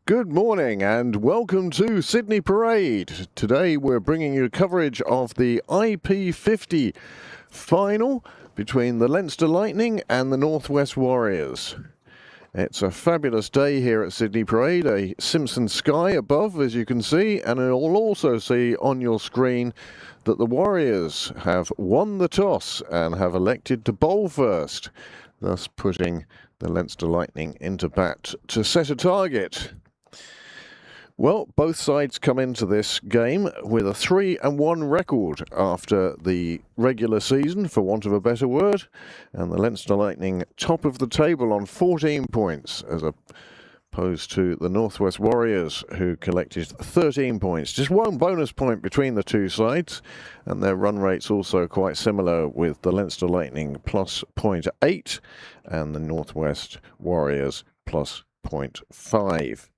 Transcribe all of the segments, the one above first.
Good morning and welcome to Sydney Parade. Today we're bringing you coverage of the IP50 final between the Leinster Lightning and the Northwest Warriors. It's a fabulous day here at Sydney Parade, a Simpson sky above as you can see, and you'll also see on your screen that the Warriors have won the toss and have elected to bowl first, thus putting the Leinster Lightning into bat to set a target. Well, both sides come into this game with a 3-1 record after the regular season, for want of a better word, and the Leinster Lightning top of the table on 14 points, as opposed to the Northwest Warriors, who collected 13 points. Just one bonus point between the two sides, and their run rate's also quite similar, with the Leinster Lightning plus 0.8 and the Northwest Warriors plus 0.5.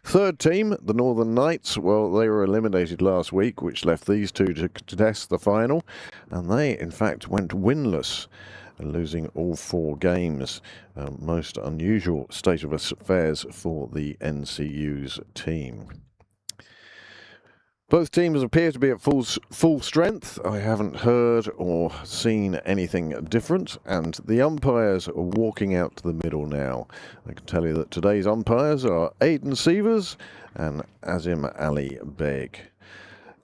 Third team, the Northern Knights, well, they were eliminated last week, which left these two to contest the final, and they, in fact, went winless, losing all 4 games. Most unusual state of affairs for the NCU's team. Both teams appear to be at full strength. I haven't heard or seen anything different, and the umpires are walking out to the middle now. I can tell you that today's umpires are Aidan Sievers and Azim Ali Beg.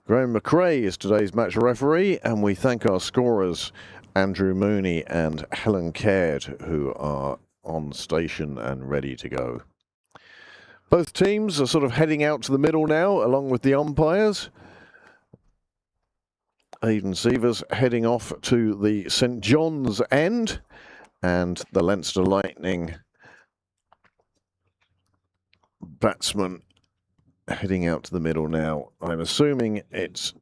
Graham McRae is today's match referee, and we thank our scorers Andrew Mooney and Helen Caird, who are on station and ready to go. Both teams are sort of heading out to the middle now, along with the umpires. Aidan Sievers heading off to the St John's end, and the Leinster Lightning batsman heading out to the middle now. I'm assuming it's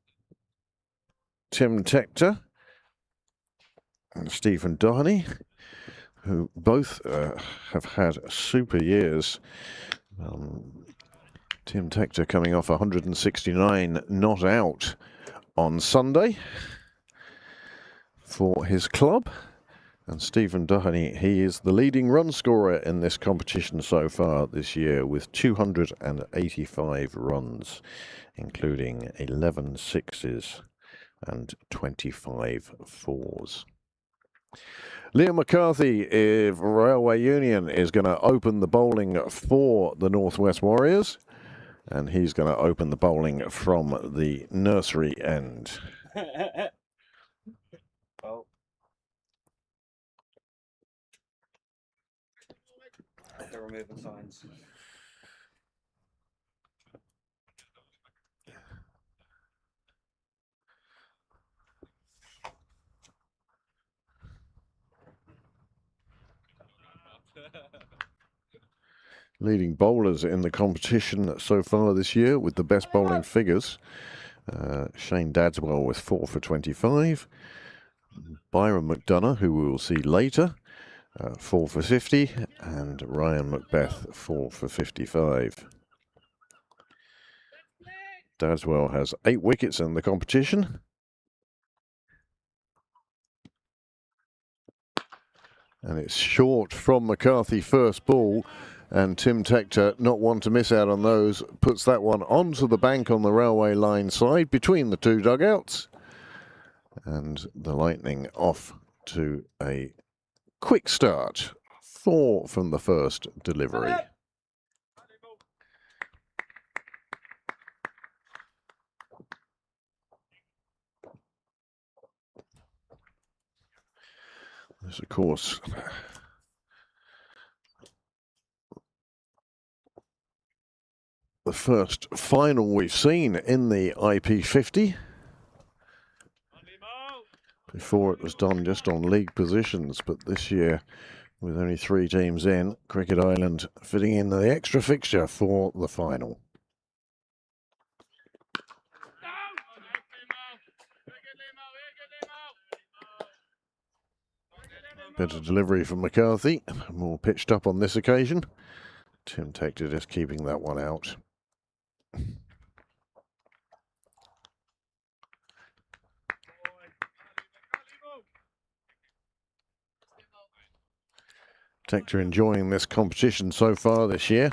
Tim Tector and Stephen Doherty, who both have had super years. Tim Tector coming off 169 not out on Sunday for his club, and Stephen Doherty, he is the leading run scorer in this competition so far this year with 285 runs, including 11 sixes and 25 fours. Liam McCarthy of Railway Union is going to open the bowling for the Northwest Warriors, and he's going to open the bowling from the nursery end. Oh. They're removing signs. Leading bowlers in the competition so far this year with the best bowling figures. Shane Dadswell with 4 for 25. Byron McDonough, who we will see later, 4 for 50. And Ryan Macbeth, 4 for 55. Dadswell has 8 wickets in the competition. And it's short from McCarthy first ball. And Tim Tector, not one to miss out on those, puts that one onto the bank on the railway line side between the two dugouts. And the Lightning off to a quick start. 4 from the first delivery. This, of course, the first final we've seen in the IP50. Before it was done just on league positions, but this year, with only 3 teams in, Cricket Island fitting in the extra fixture for the final. Better delivery from McCarthy, more pitched up on this occasion. Tim Tector just keeping that one out. Tector enjoying this competition so far this year.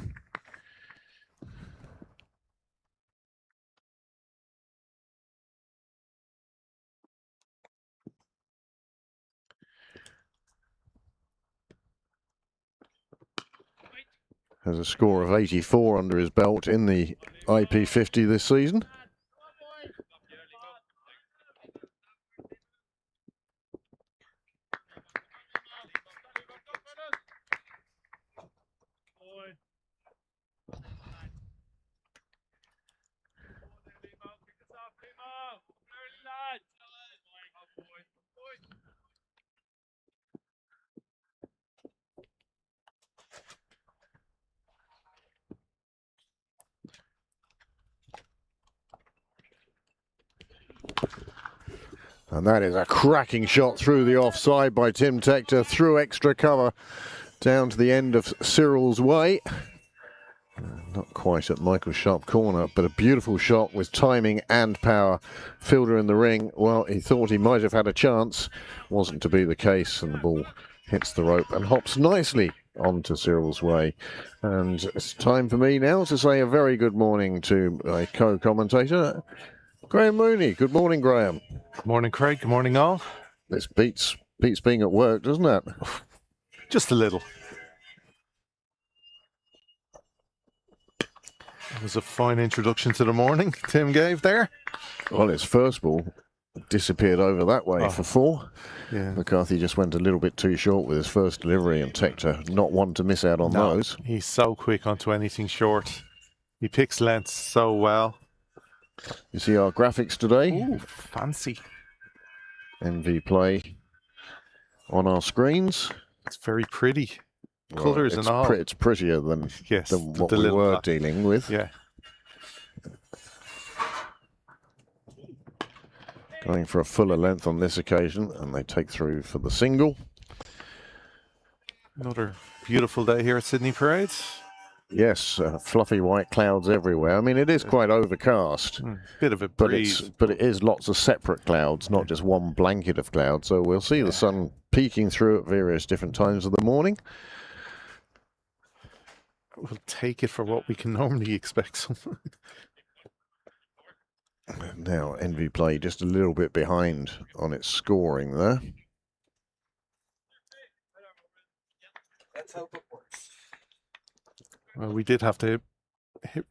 has a score of 84 under his belt in the IP50 this season. And that is a cracking shot through the offside by Tim Tector, through extra cover down to the end of Cyril's way. Not quite at Michael's sharp corner, but a beautiful shot with timing and power. Fielder in the ring, well, he thought he might have had a chance. Wasn't to be the case, and the ball hits the rope and hops nicely onto Cyril's way. And it's time for me now to say a very good morning to my co-commentator, Graham Mooney. Good morning, Graham. Good morning, Craig. Good morning, all. This beats being at work, doesn't it? Just a little. It was a fine introduction to the morning Tim gave there. Well, his first ball disappeared over that way for 4. Yeah. McCarthy just went a little bit too short with his first delivery, and Tector not one to miss out on those. He's so quick onto anything short. He picks lengths so well. You see our graphics today? Ooh, fancy. NV Play on our screens. It's very pretty. Well, Colours and all. It's prettier than Yes, what the we little were black. dealing with. Yeah. Going for a fuller length on this occasion, and they take through for the single. Another beautiful day here at Sydney Parades. Yes, fluffy white clouds everywhere. I mean, it is quite overcast, Bit of a but breeze. it is lots of separate clouds, not just one blanket of clouds. So we'll see the sun peeking through at various different times of the morning. We'll take it for what we can normally expect. Now, NV Play just a little bit behind on its scoring there. Let's hope it works. Well, we did have to hit.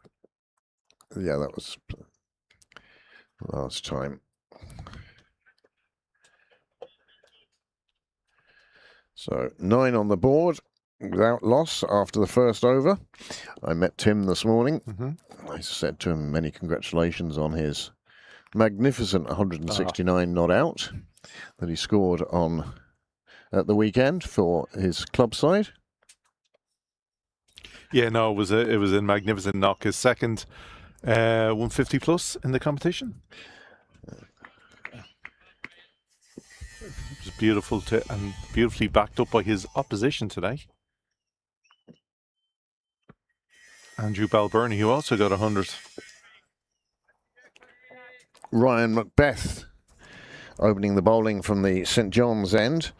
Yeah, that was last time. So 9 on the board without loss after the first over. I met Tim this morning. I said to him many congratulations on his magnificent 169 not out that he scored on at the weekend for his club side. Yeah, no, it was a magnificent knock. His second 150 plus in the competition. It was beautiful and beautifully backed up by his opposition today. Andrew Balburney, who also got 100. Ryan Macbeth opening the bowling from the St John's end.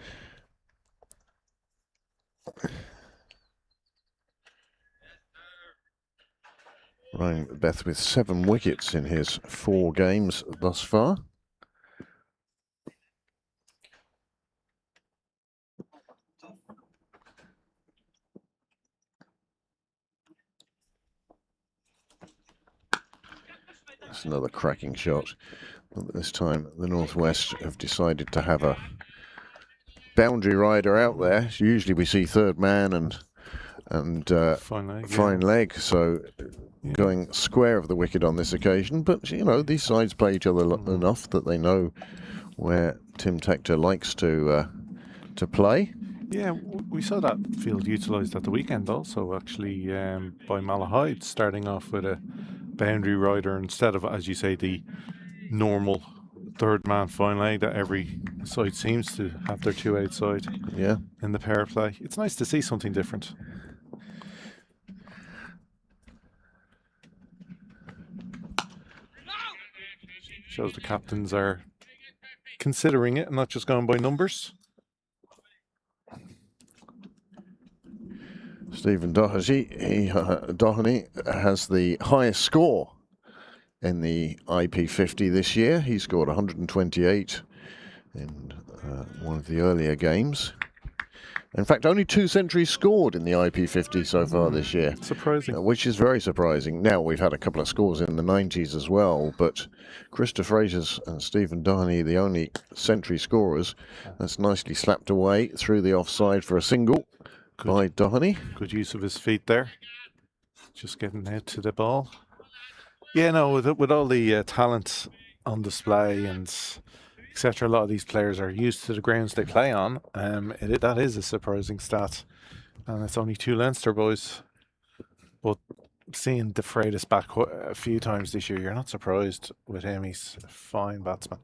Ryan Macbeth with 7 wickets in his 4 games thus far. That's another cracking shot. But this time the Northwest have decided to have a boundary rider out there. Usually we see third man and fine leg, so going square of the wicket on this occasion. But you know, these sides play each other enough that they know where Tim Tector likes to play. Yeah, we saw that field utilised at the weekend also, actually, by Malahide, starting off with a boundary rider instead of, as you say, the normal third man fine leg that every side seems to have their 2 outside in the power play. It's nice to see something different. Shows the captains are considering it and not just going by numbers. Stephen Doherty has the highest score in the IP50 this year. He scored 128 in one of the earlier games. In fact, only 2 centuries scored in the IP50 so far this year. Surprising. Which is very surprising. Now, we've had a couple of scores in the 90s as well, but Krista Frazier's and Stephen Doheny, the only century scorers. That's nicely slapped away through the offside for a single by Doheny. Good use of his feet there. Just getting out to the ball. Yeah, no, with all the talent on display and etc., a lot of these players are used to the grounds they play on. That is a surprising stat. And it's only 2 Leinster boys. But seeing De Freitas back a few times this year, you're not surprised with him. He's a fine batsman.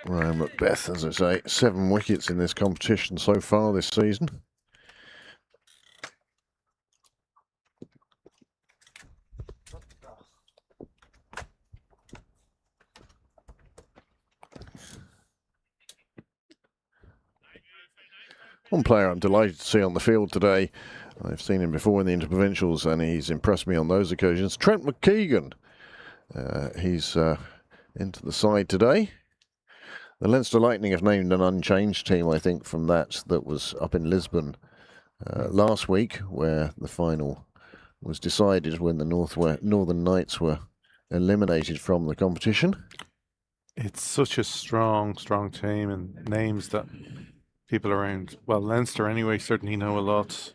Ryan Macbeth, as I say, 7 wickets in this competition so far this season. One player I'm delighted to see on the field today. I've seen him before in the Interprovincials and he's impressed me on those occasions. Trent McKeegan. He's into the side today. The Leinster Lightning have named an unchanged team, I think, from that was up in Lisbon last week, where the final was decided when the Northern Knights were eliminated from the competition. It's such a strong team, and names that people around, well, Leinster anyway, certainly know a lot.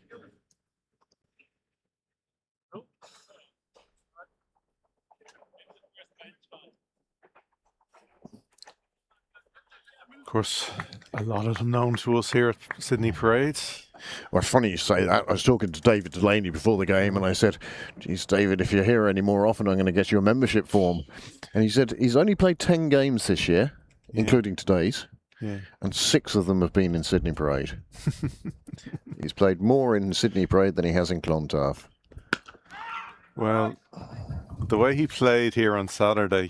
Of course, a lot of them known to us here at Sydney Parades. Well, it's funny you say that. I was talking to David Delaney before the game and I said, geez, David, if you're here any more often, I'm going to get you a membership form. And he said he's only played 10 games this year, including today's, and 6 of them have been in Sydney Parade. He's played more in Sydney Parade than he has in Clontarf. Well, the way he played here on Saturday...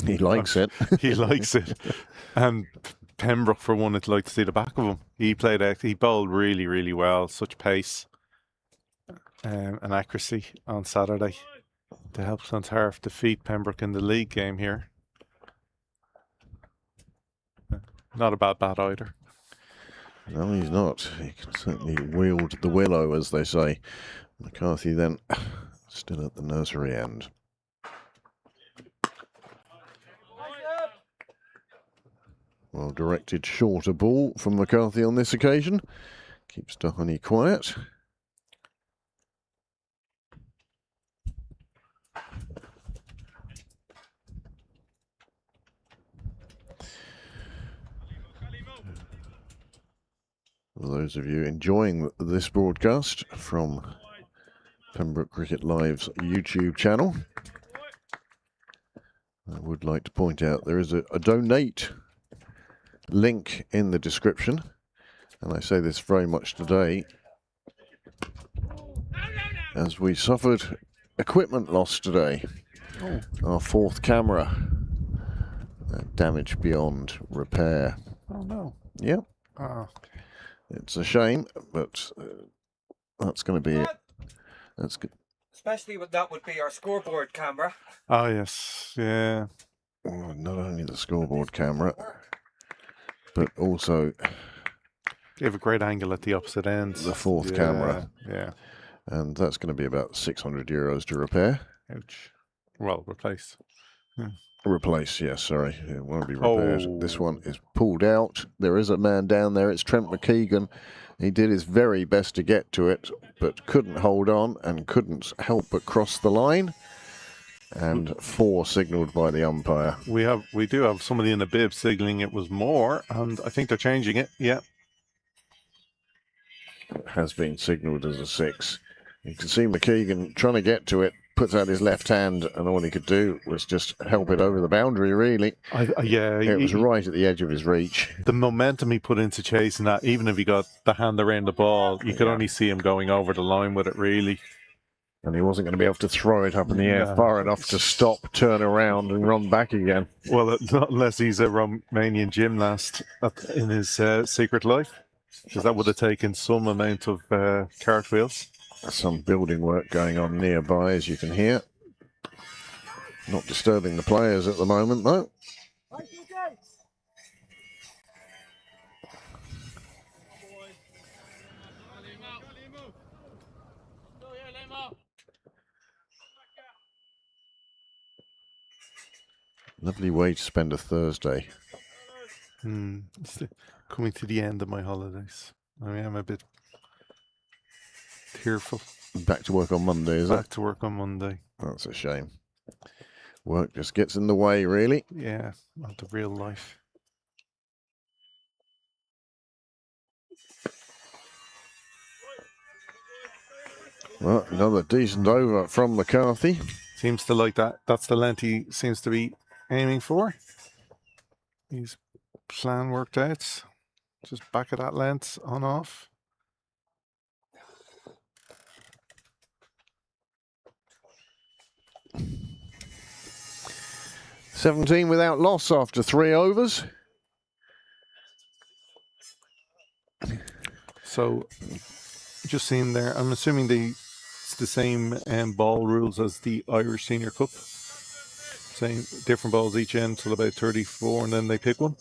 he likes it. He likes it. And Pembroke, for one, I'd like to see the back of him. He bowled really, really well. Such pace and accuracy on Saturday to help Clontarf defeat Pembroke in the league game here. Not a bad bat either. No, he's not. He can certainly wield the willow, as they say. McCarthy then still at the nursery end. Well directed shorter ball from McCarthy on this occasion. Keeps Doheny quiet. For those of you enjoying this broadcast from Pembroke Cricket Live's YouTube channel, I would like to point out there is a donate link in the description, and I say this very much today as we suffered equipment loss today. Our 4th camera damaged beyond repair. Oh no. Yep. Oh. It's a shame, but that's going to be it. That's good. Especially when that would be our scoreboard camera. Oh yes, yeah. Well, not only the scoreboard camera, but also Gave a great angle at the opposite ends. the 4th camera. Yeah. And that's going to be about €600 to repair. Ouch. Well, replace. Replace, yes, sorry. It won't be repaired. Oh. This one is pulled out. There is a man down there. It's Trent McKeegan. He did his very best to get to it, but couldn't hold on and couldn't help but cross the line. And 4 signalled by the umpire. We do have somebody in the bib signalling it was more, and I think they're changing it. Yeah. It has been signalled as a 6. You can see McKeegan trying to get to it, puts out his left hand, and all he could do was just help it over the boundary, really. It was right at the edge of his reach. The momentum he put into chasing that, even if he got the hand around the ball, you could only see him going over the line with it, really. And he wasn't going to be able to throw it up in the air No. far enough to stop, turn around, and run back again. Well, not unless he's a Romanian gymnast in his secret life, because that would have taken some amount of cartwheels. Some building work going on nearby, as you can hear. Not disturbing the players at the moment, though. Lovely way to spend a Thursday. It's coming to the end of my holidays. I mean, I'm a bit tearful. Back to work on Monday, is it? Back to work on Monday. That's a shame. Work just gets in the way, really. Yeah, not the real life. Well, another decent over from McCarthy. Seems to like that. That's the length he seems to be aiming for. His plan worked out. Just back at that length, on off. $17 without loss after 3 overs. So, just seeing there, I'm assuming it's the same ball rules as the Irish Senior Cup. Same, different balls each end till about 34, and then they pick one.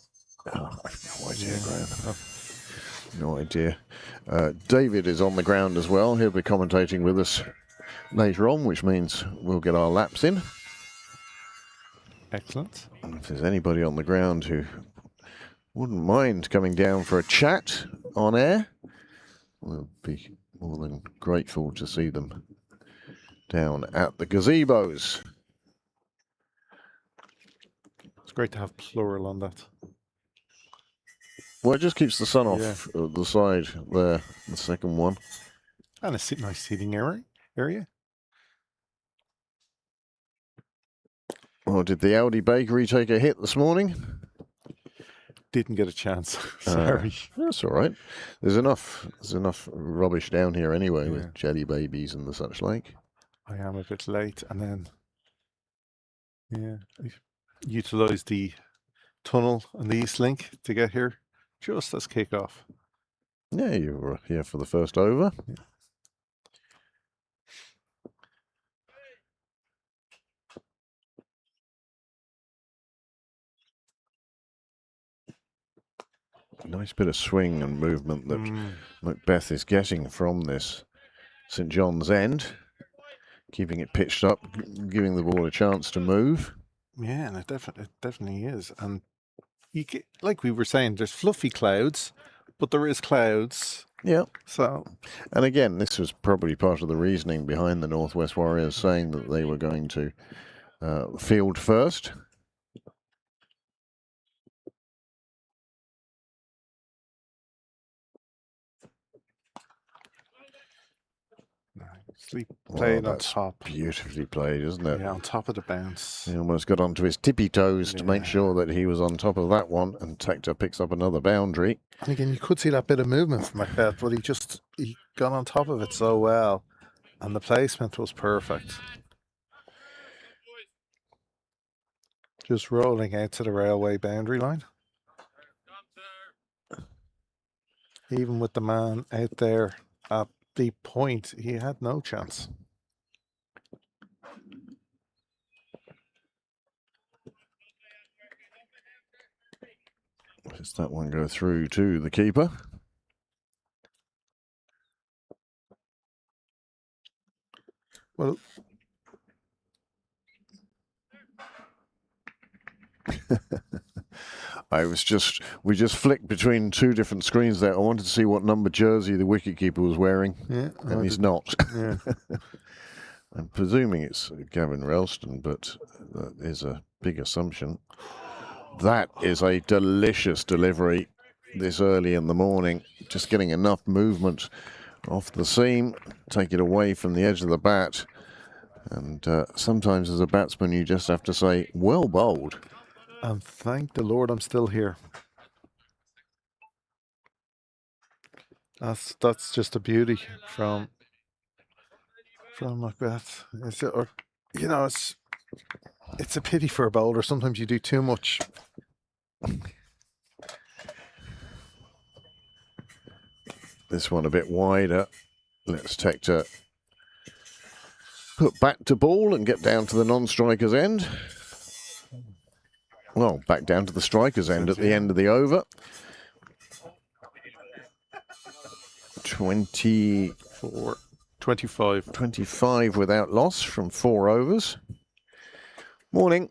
Oh, I have no idea, Graham. No idea. David is on the ground as well. He'll be commentating with us later on, which means we'll get our laps in. Excellent. And if there's anybody on the ground who wouldn't mind coming down for a chat on air, we'll be more than grateful to see them down at the gazebos. It's great to have plural on that. Well, it just keeps the sun off the side there, the second one. And a nice seating area. Oh, did the Aldi bakery take a hit this morning? Didn't get a chance. Sorry. That's all right. There's enough rubbish down here anyway with jelly babies and the such like. I am a bit late, and then I utilised the tunnel and the East Link to get here just as kick-off. Yeah, you were here for the first over. Yeah. Nice bit of swing and movement that Macbeth is getting from this St John's end. Keeping it pitched up, giving the ball a chance to move. Yeah, and it definitely is. And like we were saying, there's fluffy clouds, but there is clouds. Yeah. So, and again, this was probably part of the reasoning behind the Northwest Warriors saying that they were going to field first. Played on top. Beautifully played, isn't it? Yeah, on top of the bounce. He almost got onto his tippy toes to make sure that he was on top of that one, and Tector picks up another boundary. And again, you could see that bit of movement from Macbeth, but he got on top of it so well, and the placement was perfect. Just rolling out to the railway boundary line. Even with the man out there at the point, he had no chance. Does that one go through to the keeper? Well, we just flicked between two different screens there. I wanted to see what number jersey the wicketkeeper was wearing, and he's not. Yeah. I'm presuming it's Gavin Ralston, but that is a big assumption. That is a delicious delivery this early in the morning. Just getting enough movement off the seam, take it away from the edge of the bat. And sometimes as a batsman, you just have to say, well bowled. And thank the Lord I'm still here. That's just a beauty from from like that. It's a pity for a bowler. Sometimes you do too much. This one a bit wider. Let's take to put back to ball and get down to the non-striker's end. Well, back down to the striker's end at the end of the over. 25 without loss from 4 overs. Morning.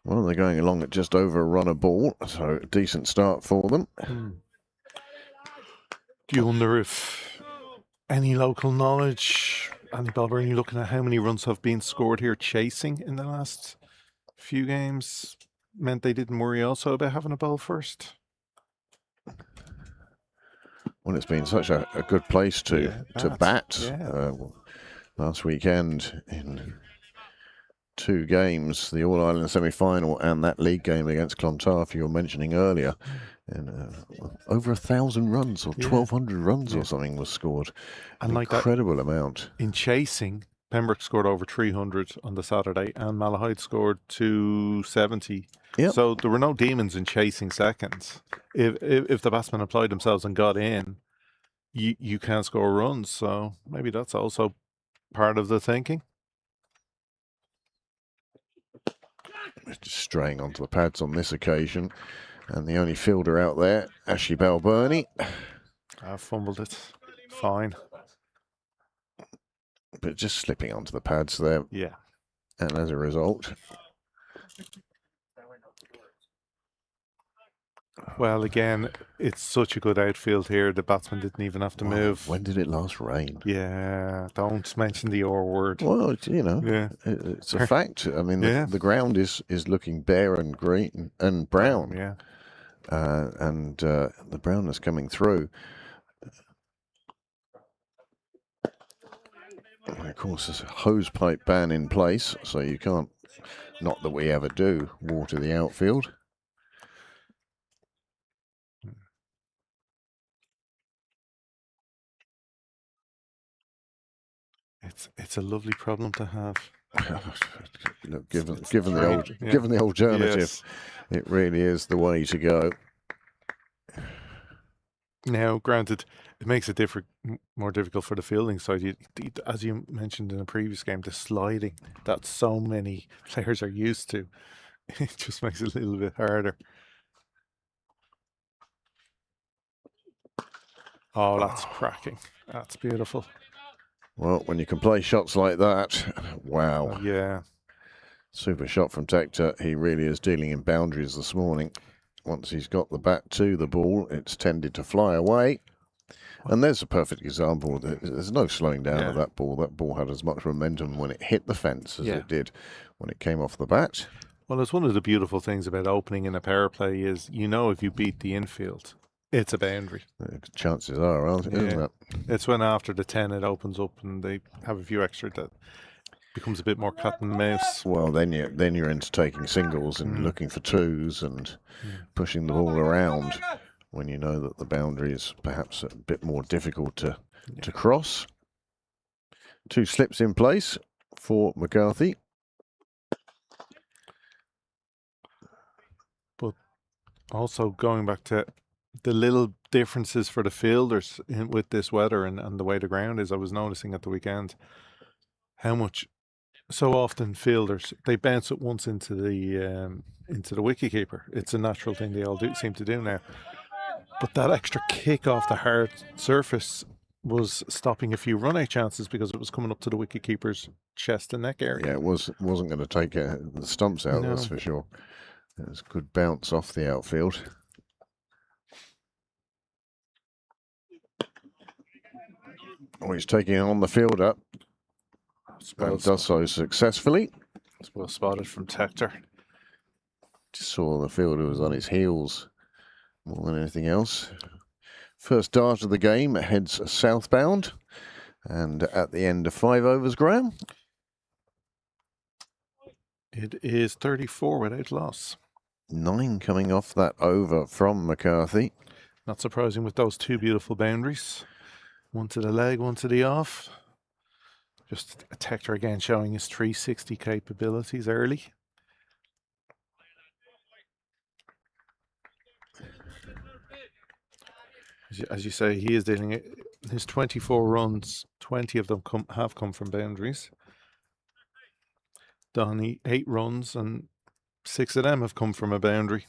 Well, they're going along at just over a run a ball, so a decent start for them. Do you wonder if any local knowledge, Andy Balburney, looking at how many runs have been scored here chasing in the last few games, meant they didn't worry also about having a ball first? Well, it's been such a good place to bat. Yeah. Last weekend in 2 games, the All-Ireland semi-final and that league game against Clontarf you were mentioning earlier, and over 1,000 runs or 1,200 runs or something was scored. And An like incredible amount. In chasing, Pembroke scored over 300 on the Saturday and Malahide scored 270. Yep. So there were no demons in chasing seconds. If the batsmen applied themselves and got in, you can't score runs. So maybe that's also part of the thinking. Just straying onto the pads on this occasion. And the only fielder out there, Ashley Balburney. I fumbled it. Fine. But just slipping onto the pads there. Yeah. And as a result. Well, again, it's such a good outfield here. The batsman didn't even have to move. When did it last rain? Yeah, don't mention the R word. Well, Yeah. it's a fact. I mean, Yeah. the ground is looking bare and green and brown. Yeah. And the brown is coming through. And of course, there's a hose pipe ban in place, so you can't, not that we ever do, water the outfield. It's a lovely problem to have. Look, given the alternative, Yes. it really is the way to go. Now, granted, it makes it more difficult for the fielding side. As you mentioned in a previous game, the sliding that so many players are used to, it just makes it a little bit harder. Oh, that's cracking. That's beautiful. Well, when you can play shots like that, wow. Yeah. Super shot from Tector. He really is dealing in boundaries this morning. Once he's got the bat to the ball, it's tended to fly away. And there's a perfect example. There's no slowing down of that ball. That ball had as much momentum when it hit the fence as it did when it came off the bat. Well, it's one of the beautiful things about opening in a power play is, if you beat the infield, it's a boundary. Chances are, isn't it? It's when after the 10 it opens up and they have a few extra that becomes a bit more cat and mouse. Well, then you're into taking singles and looking for twos and pushing the ball around when you know that the boundary is perhaps a bit more difficult to cross. 2 slips in place for McCarthy. But also going back to the little differences for the fielders with this weather and the way the ground is, I was noticing at the weekend how much, so often fielders, they bounce it once into the wicketkeeper. It's a natural thing they all seem to do now. But that extra kick off the hard surface was stopping a few run-out chances because it was coming up to the wicketkeeper's chest and neck area. Yeah, it wasn't going to take the stumps out, that's for sure. It was a good bounce off the outfield. Oh, he's taking on the fielder. And does so successfully. It's well spotted from Tector. Just saw the fielder was on his heels more than anything else. First dart of the game heads southbound. And at the end of 5 overs, Graham? It is 34 without loss. 9 coming off that over from McCarthy. Not surprising with those two beautiful boundaries. One to the leg, one to the off. Just a Tector again showing his 360 capabilities early. As you say, he is dealing it. His 24 runs, 20 of them have come from boundaries. Donny, 8 runs, and 6 of them have come from a boundary.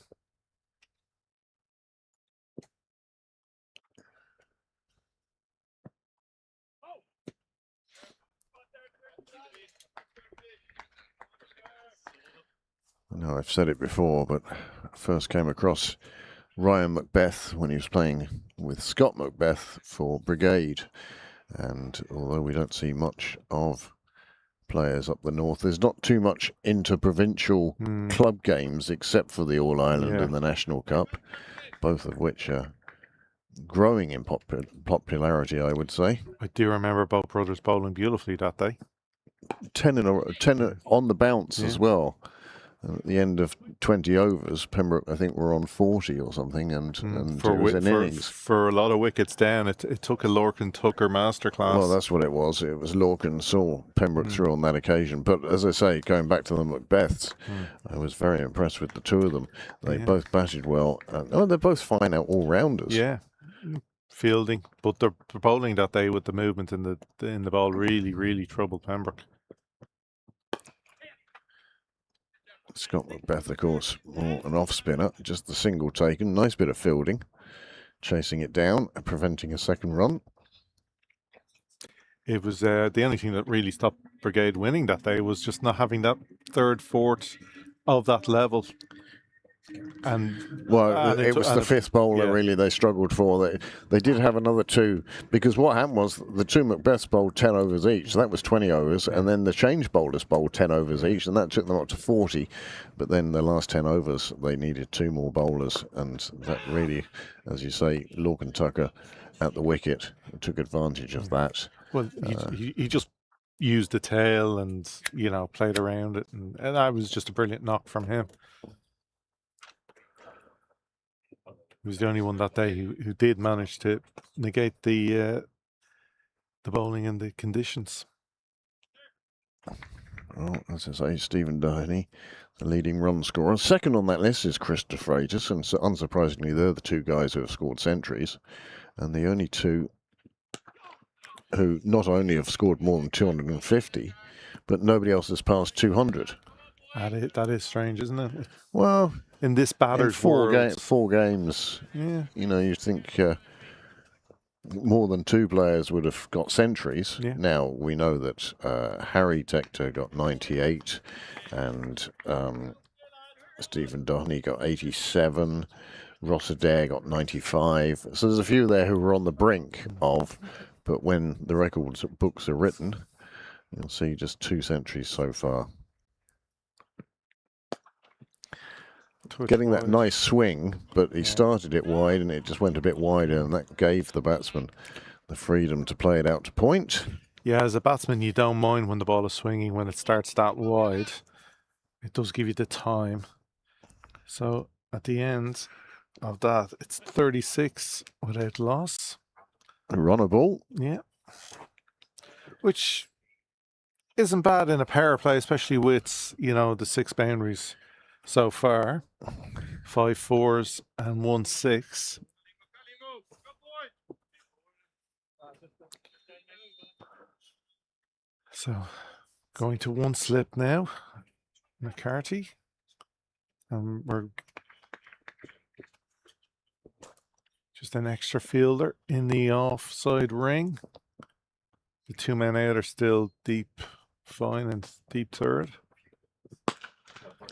I know I've said it before, but I first came across Ryan Macbeth when he was playing with Scott Macbeth for Brigade. And although we don't see much of players up the north, there's not too much interprovincial club games except for the All-Ireland and the National Cup, both of which are growing in popularity, I would say. I do remember both brothers bowling beautifully that day. 10 on the bounce as well. And at the end of 20 overs, Pembroke, I think, were on 40 or something, and it was an innings. For a lot of wickets down, it took a Lorcan Tucker masterclass. Well, that's what it was. It was Lorcan saw Pembroke through on that occasion. But as I say, going back to the Macbeths, I was very impressed with the two of them. They both batted well. They're both fine out all-rounders. Yeah, fielding. But the bowling that day with the movement in the ball really troubled Pembroke. Scott Macbeth, of course, an off-spinner, just the single taken. Nice bit of fielding, chasing it down and preventing a second run. It was the only thing that really stopped Brigade winning that day was just not having that third, fourth of that level. And it was the fifth bowler really they struggled for. They did have another two, because what happened was the two Macbeths bowled 10 overs each, so that was 20 overs, and then the change bowlers bowled 10 overs each, and that took them up to 40. But then the last 10 overs, they needed 2 more bowlers, and that really, as you say, Lorcan Tucker at the wicket took advantage of that. Well, he just used the tail and, played around it, and that was just a brilliant knock from him. He was the only one that day who did manage to negate the bowling and the conditions. Well, as I say, Stephen Downey, the leading run scorer. Second on that list is Chris de Freitas, and so unsurprisingly, they're the two guys who have scored centuries, and the only two who not only have scored more than 250, but nobody else has passed 200. That is strange, isn't it? Well, in this batter's world, 4 games, you think more than 2 players would have got centuries. Yeah. Now, we know that Harry Tector got 98 and Stephen Downey got 87, Ross Adair got 95. So there's a few there who were on the brink of, but when the records books are written, you'll see just 2 centuries so far. Getting that nice swing, but he started it wide and it just went a bit wider, and that gave the batsman the freedom to play it out to point. Yeah, as a batsman, you don't mind when the ball is swinging when it starts that wide. It does give you the time. So at the end of that, it's 36 without loss. Run a ball. Yeah. Which isn't bad in a power play, especially with, the 6 boundaries so far. 5 4s and 1 6. So going to 1 slip now, McCarthy, and we're just an extra fielder in the offside ring. The 2 men out are still deep fine and deep third.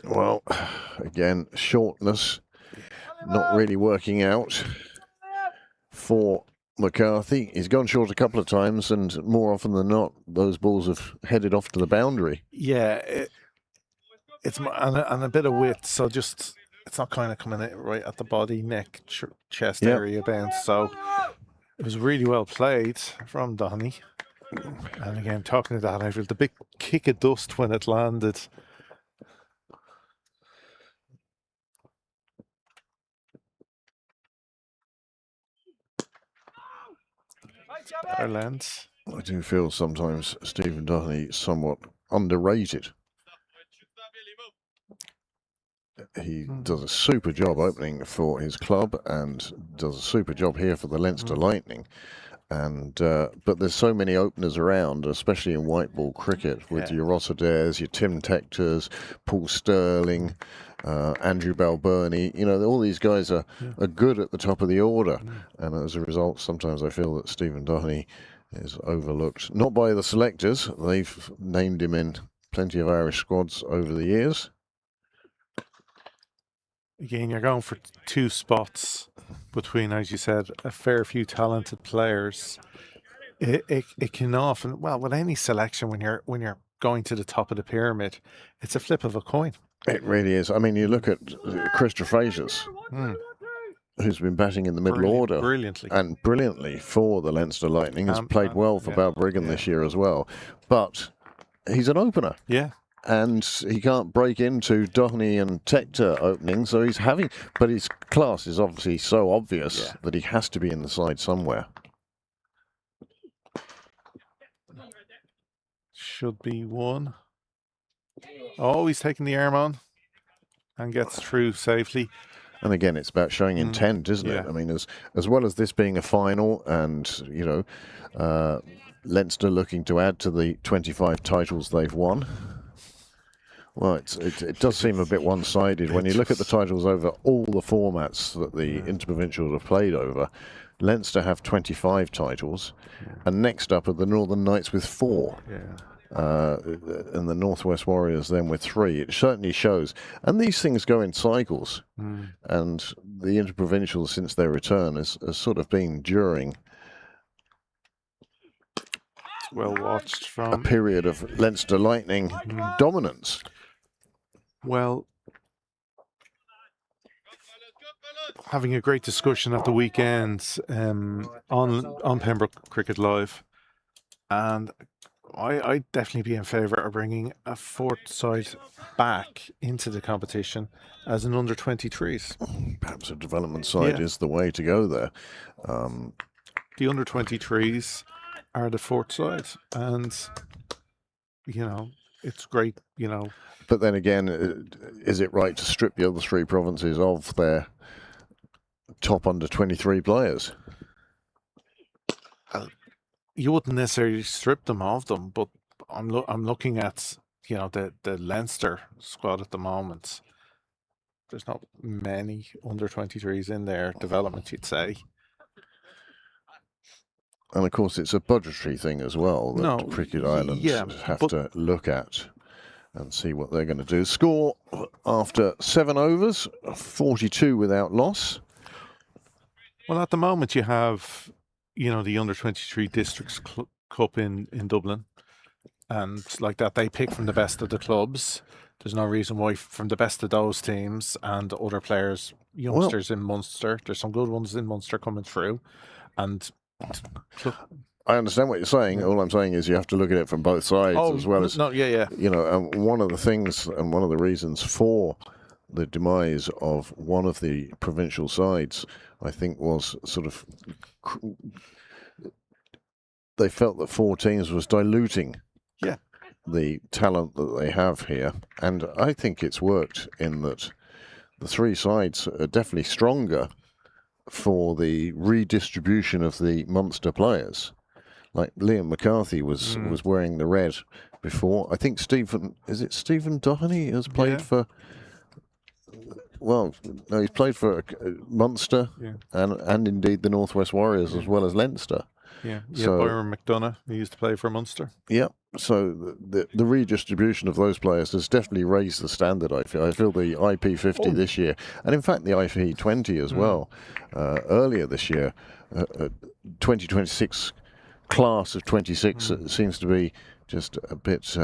Well, again, shortness not really working out for McCarthy. He's gone short a couple of times, and more often than not, those balls have headed off to the boundary. Yeah, it's and a bit of width, so just it's not kind of coming in right at the body, neck, chest area bounce. So it was really well played from Donny. And again, talking to that, I felt a big kick of dust when it landed. Better lens. I do feel sometimes Stephen Doherty somewhat underrated. He does a super job opening for his club and does a super job here for the Leinster Lightning. And but there's so many openers around, especially in white ball cricket, with your Ross Adair's, your Tim Tectors, Paul Sterling, Andrew Balbirnie. You know, all these guys are good at the top of the order. And as a result, sometimes I feel that Stephen Doherty is overlooked. Not by the selectors. They've named him in plenty of Irish squads over the years. Again, you're going for 2 spots between, as you said, a fair few talented players. It can often, well, with any selection, when you're going to the top of the pyramid, it's a flip of a coin. It really is. I mean, you look at Christopher Fraser's, who's been batting in the middle order brilliantly for the Leinster Lightning, has played well for Balbriggan this year as well. But he's an opener. Yeah. And he can't break into Dohney and Tector opening, so he's having... But his class is obviously so obvious that he has to be in the side somewhere. Should be 1. Oh, he's taking the arm on and gets through safely. And again, it's about showing intent, isn't it? I mean, as well as this being a final and, you know, Leinster looking to add to the 25 titles they've won... Well, it does seem a bit one-sided when you look at the titles over all the formats that the Interprovincial have played over. Leinster have 25 titles, and next up are the Northern Knights with 4, and the Northwest Warriors then with 3. It certainly shows, and these things go in cycles, and the Interprovincial, since their return, has sort of been during well watched from a period of Leinster Lightning dominance. Well, having a great discussion at the weekend on Pembroke Cricket Live, and I'd definitely be in favour of bringing a 4th side back into the competition as an under-23s. Perhaps a development side is the way to go there. The under-23s are the 4th side, and, you know, it's great, you know. But then again, is it right to strip the other 3 provinces of their top under-23 players? You wouldn't necessarily strip them of them, but I'm looking at, you know, the Leinster squad at the moment. There's not many under-23s in their development, you'd say. And of course, it's a budgetary thing as well that Cricket Ireland have to look at and see what they're going to do. Score after 7 overs, 42 without loss. Well, at the moment you have, you know, the under-23 Districts Cup in Dublin, and like that they pick from the best of the clubs. There's no reason why from the best of those teams and other players, youngsters in Munster, there's some good ones in Munster coming through, and I understand what you're saying. All I'm saying is you have to look at it from both sides as well as... You know, one of the things and one of the reasons for the demise of one of the provincial sides, I think, was sort of... They felt that 4 teams was diluting the talent that they have here. And I think it's worked in that the 3 sides are definitely stronger for the redistribution of the Munster players. Like Liam McCarthy was wearing the red before. I think Stephen Doherty has played for... Well, no, he's played for Munster and indeed the Northwest Warriors as well as Leinster. So, Byron McDonough, he used to play for Munster. So the redistribution of those players has definitely raised the standard, I feel. I feel the IP50 this year, and in fact the IP20 as well, earlier this year, 2026 class of 26 seems to be just a bit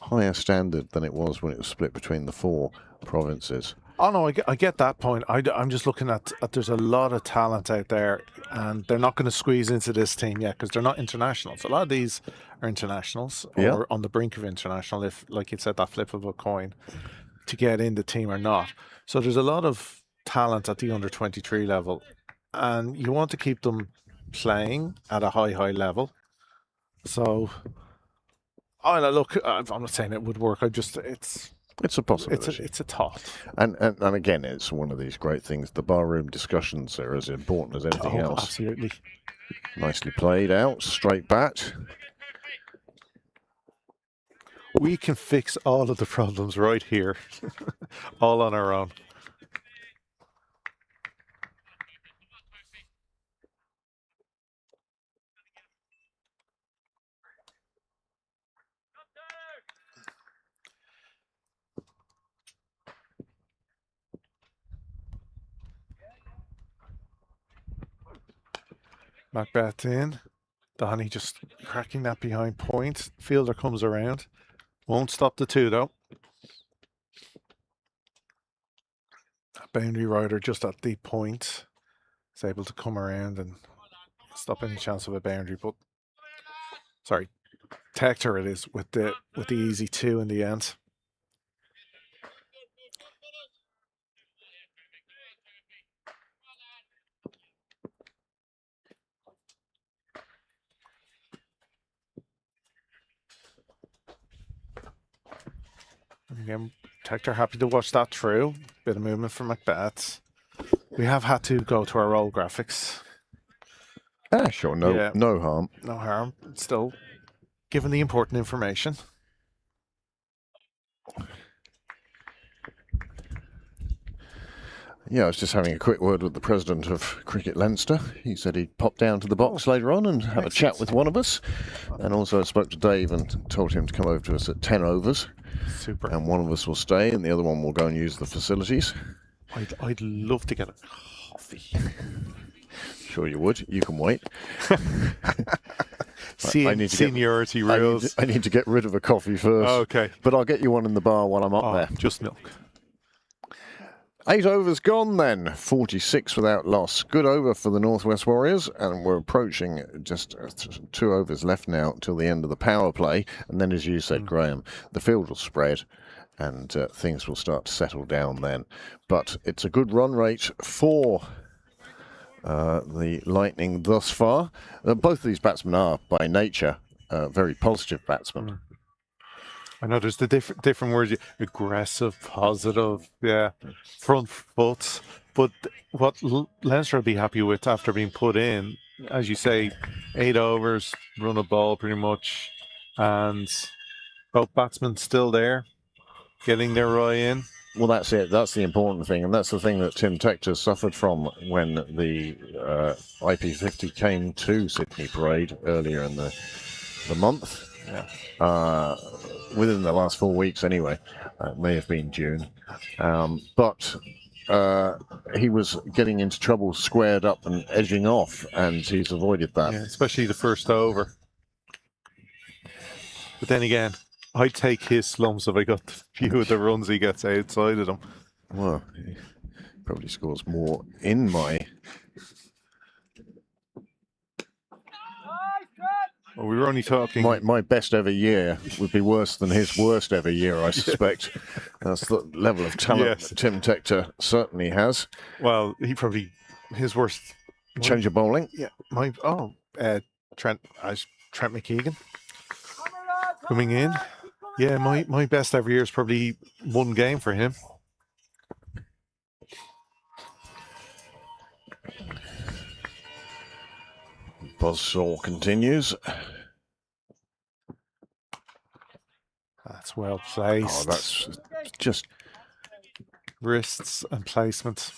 higher standard than it was when it was split between the 4 provinces. Oh no, I get that point. I'm just looking at there's a lot of talent out there, and they're not going to squeeze into this team yet because they're not internationals. A lot of these are internationals or Yeah. on the brink of international, if, like you said, that flip of a coin to get in the team or not. So there's a lot of talent at the under 23 level, and you want to keep them playing at a high level. So, look, I'm not saying it would work. It's a possibility. It's a thought. And again, it's one of these great things. The barroom discussions are as important as anything else. Absolutely. Nicely played out, straight bat. We can fix all of the problems right here, all on our own. Macbeth in. Donny just cracking that behind point. Fielder comes around. Won't stop the two though. Boundary rider just at the point is able to come around and stop any chance of a boundary. But sorry, Tector it is with the easy two in the end. Again, Tector happy to watch that through. Bit of movement from Macbeth. We have had to go to our roll graphics. Sure, no harm. No harm. Still given the important information. Yeah, I was just having a quick word with the president of Cricket Leinster. He said he'd pop down to the box later on and have a chat with one of us. And also I spoke to Dave and told him to come over to us at 10 overs. Super. And one of us will stay and the other one will go and use the facilities. I'd love to get a coffee. Sure you would. You can wait. Seniority rules. I need to get rid of a coffee first. Okay. But I'll get you one in the bar while I'm up there. Just milk. 8 overs gone then, 46 without loss. Good over for the Northwest Warriors, and we're approaching just 2 overs left now till the end of the power play. And then, as you said, Graham, the field will spread and things will start to settle down then. But it's a good run rate for the Lightning thus far. Both of these batsmen are, by nature, very positive batsmen. I know there's the different words: aggressive, positive, front foot. But what Leinster will be happy with after being put in, as you say, 8 overs, run a ball pretty much, and both batsmen still there, getting their eye in. Well, that's it. That's the important thing, and that's the thing that Tim Tector suffered from when the IP50 came to Sydney Parade earlier in the month. Yeah. Within the last 4 weeks anyway. It may have been June. But he was getting into trouble squared up and edging off, and he's avoided that. Yeah, especially the first over. But then again, I'd take his slumps if I got the few of the runs he gets outside of them. Well, he probably scores more in my... Well, we were only talking... My best ever year would be worse than his worst ever year, I suspect. That's the level of talent that Tim Tector certainly has. Well, he probably... His worst... Change of bowling? Yeah. Trent McKeegan coming in. Yeah, my best ever year is probably one game for him. Buzzsaw continues. That's well placed. Oh, that's just... Wrists and placement.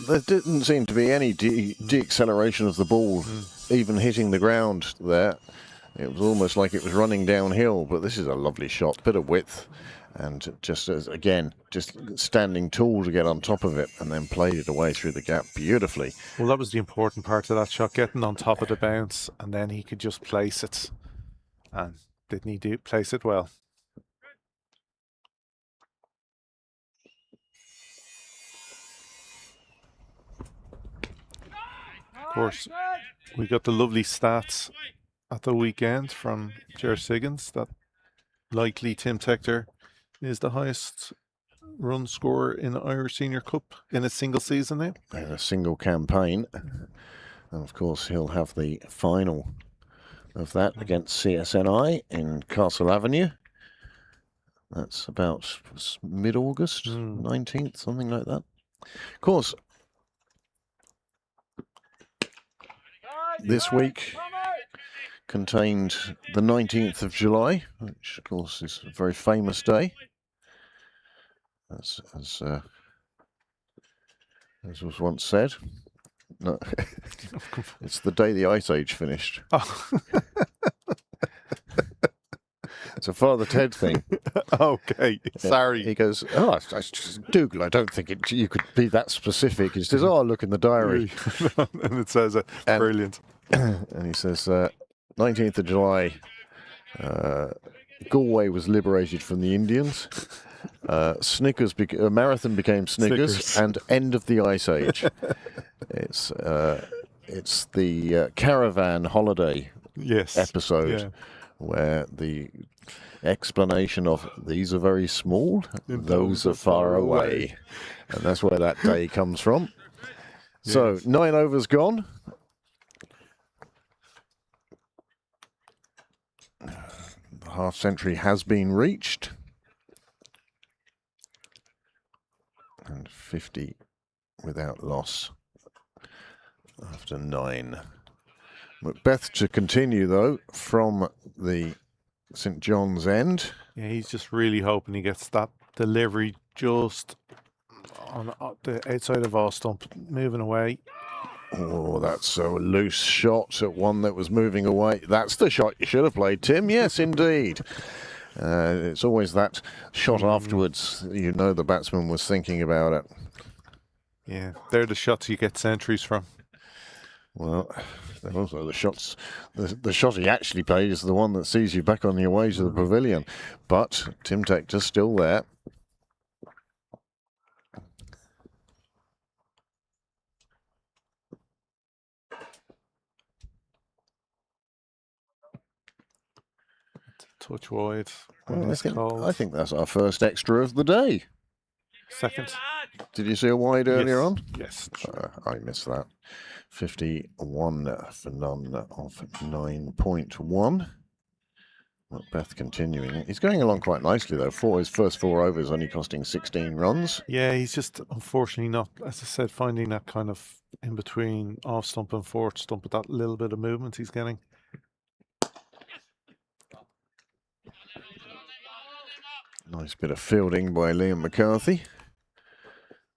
There didn't seem to be any de-acceleration of the ball, even hitting the ground there. It was almost like it was running downhill, but this is a lovely shot, bit of width, and just standing tall to get on top of it, and then played it away through the gap beautifully. Well, that was the important part of that shot, getting on top of the bounce, and then he could just place it. And didn't he place it well? course, we got the lovely stats at the weekend from Ger Siggins that likely Tim Tector is the highest run scorer in the Irish Senior Cup in a single season now. In a single campaign. And of course, he'll have the final of that against CSNI in Castle Avenue. That's about mid-August, 19th, something like that. Of course, this week contained the 19th of July, which of course is a very famous day, as was once said. No, it's the day the Ice Age finished. Oh. It's a Father Ted thing. Okay, sorry. He goes, I just Dougal, I don't think you could be that specific. He says, look in the diary. And it says it. Brilliant. And he says, 19th of July, Galway was liberated from the Indians. Snickers, marathon became Snickers, and end of the Ice Age. It's the caravan holiday episode where the explanation of these are very small, those are far away. And that's where that day comes from. So 9 overs gone. The half century has been reached. And 50 without loss after 9. Macbeth to continue, though, from the St John's end. Yeah, he's just really hoping he gets that delivery just on the outside of our stump, moving away. Oh, that's a loose shot at one that was moving away. That's the shot you should have played, Tim. Yes, indeed. It's always that shot afterwards. You know the batsman was thinking about it. Yeah, they're the shots you get centuries from. Well, they're also the shots. The shot he actually played is the one that sees you back on your way to the pavilion. But Tim Tector's still there. Touch wide. I think that's our first extra of the day. Second. Did you see a wide earlier on? Yes. I missed that. 51 for none of 9.1. Macbeth continuing. He's going along quite nicely, though. His first 4 overs only costing 16 runs. Yeah, he's just unfortunately not, as I said, finding that kind of in between off stump and fourth stump with that little bit of movement he's getting. Nice bit of fielding by Liam McCarthy.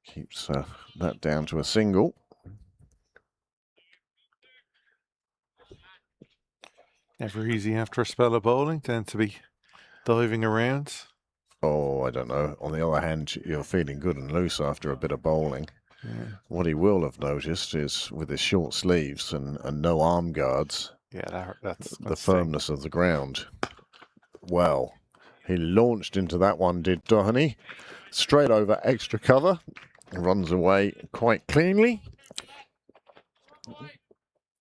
Keeps that down to a single. Never easy after a spell of bowling, tend to be diving around. Oh, I don't know. On the other hand, you're feeling good and loose after a bit of bowling. Yeah. What he will have noticed is with his short sleeves and no arm guards, that's the firmness of the ground. Well, he launched into that one, did Doheny. Straight over extra cover. Runs away quite cleanly.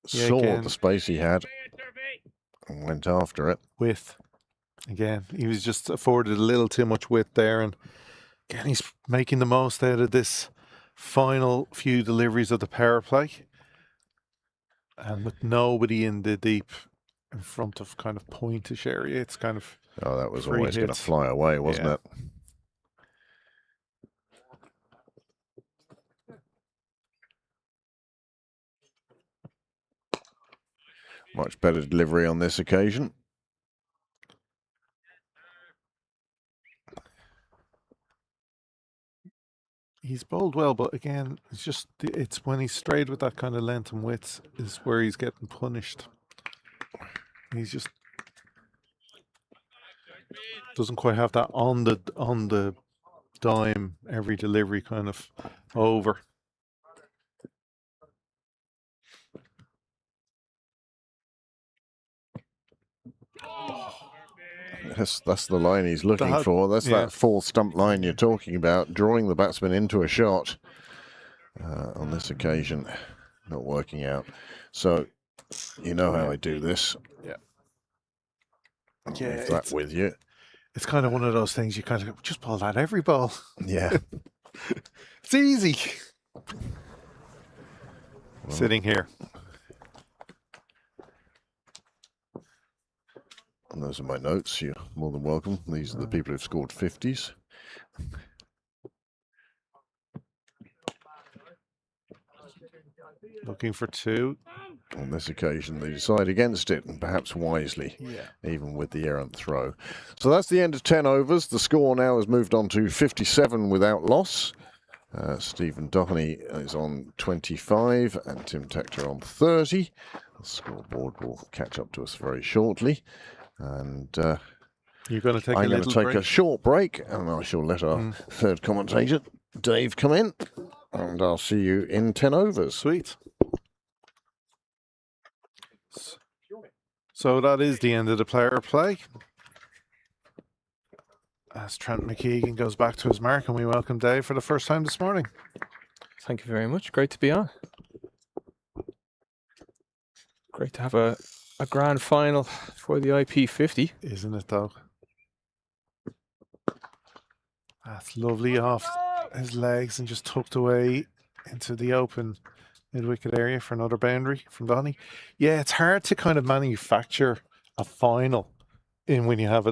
Saw the space he had and went after it. Width. Again, he was just afforded a little too much width there. And again, he's making the most out of this final few deliveries of the power play. And with nobody in the deep in front of kind of pointish area, it's kind of... Oh, that was always going to fly away, wasn't it? Much better delivery on this occasion. He's bowled well, but again, it's when he's strayed with that kind of length and width is where he's getting punished. He's just doesn't quite have that on the dime every delivery kind of over. That's the line he's looking for. That's that full stump line you're talking about, drawing the batsman into a shot on this occasion. not working out. So you know how I do this. Yeah. I'll Yeah, leave that with you. It's kind of one of those things you kind of go, just ball that every ball. Yeah. It's easy. Sitting here. And those are my notes. You're more than welcome. These are the people who've scored 50s. Looking for 2. On this occasion, they decide against it, and perhaps wisely, Yeah. even with the errant throw. So that's the end of 10 overs. The score now has moved on to 57 without loss. Stephen Doheny is on 25 and Tim Tector on 30. The scoreboard will catch up to us very shortly. And You're going to take I'm going to take a short break, and I shall let our third commentator, Dave, come in. And I'll see you in 10 overs. Sweet. So that is the end of the player play. As Trent McKeegan goes back to his mark, and we welcome Dave for the first time this morning. Thank you very much. Great to be on. Great to have a grand final for the IP50. Isn't it, though? That's lovely off his legs and just tucked away into the open mid-wicket area for another boundary from Donny. Yeah, it's hard to kind of manufacture a final in when you have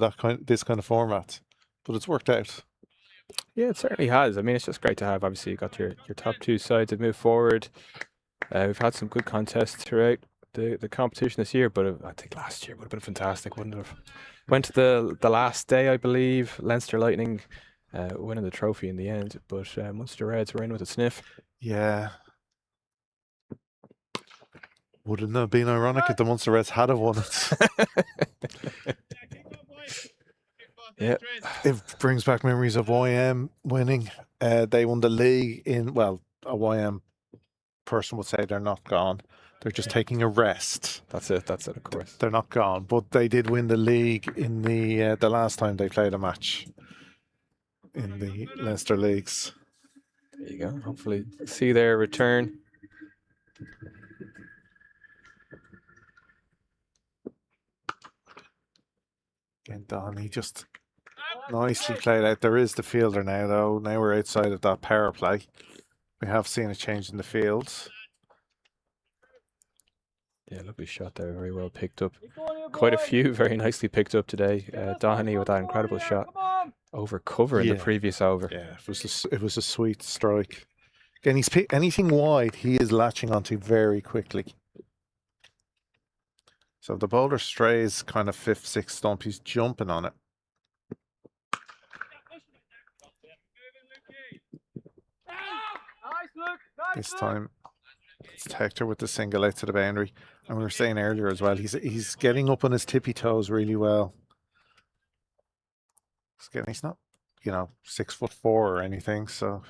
this kind of format, but it's worked out. Yeah, it certainly has. I mean, it's just great to have. Obviously, you got your top 2 sides that move forward. We've had some good contests throughout the competition this year, but I think last year would have been fantastic, wouldn't it have? Went to the last day, I believe. Leinster Lightning winning the trophy in the end, but Munster Reds were in with a sniff. Yeah. Wouldn't it have been ironic if the Munster Reds had won it? Yeah. It brings back memories of YM winning. They won the league in, well, a YM person would say they're not gone. They're just taking a rest. That's it, of course. They're not gone, but they did win the league in the last time they played a match in the Leinster Leagues. There you go. Hopefully see their return. Again, Donny just nicely played out. There is the fielder now, though. Now we're outside of that power play. We have seen a change in the field. Yeah, lovely shot there. Very well picked up. Quite a few very nicely picked up today. Doheny with that incredible shot over cover in the previous over. Yeah, it was a sweet strike. Again, he's anything wide, he is latching onto very quickly. So the bowler strays kind of 5th, 6th stump. He's jumping on it. This time it's Tector with the single out to the boundary. And we were saying earlier as well, he's getting up on his tippy toes really well. He's not, 6'4" or anything, so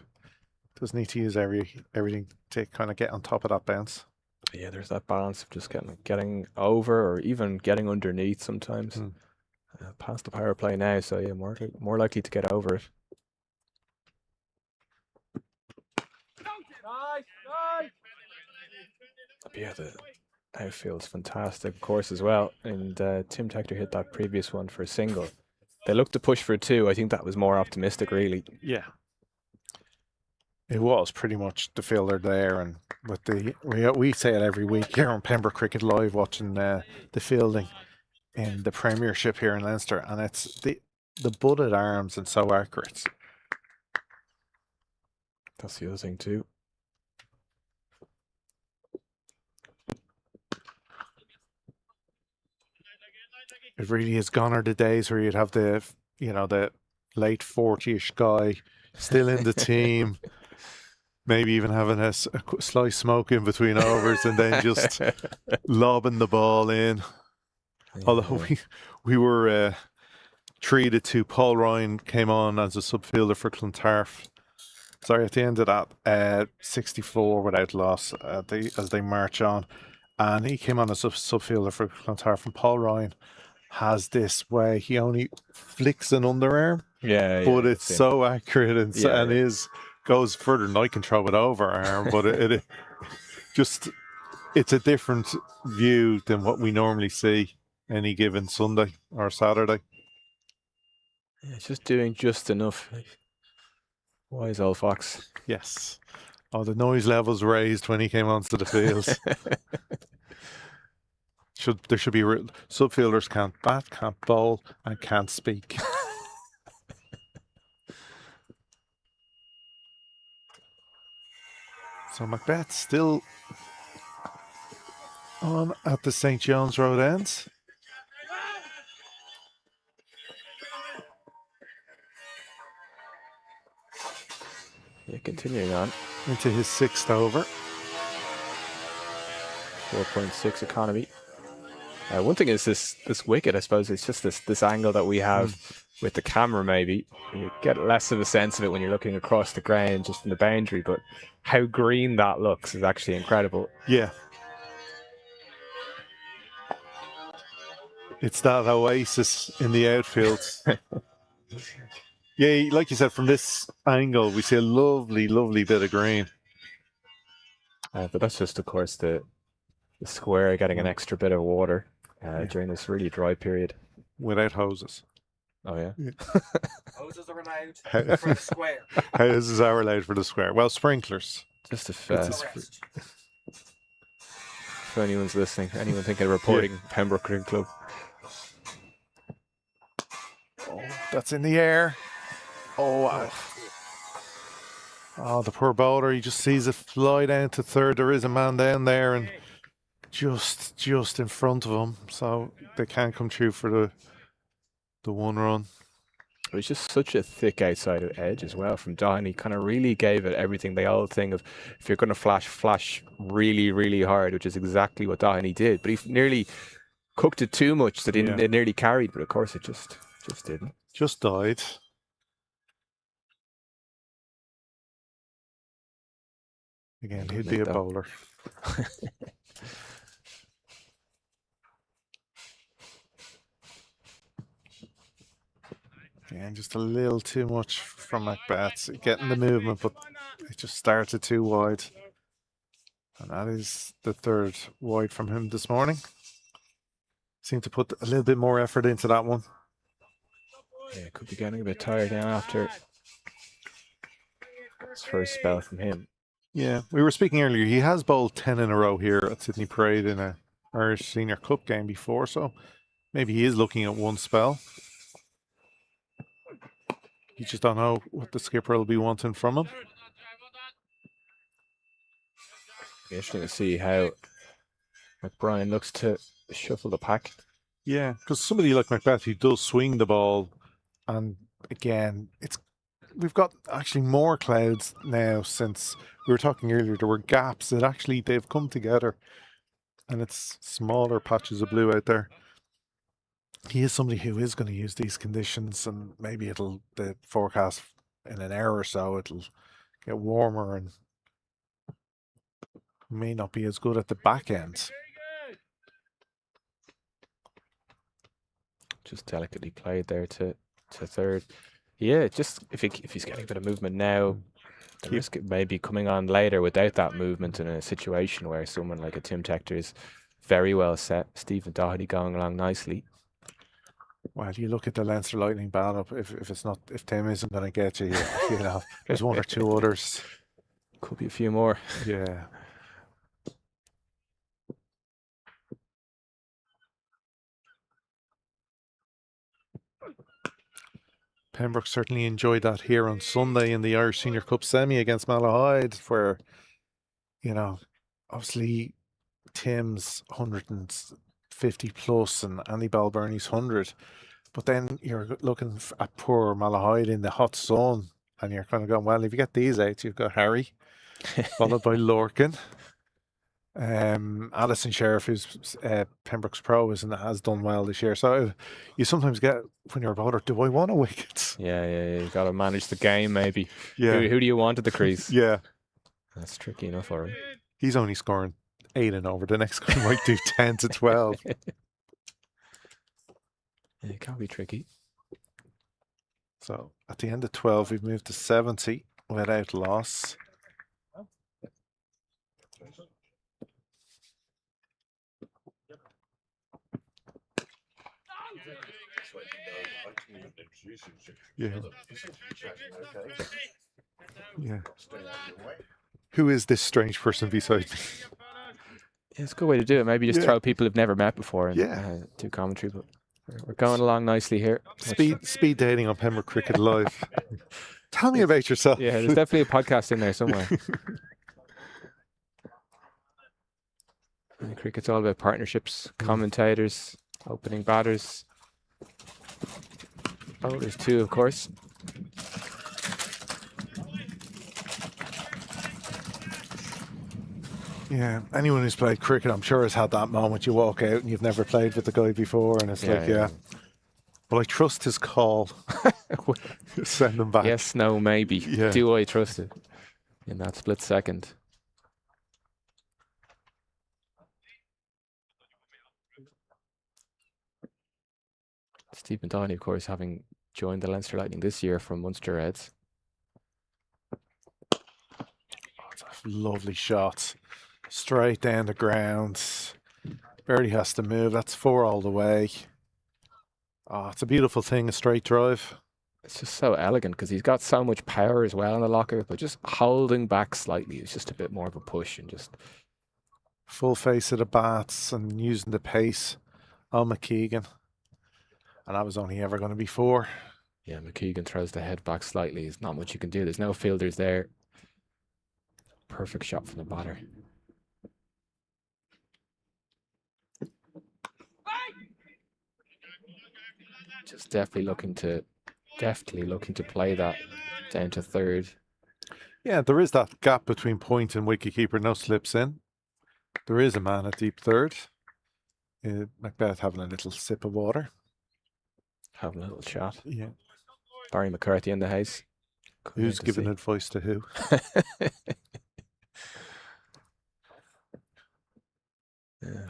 doesn't need to use everything to kind of get on top of that bounce. Yeah, there's that balance of just getting over or even getting underneath sometimes. Past the power play now, so yeah, more likely to get over it. But yeah, the outfield's fantastic, of course, as well. And Tim Tector hit that previous one for a single. They looked to push for 2. I think that was more optimistic, really. Yeah. It was pretty much the fielder there, and with we say it every week here on Pembroke Cricket Live, watching the fielding in the Premiership here in Leinster, and it's the butted arms and so accurate. That's the other thing too. It really is gone are the days where you'd have the late 40ish guy still in the team. Maybe even having a slight smoke in between overs and then just lobbing the ball in. Yeah. Although we were treated to Paul Ryan came on as a subfielder for Clontarf. Sorry, at the end of that, 64 without loss as they march on. And he came on as a subfielder for Clontarf. And Paul Ryan has this way, he only flicks an underarm. Yeah. But it's so accurate and goes further than I can throw it over arm, but just it's a different view than what we normally see any given Sunday or Saturday. Yeah, it's just doing just enough. Wise old fox. Yes. Oh, the noise levels raised when he came onto the field. There should be subfielders can't bat, can't bowl, and can't speak. So Macbeth still on at the St. John's Road end. Yeah, continuing on. Into his 6th over. 4.6 economy. One thing is this wicket, I suppose, it's just this angle that we have with the camera maybe. You get less of a sense of it when you're looking across the ground just in the boundary, but how green that looks is actually incredible. Yeah. It's that oasis in the outfield. Yeah, like you said, from this angle, we see a lovely, lovely bit of green. But that's just, of course, the square getting an extra bit of water during this really dry period. Without hoses. Oh, yeah? Hoses are allowed for the square. Hoses are allowed for the square. Well, sprinklers. Just if anyone's listening, anyone thinking of reporting Pembroke Cricket Club. Oh, that's in the air. Oh, the poor bowler, he just sees it fly down to third. There is a man down there and just in front of him, so they can't come through for the one run. It was just such a thick outside edge as well from Don. He kind of really gave it everything. The old thing of if you're going to flash really, really hard, which is exactly what Doheny did. But he nearly cooked it too much that it nearly carried, but of course it just didn't. Just died. Again, he'd be a bowler. Again, just a little too much from Macbeth. Getting the movement, but it just started too wide. And that is the 3rd wide from him this morning. Seemed to put a little bit more effort into that one. Yeah, could be getting a bit tired now after his first spell from him. Yeah, we were speaking earlier. He has bowled 10 in a row here at Sydney Parade in a Irish Senior Cup game before, so maybe he is looking at one spell. You just don't know what the skipper will be wanting from him. Interesting to see how McBrien looks to shuffle the pack. Yeah, because somebody like Macbeth who does swing the ball, and again, we've got actually more clouds now since we were talking earlier. There were gaps that actually they've come together, and it's smaller patches of blue out there. He is somebody who is going to use these conditions, and maybe the forecast in an hour or so it'll get warmer and may not be as good at the back end. Just delicately played there to third. Yeah, just if he's getting a bit of movement now, the risk it may be coming on later without that movement in a situation where someone like a Tim Tector is very well set. Stephen Doherty going along nicely. Well, you look at the Leinster Lightning ban up. If Tim isn't going to get you, you know, there's one or two others. Could be a few more. Yeah. Pembroke certainly enjoyed that here on Sunday in the Irish Senior Cup semi against Malahide, where, you know, obviously Tim's 150 plus and Andy Balburney's 100. But then you're looking at poor Malahide in the hot sun, and you're kind of going, well, if you get these out, you've got Harry, followed by Lorcan. Alison Sheriff, who's Pembroke's pro, has done well this year. So you sometimes get, when you're a bowler, do I want a wicket? Yeah. You got to manage the game, maybe. Yeah. Who do you want at the crease? Yeah. That's tricky enough, all right. He's only scoring 8 and over. The next guy might do 10 to 12. It can be tricky. So at the end of 12, we've moved to 70 without loss. Yeah. Yeah. Who is this strange person beside me? Yeah, it's a good way to do it. Maybe just Yeah. throw people who've never met before and Yeah. do commentary. But we're going along nicely here. Speed dating on Pembroke Cricket Live. Tell me about yourself. Yeah, there's definitely a podcast in there somewhere. And cricket's all about partnerships, commentators, opening batters, bowlers too, of course. Yeah, anyone who's played cricket, I'm sure, has had that moment. You walk out and you've never played with the guy before, and it's like, Well, I trust his call. Send him back. Yes, no, maybe. Yeah. Do I trust it in that split second? Stephen Downey, of course, having joined the Leinster Lightning this year from Munster Reds. Lovely shot. Straight down the ground. Barely has to move. That's 4 all the way. Oh, it's a beautiful thing, a straight drive. It's just so elegant because he's got so much power as well in the locker, but just holding back slightly is just a bit more of a push and just full face of the bats and using the pace on McKeegan. And that was only ever going to be 4. Yeah, McKeegan throws the head back slightly. There's not much you can do. There's no fielders there. Perfect shot from the batter. Just definitely looking to play that down to third. Yeah, there is that gap between point and wicketkeeper. No slips in. There is a man at deep third. Macbeth having a little sip of water. Having a little chat. Yeah. Barry McCarthy in the house. Who's giving advice to who?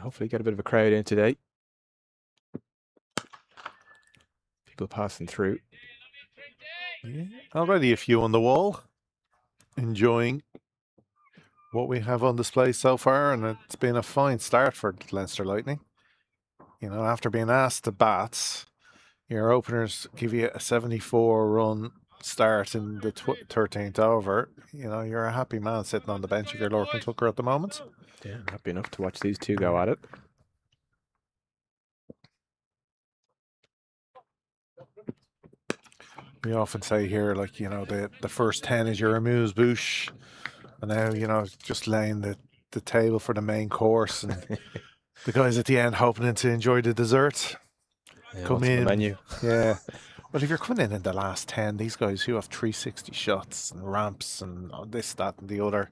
Hopefully get a bit of a crowd in today. People passing through. Yeah. Already a few on the wall. Enjoying what we have on display so far, and it's been a fine start for Leinster Lightning. You know, after being asked to bat, your openers give you a 74-run start in the 13th over. You know, you're a happy man sitting on the bench if you're Lorcan Tucker at the moment. Yeah, I'm happy enough to watch these two go at it. We often say here, like, you know, the first 10 is your amuse-bouche. And now, you know, just laying the table for the main course. And the guys at the end hoping to enjoy the dessert. Yeah, Come in. the menu. Yeah. Well, if you're coming in the last 10, these guys who have 360 shots and ramps and this, that, and the other,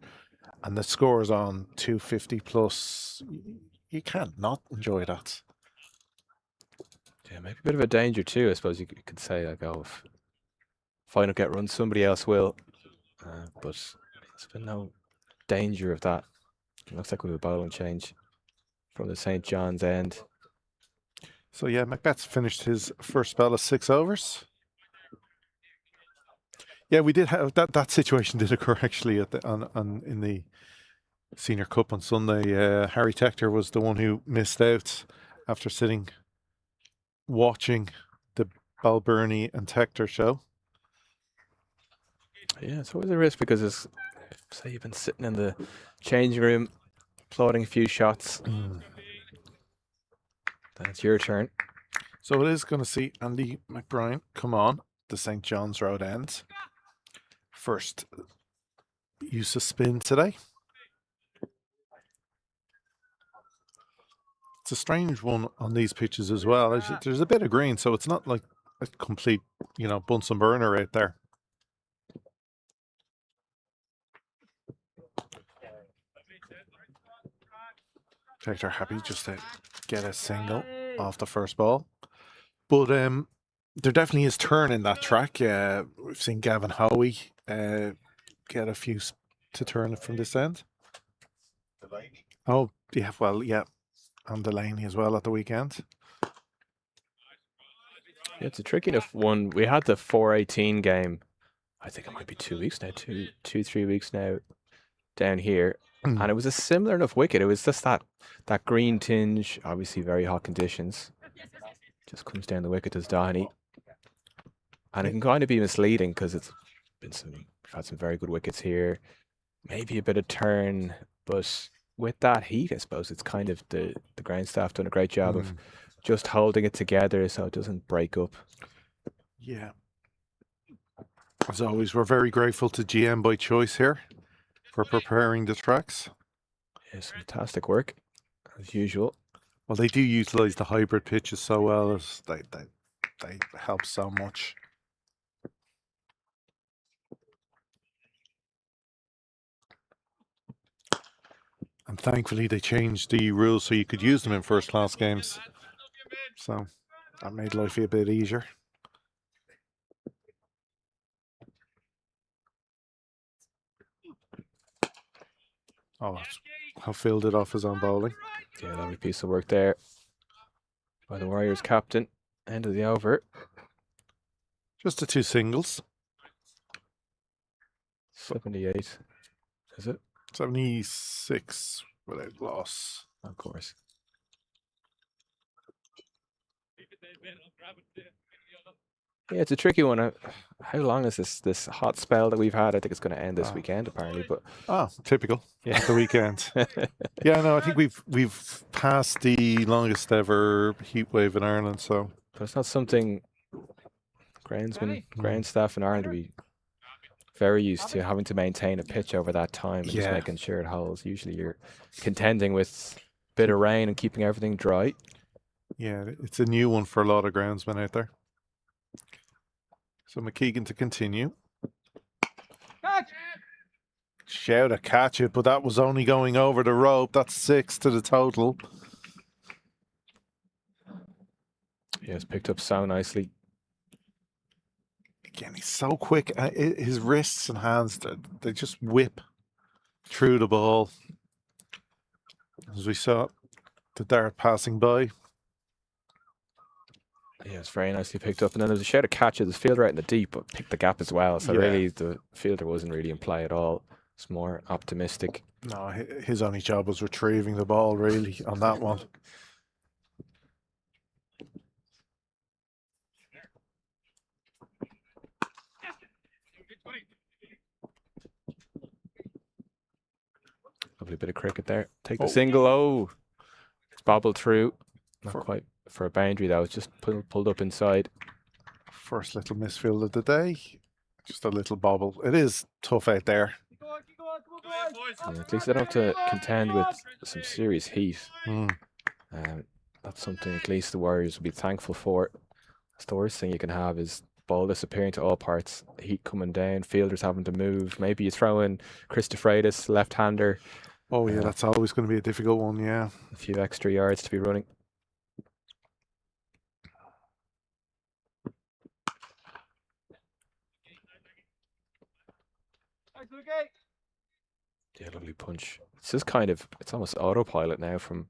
and the score's on 250 plus, you can't not enjoy that. Yeah, maybe a bit of a danger too, I suppose you could say, like, oh, if I don't get run, somebody else will. But there's been no danger of that. It looks like we have a bowling change from the St. John's end. So yeah, Macbeth's finished his first spell of 6 overs. Yeah, we did have that situation did occur actually at in the Senior Cup on Sunday. Harry Tector was the one who missed out after sitting watching the Balbirnie and Tector show. Yeah, it's always a risk because it's, say you've been sitting in the changing room applauding a few shots. Then it's your turn. So it is going to see Andy McBrien come on the St. John's Road end. First use of spin today. It's a strange one on these pitches as well. There's a bit of green, so it's not like a complete, you know, Bunsen burner right there. Tector happy just to get a single off the first ball. But there definitely is turn in that track. We've seen Gavin Howie get a few to turn from this end. Oh, yeah, well, yeah. And Delaney as well at the weekend. Yeah, it's a tricky enough one. We had the 418 game. I think it might be 2 weeks now, 3 weeks now down here. And it was a similar enough wicket. It was just that green tinge, obviously very hot conditions. Just comes down the wicket, does Doheny. And it can kind of be misleading because we've had some very good wickets here. Maybe a bit of turn, but with that heat, I suppose it's kind of the ground staff done a great job of just holding it together so it doesn't break up. Yeah. As always, we're very grateful to GM by Choice here for preparing the tracks. Yes, fantastic work, as usual. Well, they do utilise the hybrid pitches so well. As they help so much. And thankfully, they changed the rules so you could use them in first-class games. So that made life a bit easier. Oh, how Phil did off his own bowling. Yeah, lovely piece of work there by the Warriors captain. End of the over. Just the 2 singles. 78, is it? 76 without loss. Of course. Yeah, it's a tricky one. How long is this hot spell that we've had? I think it's going to end this weekend, apparently. But typical. yeah, at the weekend. Yeah, no, I think we've passed the longest ever heat wave in Ireland. So, but it's not something ground staff in Ireland would be very used to, having to maintain a pitch over that time and just making sure it holds. Usually, you're contending with a bit of rain and keeping everything dry. Yeah, it's a new one for a lot of groundsmen out there. So McKeegan to continue. Shout a catch it, but that was only going over the rope. That's 6 to the total. Yeah, it's picked up so nicely. Again, he's so quick. His wrists and hands, they just whip through the ball. As we saw the dart passing by. Yeah, it's very nicely picked up. And then there's a shout of catches. There's fielder out in the deep, but picked the gap as well. So really, the fielder wasn't really in play at all. It's more optimistic. No, his only job was retrieving the ball, really, on that one. Lovely bit of cricket there. Take the single. Oh, it's bobbled through. Not quite for a boundary, though. It's just pulled up inside. First little misfield of the day. Just a little bobble. It is tough out there. Yeah, at least they don't have to contend with some serious heat. That's something at least the Warriors would be thankful for. That's the worst thing you can have is ball disappearing to all parts, heat coming down, fielders having to move. Maybe you throw in Chris DeFreitas, left-hander. Oh yeah, that's always going to be a difficult one, yeah. A few extra yards to be running. Yeah, lovely punch. It's just it's almost autopilot now from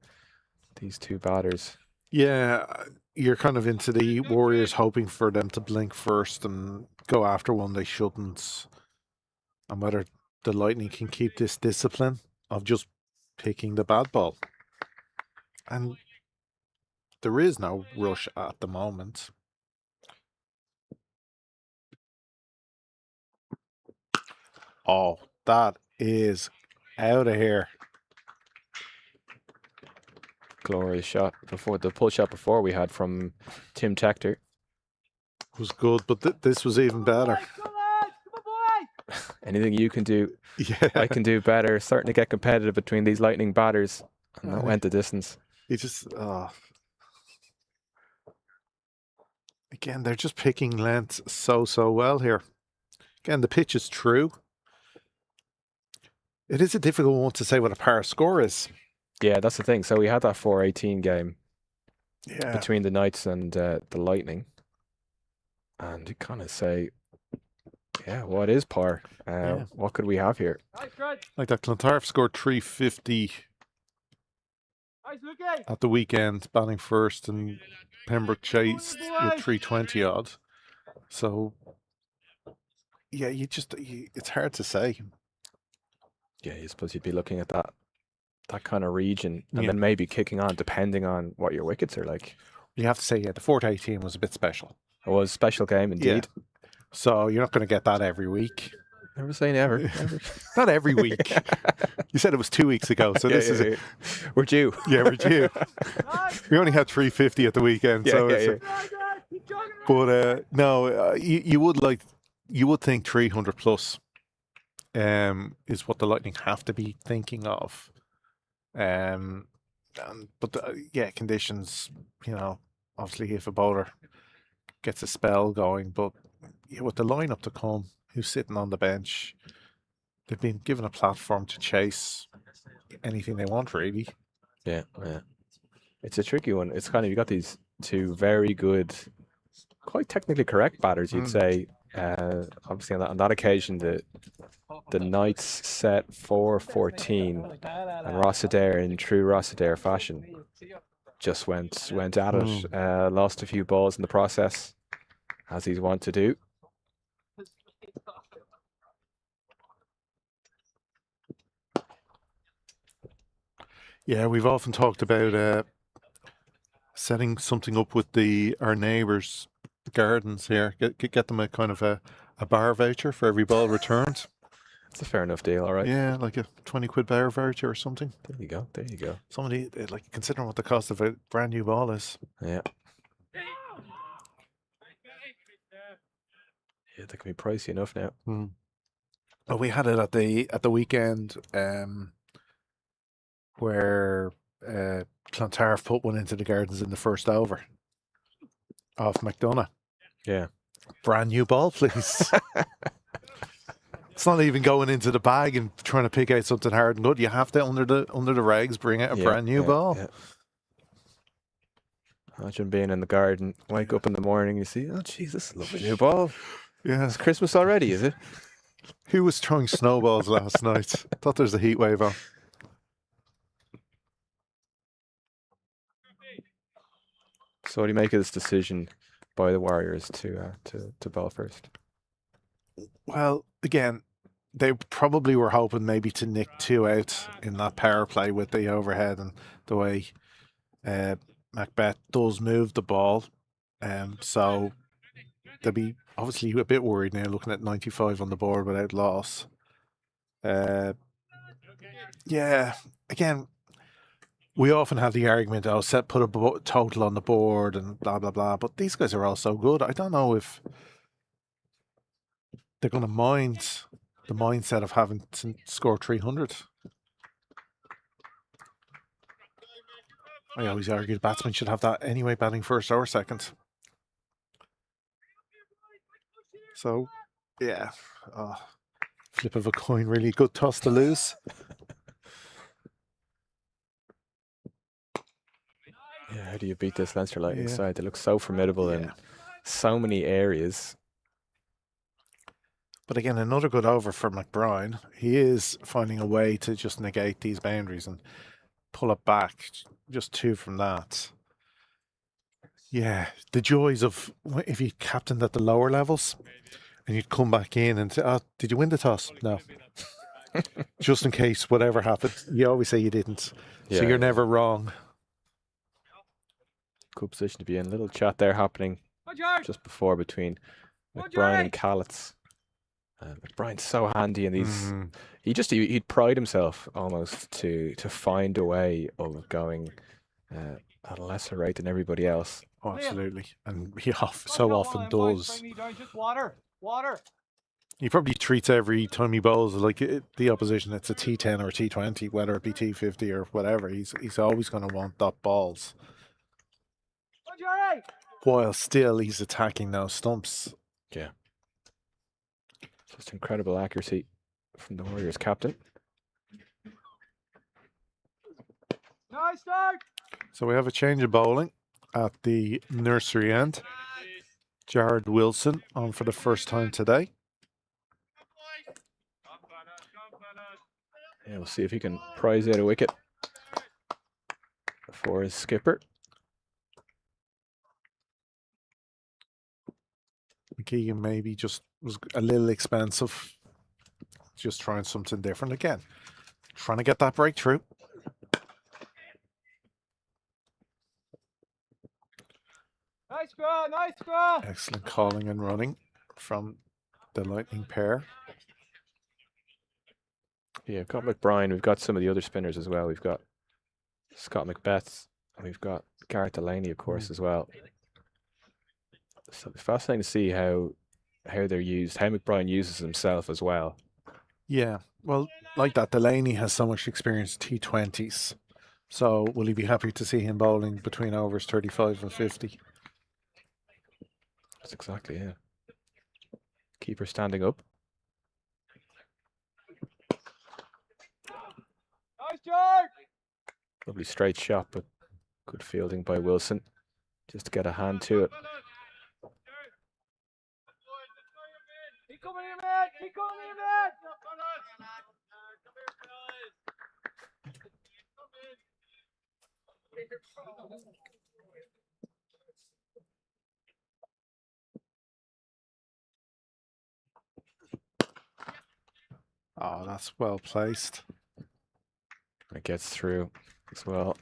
these two batters. Yeah, you're kind of into the Warriors hoping for them to blink first and go after one they shouldn't. And whether the Lightning can keep this discipline of just picking the bad ball. And there is no rush at the moment. Oh, that is out of here. Glorious shot before the pull shot before we had from Tim Tector. Was good, but this was even better. Anything you can do, I can do better. Starting to get competitive between these Lightning batters, and that went the distance. He just, again, they're just picking lengths so well here. Again, the pitch is true. It is a difficult one to say what a par score is. Yeah, that's the thing. So we had that 4-18 game between the Knights and the Lightning. And you kind of say, what is par? What could we have here? Like that, Clontarf scored 350 at the weekend, batting first, and Pembroke chased with 320 odd. So, yeah, it's hard to say. Yeah, you suppose you'd be looking at that kind of region and then maybe kicking on depending on what your wickets are like. You have to say, the 4-18 was a bit special. It was a special game indeed. So you're not going to get that every week. Never say never. Never. Not every week. You said it was 2 weeks ago, so this is we're due. yeah, we're due. We only had 350 at the weekend, so it's but no, you would think 300 plus is what the Lightning have to be thinking of. But yeah, conditions, obviously if a bowler gets a spell going, but with the lineup to come, who's sitting on the bench, they've been given a platform to chase anything they want, really. Yeah. It's a tricky one. It's kind of, you got these two very good, quite technically correct batters, you'd say. Obviously on that occasion, the Knights set 4-14, and Rossiter, in true Rossiter fashion, just went at it. Lost a few balls in the process, as he's wont to do. Yeah, we've often talked about setting something up with our neighbours' gardens here. Get them a kind of a bar voucher for every ball returned. It's a fair enough deal, all right. Yeah, like a 20 quid bar voucher or something. There you go. Somebody, like, considering what the cost of a brand new ball is. Yeah. Yeah, they can be pricey enough now. Well, we had it at the weekend, where Clontarf put one into the gardens in the first over off McDonough. Yeah. Brand new ball, please. It's not even going into the bag and trying to pick out something hard and good. You have to, under the regs, bring out a brand new ball. Yeah. Imagine being in the garden, wake up in the morning, you see, oh, jeez, this is a lovely new ball. Yeah. It's Christmas already, is it? Who was throwing snowballs last night? Thought there's a heat wave on. So what do you make of this decision by the Warriors to bowl first? Well, again, they probably were hoping maybe to nick 2 out in that power play with the overhead and the way Macbeth does move the ball. So they'll be obviously a bit worried now, looking at 95 on the board without loss. Yeah, again, we often have the argument, put a total on the board and blah, blah, blah. But these guys are all so good. I don't know if they're going to mind the mindset of having to score 300. I always argue the batsman should have that anyway, batting first or second. So, yeah. Flip of a coin, really good toss to lose. Yeah, how do you beat this Leinster Lightning side? They look so formidable in so many areas. But again, another good over for McBride. He is finding a way to just negate these boundaries and pull it back. Just 2 from that. Yeah, the joys of if you captained at the lower levels and you'd come back in and say, did you win the toss? No. Just in case whatever happened. You always say you didn't. So you're never wrong. Good position to be in. Little chat there happening just before between McBride and Callets. McBride's so handy in these. He'd pride himself almost to find a way of going at a lesser rate than everybody else. Oh, absolutely, and he so often does. Water. He probably treats every time he bowls like the opposition. It's a T10 or a T20, whether it be T50 or whatever. He's always going to want dot balls. While still he's attacking those stumps. Yeah. Just incredible accuracy from the Warriors captain. Nice start. So we have a change of bowling at the nursery end. Jared Wilson on for the first time today. Yeah, we'll see if he can prize out a wicket for his skipper. McKeegan maybe just was a little expensive. Just trying something different again. Trying to get that breakthrough. Nice draw. Excellent calling and running from the Lightning pair. Yeah, we've got McBride. We've got some of the other spinners as well. We've got Scott McBeth. And we've got Garrett Delaney, of course, as well. So it's fascinating to see how they're used, how McBride uses himself as well. Yeah, well, like that, Delaney has so much experience T20s. So will he be happy to see him bowling between overs 35 and 50? That's exactly, yeah. Keeper standing up. Nice, George! Lovely straight shot, but good fielding by Wilson. Just to get a hand to it. Keep coming in, man! Keep coming in, man! Oh, that's well placed. It gets through as well.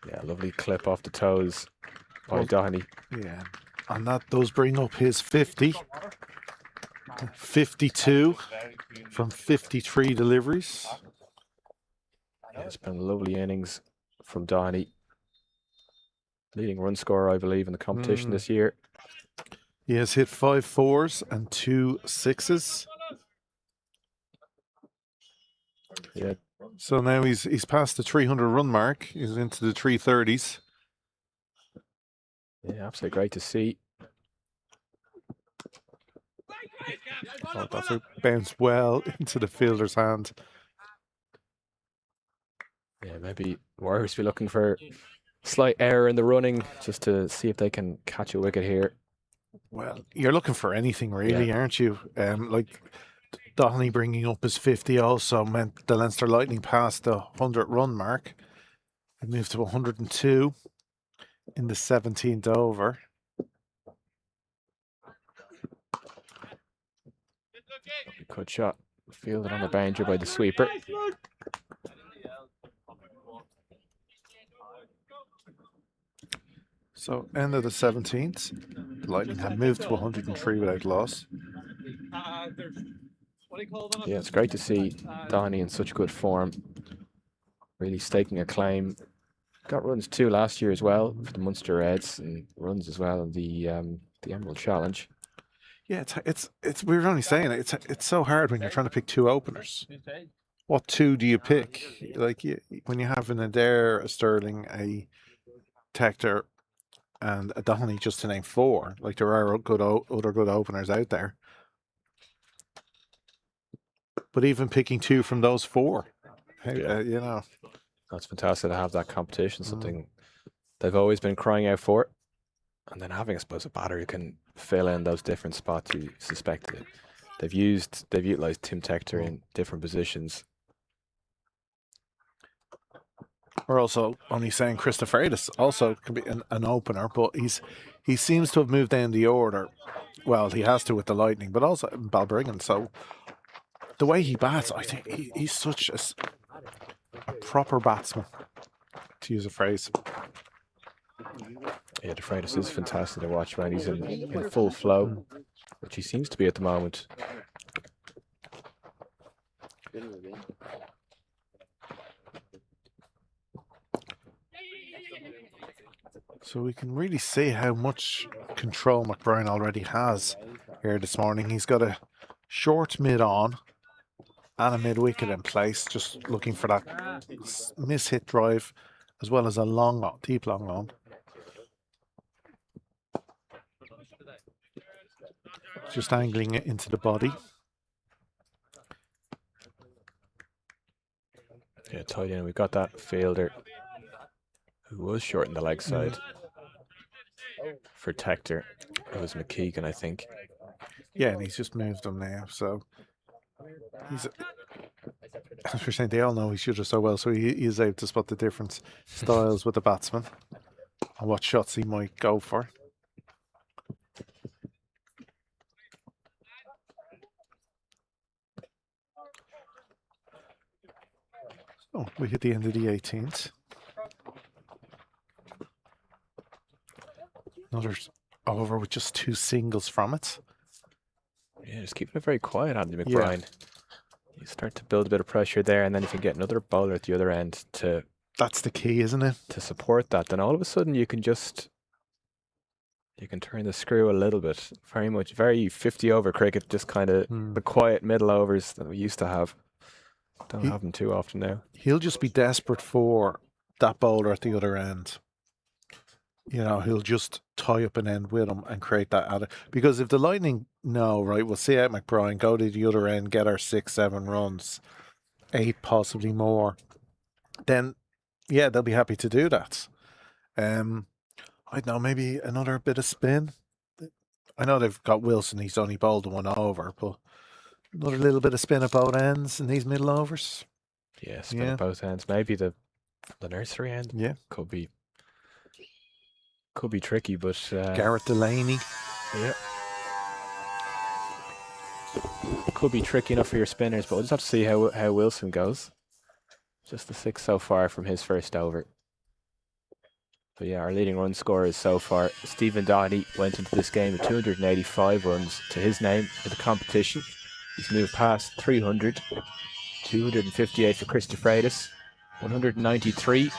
Yeah, lovely clip off the toes by Doherty. Yeah, and that does bring up his 50. 52 from 53 deliveries. Yeah, it's been a lovely innings from Doherty. Leading run scorer, I believe, in the competition this year. He has hit 5 4s and 2 6s. Yeah. So now he's past the 300 run mark. He's into the 330s. Yeah, absolutely great to see. Oh, that's a bounce well into the fielder's hand. Yeah, maybe Warriors be looking for slight error in the running just to see if they can catch a wicket here. Well, you're looking for anything really, aren't you? Like Dohney bringing up his 50 also meant the Leinster Lightning passed the 100 run mark. It moved to 102 in the 17th over. Good shot. Fielded on the boundary by the sweeper. So, end of the 17th, the Lightning have moved to 103 without loss. Yeah, it's great to see Dohney in such good form. Really staking a claim. Got runs too last year as well for the Munster Reds, and runs as well in the Emerald Challenge. Yeah, it's we were only saying it's so hard when you're trying to pick 2 openers. What 2 do you pick? Like when you have an Adair, a Sterling, a Tector, and a Dohney, just to name 4. Like there are other good openers out there. But even picking 2 from those 4, you know, that's fantastic to have that competition. Something they've always been crying out for. And then having, I suppose, a batter who can fill in those different spots you suspect. They've utilized Tim Tector in different positions. We're also only saying Christopheridis also could be an opener, but he seems to have moved down the order. Well, he has to with the Lightning, but also in Balbriggan. So the way he bats, I think he's such a proper batsman, to use a phrase. Yeah, DeFreitas is fantastic to watch, man. He's in full flow, which he seems to be at the moment. So we can really see how much control McBride already has here this morning. He's got a short mid-on and a mid-wicket in place, just looking for that miss-hit drive, as well as a long on, deep long on. Just angling it into the body. Yeah, tight in. We've got that fielder who was short in the leg side for Tector. It was McKeegan, I think. Yeah, and he's just moved them now. So he's, as we're saying, they all know he shoots so well. So he is able to spot the different styles with the batsman and what shots he might go for. So we hit the end of the 18th. Another over with just 2 singles from it. Yeah, just keeping it very quiet, Andy McBride. You start to build a bit of pressure there, and then if you get another bowler at the other end to That's the key, isn't it? to support that, then all of a sudden you can turn the screw a little bit. Very 50 over cricket, just kind of the quiet middle overs that we used to have. Don't have them too often now. He'll just be desperate for that bowler at the other end. You know, he'll just tie up an end with him and create that because if the Lightning know, right, we'll see out McBride, go to the other end, get our 6, 7 runs, 8 possibly more, then yeah, they'll be happy to do that. I don't know, maybe another bit of spin. I know they've got Wilson, he's only bowled one over, but another little bit of spin at both ends in these middle overs. Yeah, spin at both ends. Maybe the nursery end. Yeah, could be tricky, but Garrett Delaney. Yeah, could be tricky enough for your spinners, but we'll just have to see how Wilson goes. Just the 6 so far from his first over. But yeah, our leading run scorers so far, Stephen Doherty went into this game with 285 runs to his name in the competition. He's moved past 300, 258 for Chris DeFreitas, 193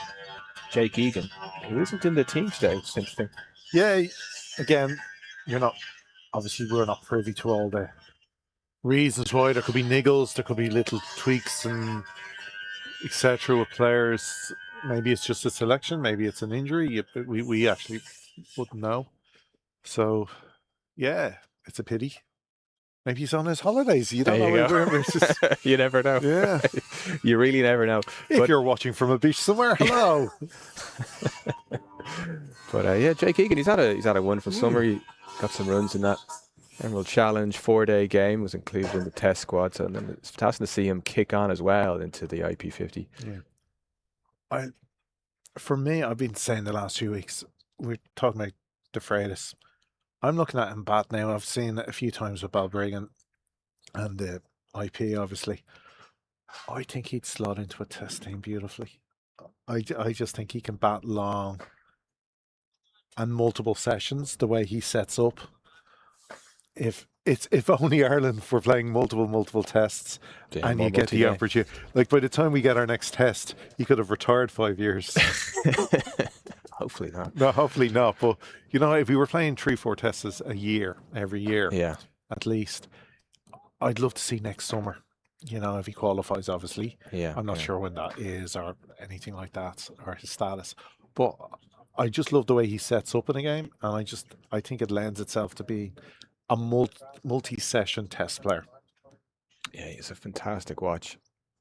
Jake Egan, who isn't in the team today, which is interesting. Yeah, again, we're not privy to all the reasons why. There could be niggles, there could be little tweaks and etc. with players. Maybe it's just a selection, maybe it's an injury. We actually wouldn't know. So, yeah, it's a pity. Maybe he's on his holidays. You don't know. You never know. Yeah. You really never know. If you're watching from a beach somewhere, hello. But yeah, Jake Egan, he's had a wonderful summer. He got some runs in that Emerald Challenge 4-day game, was included in the test squad. So, and then it's fantastic to see him kick on as well into the IP50. Yeah. For me, I've been saying the last few weeks, we're talking about DeFreitas. I'm looking at him bat now. I've seen it a few times with Balbriggan and the IP, obviously. I think he'd slot into a test team beautifully. I just think he can bat long and multiple sessions the way he sets up. If only Ireland were playing multiple tests and you get the opportunity. Like by the time we get our next test, he could have retired 5 years. Hopefully not. No, hopefully not. But you know, if we were playing 3-4 tests a year, every year, at least, I'd love to see next summer. You know, if he qualifies, obviously. Yeah. I'm not sure when that is or anything like that or his status. But I just love the way he sets up in a game, and I think it lends itself to being a multi-session test player. Yeah, he's a fantastic watch.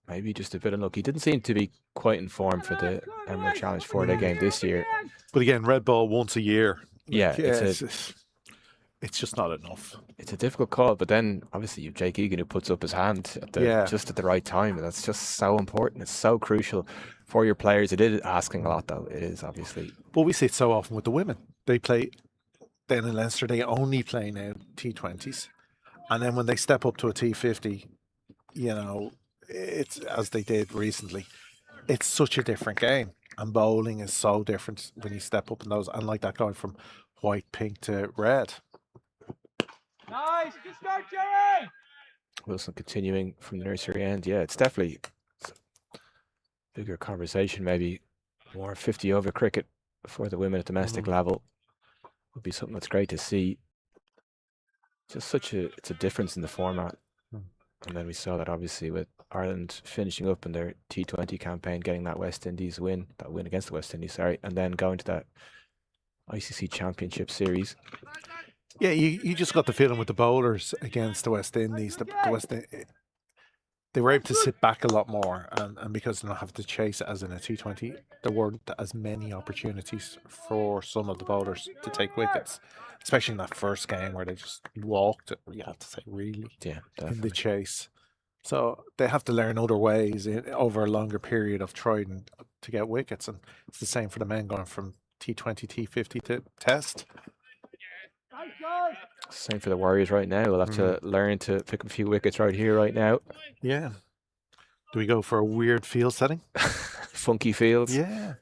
Maybe just a bit of luck. He didn't seem to be quite in form for the Emerald Challenge 4-day game this year. But again, red ball once a year. Yeah, it's just not enough. It's a difficult call, but then obviously you've Jake Egan who puts up his hand just at the right time. And that's just so important. It's so crucial for your players. It is asking a lot, though. It is, obviously. But we see it so often with the women. They play, then in Leinster, they only play now T20s. And then when they step up to a T50, you know, it's as they did recently, it's such a different game. And bowling is so different when you step up in those. And like that going from white, pink to red. Nice, good start, Jerry. Wilson continuing from the nursery end. Yeah, it's definitely a bigger conversation, maybe more 50 over cricket for the women at domestic level would be something that's great to see. Just it's a difference in the format. And then we saw that obviously with Ireland finishing up in their T20 campaign, getting that win against the West Indies, and then going to that ICC Championship Series. Yeah, you just got the feeling with the bowlers against the West Indies, they were able to sit back a lot more, and because they don't have to chase it as in a T20, there weren't as many opportunities for some of the bowlers to take wickets, especially in that first game where they just walked, you have to say, really, in the chase. So they have to learn other ways over a longer period of trying to get wickets, and it's the same for the men going from T20, T50 to Test. Same for the Warriors right now. We'll have to learn to pick up a few wickets right here, right now. Yeah. Do we go for a weird field setting? Funky fields? Yeah.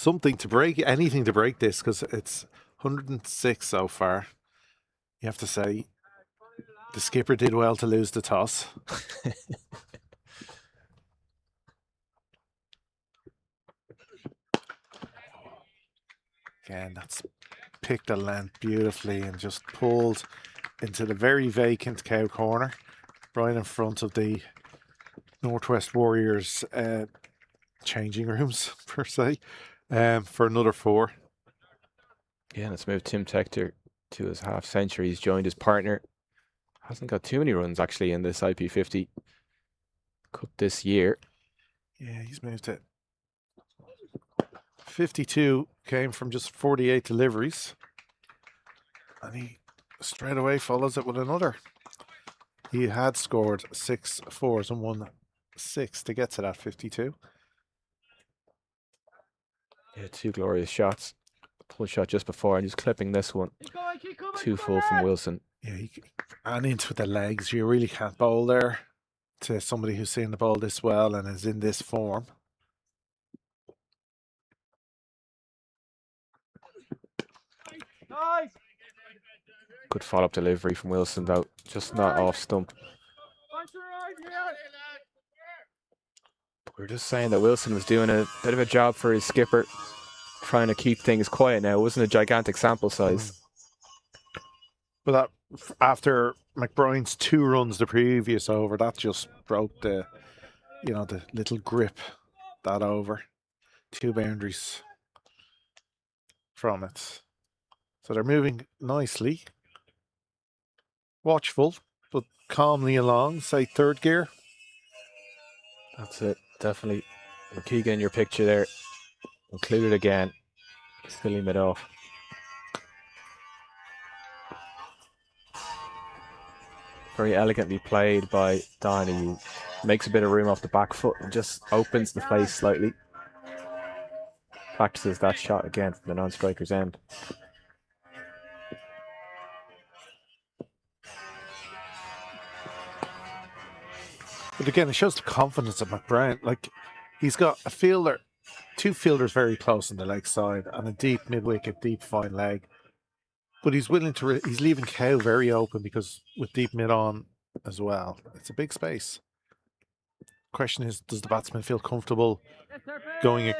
Anything to break this, because it's 106 so far. You have to say the skipper did well to lose the toss. Again, that's picked the length beautifully and just pulled into the very vacant cow corner, right in front of the Northwest Warriors changing rooms, per se, for another 4. Yeah, let's move Tim Tector to his half century. He's joined his partner. Hasn't got too many runs actually in this IP50 Cup this year. Yeah, he's moved it. 52 came from just 48 deliveries. And he straight away follows it with another. He had scored 6 fours and 1 6 to get to that 52. Yeah, 2 glorious shots. Pull shot just before and just clipping this one. Keep coming, 2 full from Wilson. Yeah, and into the legs. You really can't bowl there to somebody who's seen the ball this well and is in this form. Nice. Good follow-up delivery from Wilson though. Just not off stump. Punch the right here. We were just saying that Wilson was doing a bit of a job for his skipper, trying to keep things quiet now. It wasn't a gigantic sample size. But that, after McBride's 2 runs the previous over, that just broke the, the little grip that over. 2 boundaries from it. So they're moving nicely. Watchful, but calmly along, say 3rd gear. That's it, definitely. Keegan, your picture there. Included again. Filling it off. Very elegantly played by Donny. He makes a bit of room off the back foot and just opens the face slightly. Practices that shot again from the non-striker's end. But again, it shows the confidence of McBride. Like, he's got a fielder, 2 fielders very close on the leg side and a deep mid-wicket, deep fine leg. But he's willing to, he's leaving Cow very open because with deep mid on as well, it's a big space. Question is, does the batsman feel comfortable going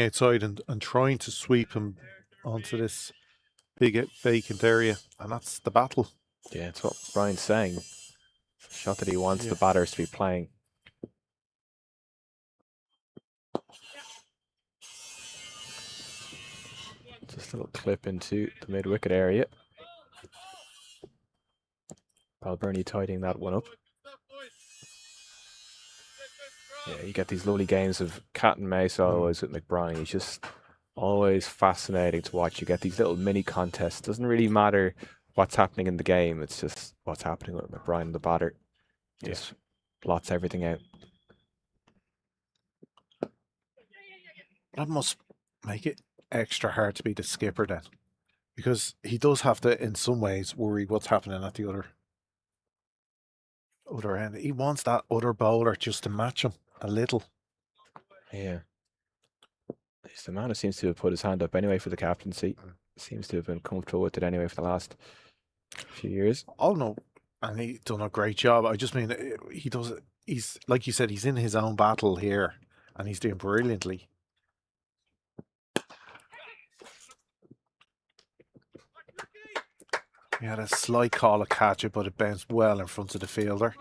outside and trying to sweep him onto this big vacant area? And that's the battle. Yeah, it's what Brian's saying. Shot that he wants the batters to be playing. Just a little clip into the mid-wicket area. Balburney tidying that one up. Yeah, you get these lovely games of cat and mouse always with McBride. He's just always fascinating to watch. You get these little mini contests. Doesn't really matter what's happening in the game. It's just what's happening with McBride and the batter. Just blots everything out. That must make it extra hard to be the skipper then, because he does have to, in some ways, worry what's happening at the other end. He wants that other bowler just to match him a little. Yeah. He's the man who seems to have put his hand up anyway for the captaincy. Seems to have been comfortable with it anyway for the last few years. Oh no, and he's done a great job. I just mean, he does. He's, like you said, he's in his own battle here, and he's doing brilliantly. He had a slight call to catch it, but it bounced well in front of the fielder.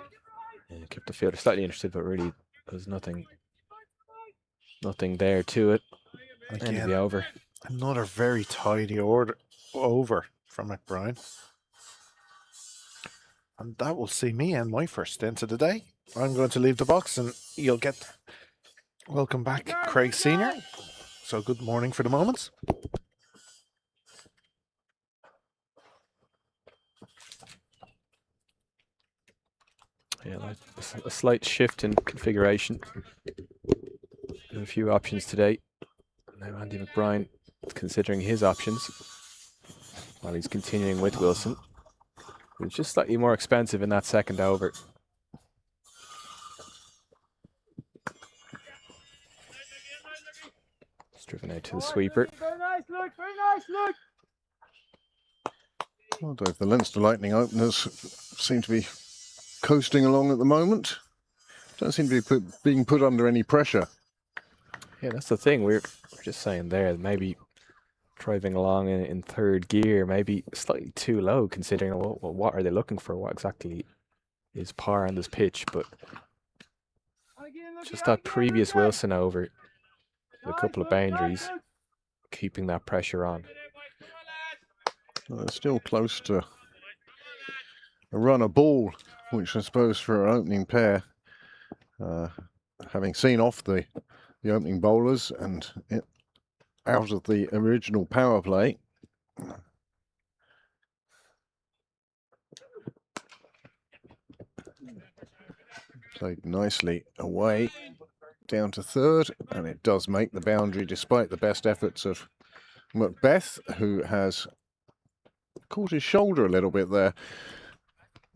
Yeah, kept the fielder slightly interested, but really there's nothing there to it. End of the over. Another very tidy over from McBride. And that will see me end my first stint of the day. I'm going to leave the box and you'll get welcome back, Craig Senior. So good morning for the moment. Yeah, like a slight shift in configuration. A few options today. Now Andy McBride considering his options while he's continuing with Wilson. It's just slightly more expensive in that second over. It's driven out to the sweeper. Very nice look, very nice look. Although the Leinster Lightning openers seem to be coasting along at the moment. Don't seem to be being put under any pressure. Yeah, that's the thing. We're just saying there, maybe driving along in third gear, maybe slightly too low considering what are they looking for? What exactly is par on this pitch? But just that previous Wilson over, a couple of boundaries, keeping that pressure on. Well, they're still close to a run a ball, which I suppose for an opening pair, having seen off the opening bowlers and out of the original power play. Played nicely away down to third, and it does make the boundary despite the best efforts of Macbeth, who has caught his shoulder a little bit there.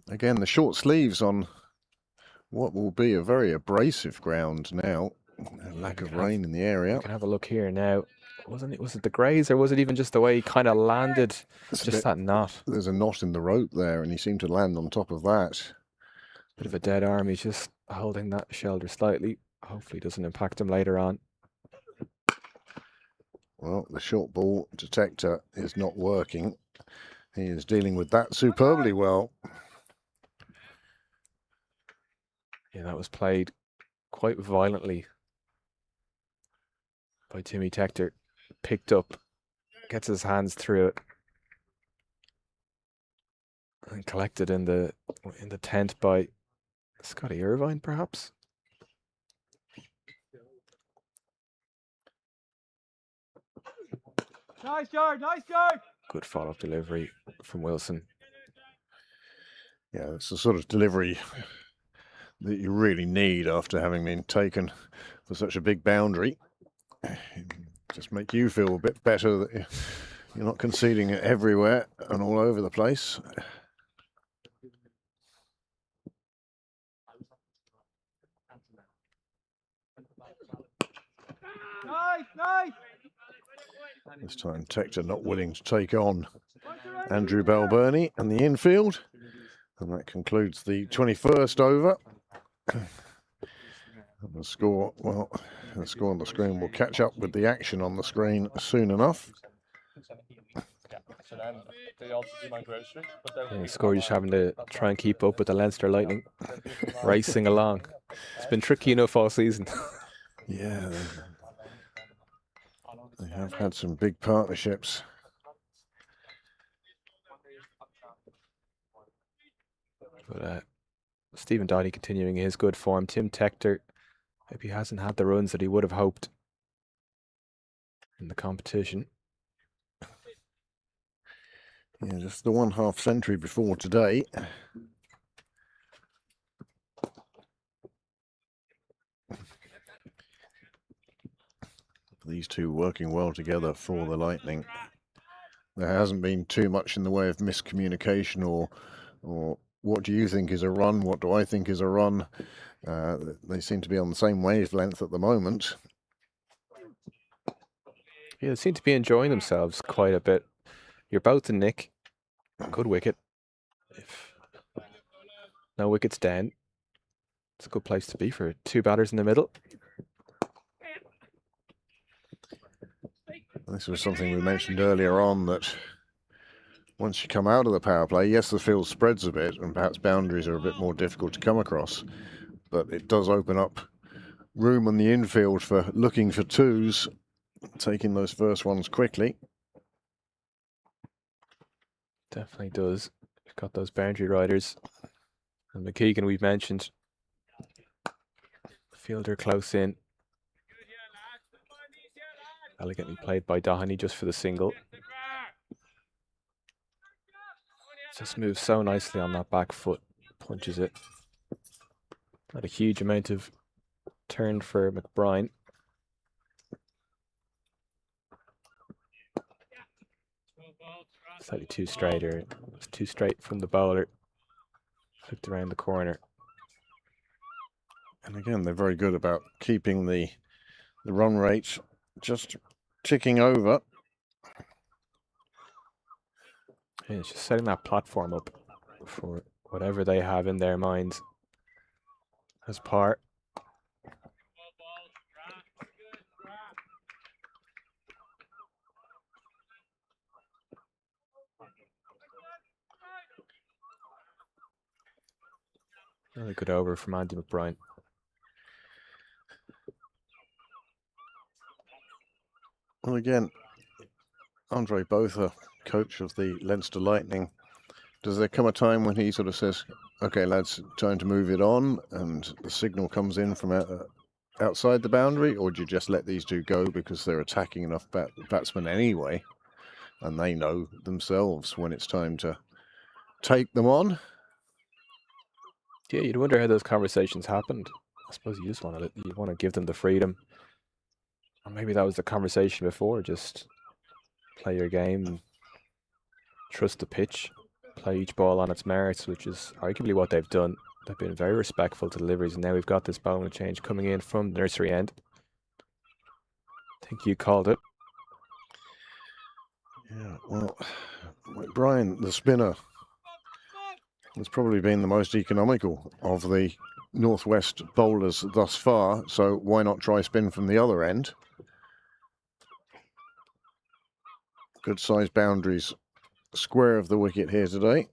Again, the short sleeves on what will be a very abrasive ground now. A lack of rain in the area. We can have a look here now. Was it the graze, or was it even just the way he kind of landed? Just that knot. There's a knot in the rope there, and he seemed to land on top of that. Bit of a dead arm. He's just holding that shoulder slightly. Hopefully, it doesn't impact him later on. Well, the short ball detector is not working. He is dealing with that superbly well. Yeah, that was played quite violently by Timmy Tector. Picked up, gets his hands through it, and collected in the tent by Scotty Irvine, perhaps. Nice yard, nice yard. Good follow-up delivery from Wilson. Yeah, it's the sort of delivery that you really need after having been taken for such a big boundary. Just make you feel a bit better that you're not conceding it everywhere and all over the place. Nice, nice. This time Tector not willing to take on Andrew Balburney and the infield. And that concludes the 21st over. And the score, well, the score on the screen will catch up with the action on the screen soon enough. Yeah, the score just having to try and keep up with the Leinster Lightning, racing along. It's been tricky enough all season. Yeah, they have had some big partnerships. But Stephen Downey continuing his good form. Tim Tector, maybe hasn't had the runs that he would have hoped in the competition. Yeah, just the 1/2 century before today. These two working well together for the Lightning. There hasn't been too much in the way of miscommunication or what do you think is a run, what do I think is a run. They seem to be on the same wavelength at the moment. Yeah, they seem to be enjoying themselves quite a bit. You're both the nick. Good wicket. If no wickets down, it's a good place to be for two batters in the middle. This was something we mentioned earlier on, that once you come out of the power play, yes, the field spreads a bit and perhaps boundaries are a bit more difficult to come across, but it does open up room on the infield for looking for twos, taking those first ones quickly. Definitely does. We've got those boundary riders. And McKeegan, we've mentioned. Fielder close in. Elegantly played by Doheny just for the single. Just moves so nicely on that back foot. Punches it. Not a huge amount of turn for McBride. Slightly too straighter. It was too straight from the bowler. Flicked around the corner. And again, they're very good about keeping the run rate just ticking over. mean, it's just setting that platform up for whatever they have in their minds as par. Really good over from Andy McBride. Well, again, Andre Botha, coach of the Leinster Lightning, does there come a time when he sort of says, okay, lads, time to move it on, and the signal comes in from outside the boundary, or do you just let these two go because they're attacking enough batsmen anyway, and they know themselves when it's time to take them on? Yeah, you'd wonder how those conversations happened. I suppose you just want to give them the freedom. Or maybe that was the conversation before, just play your game and trust the pitch, play each ball on its merits, which is arguably what they've done. They've been very respectful to deliveries, and now we've got this bowling change coming in from the nursery end. I think you called it. Yeah, well, Brian, the spinner, has probably been the most economical of the Northwest bowlers thus far, so why not try spin from the other end? Good sized boundaries, square of the wicket here today.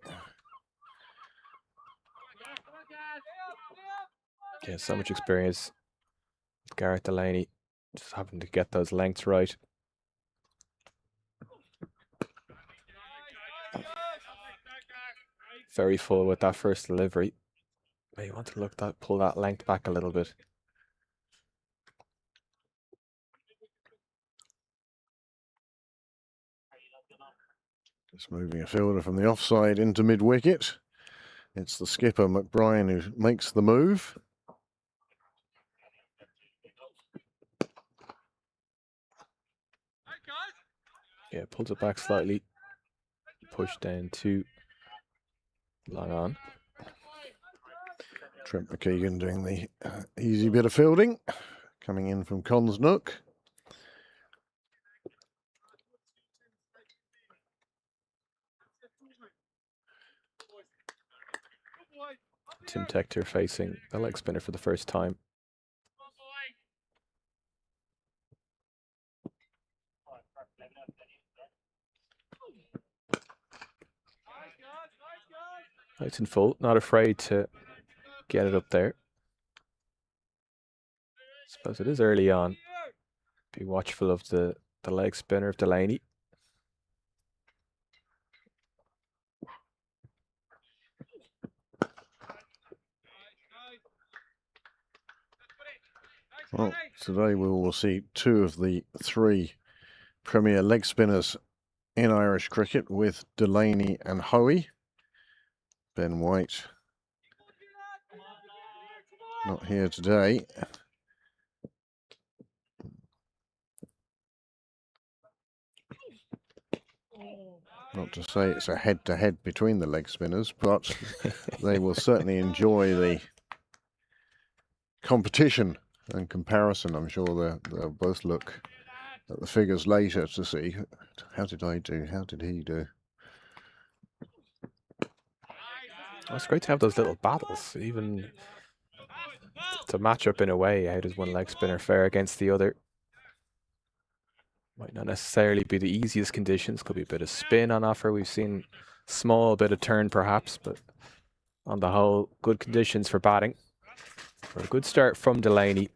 Yeah, so much experience with Gareth Delaney, just having to get those lengths right. Very full with that first delivery. May want to pull that length back a little bit. Just moving a fielder from the offside into mid-wicket. It's the skipper, McBride, who makes the move. Yeah, pulls it back slightly. Push down to long on. Trent McKeegan doing the easy bit of fielding. Coming in from Consnook. Tim Tector facing the leg spinner for the first time. Nice and full, not afraid to get it up there. Suppose it is early on. Be watchful of the leg spinner of Delaney. Well, today we will see two of the three premier leg spinners in Irish cricket with Delaney and Hoey. Ben White not here today. Not to say it's a head-to-head between the leg spinners, but they will certainly enjoy the competition and comparison. I'm sure they'll both look at the figures later to see, how did I do? How did he do? Well, it's great to have those little battles, even to match up in a way. How does one leg spinner fare against the other? Might not necessarily be the easiest conditions. Could be a bit of spin on offer. We've seen small bit of turn perhaps, but on the whole, good conditions for batting. For a good start from Delaney.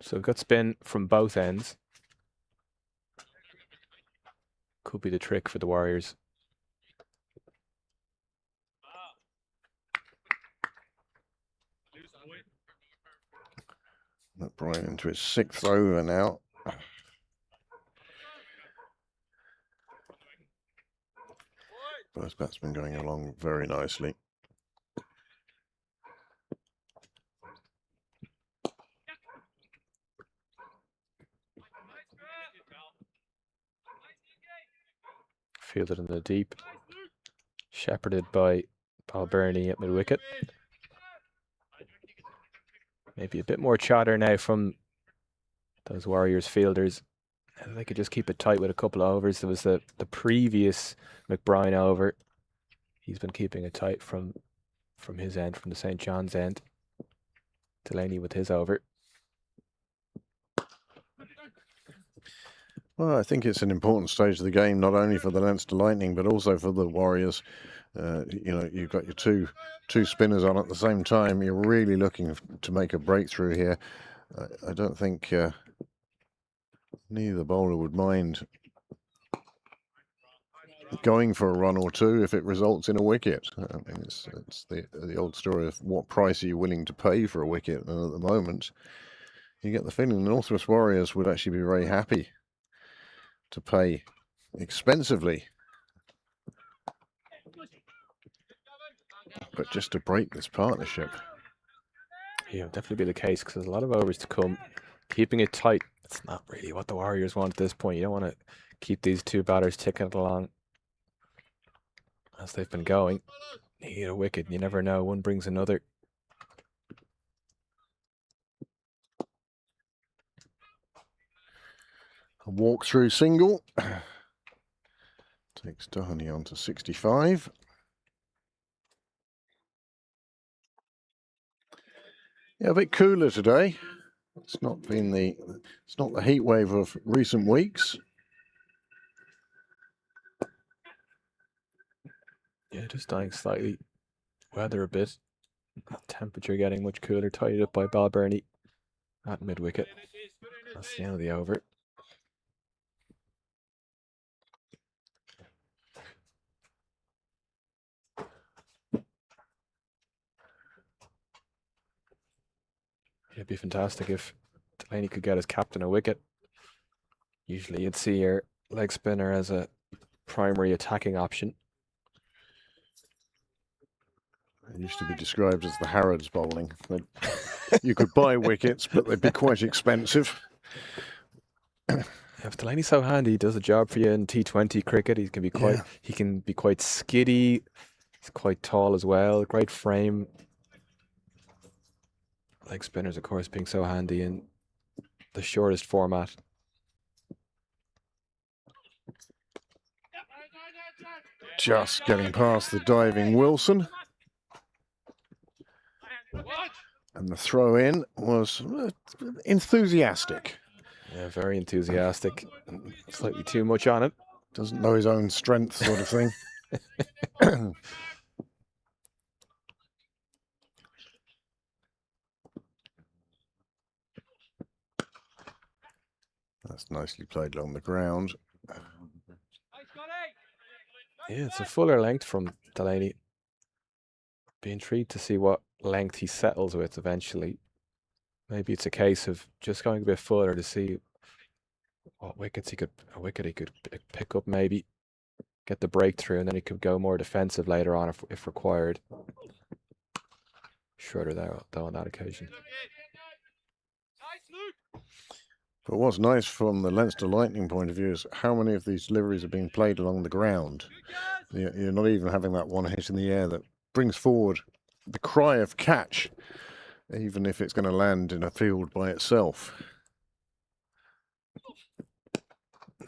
So we've got spin from both ends. Could be the trick for the Warriors. McBride into his 6th over now. Both batsmen going along very nicely. Fielded in the deep. Shepherded by Balbirnie at mid-wicket. Maybe a bit more chatter now from those Warriors fielders. And they could just keep it tight with a couple of overs. There was the previous McBride over. He's been keeping it tight from his end, from the St. John's end. Delaney with his over. Well, I think it's an important stage of the game, not only for the Leinster Lightning, but also for the Warriors. You know, you've got your two spinners on at the same time. You're really looking to make a breakthrough here. I don't think neither bowler would mind going for a run or two if it results in a wicket. I mean, it's the old story of what price are you willing to pay for a wicket, and at the moment, you get the feeling the Northwest Warriors would actually be very happy to pay expensively, but just to break this partnership. Yeah, definitely be the case, because there's a lot of overs to come. Keeping it tight, it's not really what the Warriors want at this point. You don't want to keep these two batters ticking along as they've been going. You need a wicket, you never know. One brings another. A walk-through single takes Doheny on to 65. Yeah, a bit cooler today. It's not the heat wave of recent weeks. Yeah, just dying slightly. Weather a bit. Temperature getting much cooler, tied up by Balbirnie at mid-wicket. That's the end of the over. It'd be fantastic if Delaney could get his captain a wicket. Usually you'd see your leg spinner as a primary attacking option. It used to be described as the Harrods bowling. You could buy wickets, but they'd be quite expensive. If Delaney's so handy, he does a job for you in T20 cricket. He can be quite skiddy. He's quite tall as well. Great frame. Leg spinners, of course, being so handy in the shortest format. Just getting past the diving Wilson. And the throw in was enthusiastic. Yeah, very enthusiastic. Slightly too much on it. Doesn't know his own strength, sort of thing. That's nicely played along the ground. Yeah, it's a fuller length from Delaney. Be intrigued to see what length he settles with eventually. Maybe it's a case of just going a bit fuller to see what wicket he could pick up, maybe get the breakthrough, and then he could go more defensive later on if required. Shorter though on that occasion. But what's nice from the Leinster Lightning point of view is how many of these deliveries are being played along the ground. You're not even having that one hit in the air that brings forward the cry of catch, even if it's going to land in a field by itself.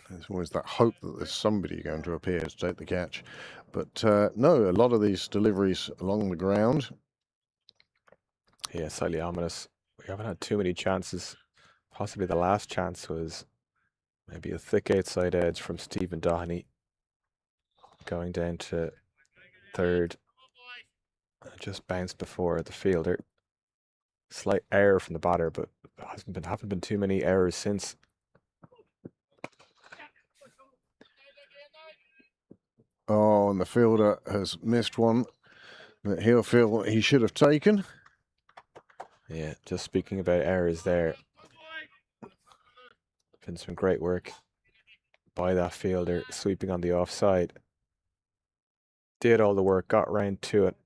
There's always that hope that there's somebody going to appear to take the catch. But no, a lot of these deliveries along the ground. Yeah, slightly ominous. We haven't had too many chances. Possibly the last chance was maybe a thick outside edge from Stephen Doheny going down to third. Just bounced before the fielder. Slight error from the batter, but haven't been too many errors since. Oh, and the fielder has missed one that he'll feel he should have taken. Yeah, just speaking about errors there. Been some great work by that fielder, sweeping on the offside. Did all the work, got round to it.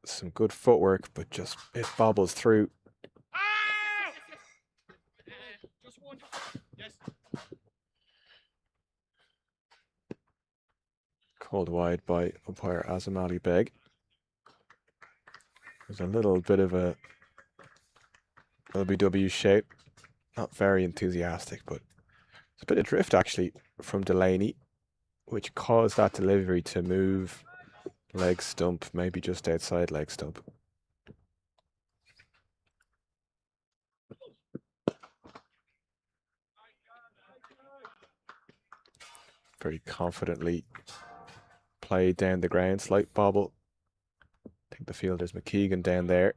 Some good footwork, but just it bobbles through. Called wide by umpire Azam Ali Beg. There's a little bit of a LBW shape. Not very enthusiastic, but It's a bit of drift actually from Delaney, which caused that delivery to move leg stump, maybe just outside leg stump. Very confidently played down the ground, slight bobble. I think the fielder's McKeegan down there.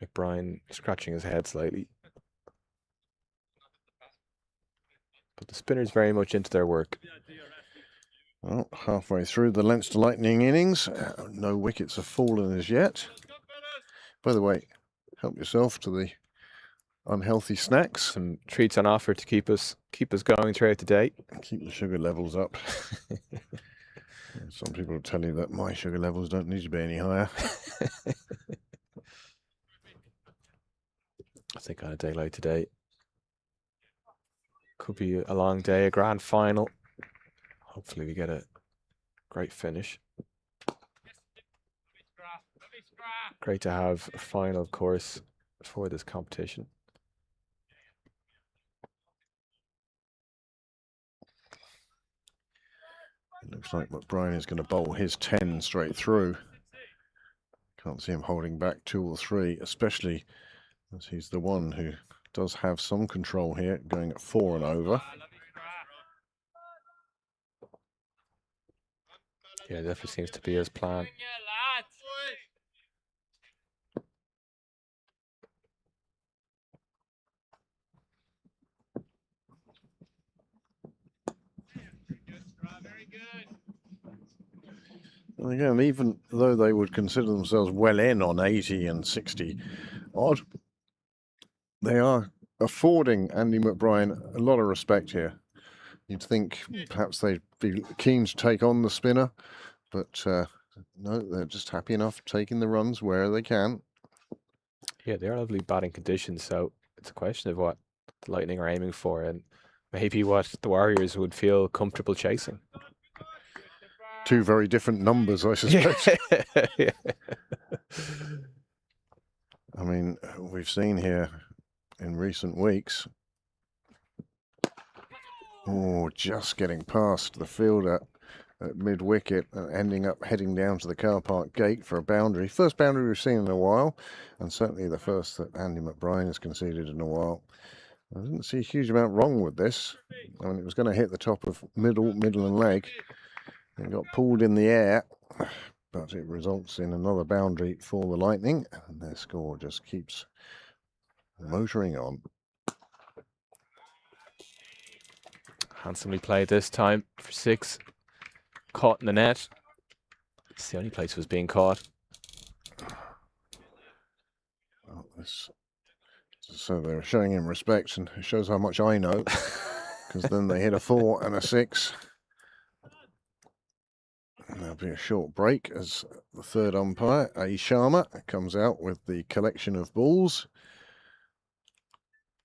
McBride scratching his head slightly. But the spinners very much into their work. Well, halfway through the Leinster Lightning innings, no wickets have fallen as yet. By the way, help yourself to the unhealthy snacks. Some treats on offer to keep us going throughout the day. Keep the sugar levels up. Some people will tell you that my sugar levels don't need to be any higher. I think on a day like today, could be a long day, a grand final. Hopefully we get a great finish. Great to have a final, of course, for this competition. It looks like McBride is going to bowl his 10 straight through. Can't see him holding back 2 or 3, especially as he's the one who does have some control here, going at 4 and over. Yeah, it definitely seems to be his plan. And again, even though they would consider themselves well in on 80 and 60 odd, they are affording Andy McBride a lot of respect here. You'd think perhaps they'd be keen to take on the spinner, but no, they're just happy enough taking the runs where they can. Yeah, they are lovely batting conditions, so it's a question of what the Lightning are aiming for and maybe what the Warriors would feel comfortable chasing. 2 very different numbers, I suspect. Yeah. I mean, we've seen here in recent weeks, just getting past the fielder at mid-wicket and ending up heading down to the car park gate for a boundary. First boundary we've seen in a while, and certainly the first that Andy McBride has conceded in a while. I didn't see a huge amount wrong with this. I mean, it was going to hit the top of middle and leg. It got pulled in the air, but it results in another boundary for the Lightning, and their score just keeps motoring on. Handsomely played this time for 6. Caught in the net. It's the only place it was being caught. Well, so they're showing him respect, and it shows how much I know, because then they hit a 4 and a 6. And there'll be a short break as the third umpire, A. Sharma, comes out with the collection of balls.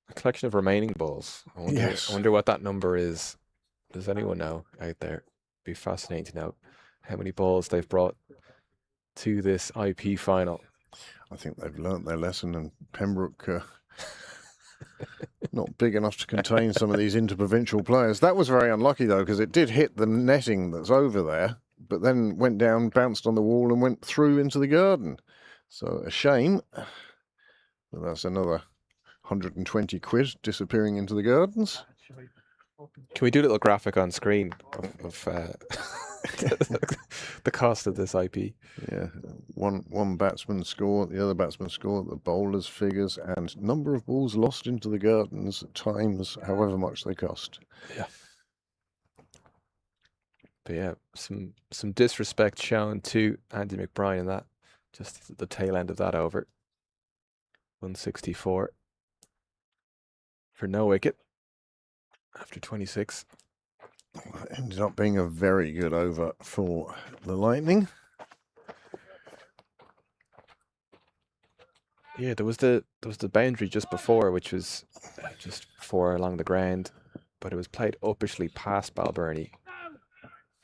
A collection of remaining balls. I wonder what that number is. Does anyone know out there? Be fascinating to know how many balls they've brought to this IP final. I think they've learnt their lesson, and Pembroke not big enough to contain some of these interprovincial players. That was very unlucky though, because it did hit the netting that's over there, but then went down, bounced on the wall and went through into the garden. So a shame, but that's another 120 quid disappearing into the gardens. Can we do a little graphic on screen of the cost of this IP? Yeah, one batsman score, the other batsman score, the bowler's figures, and number of balls lost into the gardens times however much they cost. Yeah. But yeah, some disrespect shown to Andy McBride in that. Just at the tail end of that over. 164 for no wicket after 26. It ended up being a very good over for the Lightning. Yeah, there was the boundary just before, which was just 4 along the ground, but it was played uppishly past Balbirnie.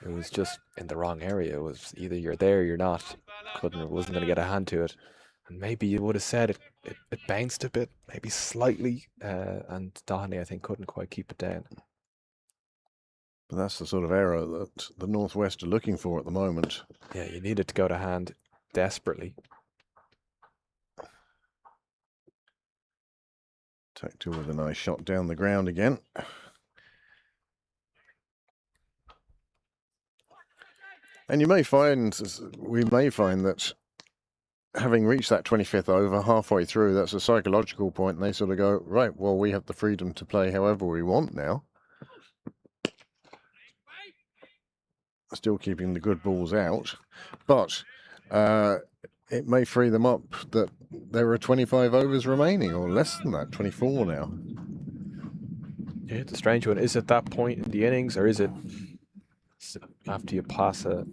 It was just in the wrong area. It was either you're there or you're not. Wasn't going to get a hand to it. And maybe you would have said it bounced a bit, maybe slightly, and Dohney, I think, couldn't quite keep it down. But that's the sort of error that the Northwest are looking for at the moment. Yeah, you needed to go to hand desperately. Take two with a nice shot down the ground again. And we may find that having reached that 25th over halfway through, that's a psychological point, and they sort of go, right, well, we have the freedom to play however we want now. Still keeping the good balls out, but it may free them up that there are 25 overs remaining, or less than that, 24 now. Yeah, it's a strange one. Is it that point in the innings, or is it after you pass a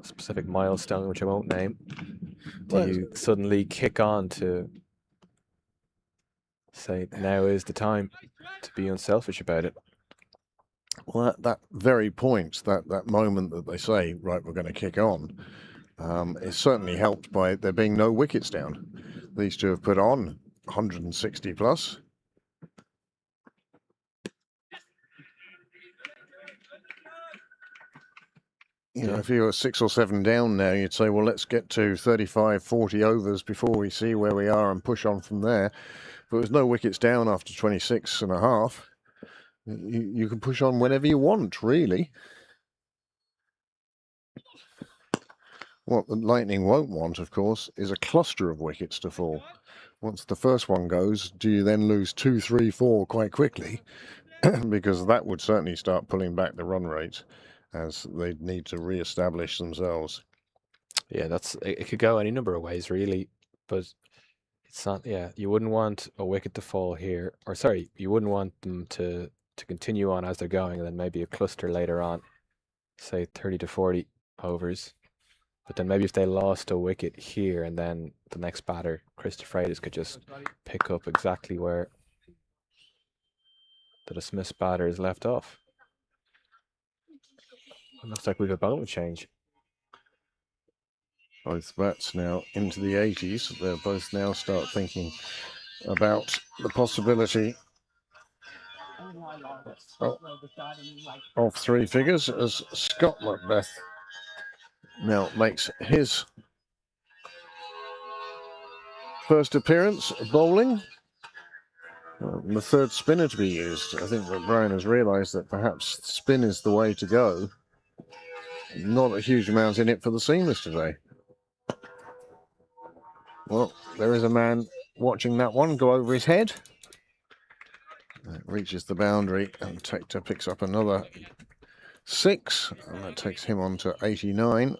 specific milestone, which I won't name, do you suddenly kick on to say, now is the time to be unselfish about it? Well, that very point, that moment that they say, right, we're going to kick on, is certainly helped by there being no wickets down. These two have put on 160 plus. You know, if you were 6 or 7 down now, you'd say, well, let's get to 35, 40 overs before we see where we are and push on from there. But there's no wickets down after 26 and a half. You can push on whenever you want, really. What the Lightning won't want, of course, is a cluster of wickets to fall. Once the first one goes, do you then lose 2, 3, 4 quite quickly? Because that would certainly start pulling back the run rate, as they need to re-establish themselves. Yeah, it could go any number of ways, really, but it's not. Yeah, you wouldn't want a wicket to fall here, or sorry, you wouldn't want them to continue on as they're going, and then maybe a cluster later on, say 30 to 40 overs. But then maybe if they lost a wicket here, and then the next batter, Chris DeFreitas, could just pick up exactly where the dismissed batter is left off. It looks like we've a bowling change. Both bats now into the 80s. They'll both now start thinking about the possibility of 3 figures, as Scott Macbeth now makes his first appearance bowling. The third spinner to be used. I think that Brian has realised that perhaps spin is the way to go. Not a huge amount in it for the seamers today. Well, there is a man watching that one go over his head. It reaches the boundary, and Tector picks up another 6, and that takes him on to 89.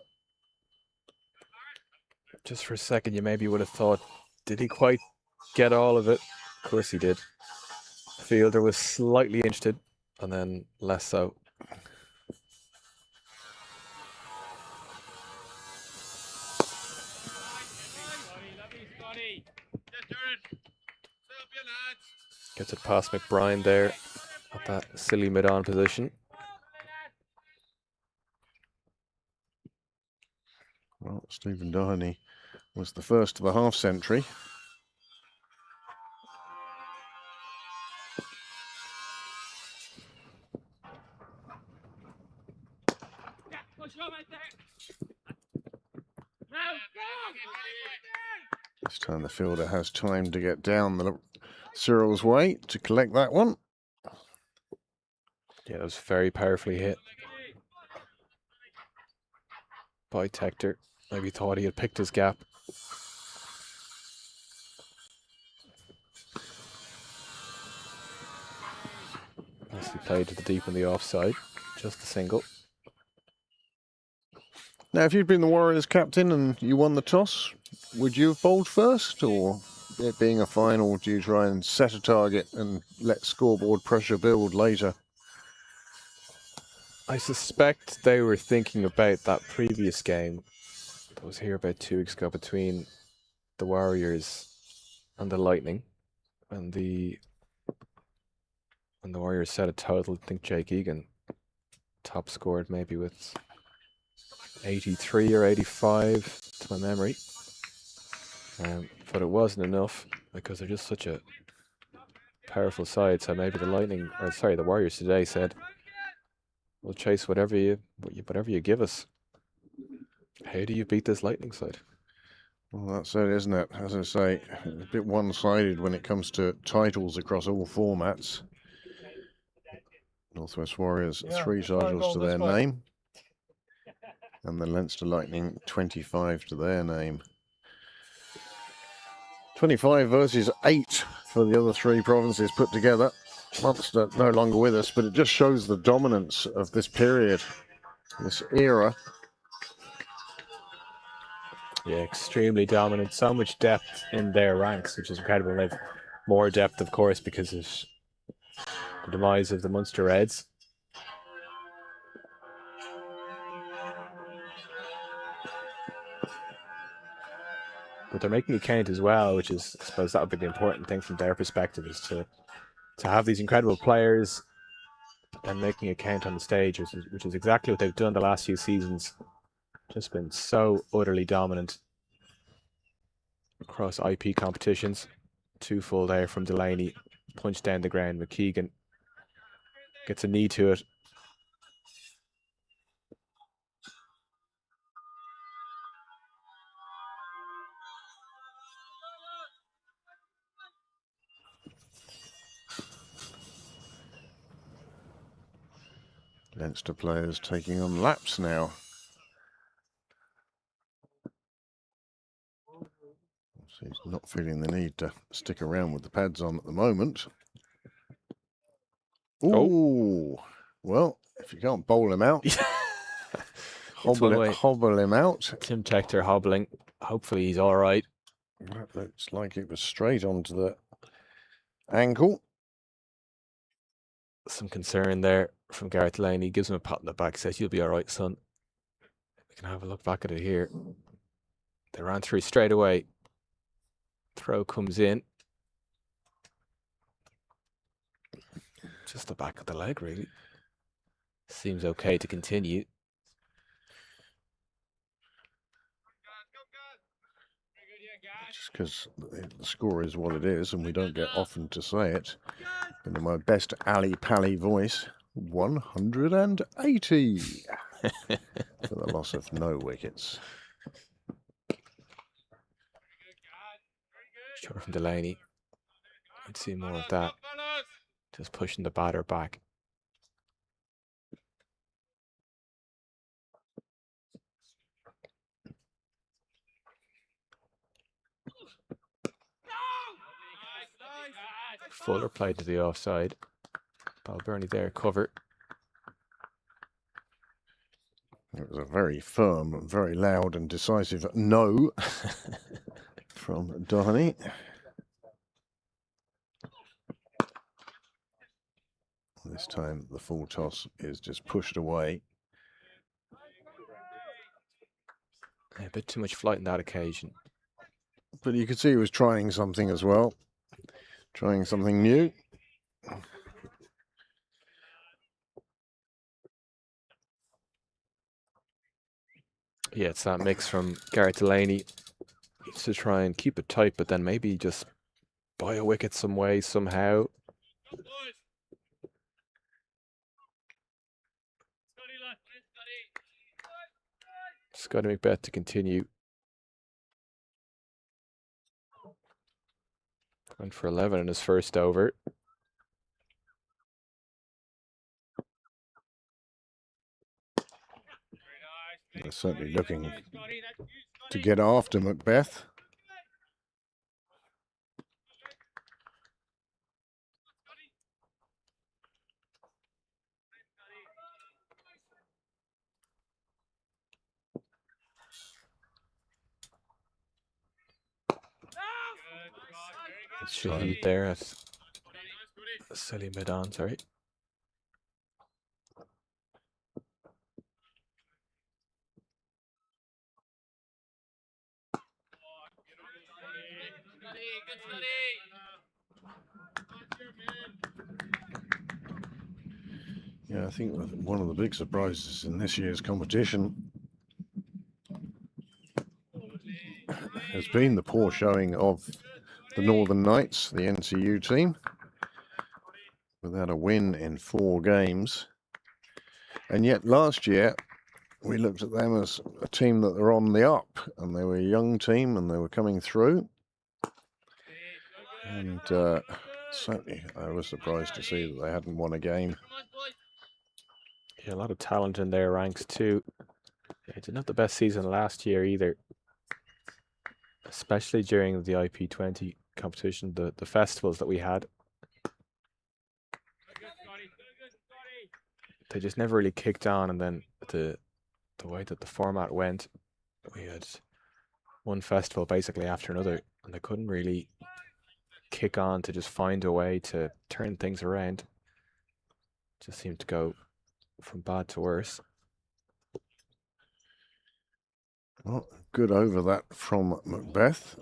Just for a second, you maybe would have thought, did he quite get all of it? Of course he did. The fielder was slightly interested, and then less so. Gets it past McBride there at that silly mid-on position. Well, Stephen Doheny was the first of the half century. This time the fielder has time to get down the Cyril's way to collect that one. Yeah, that was very powerfully hit by Tector. Maybe thought he had picked his gap. Nicely played to the deep on the offside. Just a single. Now, if you'd been the Warriors captain and you won the toss, would you have bowled first, or it being a final, do you try and set a target and let scoreboard pressure build later? I suspect they were thinking about that previous game that was here about 2 weeks ago between the Warriors and the Lightning, and the Warriors set a total. I think Jake Egan top scored maybe with 83 or 85 to my memory. But it wasn't enough because they're just such a powerful side. So maybe the the Warriors today said, "We'll chase whatever you give us." How do you beat this Lightning side? Well, that's it, isn't it? As I say, a bit one-sided when it comes to titles across all formats. Northwest Warriors, 3 titles to their name. And the Leinster Lightning, 25 to their name. 25 versus 8 for the other 3 provinces put together. Munster no longer with us, but it just shows the dominance of this period, this era. Yeah, extremely dominant. So much depth in their ranks, which is incredible. They've more depth, of course, because of the demise of the Munster Reds. But they're making a count as well, which is, I suppose, that would be the important thing from their perspective, is to have these incredible players and making a count on the stage, which is exactly what they've done the last few seasons. Just been so utterly dominant across IP competitions. 2 full there from Delaney, punched down the ground. McKeegan gets a knee to it. Leinster players taking on laps now. So he's not feeling the need to stick around with the pads on at the moment. Ooh, well, if you can't bowl him out, hobble him out. Tim Tector hobbling. Hopefully he's all right. That looks like it was straight onto the ankle. Some concern there from Gareth Lane. He gives him a pat on the back, says, "You'll be all right, son." We can have a look back at it here. They ran through straight away. Throw comes in. Just the back of the leg, really. Seems okay to continue. Just because the score is what it is, and we don't get often to say it. But in my best Ali Pally voice, 180 for the loss of no wickets. Short from Delaney. I'd see more of that. Just pushing the batter back. Fuller played to the offside. Balburney there, cover. It was a very firm, very loud and decisive no from Doheny. This time the full toss is just pushed away. A bit too much flight on that occasion. But you could see he was trying something as well. Trying something new. Yeah, it's that mix from Gareth Delaney to try and keep it tight, but then maybe just buy a wicket some way, somehow. Scotty McBeth to continue. Went for 11 in his first over. They're certainly looking to get after Macbeth. Shahid there at silly mid-on, sorry. Yeah, I think one of the big surprises in this year's competition has been the poor showing of the Northern Knights, the NCU team, without a win in 4 games. And yet last year we looked at them as a team that are on the up, and they were a young team and they were coming through. And certainly I was surprised to see that they hadn't won a game. Yeah, a lot of talent in their ranks too. They didn't have the best season last year either, especially during the IP20 competition, the festivals that we had. They just never really kicked on, and then the way that the format went, we had one festival basically after another, and they couldn't really kick on to just find a way to turn things around. Just seemed to go from bad to worse. Well, good over that from Macbeth.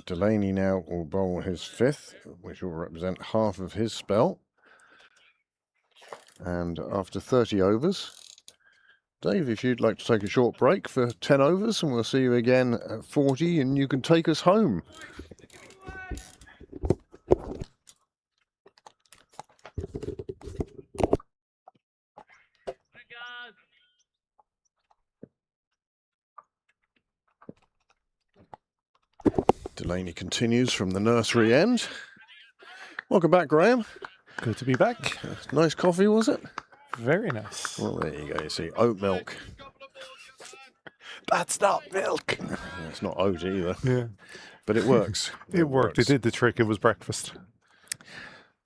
Delaney now will bowl his 5th, which will represent half of his spell. And after 30 overs, Dave, if you'd like to take a short break for 10 overs, and we'll see you again at 40, and you can take us home. Delaney continues from the nursery end. Welcome back, Graham. Good to be back. Nice coffee, was it? Very nice. Well, there you go. You see, oat milk. That's not milk. It's not oat either. Yeah. But it works. It worked. It did the trick. It was breakfast.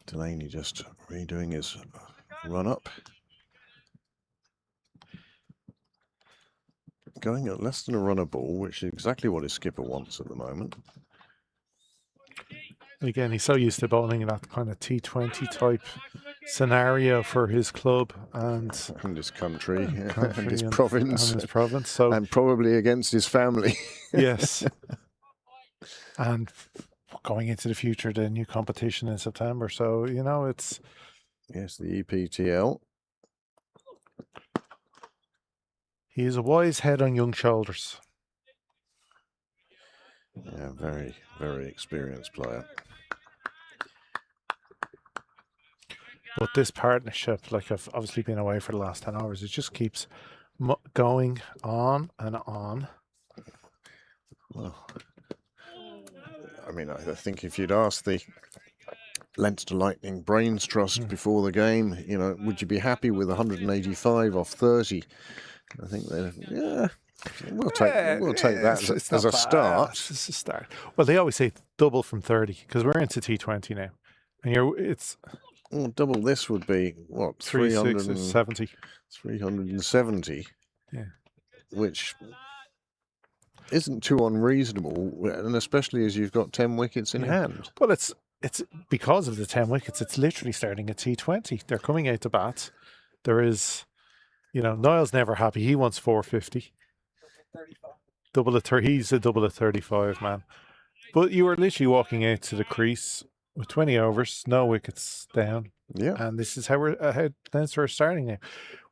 Delaney just redoing his run up. Going at less than a runner ball, which is exactly what his skipper wants at the moment. Again, he's so used to bowling in that kind of T20 type scenario for his club and his country, and his and province. And his province. So, and probably against his family. Yes. And going into the future, the new competition in September. So, you know, it's... Yes, the EPTL. He is a wise head on young shoulders. Yeah, very, very experienced player. But this partnership, like I've obviously been away for the last 10 hours, it just keeps going on and on. Well, I mean, I think if you'd asked the Leinster Lightning Brains Trust before the game, you know, would you be happy with 185 off 30? I think yeah, we'll take that as a start. It's a start. Well, they always say double from 30 because we're into T20 now, and it's double. This would be what 370. 370. Yeah, which isn't too unreasonable, and especially as you've got 10 wickets in hand. Well, it's because of the 10 wickets. It's literally starting at T20. They're coming out to bat. There is. You know, Niall's never happy. He wants 450. Double at 30. He's a double at 35, man. But you were literally walking out to the crease with 20 overs, no wickets down. Yeah. And this is how Leinster are starting now.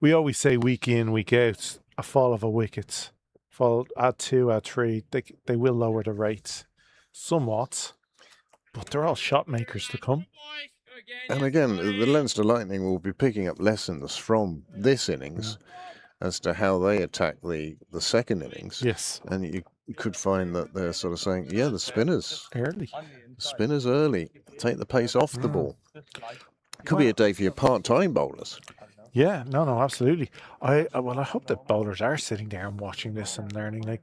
We always say week in, week out, a fall of a wicket. Fall, add 2, add 3. They will lower the rates somewhat. But they're all shot makers to come. And again, the Leinster Lightning will be picking up lessons from this innings as to how they attack the second innings. Yes. And you could find that they're sort of saying, yeah, the spinners. Early. Spinners early. Take the pace off the ball. Could be a day for your part-time bowlers. Yeah, no, absolutely. I hope that bowlers are sitting there and watching this and learning. Like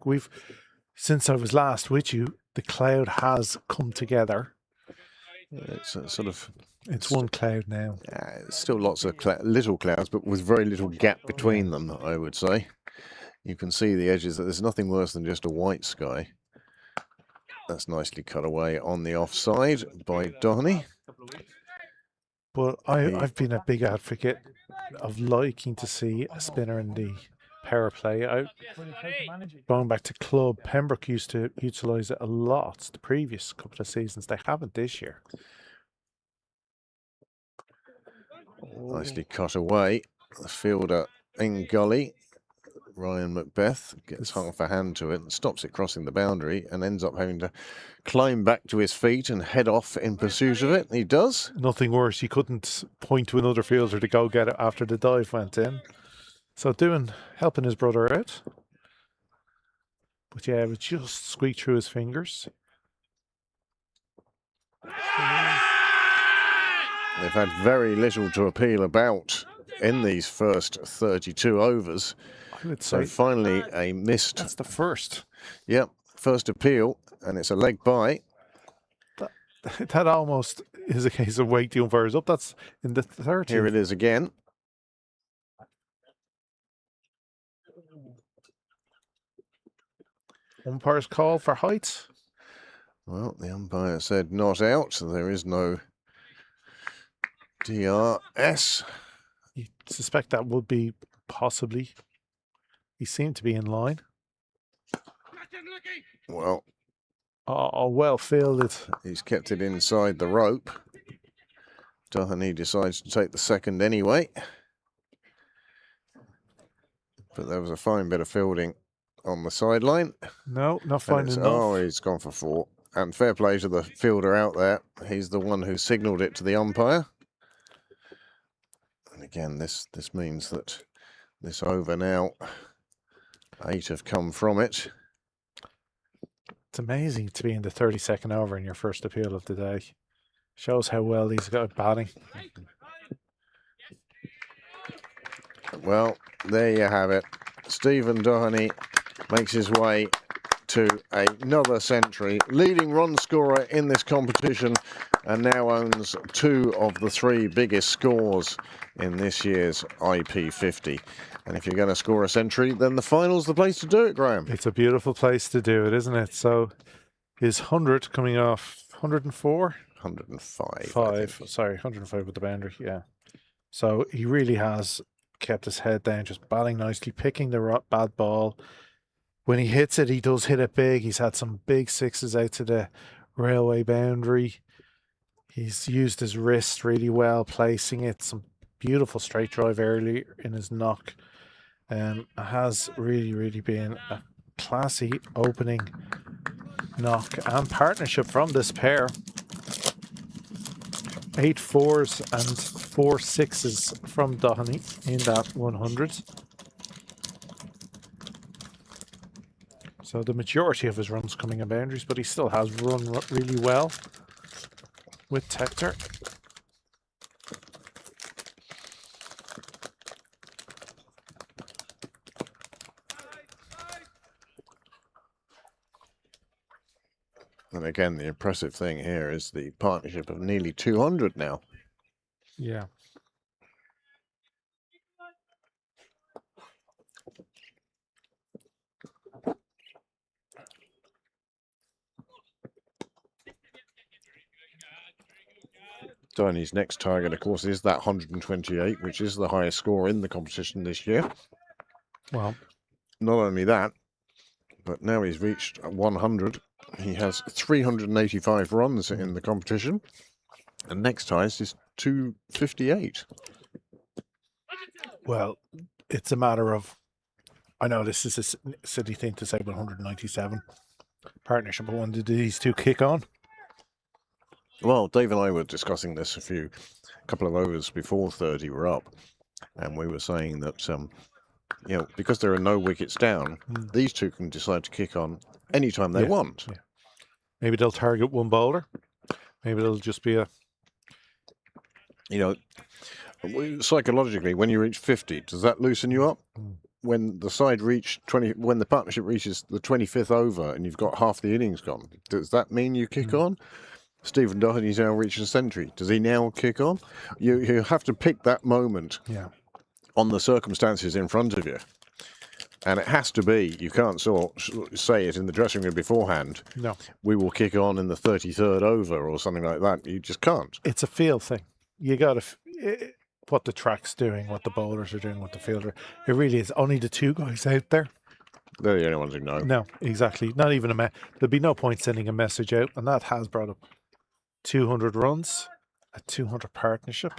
since I was last with you, the cloud has come together. It's a sort of... It's one cloud now. Still lots of little clouds, but with very little gap between them, I would say. You can see the edges. There's nothing worse than just a white sky. That's nicely cut away on the offside by Dohney. But I've been a big advocate of liking to see a spinner in the power play. Going back to club, Pembroke used to utilise it a lot the previous couple of seasons. They haven't this year. Nicely cut away. The fielder in gully Ryan Macbeth gets half a hand to it and stops it crossing the boundary and ends up having to climb back to his feet and head off in pursuit of it. He does. Nothing worse. He couldn't point to another fielder to go get it after the dive went in. So helping his brother out. But yeah, it just squeaked through his fingers. They've had very little to appeal about in these first 32 overs. I would So say finally a missed. that's the first. Yep, first appeal, and it's a leg bye. That almost is a case of wake the umpires up. That's in the 30. Here it is again. Umpire's call for height. Well, the umpire said not out, so there is no DRS. You suspect that would be possibly. He seemed to be in line. Well, Oh, well fielded. he's kept it inside the rope. Doheny decides to take the second anyway. But there was a fine bit of fielding on the sideline. No, not And finding enough. oh, he's gone for 4. And fair play to the fielder out there. He's the one who signalled it to the umpire. And again, this means that this over now, 8 have come from it. It's amazing to be in the 32nd over in your first appeal of the day. Shows how well these guys batting. Well, there you have it. Stephen Doheny makes his way to another century, leading run scorer in this competition, and now owns 2 of the 3 biggest scores in this year's IP50. And if you're going to score a century, then the final's the place to do it, Graham. It's a beautiful place to do it, isn't it? So his 100 coming off 104? 105. Sorry, 105 with the boundary, yeah. So he really has kept his head down, just batting nicely, picking the bad ball. When he hits it, he does hit it big. He's had some big sixes out to the railway boundary. He's used his wrist really well, placing it. Some beautiful straight drive early in his knock. It has really been a classy opening knock and partnership from this pair. 8 4s and 4 6s from Doheny in that 100. So the majority of his runs coming in boundaries, but he still has run really well with Tector. And again, the impressive thing here is the partnership of nearly 200 now. Yeah. Doheny's next target, of course, is that 128, which is the highest score in the competition this year. Well, not only that, but now he's reached 100. He has 385 runs in the competition. And next highest is 258. well, it's a matter of, I know this is a silly thing to say, but 197 partnership, but when did these two kick on? Well, Dave and I were discussing this a couple of overs before 30 were up. And we were saying that, because there are no wickets down, these two can decide to kick on anytime they want. Yeah. Maybe they'll target one bowler. Maybe it'll just be a... Psychologically, when you reach 50, does that loosen you up? When the side when the partnership reaches the 25th over and you've got half the innings gone, does that mean you kick on? Stephen Doheny's now reached a century. Does he now kick on? You have to pick that moment on the circumstances in front of you. And it has to be, you can't say it in the dressing room beforehand. No. We will kick on in the 33rd over or something like that. You just can't. It's a feel thing. You got to... what the track's doing, what the bowlers are doing, what the fielder... It really is only the two guys out there. They're the only ones who know. No, exactly. Not even there'd be no point sending a message out, and that has brought up 200 runs, a 200 partnership.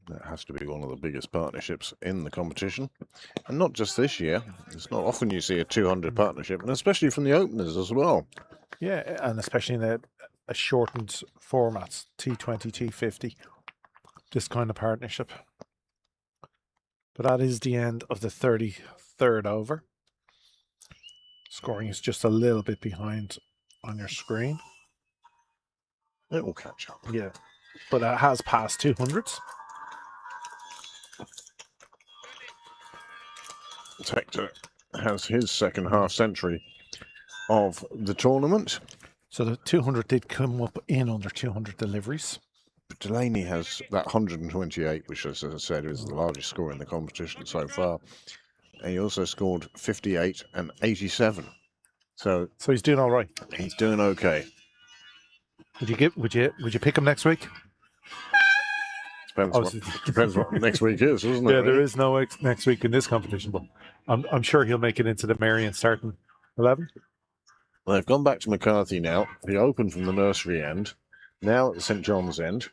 That has to be one of the biggest partnerships in the competition. And not just this year. It's not often you see a 200 partnership, and especially from the openers as well. Yeah, and especially in a shortened format, T20, T50, this kind of partnership. But that is the end of the 33rd over. Scoring is just a little bit behind on your screen. It will catch up. Yeah, but it has passed 200s. Hector has his second half century of the tournament. So the 200 did come up in under 200 deliveries. Delaney has that 128, which, as I said, is the largest score in the competition so far. And he also scored 58 and 87. So he's doing all right. He's doing okay. Would you pick him next week? Depends what next week is, doesn't it? Yeah, there is no next week in this competition, but I'm sure he'll make it into the Marion starting 11. Well, they've gone back to McCarthy now. He opened from the nursery end. Now at the St John's end.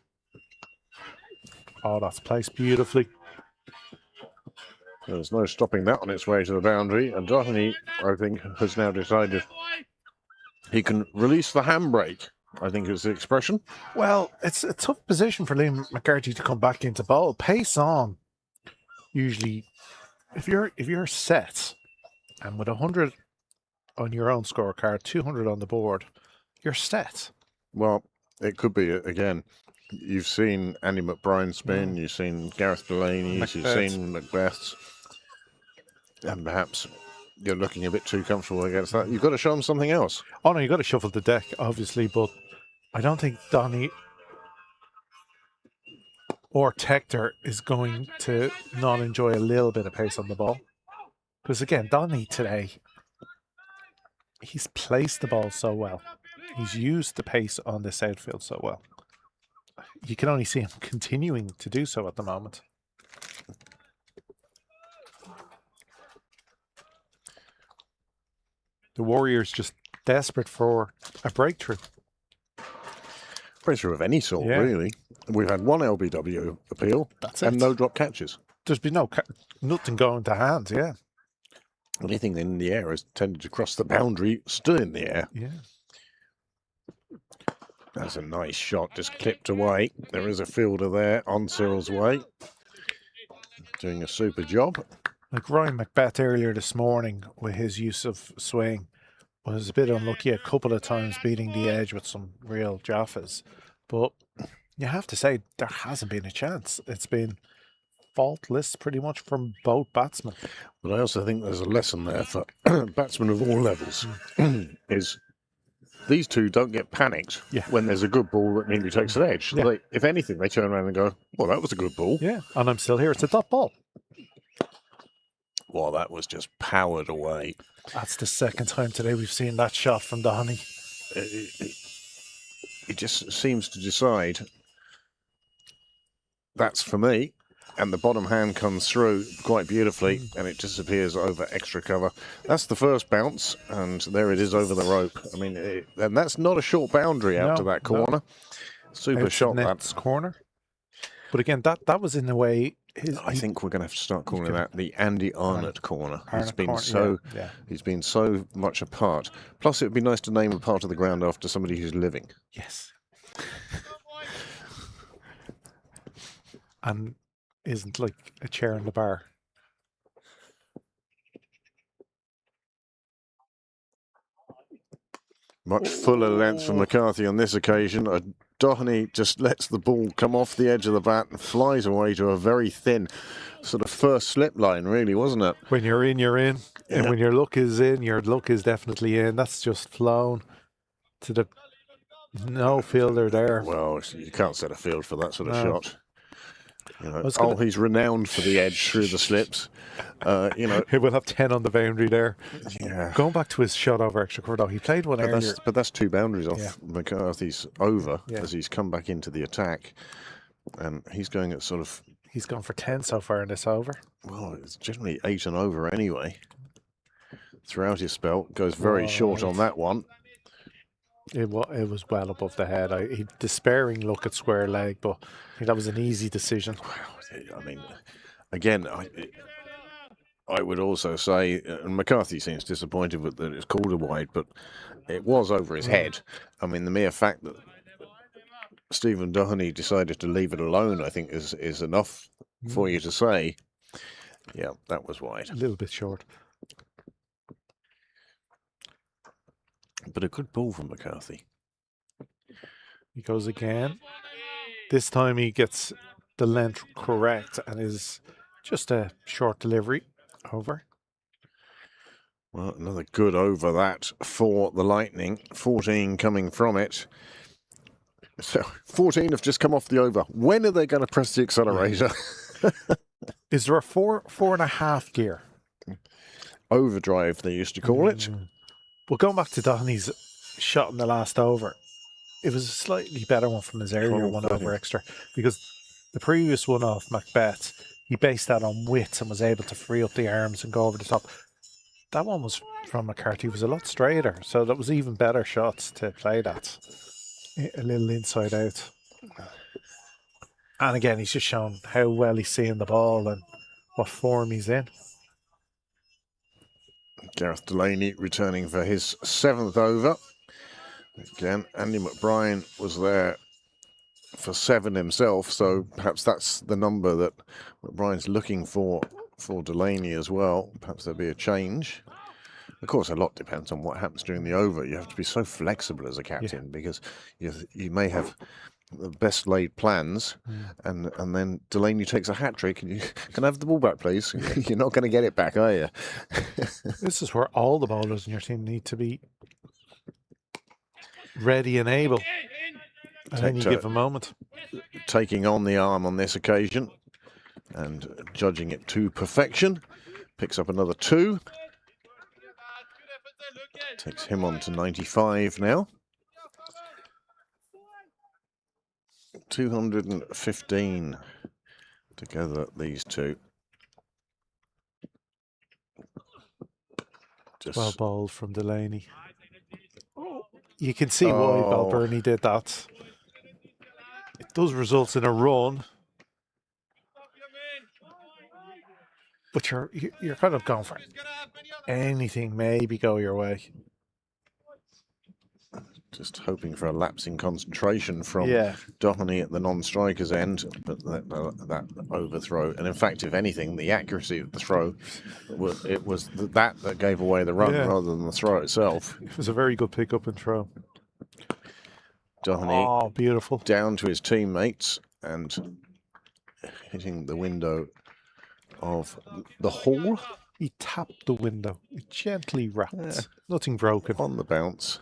Oh, that's placed beautifully. There's no stopping that on its way to the boundary. And Doherty, I think, has now decided he can release the handbrake, I think is the expression. Well, it's a tough position for Liam McCarthy to come back into bowl. Pace on. Usually, if you're set and with 100 on your own scorecard, 200 on the board, you're set. Well, it could be, again, you've seen Andy McBride spin, you've seen Gareth Delaney's, you've seen Macbeth's, and perhaps you're looking a bit too comfortable against that. You've got to show them something else. Oh no, you've got to shuffle the deck, obviously, but I don't think Donny or Tector is going to not enjoy a little bit of pace on the ball. Because again, Donny today, he's placed the ball so well. He's used the pace on this outfield so well. You can only see him continuing to do so at the moment. The Warriors just desperate for a breakthrough. Breakthrough of any sort, really. We've had one LBW appeal. That's and it. no drop catches. There's been nothing going to hands, yeah. Anything in the air has tended to cross the boundary, still in the air. Yeah. That's a nice shot, just clipped away. There is a fielder there on Cyril's way. Doing a super job. Like Ryan Macbeth earlier this morning with his use of swing was a bit unlucky a couple of times beating the edge with some real jaffas. But you have to say there hasn't been a chance. It's been faultless pretty much from both batsmen. But I also think there's a lesson there for batsmen of all levels is these two don't get panicked when there's a good ball that nearly takes an edge. Yeah. If anything, they turn around and go, well, that was a good ball. Yeah, and I'm still here. It's a top ball. Well, that was just powered away. That's the second time today we've seen that shot from Dohney. It just seems to decide that's for me. And the bottom hand comes through quite beautifully and it disappears over extra cover. That's the first bounce, and there it is over the rope. I mean, and that's not a short boundary out to that corner. No. Super shot, that's corner. But again, that was in the way. I think we're going to have to start calling that the Andy Arnott corner. He's been he's been so much apart. Plus, it would be nice to name a part of the ground after somebody who's living. Yes. And isn't like a chair in the bar. Much fuller length from McCarthy on this occasion. Dohney just lets the ball come off the edge of the bat and flies away to a very thin sort of first slip line, really, wasn't it? When you're in, you're in. Yeah. And when your luck is in, your luck is definitely in. That's just flown to the no fielder there. Well, you can't set a field for that sort of shot. You know, he's renowned for the edge through the slips. You know, he will have 10 on the boundary there. Yeah. Going back to his shot over extra court, though, he played one earlier. But that's two boundaries off McCarthy's over as he's come back into the attack, and he's going at sort of. He's gone for 10 so far in this over. Well, it's generally 8 and over anyway. Throughout his spell, goes very short on that one. It was well above the head. He despairing look at square leg, but I think that was an easy decision. I mean, again, I would also say, and McCarthy seems disappointed with that it's called a wide, but it was over his head. I mean, the mere fact that Stephen Doheny decided to leave it alone, I think, is enough for you to say, yeah, that was wide. A little bit short. But a good ball from McCarthy. He goes again. This time he gets the length correct and is just a short delivery over. Well, another good over that for the Lightning. 14 coming from it. So 14 have just come off the over. When are they going to press the accelerator? Is there a 4.5 gear? Overdrive, they used to call it. Well, going back to Doheny's shot in the last over, it was a slightly better one from his earlier one over extra, because the previous one off Macbeth, he based that on width and was able to free up the arms and go over the top. That one was from McCarthy was a lot straighter, so that was even better shots to play that. A little inside out. And again, he's just shown how well he's seeing the ball and what form he's in. Gareth Delaney returning for his 7th over. Again, Andy McBrien was there for 7 himself, so perhaps that's the number that McBrien's looking for Delaney as well. Perhaps there'll be a change. Of course, a lot depends on what happens during the over. You have to be so flexible as a captain because you may have the best laid plans, and then Delaney takes a hat trick, and you can I have the ball back, please. You're not going to get it back, are you? This is where all the bowlers in your team need to be ready and able at any given moment. Taking on the arm on this occasion and judging it to perfection. Picks up another 2. Takes him on to 95 now. 215 together, these two. Just well bowled from Delaney. You can see why Balbirnie did that. It does result in a run, but you're kind of going for anything maybe go your way. Just hoping for a lapse in concentration from Doheny at the non-striker's end, but that overthrow. And in fact, if anything, the accuracy of the throw, it was that gave away the run rather than the throw itself. It was a very good pick-up and throw. Doheny beautiful. Down to his teammates and hitting the window of the hall. He tapped the window. It gently rapped. Nothing broken. On the bounce.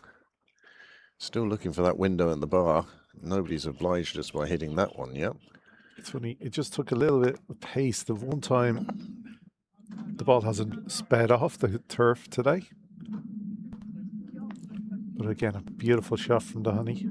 Still looking for that window in the bar. Nobody's obliged us by hitting that one yet. It's funny, it just took a little bit of pace. The one time the ball hasn't sped off the turf today. But again, a beautiful shot from Doheny.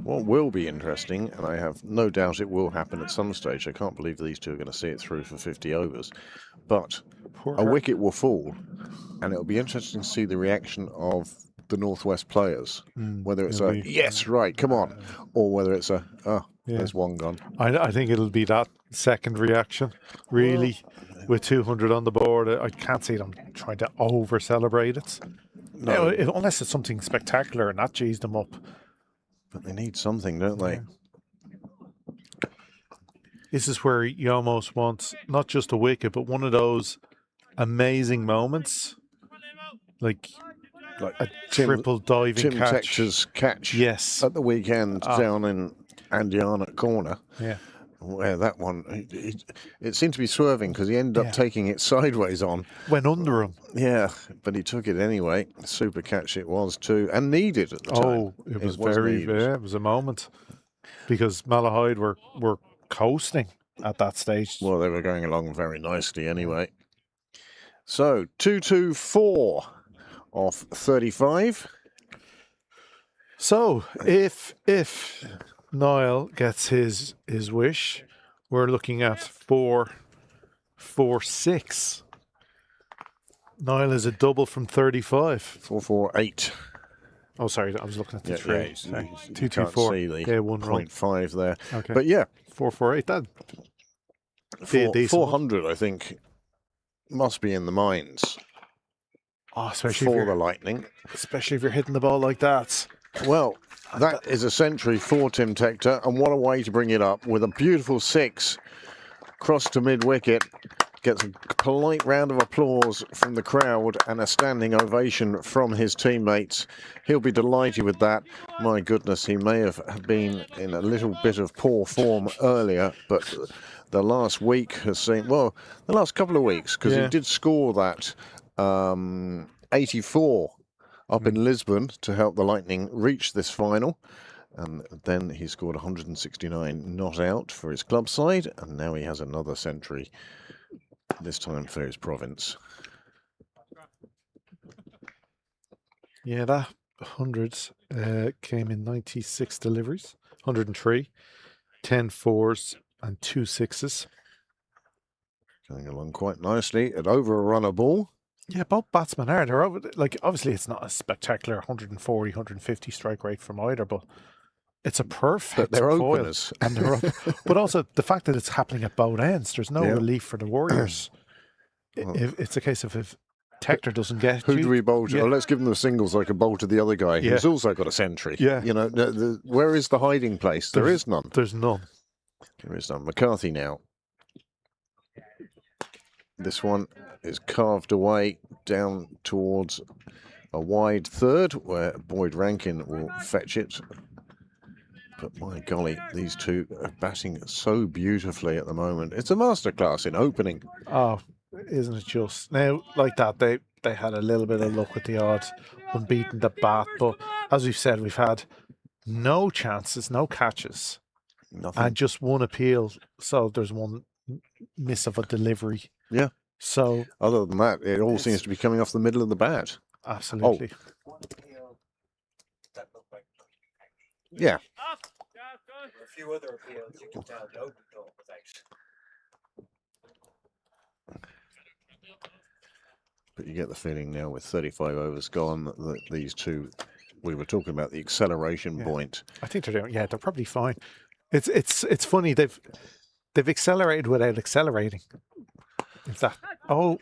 What will be interesting, and I have no doubt it will happen at some stage, I can't believe these two are going to see it through for 50 overs, but a wicket will fall, and it'll be interesting to see the reaction of the Northwest players, whether it's a, yes, right, come on, or whether it's a, there's one gone. I think it'll be that second reaction, really, with 200 on the board. I can't see them trying to over-celebrate it. No. Unless it's something spectacular and that G's them up. But they need something, don't they? This is where you almost want not just a wicket, but one of those amazing moments, like a triple diving Tim catch. Textor's catch at the weekend down in Andiana Corner. Yeah. Where that one, it seemed to be swerving because he ended up taking it sideways on. Went under him. Yeah, but he took it anyway. Super catch it was too, and needed at the time. Oh, it was it was a moment. Because Malahide were coasting at that stage. Well, they were going along very nicely anyway. So, 2-2-4 of 35. So if Niall gets his wish, we're looking at 4-4-6. Niall is a double from 35. 448. Oh, sorry, I was looking at the Yeah, three. you Sorry. can't 2-2-4. see the Yeah, one run. 0.5 there. Okay. But yeah, 4-4-8. That be a decent 400, I think, must be in the minds especially for the Lightning. especially if you're hitting the ball like that. Well, that is a century for Tim Tector, and what a way to bring it up with a beautiful 6 cross to mid-wicket. Gets a polite round of applause from the crowd and a standing ovation from his teammates. He'll be delighted with that. My goodness, he may have been in a little bit of poor form earlier, but the last week has seen, well, the last couple of weeks, because he did score that 84 up in Lisbon to help the Lightning reach this final. And then he scored 169 not out for his club side, and now he has another century, this time for his province. Yeah, that 100 came in 96 deliveries, 103, 10 fours and 2 sixes. Going along quite nicely at over a runner ball. Yeah, both batsmen are. They're over, like, obviously it's not a spectacular 140, 150 strike rate from either, but it's a perfect But they're foil. openers. And they're up. But also the fact that it's happening at both ends, there's no relief for the Warriors. It's a case of if Tector doesn't get Who do we bowl to? Yeah. Oh, let's give them the singles like a bowl to the other guy who's also got a century. Yeah. You know, where is the hiding place? There is none. There's none. There is none. McCarthy now. This one is carved away down towards a wide third where Boyd Rankin will fetch it. But my golly, these two are batting so beautifully at the moment. It's a masterclass in opening. Oh, isn't it just? Now, like that, they had a little bit of luck with the odd unbeaten the bat, but as we've said, we've had no chances, no catches, Nothing. and just one appeal. So there's one miss of a delivery. Yeah. So other than that, it all seems to be coming off the middle of the bat. Absolutely. Yeah. A few other appeals you can tell don't talk without. But you get the feeling now with 35 overs gone that these two, we were talking about the acceleration point. I think they're doing. Yeah, they're probably fine. It's funny they've accelerated without accelerating. If that. Oh.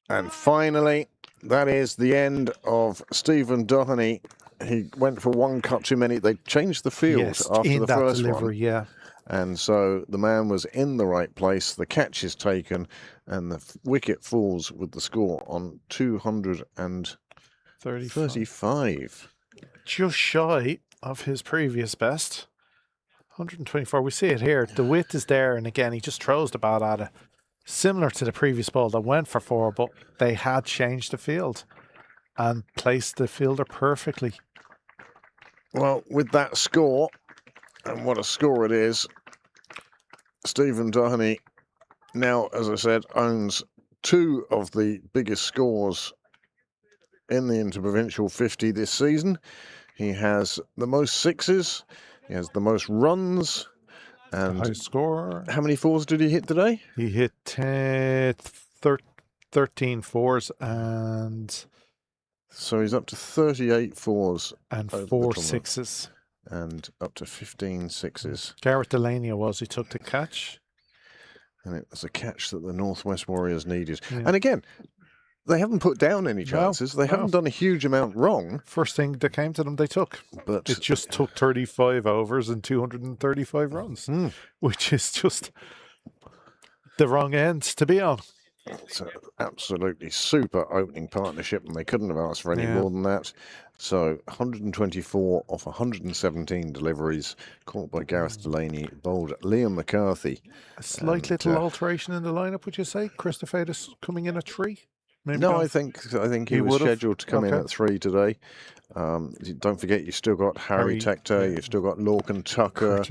And finally, that is the end of Stephen Doheny. He went for one cut too many. They changed the field after the first delivery, one. Yeah. And so the man was in the right place. The catch is taken, and the wicket falls with the score on 235. Just shy of his previous best. 124. We see it here. The width is there, and again, he just throws the bat at it. Similar to the previous ball that went for 4, but they had changed the field and placed the fielder perfectly. Well, with that score, and what a score it is, Stephen Doheny now, as I said, owns 2 of the biggest scores in the Interprovincial 50 this season. He has the most sixes, he has the most runs, and high score. How many 4s did he hit today? He hit 13 fours and... So he's up to 38 4s. And 4 sixes. And up to 15 sixes. Gareth Delaney was who took the catch. And it was a catch that the Northwest Warriors needed. Yeah. And again, they haven't put down any chances. They haven't done a huge amount wrong. First thing that came to them, they took. But it just took 35 overs and 235 runs, which is just the wrong end to be on. It's an absolutely super opening partnership, and they couldn't have asked for any more than that. So 124 off 117 deliveries, caught by Gareth Delaney, bowled Liam McCarthy. A slight little alteration in the lineup, would you say? Christopher is coming in at 3? Maybe no, not. I think he was scheduled to come in at 3 today. Don't forget, you've still got Harry Tector, you've still got Lorcan Tucker,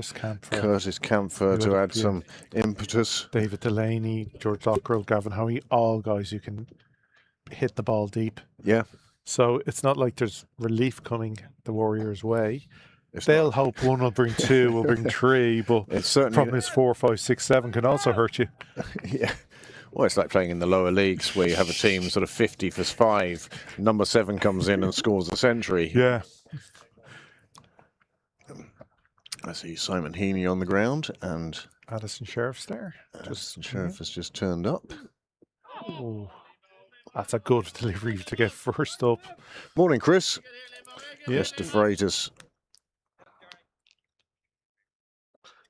Curtis Camphor to add some impetus. David Delaney, George Lockrell, Gavin Howie, all guys who can hit the ball deep. Yeah. So it's not like there's relief coming the Warriors' way. It's They'll not- hope one will bring two, will bring three, but It's the certainly problem is 4, 5, 6, 7 can also hurt you. yeah. Well, it's like playing in the lower leagues where you have a team sort of 50 for 5. Number 7 comes in and scores a century. Yeah. I see Simon Heaney on the ground, and Addison Sheriff's there. Addison Sheriff has just turned up. Oh, that's a good delivery to get first up. Morning, Chris. Yeah. Chris de Freitas.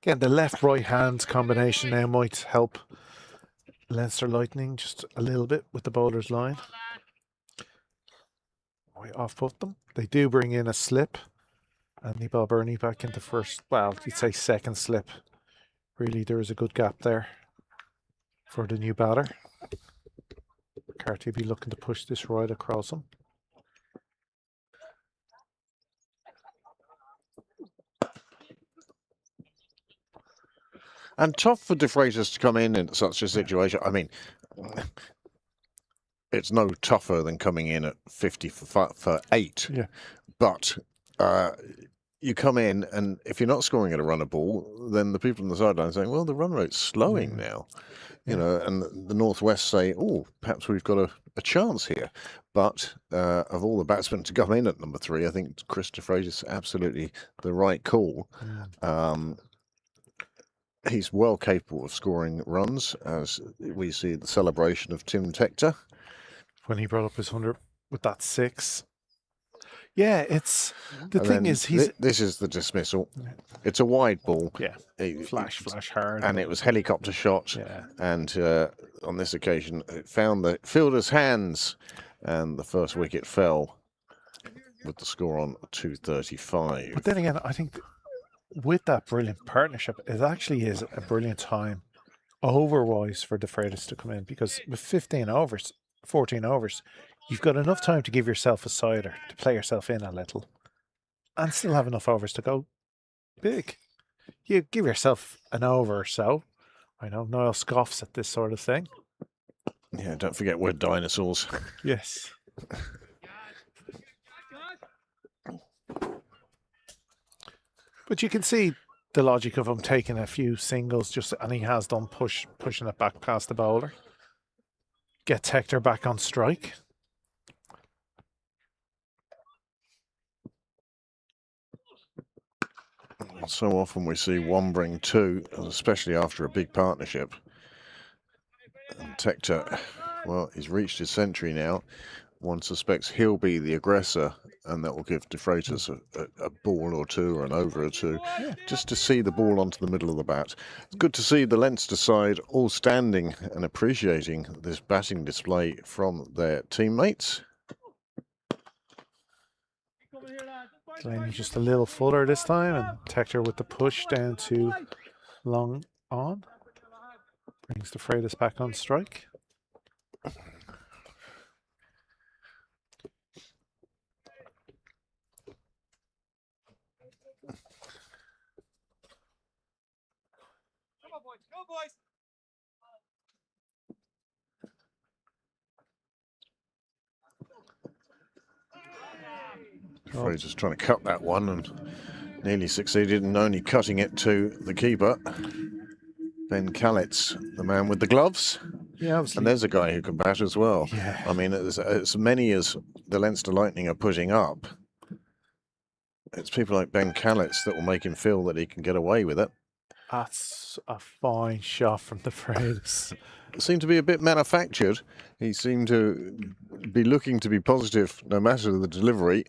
Again, the left-right hand combination now might help Leinster Lightning just a little bit with the bowler's line. Might off-put them. They do bring in a slip. Andy Balburney back into first, well, you'd say second slip. Really, there is a good gap there for the new batter. McCarthy be looking to push this right across him. And tough for de Freitas to come in such a situation. I mean, it's no tougher than coming in at 50 for 8. Yeah. But you come in, and if you're not scoring at a runner ball, then the people on the sideline are saying, well, the run rate's slowing now. You know, and the Northwest say, oh, perhaps we've got a chance here. But of all the batsmen to come in at number 3, I think Chris de Freitas is absolutely the right call. He's well capable of scoring runs, as we see the celebration of Tim Tector. When he brought up his 100 with that 6. Yeah, it's the And thing then is he's this is the dismissal. It's a wide ball. yeah, flash hard. And it was helicopter shot. Yeah. And on this occasion, it found the fielder's hands, and the first wicket fell with the score on 235. But then again, I think with that brilliant partnership, it actually is a brilliant time over-wise for de Freitas to come in, because with 14 overs, you've got enough time to give yourself a sider, to play yourself in a little, and still have enough overs to go big. You give yourself an over or so. I know Niall scoffs at this sort of thing. Yeah, don't forget we're dinosaurs. Yes. But you can see the logic of him taking a few singles, and he has done pushing it back past the bowler. Get Hector back on strike. So often we see one bring 2, especially after a big partnership. And Tector, well, he's reached his century now. One suspects he'll be the aggressor, and that will give de Freitas a ball or 2 or an over or 2, just to see the ball onto the middle of the bat. It's good to see the Leinster side all standing and appreciating this batting display from their teammates. Delaney just a little fuller this time, and Hector with the push down to long on. Brings de Freitas back on strike. Go, boys. Fraser's trying to cut that one and nearly succeeded in only cutting it to the keeper. Ben Calitz, the man with the gloves. Yeah, obviously. And there's a guy who can bat as well. Yeah. I mean, as many as the Leinster Lightning are putting up, it's people like Ben Calitz that will make him feel that he can get away with it. That's a fine shot from de Freitas. It seemed to be a bit manufactured. He seemed to be looking to be positive no matter the delivery.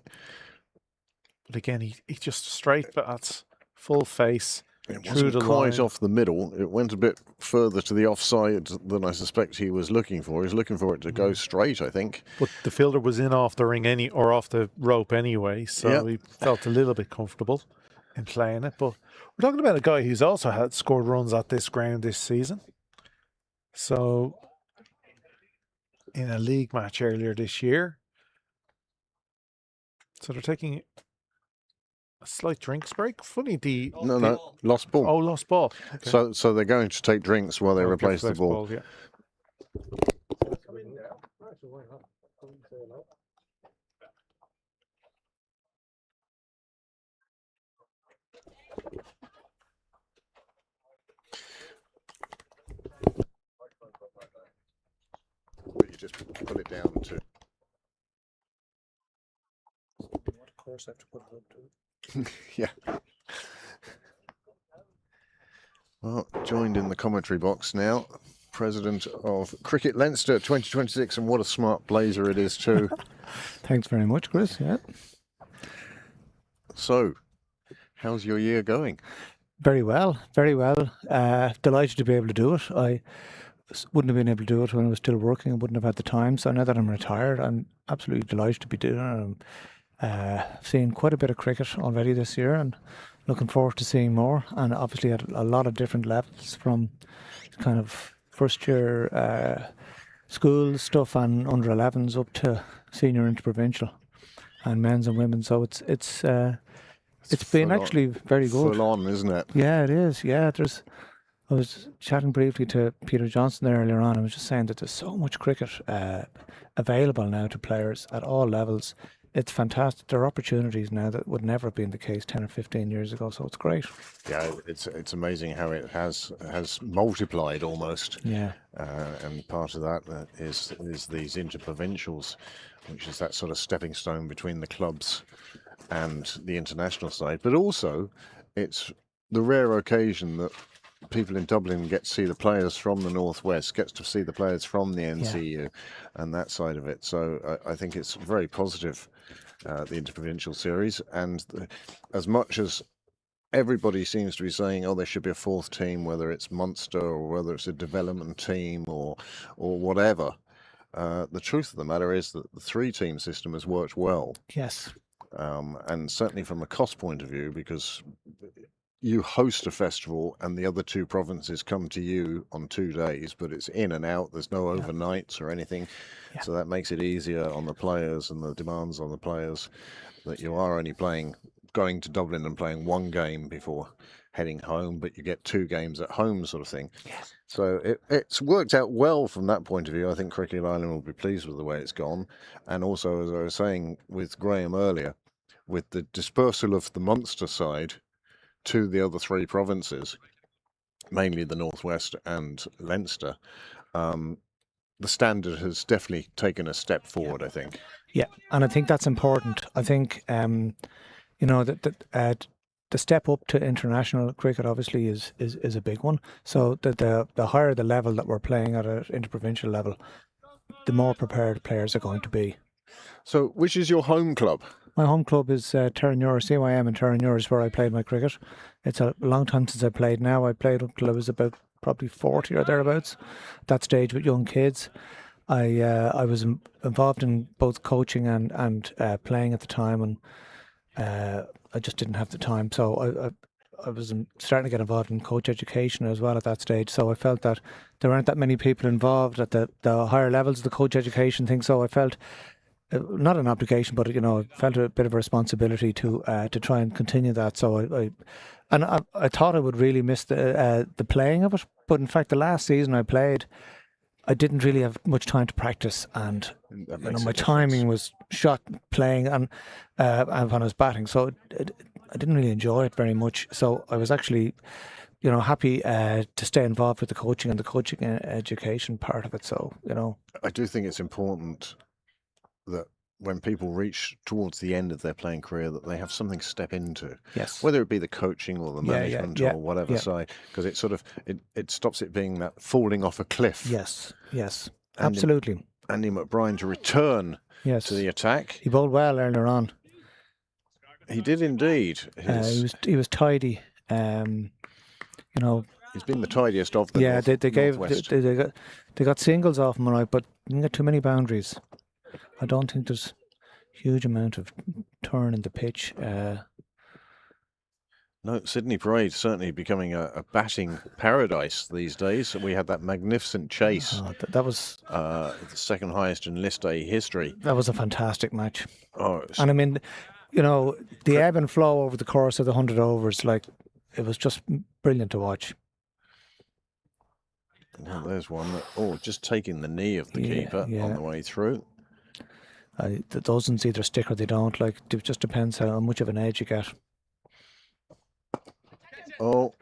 But again, he just straight bats, full face. It Through wasn't the quite line. off the middle. It went a bit further to the offside than I suspect he was looking for. He was looking for it to go straight, I think. But the fielder was in off the ring or off the rope anyway, so he felt a little bit comfortable in playing it. But we're talking about a guy who's also had scored runs at this ground this season. So in a league match earlier this year. So they're taking a slight drinks break. Funny No, lost ball. Oh, lost ball. Okay. So they're going to take drinks while they Okay, replace the first ball. yeah. But you just pull it down to. What course I have to put it up to? Yeah. Well, joined in the commentary box now, president of Cricket Leinster 2026, and what a smart blazer it is too. Thanks very much, Chris. Yeah, So, how's your year going? very well, very well. Delighted to be able to do it. I wouldn't have been able to do it when I was still working. I wouldn't have had the time. So now that I'm retired, I'm absolutely delighted to be doing it. I'm seeing quite a bit of cricket already this year, and looking forward to seeing more. And obviously at a lot of different levels, from kind of first year school stuff and under 11s up to senior interprovincial and men's and women's. So it's been full on- actually very good. Full on, isn't it? Yeah, it is. Yeah, I was chatting briefly to Peter Johnson there earlier on. I was just saying that there's so much cricket available now to players at all levels. It's fantastic. There are opportunities now that would never have been the case 10 or 15 years ago. So it's great. Yeah, it's amazing how it has multiplied almost. Yeah. And part of that is these interprovincials, which is that sort of stepping stone between the clubs and the international side. But also, it's the rare occasion that people in Dublin get to see the players from the Northwest, gets to see the players from the NCU and that side of it. So I think it's very positive, the Interprovincial Series. And as much as everybody seems to be saying, oh, there should be a fourth team, whether it's Munster or whether it's a development team or whatever, the truth of the matter is that the three-team system has worked well. Yes. And certainly from a cost point of view, because you host a festival and the other two provinces come to you on 2 days, but it's in and out. There's no overnights or anything. Yeah. So that makes it easier on the players and the demands on the players that you are only going to Dublin and playing one game before heading home, but you get 2 games at home sort of thing. Yes. So it's worked out well from that point of view. I think Cricket Ireland will be pleased with the way it's gone. And also, as I was saying with Graham earlier, with the dispersal of the Munster side to the other 3 provinces, mainly the Northwest and Leinster, the standard has definitely taken a step forward, I think. Yeah, and I think that's important. I think that the step up to international cricket obviously is a big one. So the higher the level that we're playing at an interprovincial level, the more prepared players are going to be. So, which is your home club? My home club is Terranure, CYM in Terranure is where I played my cricket. It's a long time since I played now. I played until I was about probably 40 or thereabouts, at that stage with young kids. I was involved in both coaching and playing at the time, and I just didn't have the time. So I was starting to get involved in coach education as well at that stage. So I felt that there weren't that many people involved at the higher levels of the coach education thing. So I felt not an obligation, but I felt a bit of a responsibility to try and continue that. So I thought I would really miss the playing of it, but in fact the last season I played, I didn't really have much time to practice, and my timing was shot playing and when I was batting, so I didn't really enjoy it very much. So I was actually happy to stay involved with the coaching and the coaching education part of it. So I do think it's important that when people reach towards the end of their playing career, that they have something to step into. Yes. Whether it be the coaching or the management or whatever side, because it sort of it stops it being that falling off a cliff. Yes. Andy, Absolutely. Andy McBride to return Yes. to the attack. He bowled well earlier on. He did indeed. He was tidy. He's been the tidiest of them. Yeah, they got singles off him, all right, but didn't get too many boundaries. I don't think there's huge amount of turn in the pitch. No, Sydney Parade certainly becoming a batting paradise these days. We had that magnificent chase. That was the second highest in List A history. That was a fantastic match. Oh, and I mean, the ebb and flow over the course of the 100 overs, it was just brilliant to watch. Now there's one that, just taking the knee of the keeper on the way through. The dozens either stick or they don't. Like, it just depends how much of an edge you get. Oh,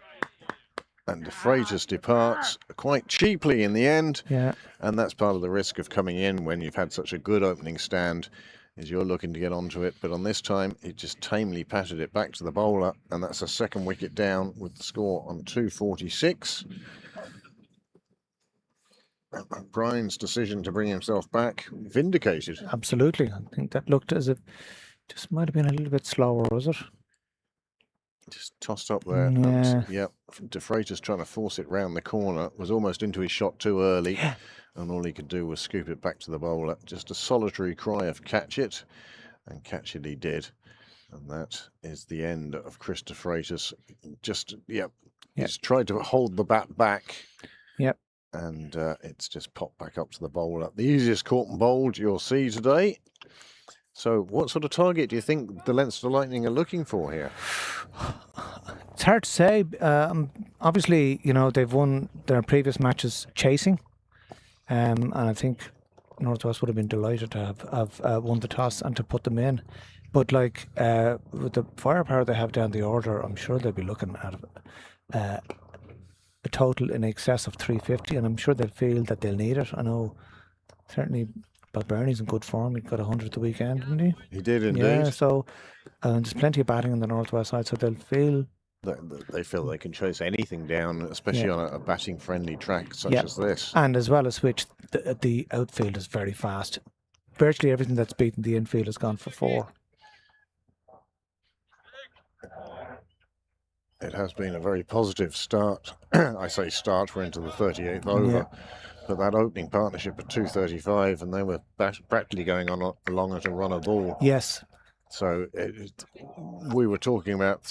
and De Freitas departs quite cheaply in the end. Yeah. And that's part of the risk of coming in when you've had such a good opening stand, is you're looking to get onto it. But on this time, it just tamely patted it back to the bowler, and that's a second wicket down with the score on 246. Brian's decision to bring himself back vindicated. Absolutely. I think that looked as if just might have been a little bit slower, was it? Just tossed up there. Yeah. Yep. De Freitas trying to force it round the corner, was almost into his shot too early. Yeah. And all he could do was scoop it back to the bowler. Just a solitary cry of catch it, and catch it he did. And that is the end of Chris De Freitas. Just, he's tried to hold the bat back. Yep. And it's just popped back up to the bowler. The easiest caught and bowled you'll see today. So what sort of target do you think the Leinster Lightning are looking for here? It's hard to say. Obviously, they've won their previous matches chasing. And I think Northwest would have been delighted to have won the toss and to put them in. But with the firepower they have down the order, I'm sure they'll be looking at a total in excess of 350, and I'm sure they'll feel that they'll need it. I know certainly Balbernie's in good form. He got 100 the weekend, didn't he? He did indeed. Yeah, so there's plenty of batting on the Northwest side, so they'll feel... They feel they can chase anything down, especially on a batting-friendly track such as this. And as well as which, the outfield is very fast. Virtually everything that's beaten the infield has gone for 4. It has been a very positive start. I say start, we're into the 38th over. Yeah. But that opening partnership at 235, and they were practically going on along at a run a ball. Yes. So we were talking about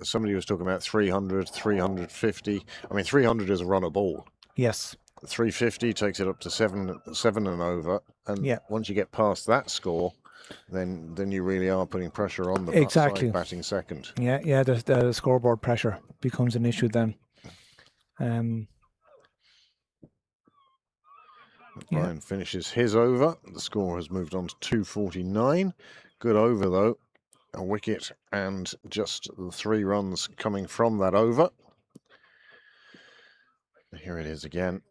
somebody was talking about 300, 350. I mean, 300 is a run a ball. Yes. 350 takes it up to 7 and over. And once you get past that score, then you really are putting pressure on the side batting second. Yeah. The scoreboard pressure becomes an issue then. Brian finishes his over. The score has moved on to 249. Good over though. A wicket and just the 3 runs coming from that over. Here it is again.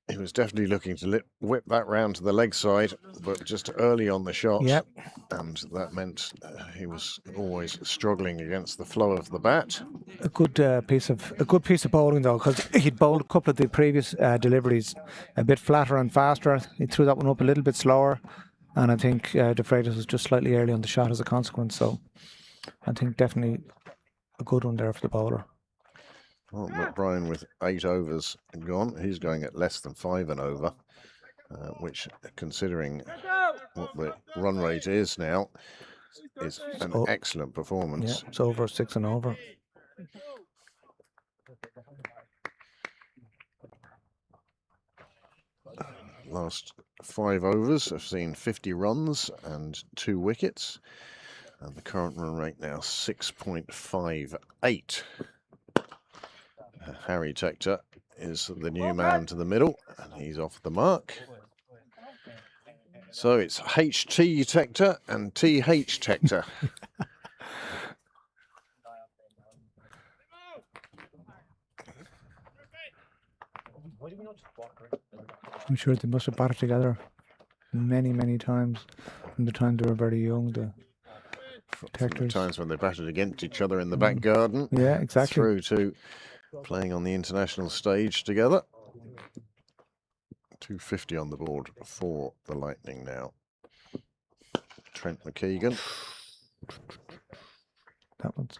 He was definitely looking to whip that round to the leg side, but just early on the shot. Yep. And that meant he was always struggling against the flow of the bat. A good piece of bowling though, because he'd bowled a couple of the previous deliveries a bit flatter and faster. He threw that one up a little bit slower, and I think De Freitas was just slightly early on the shot as a consequence. So I think definitely a good one there for the bowler. Well, McBrien with 8 overs gone. He's going at less than 5 and over, which, considering what the run rate is now, is an excellent performance. Yeah, it's over 6 and over. Last 5 overs have seen 50 runs and 2 wickets. And the current run rate now 6.58. Harry Tector is the new man to the middle, and he's off the mark. So it's HT Tector and TH Tector. I'm sure they must have batted together many times from the time they were very young. The times when they batted against each other in the back garden. Yeah, exactly. Through to playing on the international stage together. 250 on the board for the Lightning now. Trent McKeegan. That one's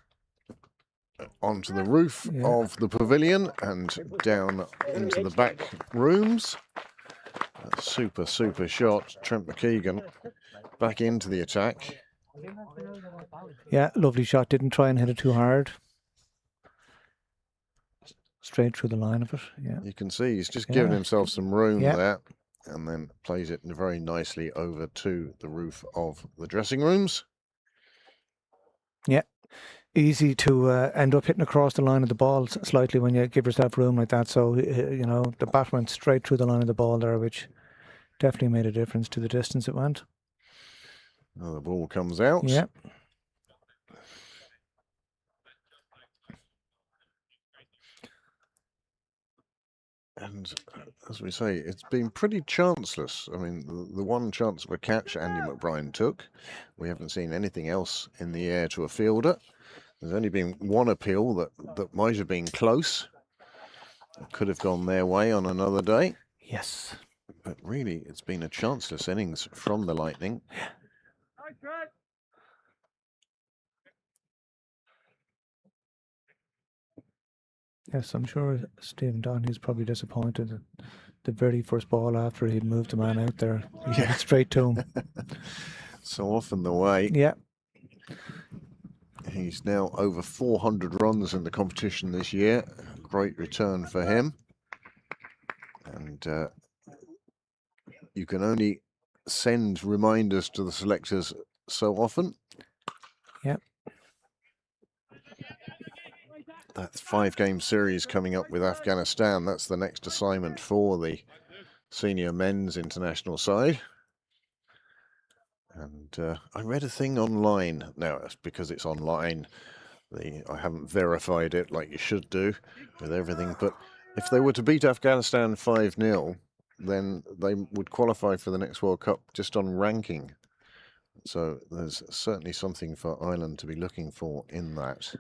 onto the roof of the pavilion and down into the back rooms. A super shot. Trent McKeegan back into the attack. Yeah, lovely shot. Didn't try and hit it too hard. Straight through the line of it. Yeah, you can see he's just giving himself some room there, and then plays it very nicely over to the roof of the dressing rooms. Yeah, easy to end up hitting across the line of the ball slightly when you give yourself room like that. So the bat went straight through the line of the ball there, which definitely made a difference to the distance it went. Now the ball comes out. Yeah. And as we say, it's been pretty chanceless. I mean, the one chance of a catch Andy McBride took, we haven't seen anything else in the air to a fielder. There's only been one appeal that might have been close. It could have gone their way on another day. Yes. But really, it's been a chanceless innings from the Lightning. Yes, I'm sure Stephen Donahue is probably disappointed at the very first ball after he'd moved the man out there. He hit it straight to him. So often the way. Yeah. He's now over 400 runs in the competition this year. Great return for him. And you can only send reminders to the selectors so often. Yep. That 5-game series coming up with Afghanistan. That's the next assignment for the senior men's international side. And I read a thing online. Now, it's because it's online. I haven't verified it like you should do with everything. But if they were to beat Afghanistan 5-0, then they would qualify for the next World Cup just on ranking. So there's certainly something for Ireland to be looking for in that.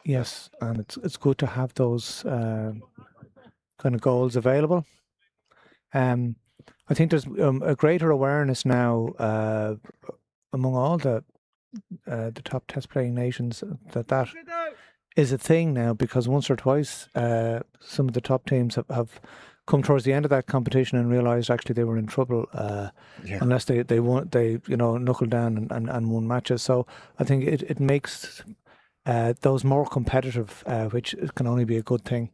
Yes, and it's good to have those kind of goals available. I think there's a greater awareness now among all the top test playing nations that is a thing now, because once or twice some of the top teams have come towards the end of that competition and realised actually they were in trouble unless they knuckled down and won matches. So I think it makes those more competitive, which can only be a good thing.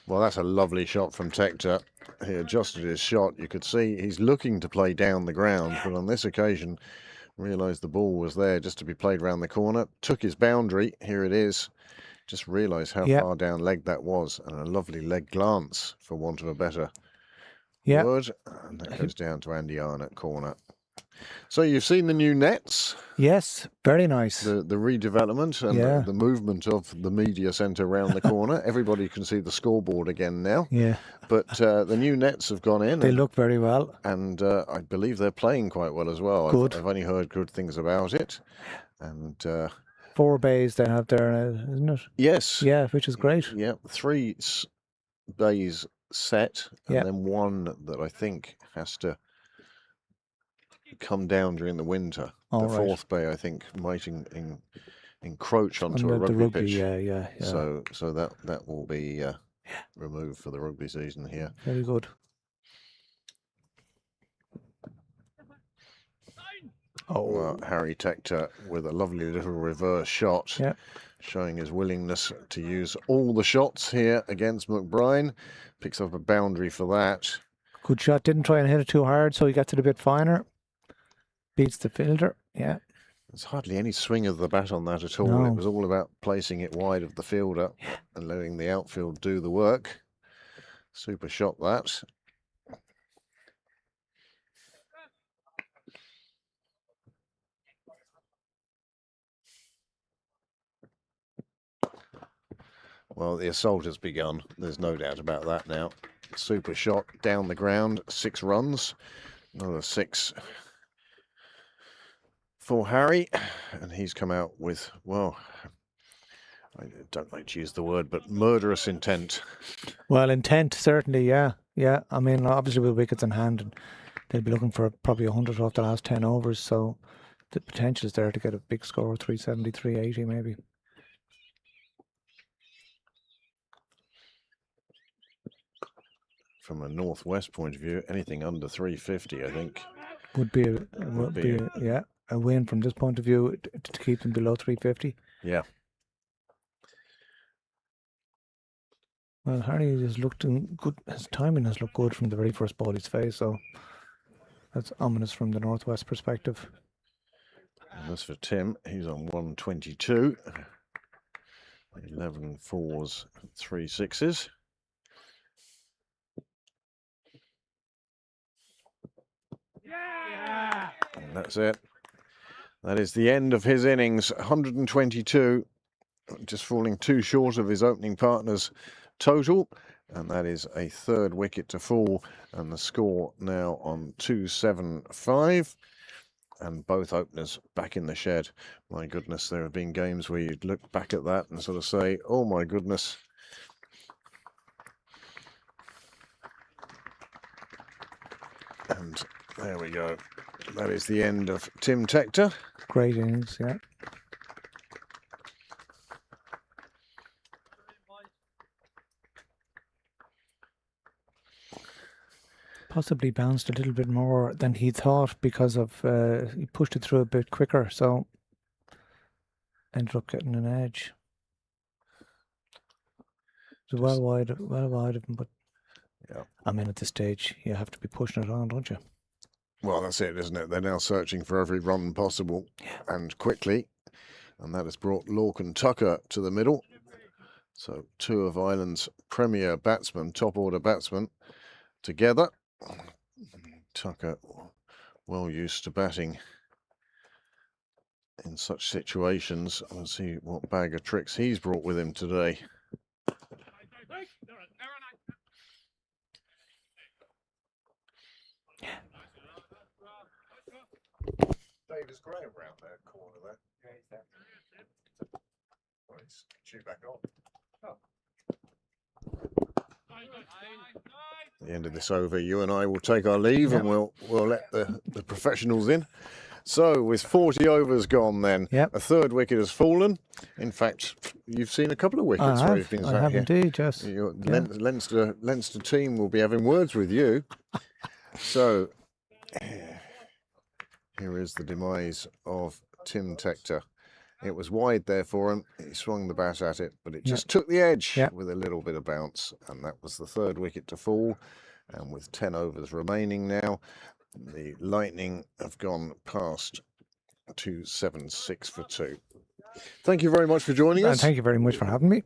Well, that's a lovely shot from Tector. He adjusted his shot. You could see he's looking to play down the ground, but on this occasion realised the ball was there just to be played round the corner. Took his boundary. Here it is. Just realised how far down leg that was, and a lovely leg glance, for want of a better word. And that goes down to Andy Arnott, corner. So you've seen the new nets. Yes, very nice. The redevelopment and the movement of the media centre round the corner. Everybody can see the scoreboard again now. Yeah. But the new nets have gone in. They look very well. And I believe they're playing quite well as well. Good. I've only heard good things about it. And 4 bays they have there, isn't it? yes. Yeah, which is great. Yeah, 3 bays set, and then one that I think has to come down during the winter. The 4th bay, I think, might encroach onto a rugby pitch. Yeah. So that will be removed for the rugby season here. Very good. Well, Harry Tector with a lovely little reverse shot, showing his willingness to use all the shots here against McBride. Picks up a boundary for that. Good shot. Didn't try and hit it too hard, so he gets it a bit finer. Beats the fielder. Yeah. There's hardly any swing of the bat on that at all. No. It was all about placing it wide of the fielder and letting the outfield do the work. Super shot that. Well, the assault has begun. There's no doubt about that now. Super shot down the ground. 6 runs. Another 6 for Harry. And he's come out with, well, I don't like to use the word, but murderous intent. Well, intent, certainly, yeah. Yeah, I mean, obviously with wickets in hand, and they'll be looking for probably 100 off the last 10 overs. So the potential is there to get a big score, 370, 380 maybe. From a northwest point of view, anything under 350, I think, would be a win from this point of view to keep them below 350. Yeah. Well, Harry has looked good. His timing has looked good from the very first ball he's faced, so that's ominous from the northwest perspective. And as for Tim, he's on 122. 11 fours, 3 sixes. That's it. That is the end of his innings. 122, just falling 2 short of his opening partner's total. And that is a 3rd wicket to fall. And the score now on 275. And both openers back in the shed. My goodness, there have been games where you'd look back at that and sort of say, oh my goodness. And there we go. That is the end of Tim Tector. Great innings, yeah. Possibly bounced a little bit more than he thought because of he pushed it through a bit quicker, so ended up getting an edge. It was well wide of him, but yeah. I mean, at this stage, you have to be pushing it on, don't you? Well, that's it, isn't it? They're now searching for every run possible, and quickly, and that has brought Lorcan Tucker to the middle. So 2 of Ireland's premier batsmen, top order batsmen, together. Tucker, well used to batting in such situations. Let's see what bag of tricks he's brought with him today. Davis Graham round that corner there. Yeah, he's there. Well, he's due back on. At the end of this over, you and I will take our leave, and we'll let the professionals in. So, with 40 overs gone, then a 3rd wicket has fallen. In fact, you've seen a couple of wickets where you've been sat I have here. indeed, yes. Leinster team will be having words with you. So, here is the demise of Tim Tector. It was wide there for him. He swung the bat at it, but it just took the edge with a little bit of bounce. And that was the 3rd wicket to fall. And with 10 overs remaining now, the Lightning have gone past 276 for 2. Thank you very much for joining us. And thank you very much for having me.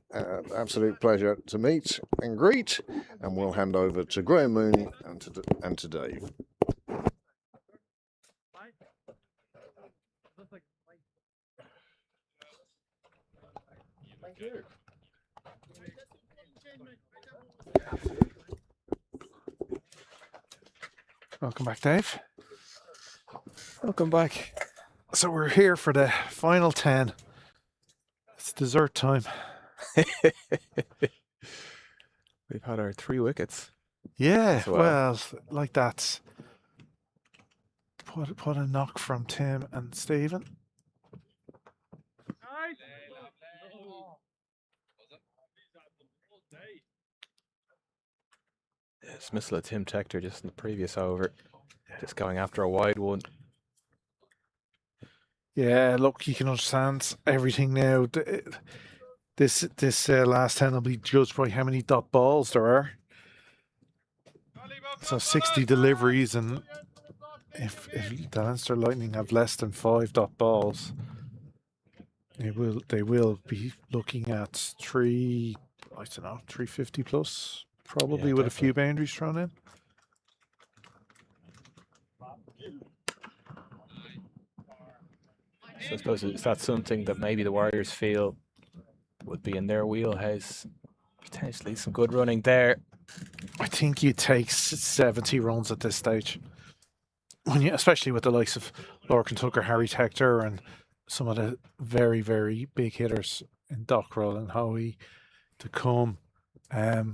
Absolute pleasure to meet and greet. And we'll hand over to Graham Mooney and to Dave. Thank you. Welcome back, Dave. Welcome back. So we're here for the final 10. It's dessert time. We've had our 3 wickets. Yeah, Well. well, like that. Put a knock from Tim and Stephen. Dismissal of Tim Tector just in the previous over. Just going after a wide one. Yeah, look, you can understand everything now. This last 10 will be judged by how many dot balls there are. So 60 deliveries, and if the Leinster Lightning have less than 5 dot balls, they will be looking at 350 plus, probably, with a few boundaries thrown in. So I suppose is that something that maybe the Warriors feel would be in their wheelhouse? Potentially some good running there. I think you take 70 runs at this stage, especially with the likes of Lorcan Tucker, Harry Tector, and some of the very, very big hitters in Dockrell and Howie to come. I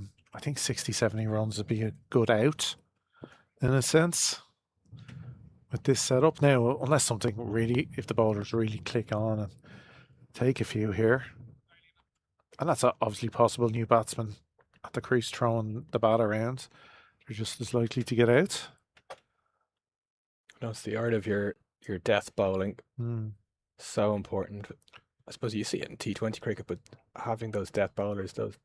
think 60, 70 runs would be a good out, in a sense, with this setup. Now, unless something really, if the bowlers really click on and take a few here, and that's obviously possible. New batsmen at the crease throwing the bat around, they're just as likely to get out. No, it's the art of your death bowling. So important. I suppose you see it in T20 cricket, but having those death bowlers, those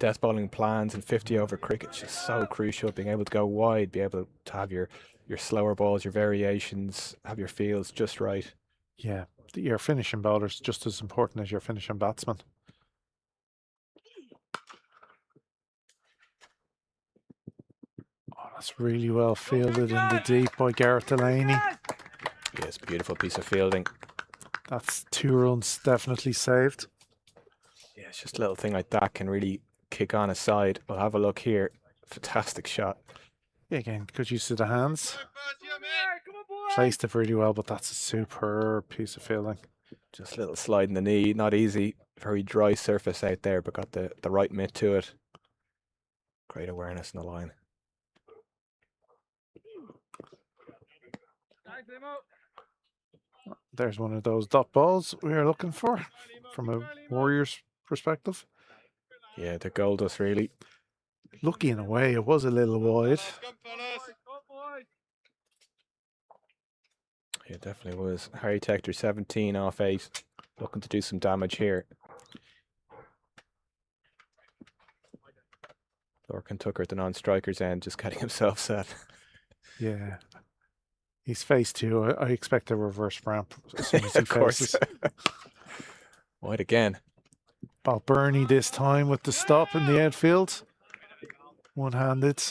death bowling plans in 50 over cricket is just so crucial. Being able to go wide, be able to have your slower balls, your variations, have your fields just right. Yeah, your finishing bowler's just as important as your finishing batsman. Oh, that's really well fielded in the deep by Gareth Delaney. Yes, beautiful piece of fielding. That's 2 runs definitely saved. Yeah, it's just a little thing like that can really kick on a side. We'll have a look here. Fantastic shot. Yeah, again, good use of the hands. Placed it really well, but that's a superb piece of fielding. Just a little slide in the knee. Not easy. Very dry surface out there, but got the right mitt to it. Great awareness in the line. There's one of those dot balls we were looking for from a Warriors perspective. Yeah, the goal does really. Lucky in a way, it was a little wide. Yeah, it definitely was. Harry Tector 17 off 8. Looking to do some damage here. Lorcan Tucker at the non-striker's end, just getting himself set. Yeah. He's phase 2. I expect a reverse ramp as soon as he Of course. faces. Wide again. Balburney this time with the stop in the outfield. One-handed.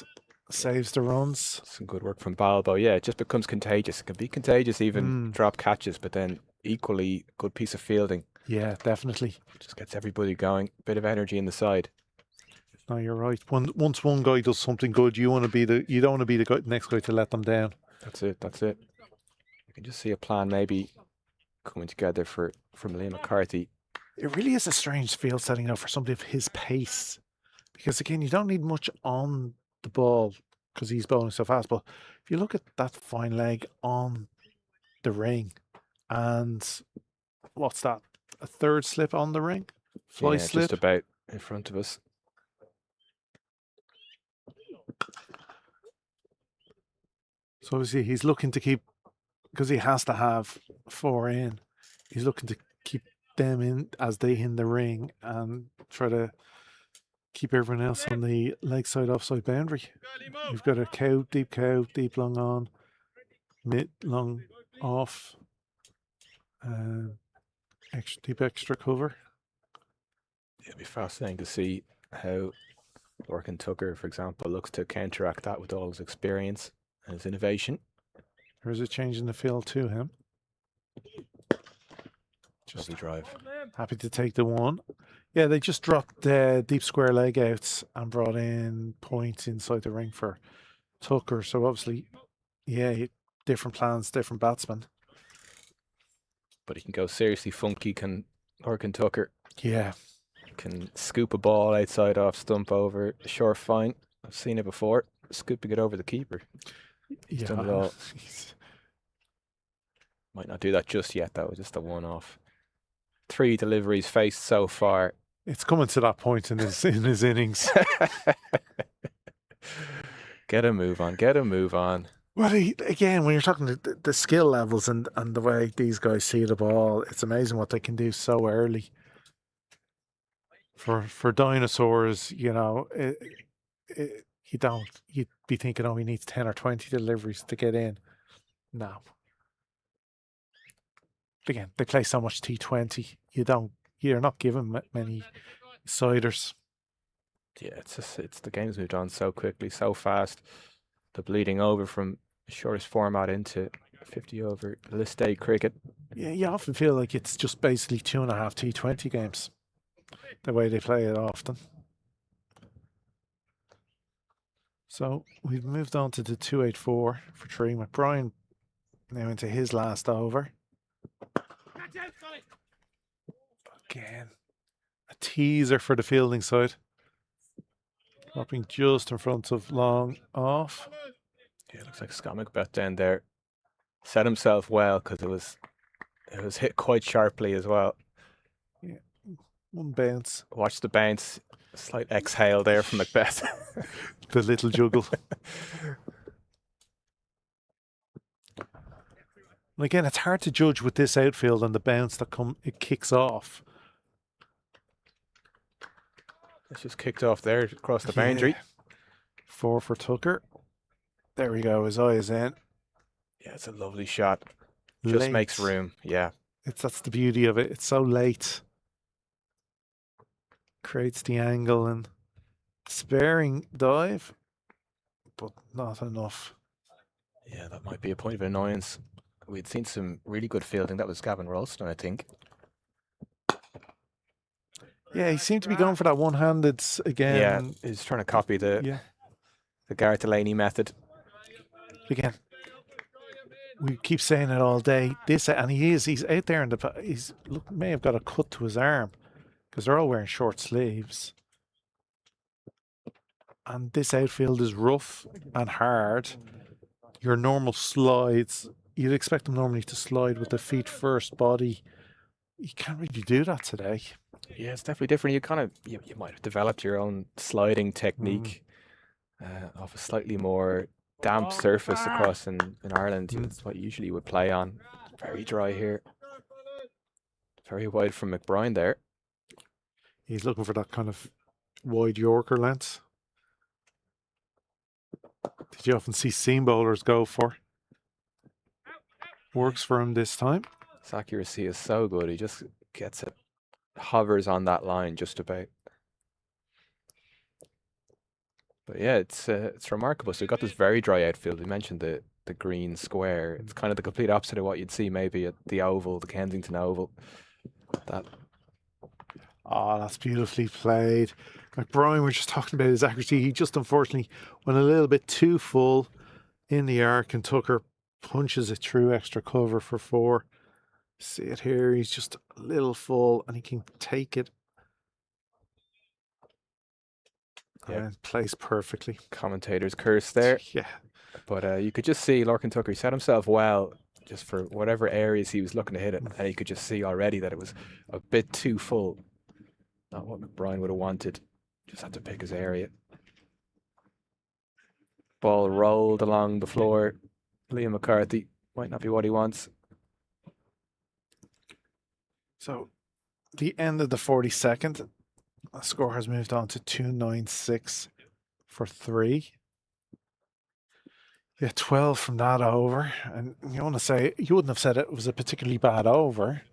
Saves the runs. Some good work from Balbo. Yeah, it just becomes contagious. It can be contagious, even drop catches, but then equally good piece of fielding. Yeah, definitely. Just gets everybody going. Bit of energy in the side. No, you're right. Once one guy does something good, you don't want to be the guy, next guy to let them down. That's it. That's it. You can just see a plan maybe coming together from Liam McCarthy. It really is a strange field setting now for somebody of his pace. Because again, you don't need much on the ball because he's bowling so fast. But if you look at that fine leg on the ring, and what's that? A third slip on the ring? Fly slip? Just about in front of us. So obviously he's looking to keep, because he has to have 4 in, he's looking to keep them in as they hit the ring and try to keep everyone else on the leg side offside boundary. You've got a cow, deep long on, mid long off, extra cover. It'll be fascinating to see how Lorcan Tucker, for example, looks to counteract that with all his experience and his innovation. There's a change in the field to him. Just a drive. Happy to take the one. Yeah, they just dropped the deep square leg outs and brought in points inside the ring for Tucker. So obviously, yeah, different plans, different batsmen. But he can go seriously funky, can Lorcan Tucker. Yeah. Can scoop a ball outside off stump over. Sure, fine. I've seen it before. Scooping it over the keeper. He's done it all. Might not do that just yet, though. Just a one-off. 3 deliveries faced so far. It's coming to that point in his innings. Get a move on. Get a move on. Well, again, when you're talking the skill levels and the way these guys see the ball, it's amazing what they can do so early. For dinosaurs, you know, you'd be thinking, oh, he needs 10 or 20 deliveries to get in. No. Again, they play so much T20. You're not given many siders. Yeah, it's the game's moved on so quickly, so fast. The bleeding over from the shortest format into 50 over list day cricket. Yeah, you often feel like it's just basically 2.5 T20 games. The way they play it often. So we've moved on to the 284 for 3. McBrien now into his last over. Again, a teaser for the fielding side. Dropping just in front of long off. Yeah, looks like Scott McBeth down there set himself well because it was hit quite sharply as well. Yeah, one bounce. Watch the bounce. A slight exhale there from Macbeth. The little juggle. And again, it's hard to judge with this outfield and the bounce that it kicks off. It's just kicked off there across the boundary. 4 for Tucker. There we go. His eye is in. Yeah, it's a lovely shot. Just Late. makes room. Yeah. That's the beauty of it. It's so late. Creates the angle and sparing dive, but not enough. Yeah, that might be a point of annoyance. we'd seen some really good fielding. That was Gavin Ralston, I think. Yeah, he seemed to be going for that one-handed again. Yeah, he's trying to copy the Gareth Delaney method. Again, we keep saying it all day. He's out there in the, may have got a cut to his arm because they're all wearing short sleeves. And this outfield is rough and hard. Your normal slides, you'd expect them normally to slide with the feet first, body. You can't really do that today. Yeah, it's definitely different. You might have developed your own sliding technique of a slightly more damp surface across in Ireland. That's what you usually would play on. Very dry here. Very wide from McBride there. He's looking for that kind of wide Yorker length. Did you often see seam bowlers go for? Works for him this time. His accuracy is so good. He just gets it, hovers on that line just about. But yeah, it's remarkable. So we've got this very dry outfield. We mentioned the green square. It's kind of the complete opposite of what you'd see maybe at the Oval, the Kensington Oval. Oh, that's beautifully played. Like Brian, we're just talking about his accuracy. He just unfortunately went a little bit too full in the arc, and Tucker punches it through extra cover for 4. See it here. He's just a little full, and he can take it. Yeah, and plays perfectly. Commentator's curse there. Yeah. But you could just see Lorcan Tucker set himself well just for whatever areas he was looking to hit it. And you could just see already that it was a bit too full. Not what McBride would have wanted. Just had to pick his area. Ball rolled along the floor. Liam McCarthy might not be what he wants. So the end of the 42nd, the score has moved on to 296 for 3. Yeah, 12 from that over. And you want to say, you wouldn't have said it was a particularly bad over.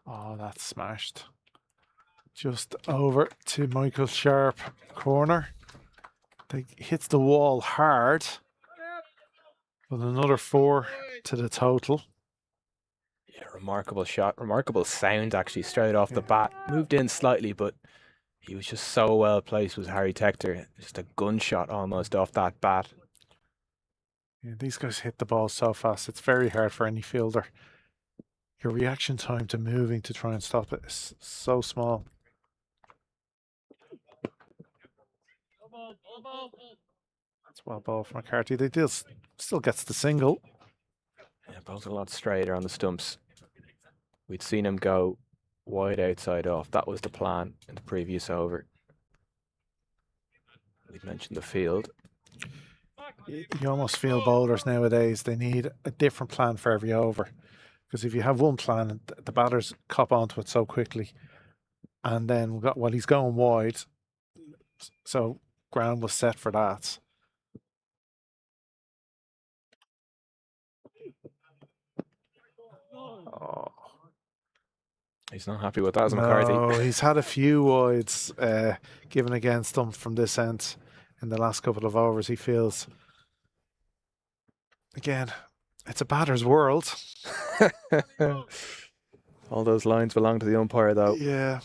Oh, that's smashed. Just over to Michael Sharp corner. They hits the wall hard. With another 4 to the total. Yeah, remarkable shot. Remarkable sound actually straight off the bat. Moved in slightly, but he was just so well placed with Harry Tector. Just a gunshot almost off that bat. Yeah, these guys hit the ball so fast. It's very hard for any fielder. Your reaction time to moving to try and stop it is so small. That's well ball from McCarthy. They still gets the single. Yeah, ball's a lot straighter on the stumps. We'd seen him go wide outside off. That was the plan in the previous over. We mentioned the field. You almost feel bowlers nowadays, they need a different plan for every over. Because if you have one plan, the batters cop onto it so quickly. And then, well, he's going wide. So ground was set for that. Oh. He's not happy with that, as No, McCarthy. he's had a few wides given against him from this end in the last couple of overs. He feels, again, it's a batter's world. All those lines belong to the umpire, though. Yeah.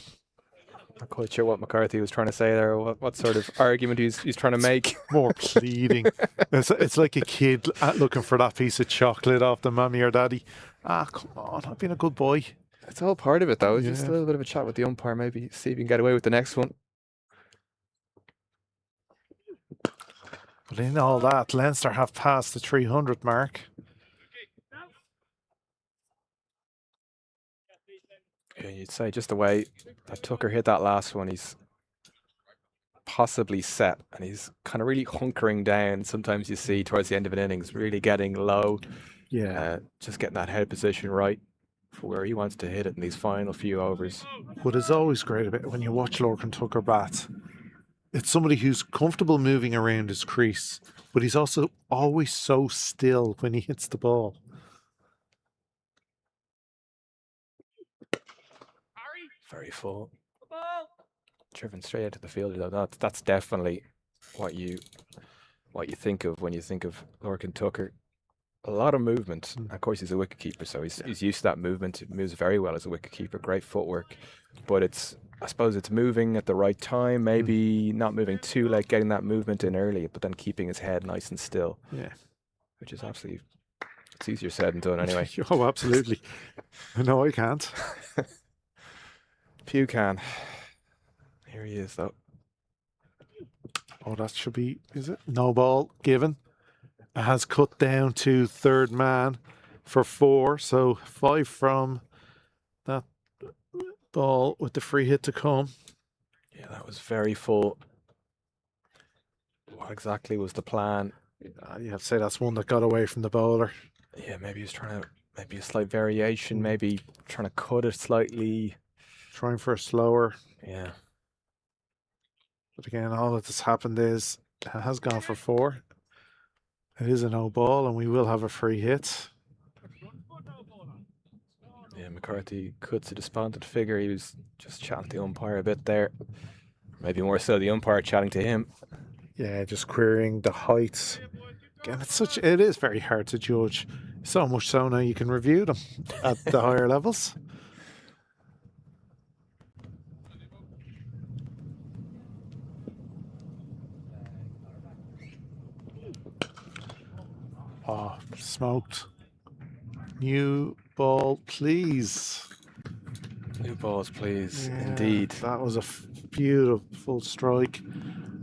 Not quite sure what McCarthy was trying to say there, or what sort of argument he's trying to make. More pleading. It's like a kid looking for that piece of chocolate off the mommy or daddy. Ah, come on, I've been a good boy. That's all part of it, though. Yeah. Just a little bit of a chat with the umpire, maybe see if you can get away with the next one. But in all that, Leinster have passed the 300 mark. Yeah, you'd say just the way that Tucker hit that last one, he's possibly set, and he's kind of really hunkering down. Sometimes you see towards the end of an innings, really getting low. Yeah. Just getting that head position right for where he wants to hit it in these final few overs. What is always great about it when you watch Lorcan Tucker bat, it's somebody who's comfortable moving around his crease, but he's also always so still when he hits the ball. Very full. Driven straight into the fielder though. That's definitely what you think of when you think of Lorcan Tucker. A lot of movement. Of course, he's a wicket keeper, so he's used to that movement. It moves very well as a wicket keeper. Great footwork, but I suppose it's moving at the right time. Maybe not moving too late, getting that movement in early, but then keeping his head nice and still. Yeah, which is absolutely, it's easier said than done anyway. Oh, absolutely. No, I can't. Pew can. Here he is though. Oh, that should be, is it? No ball given. It has cut down to third man for 4. So 5 from that ball with the free hit to come. Yeah, that was very full. What exactly was the plan? You have to say that's one that got away from the bowler. Yeah, maybe he was trying to, maybe a slight variation, maybe trying to cut it slightly. Trying for a slower. Yeah. But again, all that has happened is it has gone for 4. It is a no ball, and we will have a free hit. Yeah, McCarthy cuts a despondent figure. He was just chatting to the umpire a bit there. Maybe more so the umpire chatting to him. Yeah, just querying the heights. Again, it is very hard to judge. So much so now you can review them at the higher levels. Oh, smoked. New ball, please. New balls, please. Yeah, Indeed. That was a beautiful strike.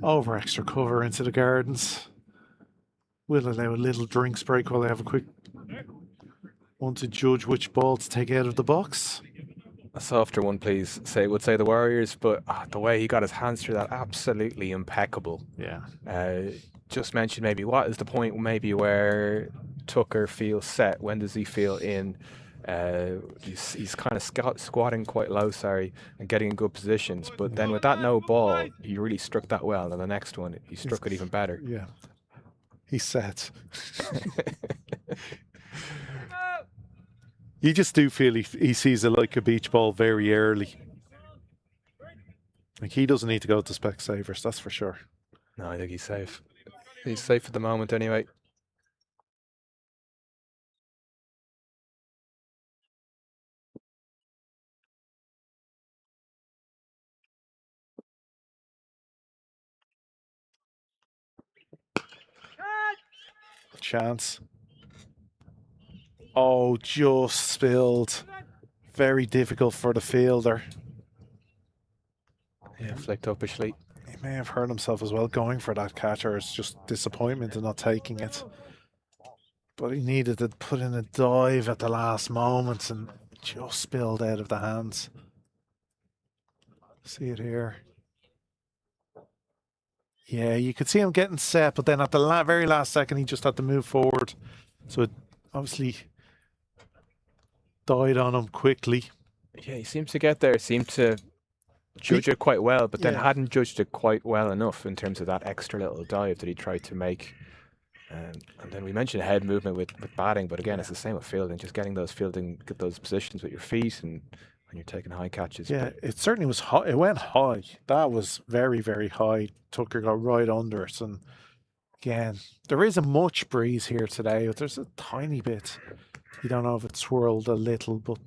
Over extra cover into the gardens. We'll allow a little drinks break while I have a quick one to judge which ball to take out of the box. A softer one, please. Would say the Warriors, but the way he got his hands through that, absolutely impeccable. Yeah. Just mentioned maybe what is the point maybe where Tucker feels set? When does he feel in? He's kind of squatting quite low, and getting in good positions. But then with that no ball, he really struck that well. And the next one, he struck it even better. Yeah. He's set. You just do feel he sees it like a beach ball very early. Like he doesn't need to go to Specsavers, that's for sure. No, I think he's safe. He's safe at the moment anyway. Chance. Oh, just spilled. Very difficult for the fielder. Yeah, flicked uppishly. He may have hurt himself as well going for that catch, or it's just disappointment in not taking it. But he needed to put in a dive at the last moment and just spilled out of the hands. See it here. Yeah, you could see him getting set, but then at the very last second, he just had to move forward. So it obviously died on him quickly. Yeah, he seemed to get there, seemed to judge it quite well, but then hadn't judged it quite well enough in terms of that extra little dive that he tried to make. And then we mentioned head movement with batting, but again, it's the same with fielding, just get those positions with your feet and when you're taking high catches. Yeah, it certainly was high. It went high. That was very, very high. Tucker got right under it. And again, there isn't much breeze here today, but there's a tiny bit. You don't know if it swirled a little, but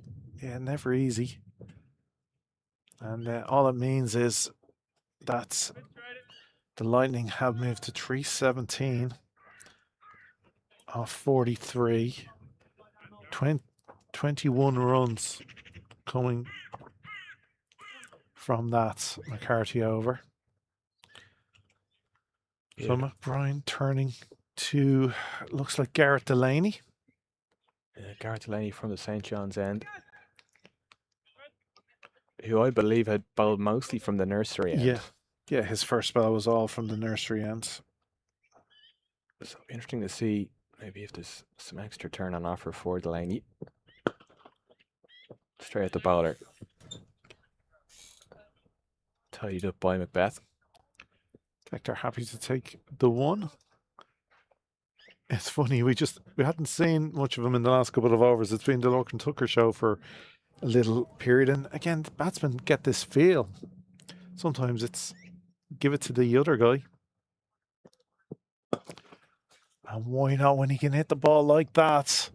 yeah, never easy. And all it means is that the Lightning have moved to 317 off 43. 21 runs coming from that McCarthy over. Yeah. So McBride turning to, looks like Garrett Delaney. Yeah, Garrett Delaney from the St. John's end, who I believe had bowled mostly from the nursery end. Yeah, his first spell was all from the nursery end. So it'll be interesting to see maybe if there's some extra turn on offer for Delaney. Straight at the bowler. Tidied up by Macbeth. In fact, they're happy to take the one. It's funny, we hadn't seen much of him in the last couple of overs. It's been the Lorcan Tucker show for a little period. And again, the batsmen get this feel. Sometimes it's give it to the other guy. And why not when he can hit the ball like that?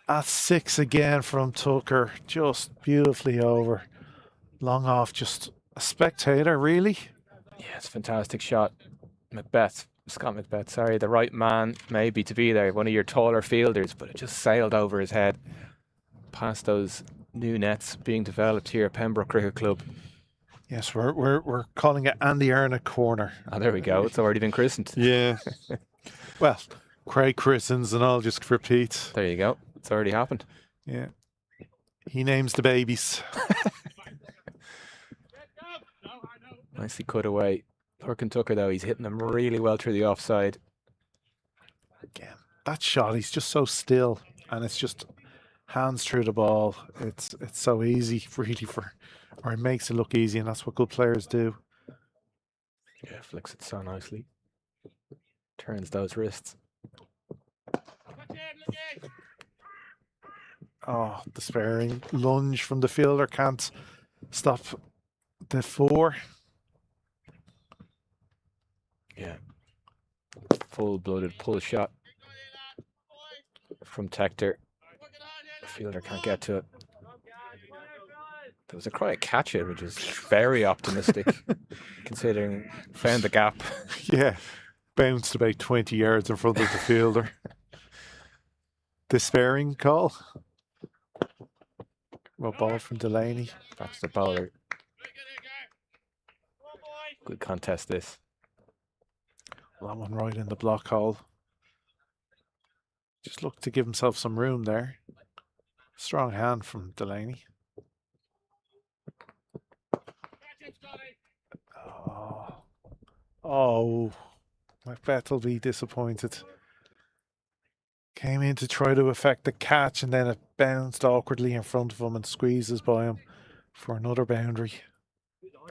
That's 6 again from Tucker. Just beautifully over. Long off, just a spectator, really. Yeah, it's a fantastic shot. Scott Macbeth, sorry, the right man maybe to be there, one of your taller fielders, but it just sailed over his head past those new nets being developed here at Pembroke Cricket Club. Yes, we're calling it Andy Arnott corner. Oh, there we go. It's already been christened. Yeah. Well, Craig christens and I'll just repeat. There you go. It's already happened. Yeah. He names the babies. Nicely cut away. Lurkin Tucker, though, he's hitting them really well through the offside. Again, that shot, he's just so still, and it's just hands through the ball. It's so easy, really, or it makes it look easy, and that's what good players do. Yeah, flicks it so nicely. Turns those wrists. Oh, despairing lunge from the fielder, can't stop the 4. Yeah. Full-blooded pull shot from Tector. The fielder can't get to it. There was a cry catch it, which is very optimistic, considering found the gap. Yeah, bounced about 20 yards in front of the fielder. Despairing call. Well, ball from Delaney. Back to the bowler. Good contest, this. That one right in the block hole. Just looked to give himself some room there. Strong hand from Delaney. Oh, Macbeth will be disappointed. Came in to try to affect the catch and then it bounced awkwardly in front of him and squeezes by him for another boundary.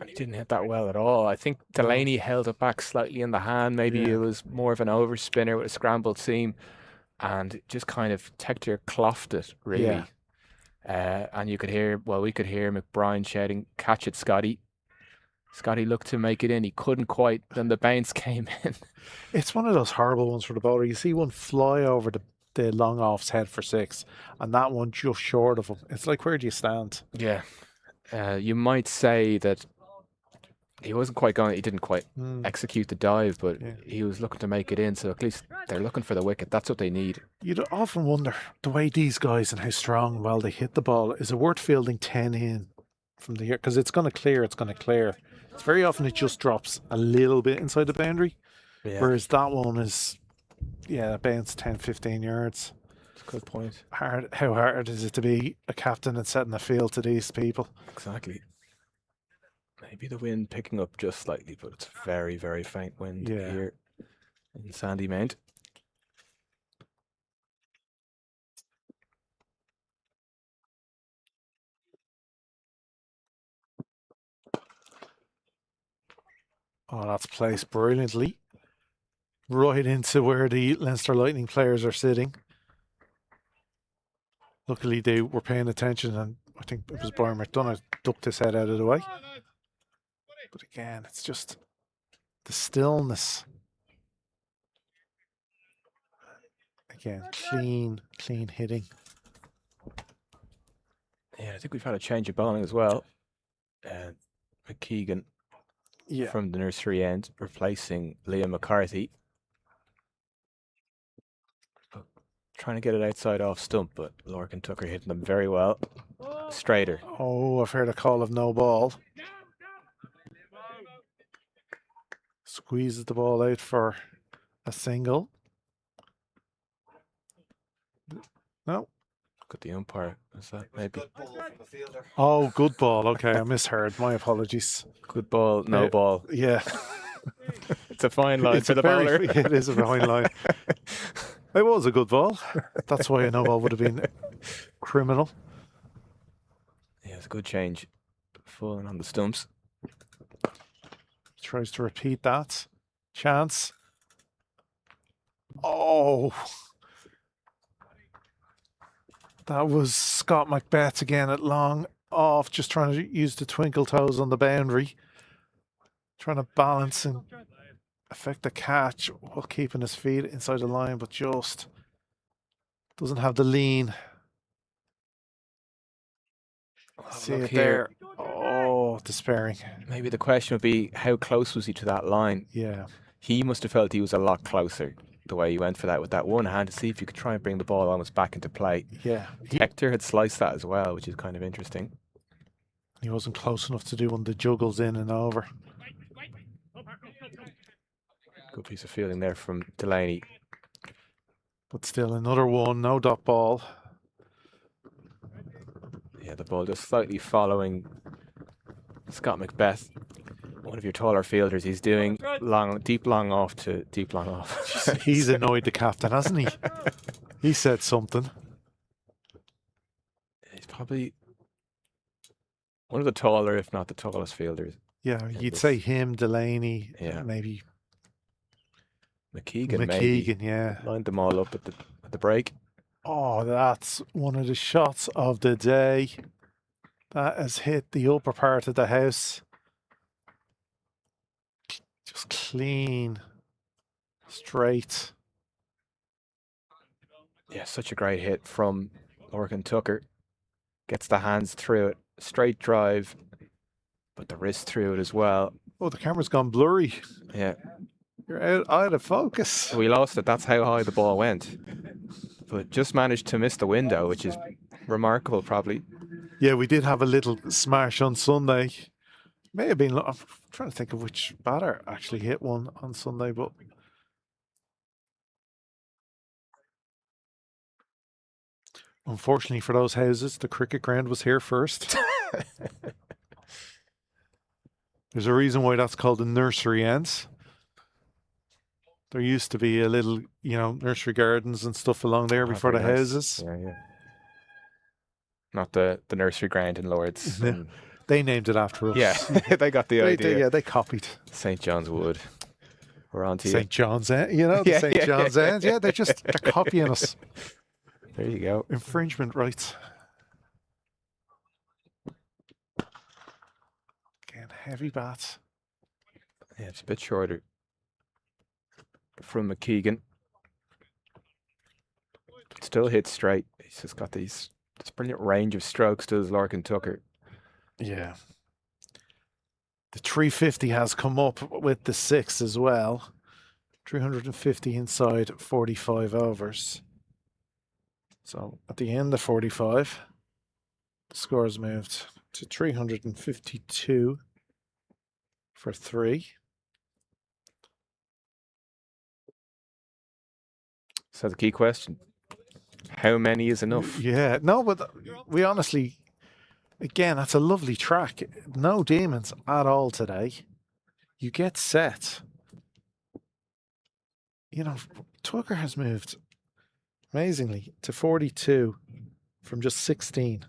And he didn't hit that well at all. I think Delaney held it back slightly in the hand. Maybe it was more of an overspinner with a scrambled seam. And just kind of Tector clothed it, really. And you could hear, we could hear McBride shouting, "Catch it, Scotty." Scotty looked to make it in. He couldn't quite. Then the bounce came in. It's one of those horrible ones for the bowler. You see one fly over the long off's head for 6, and that one just short of him. It's like, where do you stand? Yeah. You might say that he wasn't quite going, he didn't quite execute the dive, but he was looking to make it in. So at least they're looking for the wicket. That's what they need. You'd often wonder the way these guys and how strong and well they hit the ball. Is it worth fielding 10 in from the here? Because it's going to clear, it's going to clear. It's very often it just drops a little bit inside the boundary. Yeah. Whereas that one is, it bounced 10, 15 yards. That's a good point. How hard is it to be a captain and setting the field to these people? Exactly. Maybe the wind picking up just slightly, but it's very, very faint wind here in Sandy Mount. Oh, that's placed brilliantly. Right into where the Leinster Lightning players are sitting. Luckily, they were paying attention, and I think it was Brian McDonough ducked his head out of the way. But again, it's just the stillness. Again, clean hitting. Yeah, I think we've had a change of bowling as well. McKeegan from the nursery end, replacing Liam McCarthy. Trying to get it outside off stump, but Lorcan Tucker hitting them very well. Straighter. Oh, I've heard a call of no ball. Squeezes the ball out for a single. No. Look at the umpire. Is that maybe? Oh, good ball. Okay, I misheard. My apologies. Good ball, no ball. Yeah. It's a fine line for the bowler. It is a fine line. It was a good ball. That's why a no ball would have been criminal. Yeah, it's a good change. Falling on the stumps. Tries to repeat that. Chance. Oh. That was Scott Macbeth again at long off, just trying to use the twinkle toes on the boundary. Trying to balance and affect the catch while keeping his feet inside the line, but just doesn't have the lean. See look it here. there. Oh, despairing. Maybe the question would be, how close was he to that line? Yeah. He must have felt he was a lot closer the way he went for that with that one hand to see if you could try and bring the ball almost back into play. Yeah. Hector had sliced that as well, which is kind of interesting. He wasn't close enough to do one of the juggles in and over. Good piece of fielding there from Delaney. But still another one, no dot ball. Yeah, the ball just slightly following Scott Macbeth, one of your taller fielders. He's doing deep long off to deep long off. He's annoyed the captain, hasn't he? He said something. He's probably one of the taller, if not the tallest fielders. Yeah, you'd say him, Delaney, Yeah. maybe McKeegan, maybe. McKeegan, yeah. Lined them all up at the break. Oh, that's one of the shots of the day. That has hit the upper part of the house. Just clean, straight. Yeah, such a great hit from Lorcan Tucker. Gets the hands through it. Straight drive, but the wrist through it as well. Oh, the camera's gone blurry. Yeah, You're out of focus. we lost it. That's how high the ball went. But just managed to miss the window, which is remarkable, probably. Yeah, we did have a little smash on Sunday. May have been, I'm trying to think of which batter actually hit one on Sunday, but unfortunately for those houses, the cricket ground was here first. There's a reason why that's called the nursery ends. There used to be a little, nursery gardens and stuff along there before the Very nice. houses. Yeah. Not the nursery ground in Lords. Yeah. They named it after us. Yeah, they got the idea. They copied. St. John's Wood. We're on to you. St. John's End, the Yeah, St. yeah, John's yeah. End. Yeah, they're copying us. There you go. Infringement rights. Again, heavy bats. Yeah, it's a bit shorter from McKeegan. Still hits straight. He's just got this brilliant range of strokes, does Lorcan Tucker. Yeah. The 350 has come up with the 6 as well. 350 inside 45 overs. So at the end of 45, the score has moved to 352 for 3. So the key question, how many is enough? Yeah, no, but we honestly, again, that's a lovely track. No demons at all today. You get set. Tucker has moved amazingly to 42 from just 16.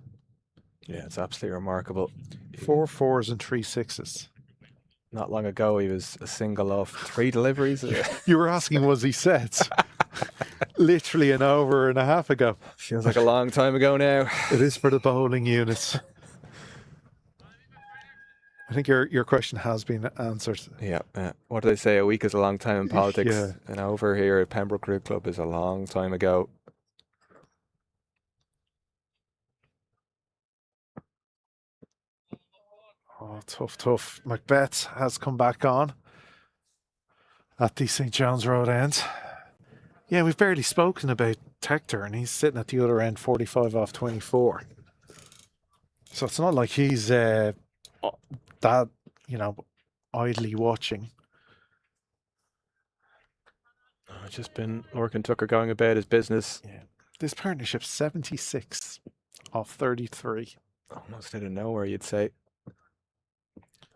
Yeah, it's absolutely remarkable. 4 4s and 3 6s. Not long ago, he was a single off 3 deliveries. You were asking, was he set? Literally an hour and a half ago. Feels like a long time ago now. It is for the bowling units. I think your question has been answered. Yeah. What do they say? A week is a long time in politics. Yeah. And over here at Pembroke Cricket Club is a long time ago. Oh, tough. Macbeth has come back on at the St. John's Road end. Yeah, we've barely spoken about Hector, and he's sitting at the other end, 45 off 24. So it's not like he's that, idly watching. It's just been Lorcan Tucker going about his business. Yeah. This partnership's 76 off 33. Almost out of nowhere, you'd say.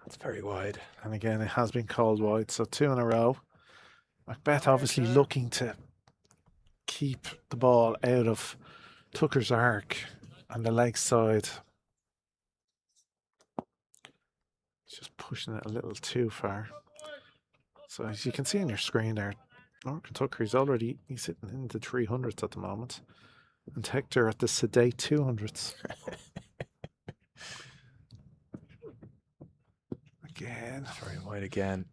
That's very wide. And again, it has been called wide, so 2 in a row. Macbeth obviously looking to keep the ball out of Tucker's arc and the leg side. He's just pushing it a little too far. So as you can see on your screen there, Lorcan Tucker he's sitting in the 300s at the moment. And Hector at the sedate 200s. Again. Very wide again.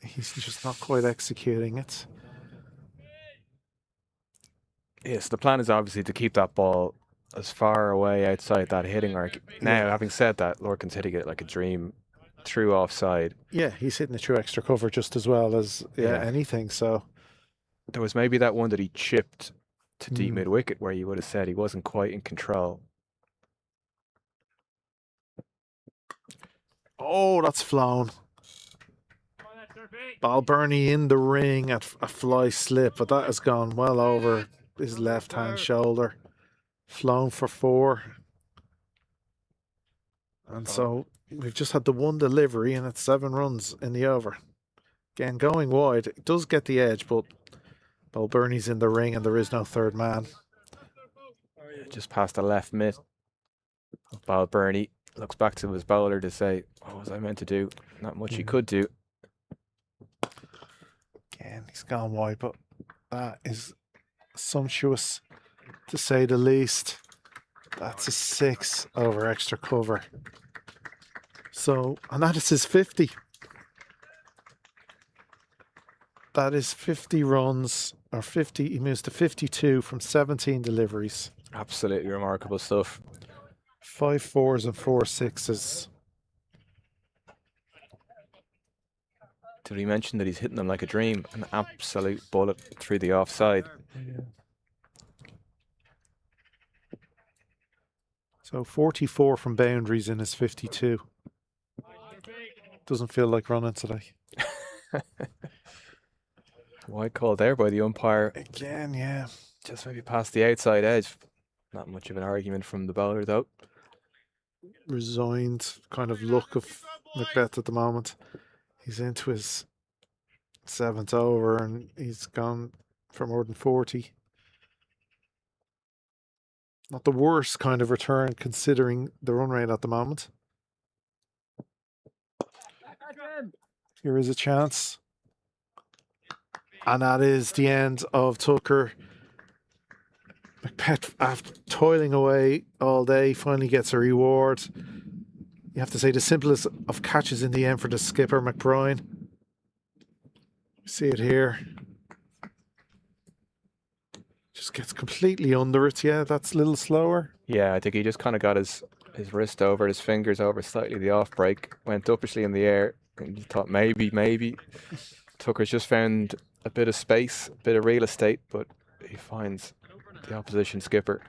He's just not quite executing it. Yes, the plan is obviously to keep that ball as far away outside that hitting arc. Now, having said that, Lorcan's hitting it like a dream through offside. Yeah, he's hitting it through extra cover just as well as Yeah. anything. So There was maybe that one that he chipped to deep mid wicket where you would have said he wasn't quite in control. oh, that's flown. Balbirnie in the ring at a fly slip, but that has gone well over his left hand shoulder. Flown for 4. And so we've just had the one delivery and it's 7 runs in the over. Again, going wide, it does get the edge, but Balbirnie's in the ring and there is no third man. Just past the left mid. Balbirnie looks back to his bowler to say, what was I meant to do? Not much he could do. Again, he's gone wide, but that is sumptuous to say the least. That's a 6 over extra cover. So, and that is his 50. That is 50 runs, or 50, he moves to 52 from 17 deliveries. Absolutely remarkable stuff. 5 4s and 4 6s. Did we mention that he's hitting them like a dream? An absolute bullet through the offside. So 44 from boundaries in his 52. Doesn't feel like running today. Wide call there by the umpire. Again, yeah. Just maybe past the outside edge. Not much of an argument from the bowler though. Resigned kind of look of Macbeth at the moment. He's into his 7th over and he's gone for more than 40. Not the worst kind of return considering the run rate at the moment. Here is a chance. And that is the end of Tucker. Macbeth, after toiling away all day, finally gets a reward. You have to say the simplest of catches in the end for the skipper, McBride. See it here. Just gets completely under it. Yeah, that's a little slower. Yeah, I think he just kind of got his wrist over, his fingers over slightly the off break, went upishly in the air, and you thought maybe. Tucker's just found a bit of space, a bit of real estate, but he finds the opposition skipper.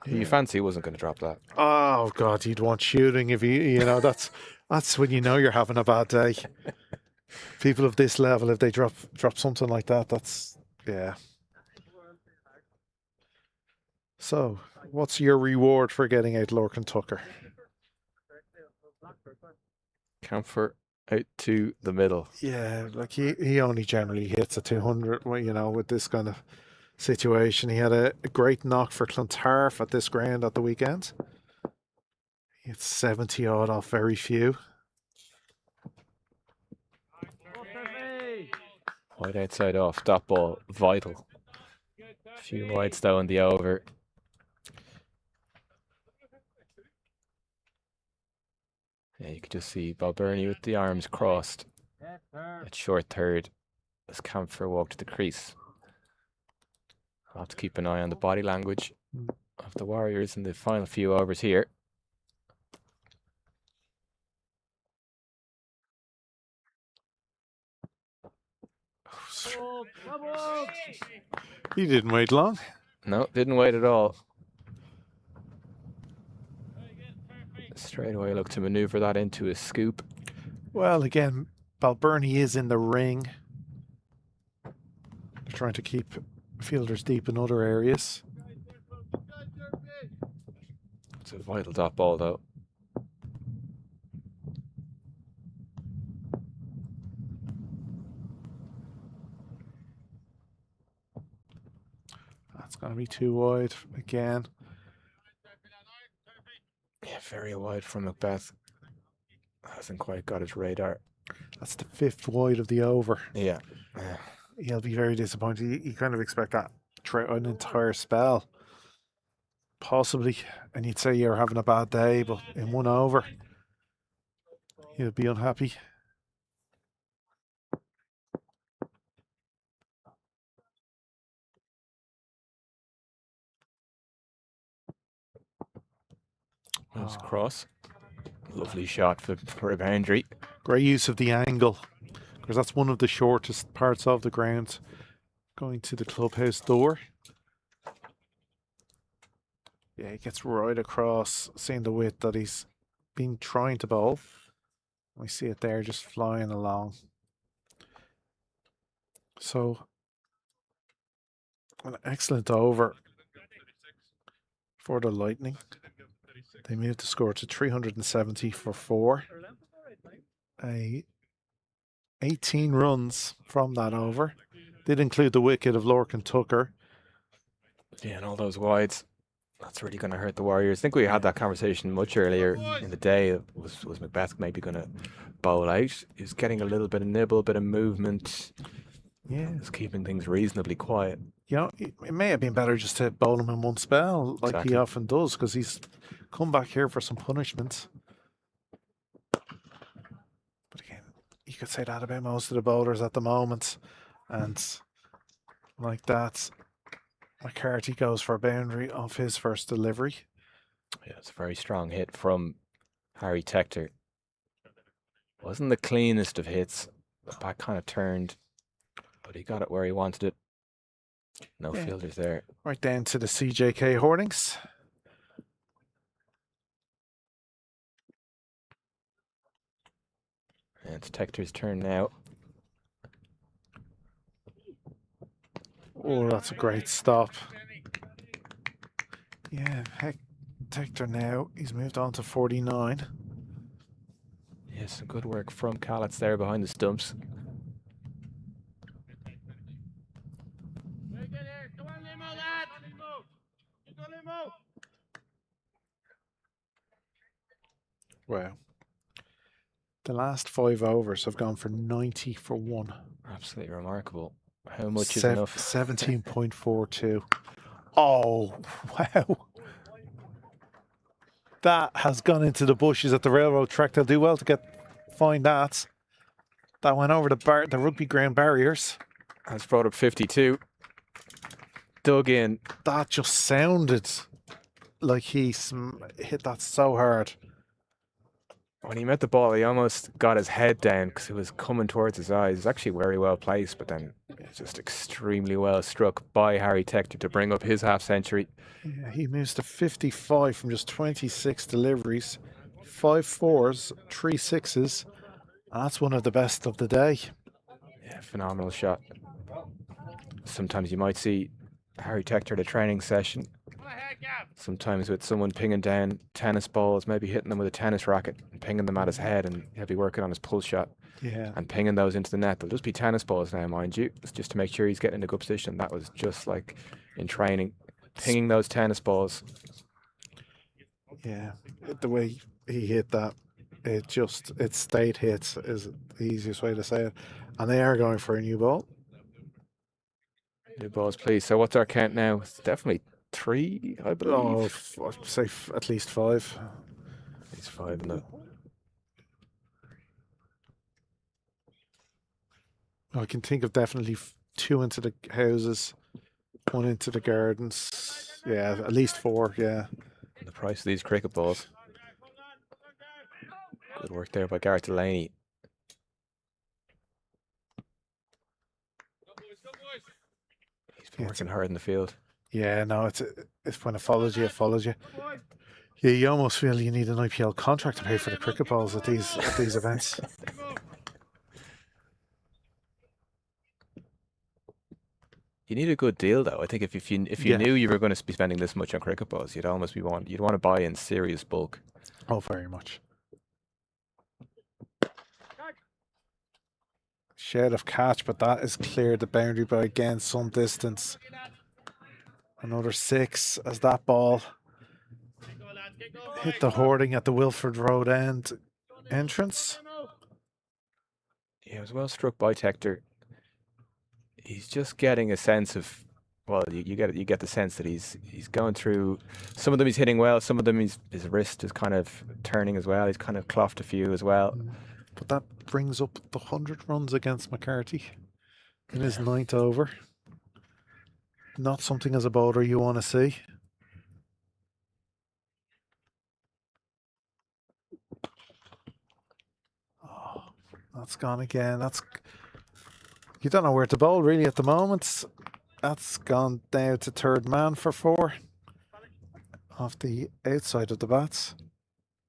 You fancy he wasn't going to drop that. Oh God, you'd want shooting if you know that's when you know you're having a bad day. People of this level, if they drop something like that, that's yeah. So, what's your reward for getting out Lorcan Tucker? Camphor out to the middle. Yeah, like he only generally hits a 200, you know, with this kind of situation. He had a great knock for Clontarf at this ground at the weekend. He hit 70 odd off very few. Wide outside off, that ball vital. A few wides though in the over. Yeah, you could just see Balbirnie with the arms crossed at short third as Camphor walked to the crease. I'll have to keep an eye on the body language of the Warriors in the final few overs here. He didn't wait long. No, didn't wait at all. Straight away look to manoeuvre that into a scoop. Well, again, Balbirnie is in the ring. They're trying to keep fielders deep in other areas. It's a vital dot ball though. That's going to be too wide again. Yeah, very wide from Macbeth. Hasn't quite got his radar. That's the 5th wide of the over. Yeah. He'll be very disappointed. You kind of expect that throughout an entire spell. Possibly, and you'd say you're having a bad day, but in 1 over, you'd be unhappy. Moves across. Lovely shot for a boundary. Great use of the angle, because that's one of the shortest parts of the ground. Going to the clubhouse door. Yeah, he gets right across, seeing the width that he's been trying to bowl. We see it there just flying along. So, an excellent over for the Lightning. They moved the score to 370 for 4. 18 runs from that over. Did include the wicket of Lorcan Tucker. Yeah, and all those wides. That's really going to hurt the Warriors. I think we had that conversation much earlier in the day. Was Macbeth maybe going to bowl out? He was getting a little bit of nibble, a bit of movement. Yeah. Just keeping things reasonably quiet. You know, it may have been better just to bowl him in one spell, like Exactly. he often does, because he's come back here for some punishment. But again, you could say that about most of the bowlers at the moment. And like that, McCarthy goes for a boundary off his first delivery. Yeah, it's a very strong hit from Harry Tector. Wasn't the cleanest of hits. The back kind of turned, but he got it where he wanted it. No fielders there. Right down to the CJK hoardings. And it's Tector's turn now. Oh, that's a great stop. Yeah, heck, Tector now, he's moved on to 49. Yeah, some good work from Callets there behind the stumps. Wow. The last 5 overs have gone for 90 for 1. Absolutely remarkable. How much is enough? 17.42. Oh, wow. That has gone into the bushes at the railroad track. They'll do well to find that. That went over the rugby ground barriers. Has brought up 52. Dug in. That just sounded like he hit that so hard. When he met the ball, he almost got his head down because it was coming towards his eyes. It's actually very well placed, but then it's just extremely well struck by Harry Tector to bring up his half century. Yeah, he moves to 55 from just 26 deliveries, 5 fours, 3 sixes, and that's one of the best of the day. Yeah, phenomenal shot. Sometimes you might see Harry Tector at a training session. Sometimes with someone pinging down tennis balls, maybe hitting them with a tennis racket and pinging them at his head, and he'll be working on his pull shot. Yeah. And pinging those into the net. They'll just be tennis balls now, mind you. It's just to make sure he's getting in a good position. That was just like in training. Pinging those tennis balls. Yeah. The way he hit that, it stayed hits is the easiest way to say it. And they are going for a new ball. New balls, please. So what's our count now? It's definitely 3, I believe. Oh, I'd say at least 5. At least 5 in the... I can think of definitely 2 into the houses, 1 into the gardens. Yeah, at least 4, yeah. The price of these cricket balls. Good work there by Gareth Delaney. He's been working hard in the field. Yeah, no, it's when it follows you, it follows you. Yeah, you almost feel you need an IPL contract to pay for the cricket balls at these events. You need a good deal, though. I think if you knew you were going to be spending this much on cricket balls, you'd want to buy in serious bulk. Oh, very much. Shed of catch, but that is cleared the boundary by again some distance. Another 6 as that ball hit the hoarding at the Wilford Road end entrance. Yeah, it was well struck by Tector. He's just getting a sense of well, you get the sense that he's going through. Some of them he's hitting well. Some of them his wrist is kind of turning as well. He's kind of cloughed a few as well. But that brings up the 100 runs against McCarthy in his 9th over. Not something as a bowler you want to see. Oh, that's gone again. You don't know where to bowl really at the moment. That's gone down to third man for 4 off the outside of the bats.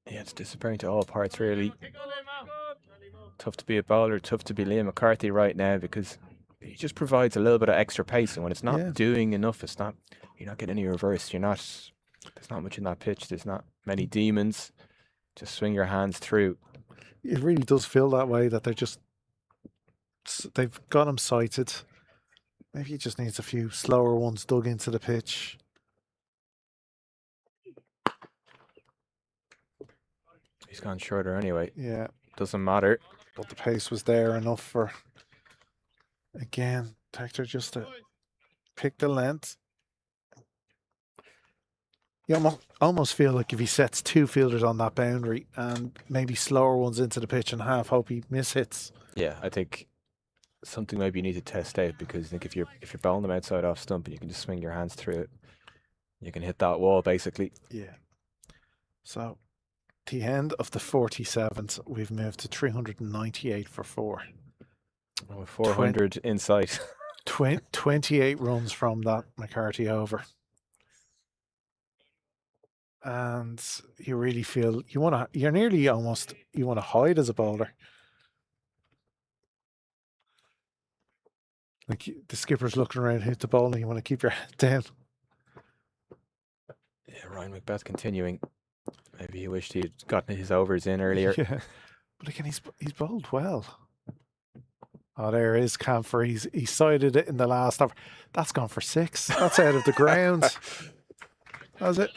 Yeah, it's disappointing to all parts really. Tough to be a bowler, tough to be Liam McCarthy right now because he just provides a little bit of extra pace, and when it's not doing enough, you're not getting any reverse. There's not much in that pitch. There's not many demons. Just swing your hands through. It really does feel that way, that they've got him sighted. Maybe he just needs a few slower ones dug into the pitch. He's gone shorter anyway. Yeah. Doesn't matter. But the pace was there enough for, again, Hector just to pick the length. You almost feel like if he sets 2 fielders on that boundary and maybe slower ones into the pitch and half, hope he mishits. Yeah, I think something maybe you need to test out, because I think if you're bowling them outside off stump and you can just swing your hands through it, you can hit that wall basically. Yeah. So the end of the 47th, we've moved to 398 for 4. Oh, 400 in sight. 28 runs from that McCarthy over. And you really feel you want to hide as a bowler. Like the skipper's looking around, hit the ball, and you want to keep your head down. Yeah, Ryan Macbeth continuing. Maybe he wished he'd gotten his overs in earlier. Yeah. But again, he's bowled well. Oh, there is Camphor. He sighted it in the last over. That's gone for 6. That's out of the ground. Was it?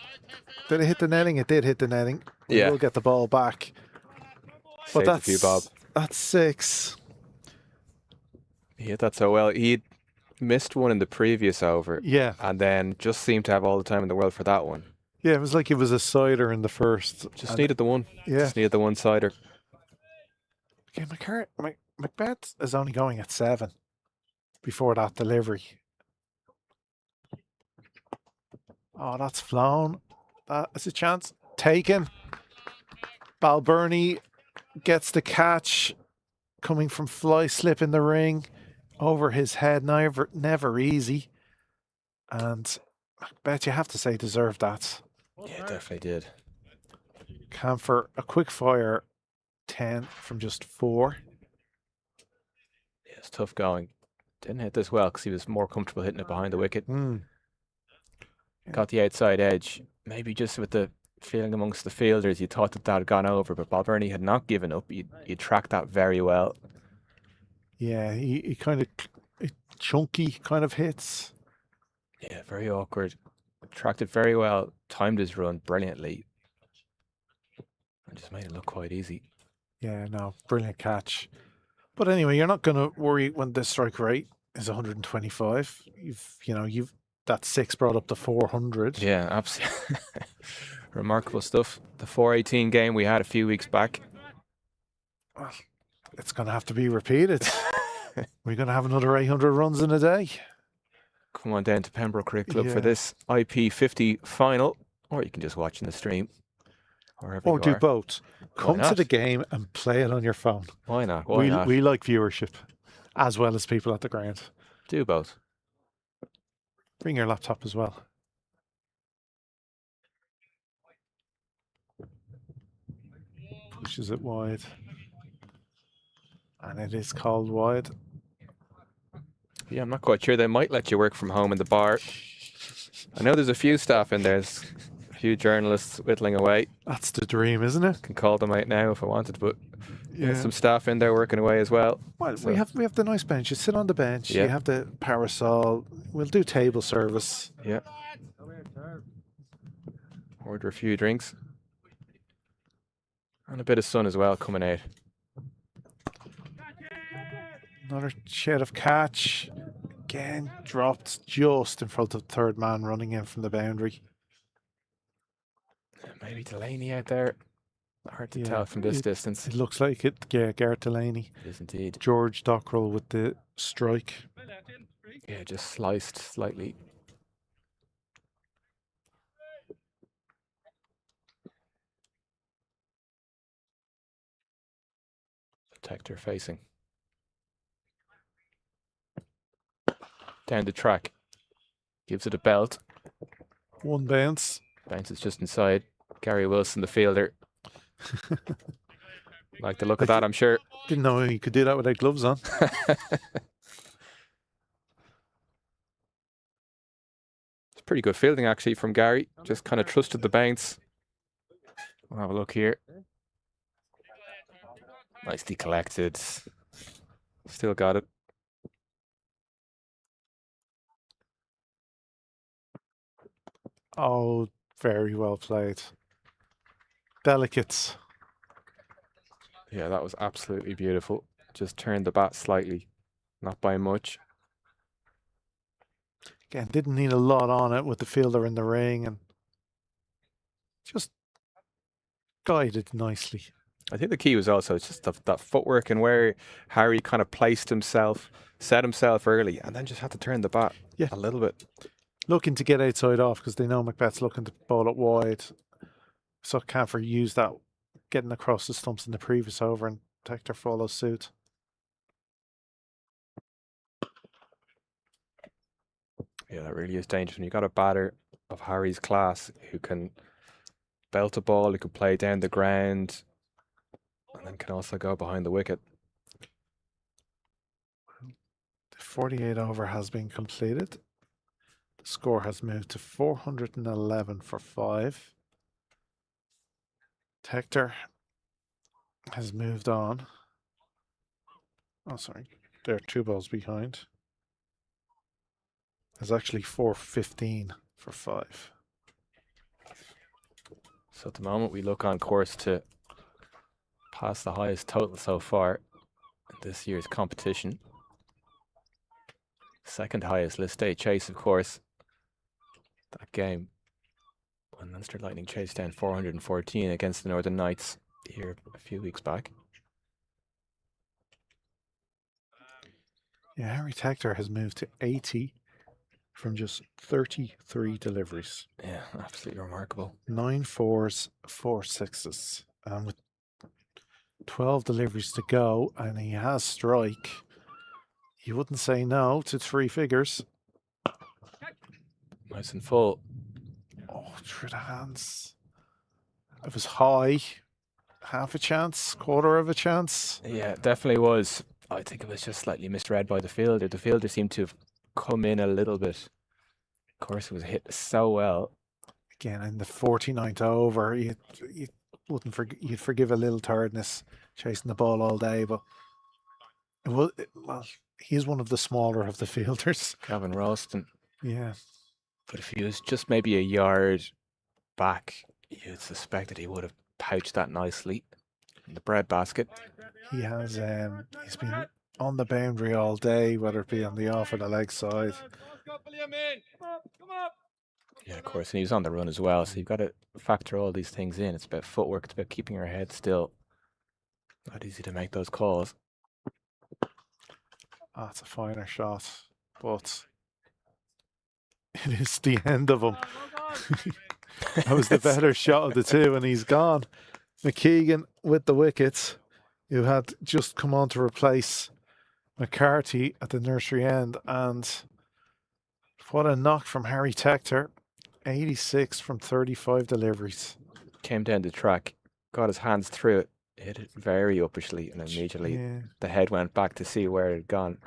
Did it hit the netting? It did hit the netting. Yeah. We'll get the ball back. But Saved a few, Bob. That's 6. He hit that so well. He'd missed one in the previous over. Yeah. And then just seemed to have all the time in the world for that one. Yeah, it was like it was a sider in the first. Just needed the one. Yeah. Just needed the one sider. Okay, Macbeth is only going at 7 before that delivery. Oh, that's flown. That is a chance. Taken. Balbirnie gets the catch coming from fly slip in the ring over his head. Never easy. And Macbeth, you have to say, deserved that. Yeah, definitely did. Camphor, a quick fire 10 from just 4. Yeah, it's tough going. Didn't hit this well because he was more comfortable hitting it behind the wicket. Got the outside edge. Maybe just with the feeling amongst the fielders, you thought that had gone over, but Balbirnie had not given up. He tracked that very well. Yeah, he kind of chunky kind of hits. Yeah, very awkward. Tracked it very well. Timed his run brilliantly. And just made it look quite easy. Yeah, no, brilliant catch. But anyway, you're not going to worry when the strike rate is 125. You've that 6 brought up to 400. Yeah, absolutely. Remarkable stuff. The 418 game we had a few weeks back. Well, it's going to have to be repeated. We're going to have another 800 runs in a day. Come on down to Pembroke Cricket Club for this IP50 final, or you can just watch in the stream. Or do both. Come to the game and play it on your phone. Why not? Why not? We like viewership as well as people at the ground. Do both. Bring your laptop as well. Pushes it wide. And it is called wide. Yeah, I'm not quite sure. They might let you work from home in the bar. I know there's a few staff in there. There's a few journalists whittling away. That's the dream, isn't it? Can call them out now if I wanted, but yeah, some staff in there working away as well. Well, So- we have the nice bench. You sit on the bench. Yeah. You have the parasol. We'll do table service. Yeah. Order a few drinks. And a bit of sun as well coming out. Another shed of catch. Again, dropped just in front of the third man running in from the boundary. Maybe Delaney out there. Hard to Yeah, tell from this distance. It looks like it. Yeah, Gareth Delaney. It is indeed. George Dockrell with the strike. Yeah, just sliced slightly. Protector facing. Down the track. Gives it a belt. One bounce. Bounces just inside. Gary Wilson, the fielder. Like the look of that, I'm sure. Didn't know you could do that without gloves on. It's pretty good fielding, actually, from Gary. Just kind of trusted the bounce. We'll have a look here. Nicely collected. Still got it. Oh, very well played. Delicate. Yeah, that was absolutely beautiful. Just turned the bat slightly, not by much. Again, didn't need a lot on it with the fielder in the ring and just guided nicely. I think the key was also just that footwork and where Harry kind of placed himself, set himself early, and then just had to turn the bat a little bit. Looking to get outside off because they know Macbeth's looking to bowl it wide. So Camphor used that getting across the stumps in the previous over and Hector follows suit. Yeah, that really is dangerous when you got a batter of Harry's class who can belt a ball, who can play down the ground, and then can also go behind the wicket. The 48 over has been completed. The score has moved to 411 for 5. Hector has moved on. Oh, sorry. They're 2 balls behind. There's actually 415 for 5. So at the moment we look on course to pass the highest total so far in this year's competition. Second highest list A chase, of course. That game when Leinster Lightning chased down 414 against the Northern Knights here a few weeks back. Yeah, Harry Hector has moved to 80 from just 33 deliveries. Yeah, absolutely remarkable. 9 fours, 4 sixes. And with 12 deliveries to go, and he has strike, you wouldn't say no to 3 figures. Nice and full. Oh, through the hands. It was high. Half a chance, quarter of a chance. Yeah, it definitely was. I think it was just slightly misread by the fielder. The fielder seemed to have come in a little bit. Of course, it was hit so well. Again, in the 49th over, you wouldn't you'd forgive a little tiredness chasing the ball all day, but well, he's one of the smaller of the fielders. Gavin Ralston. Yeah. But if he was just maybe a yard back, you'd suspect that he would have pouched that nicely in the bread basket. He has he's been on the boundary all day, whether it be on the off or the leg side. Yeah, of course, and he was on the run as well, so you've got to factor all these things in. It's about footwork, it's about keeping your head still. Not easy to make those calls. That's a finer shot, but it is the end of him. That was the better shot of the two, and he's gone. McKeegan with the wickets, who had just come on to replace McCarthy at the nursery end, and what a knock from Harry Hector. 86 from 35 deliveries. Came down the track, got his hands through it, hit it very uppishly, and immediately the head went back to see where it had gone.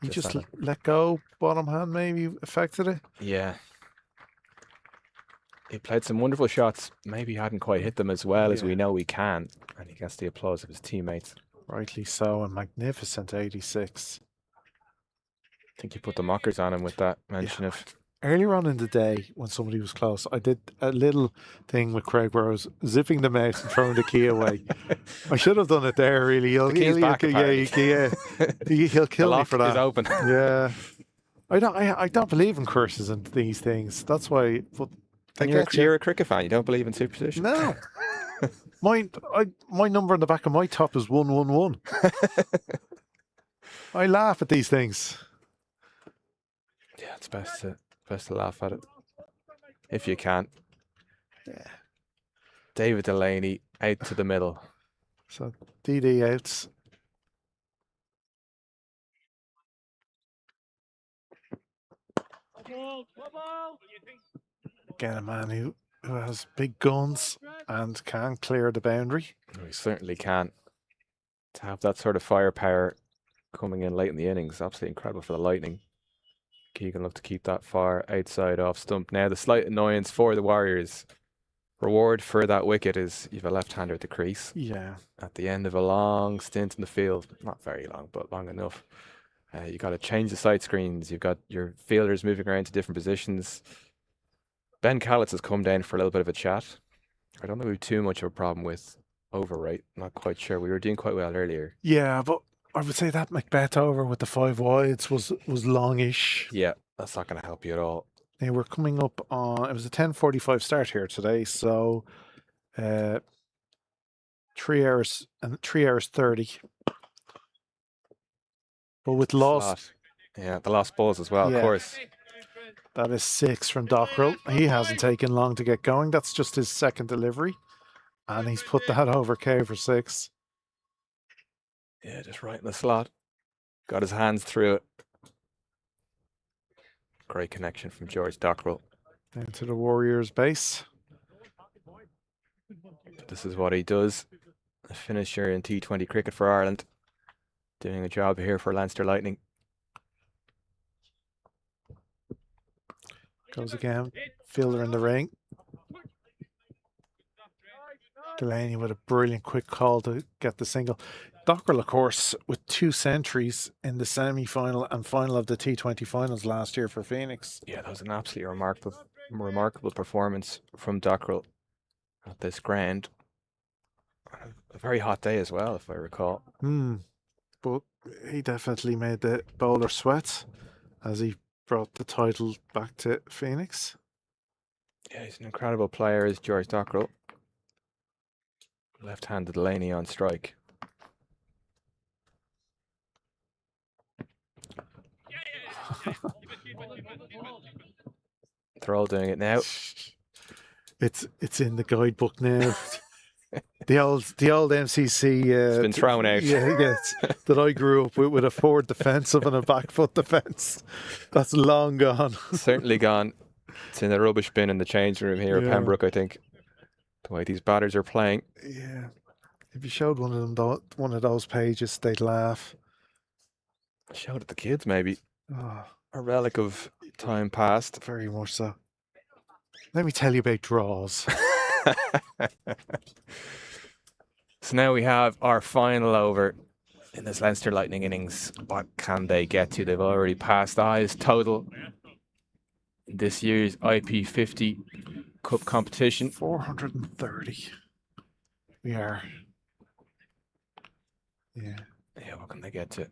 He just let go, bottom hand maybe affected it. Yeah. He played some wonderful shots, maybe hadn't quite hit them as well as we know he can, and he gets the applause of his teammates. Rightly so, a magnificent 86. I think you put the mockers on him with that mention of... Earlier on in the day, when somebody was close, I did a little thing with Craig where I was zipping them out and throwing the key away. I should have done it there, really. He'll kill me for that. Is open. Yeah. I don't believe in curses and these things. That's why. But they And get you. you're a cricket fan. You don't believe in superstition? No. My number on the back of my top is 111. I laugh at these things. Yeah, it's best to laugh at it if you can. Yeah. David Delaney out to the middle. So DD outs. Again, a man who has big guns and can clear the boundary. We certainly can. To have that sort of firepower coming in late in the innings, absolutely incredible for the Lightning. Keegan look to keep that far outside off stump. Now the slight annoyance for the Warriors. Reward for that wicket is you've a left-hander at the crease. Yeah. At the end of a long stint in the field, not very long, but long enough. You got to change the sight screens. You've got your fielders moving around to different positions. Ben Callitz has come down for a little bit of a chat. I don't think we have too much of a problem with overrate. Not quite sure. We were doing quite well earlier. Yeah, but I would say that Macbeth over with the 5 wides was longish. Yeah, that's not going to help you at all. Now we're coming up on, it was a 10:45 start here today, so 3 hours and 3 hours 30. But with lost, Yeah, the lost balls as well, Yeah. of course. that is 6 from Dockrell. He hasn't taken long to get going. That's just his second delivery. And he's put that over K for 6. Yeah, just right in the slot. Got his hands through it. Great connection from George Dockrell. Down to the Warriors base. This is what he does. A finisher in T20 cricket for Ireland. Doing a job here for Leinster Lightning. Goes again. Fielder in the ring. Delaney with a brilliant quick call to get the single. Dockrell, of course, with 2 centuries in the semi-final and final of the T20 finals last year for Phoenix. Yeah, that was an absolutely remarkable performance from Dockrell at this ground. A very hot day as well, if I recall. But he definitely made the bowler sweat as he brought the title back to Phoenix. Yeah, he's an incredible player, is George Dockrell. Left-handed Delaney on strike. They're all doing it now. It's in the guidebook now. the old MCC. It's been thrown out. Yes, that I grew up with a forward defensive and a back foot defence. That's long gone. Certainly gone. It's in the rubbish bin in the changing room here at Yeah. Pembroke, I think. The way these batters are playing. Yeah, if you showed one of them one of those pages, they'd laugh. Showed it the kids, maybe. Oh, A relic of time past. very much so. Let me tell you about draws. So now we have our final over in this Leinster Lightning innings. What can they get to? They've already passed the highest total in this year's IP50 Cup competition. 430. We are. Yeah. Yeah, what can they get to?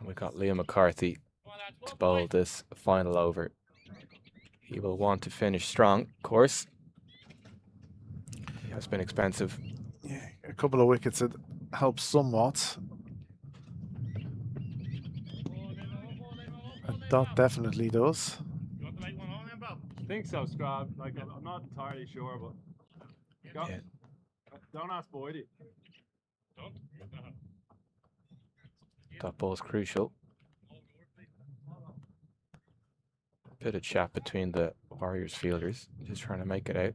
We got Liam McCarthy to bowl this final over. He will want to finish strong, of course. He has been expensive. Yeah, a couple of wickets that helps somewhat. And that definitely does. I think so, Scrab. Like, I'm not entirely sure, but Yeah. don't ask Boydie. That ball's crucial. Bit of chat between the Warriors fielders, just trying to make it out.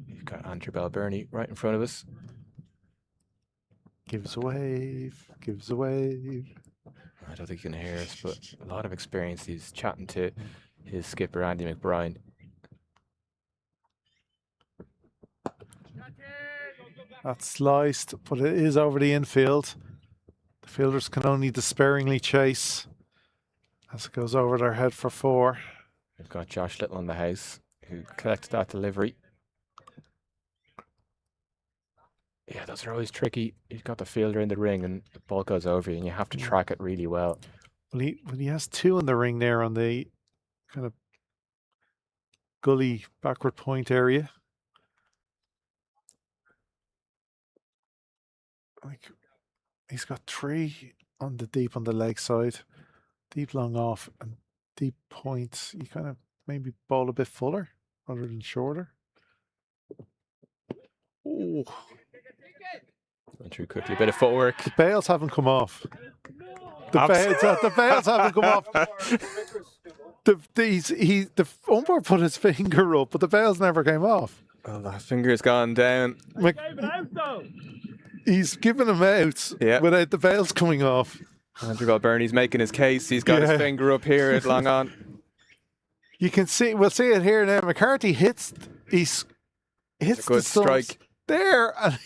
You've got Andrew Balburney right in front of us. Gives a wave. Gives a wave. I don't think he can hear us, but a lot of experience. He's chatting to his skipper, Andy McBride. That's sliced, but it is over the infield. The fielders can only despairingly chase as it goes over their head for 4. We've got Josh Little in the house, who collected that delivery. Yeah, those are always tricky. You've got the fielder in the ring and the ball goes over you and you have to track it really well. Well, he has two in the ring there on the kind of gully backward point area. Like, he's got three on the deep on the leg side, deep long off, and deep points. You kind of maybe ball a bit fuller rather than shorter. Oh, Went through quickly, a bit of footwork. the bails haven't come off. The bails haven't come off. The umpire put his finger up, but the bails never came off. Oh, that finger's gone down. He's given him out without the bails coming off. Andrew Balburney's making his case. He's got his finger up here at long on. You can see, we'll see it here now. McCarthy hits a good good strike there, and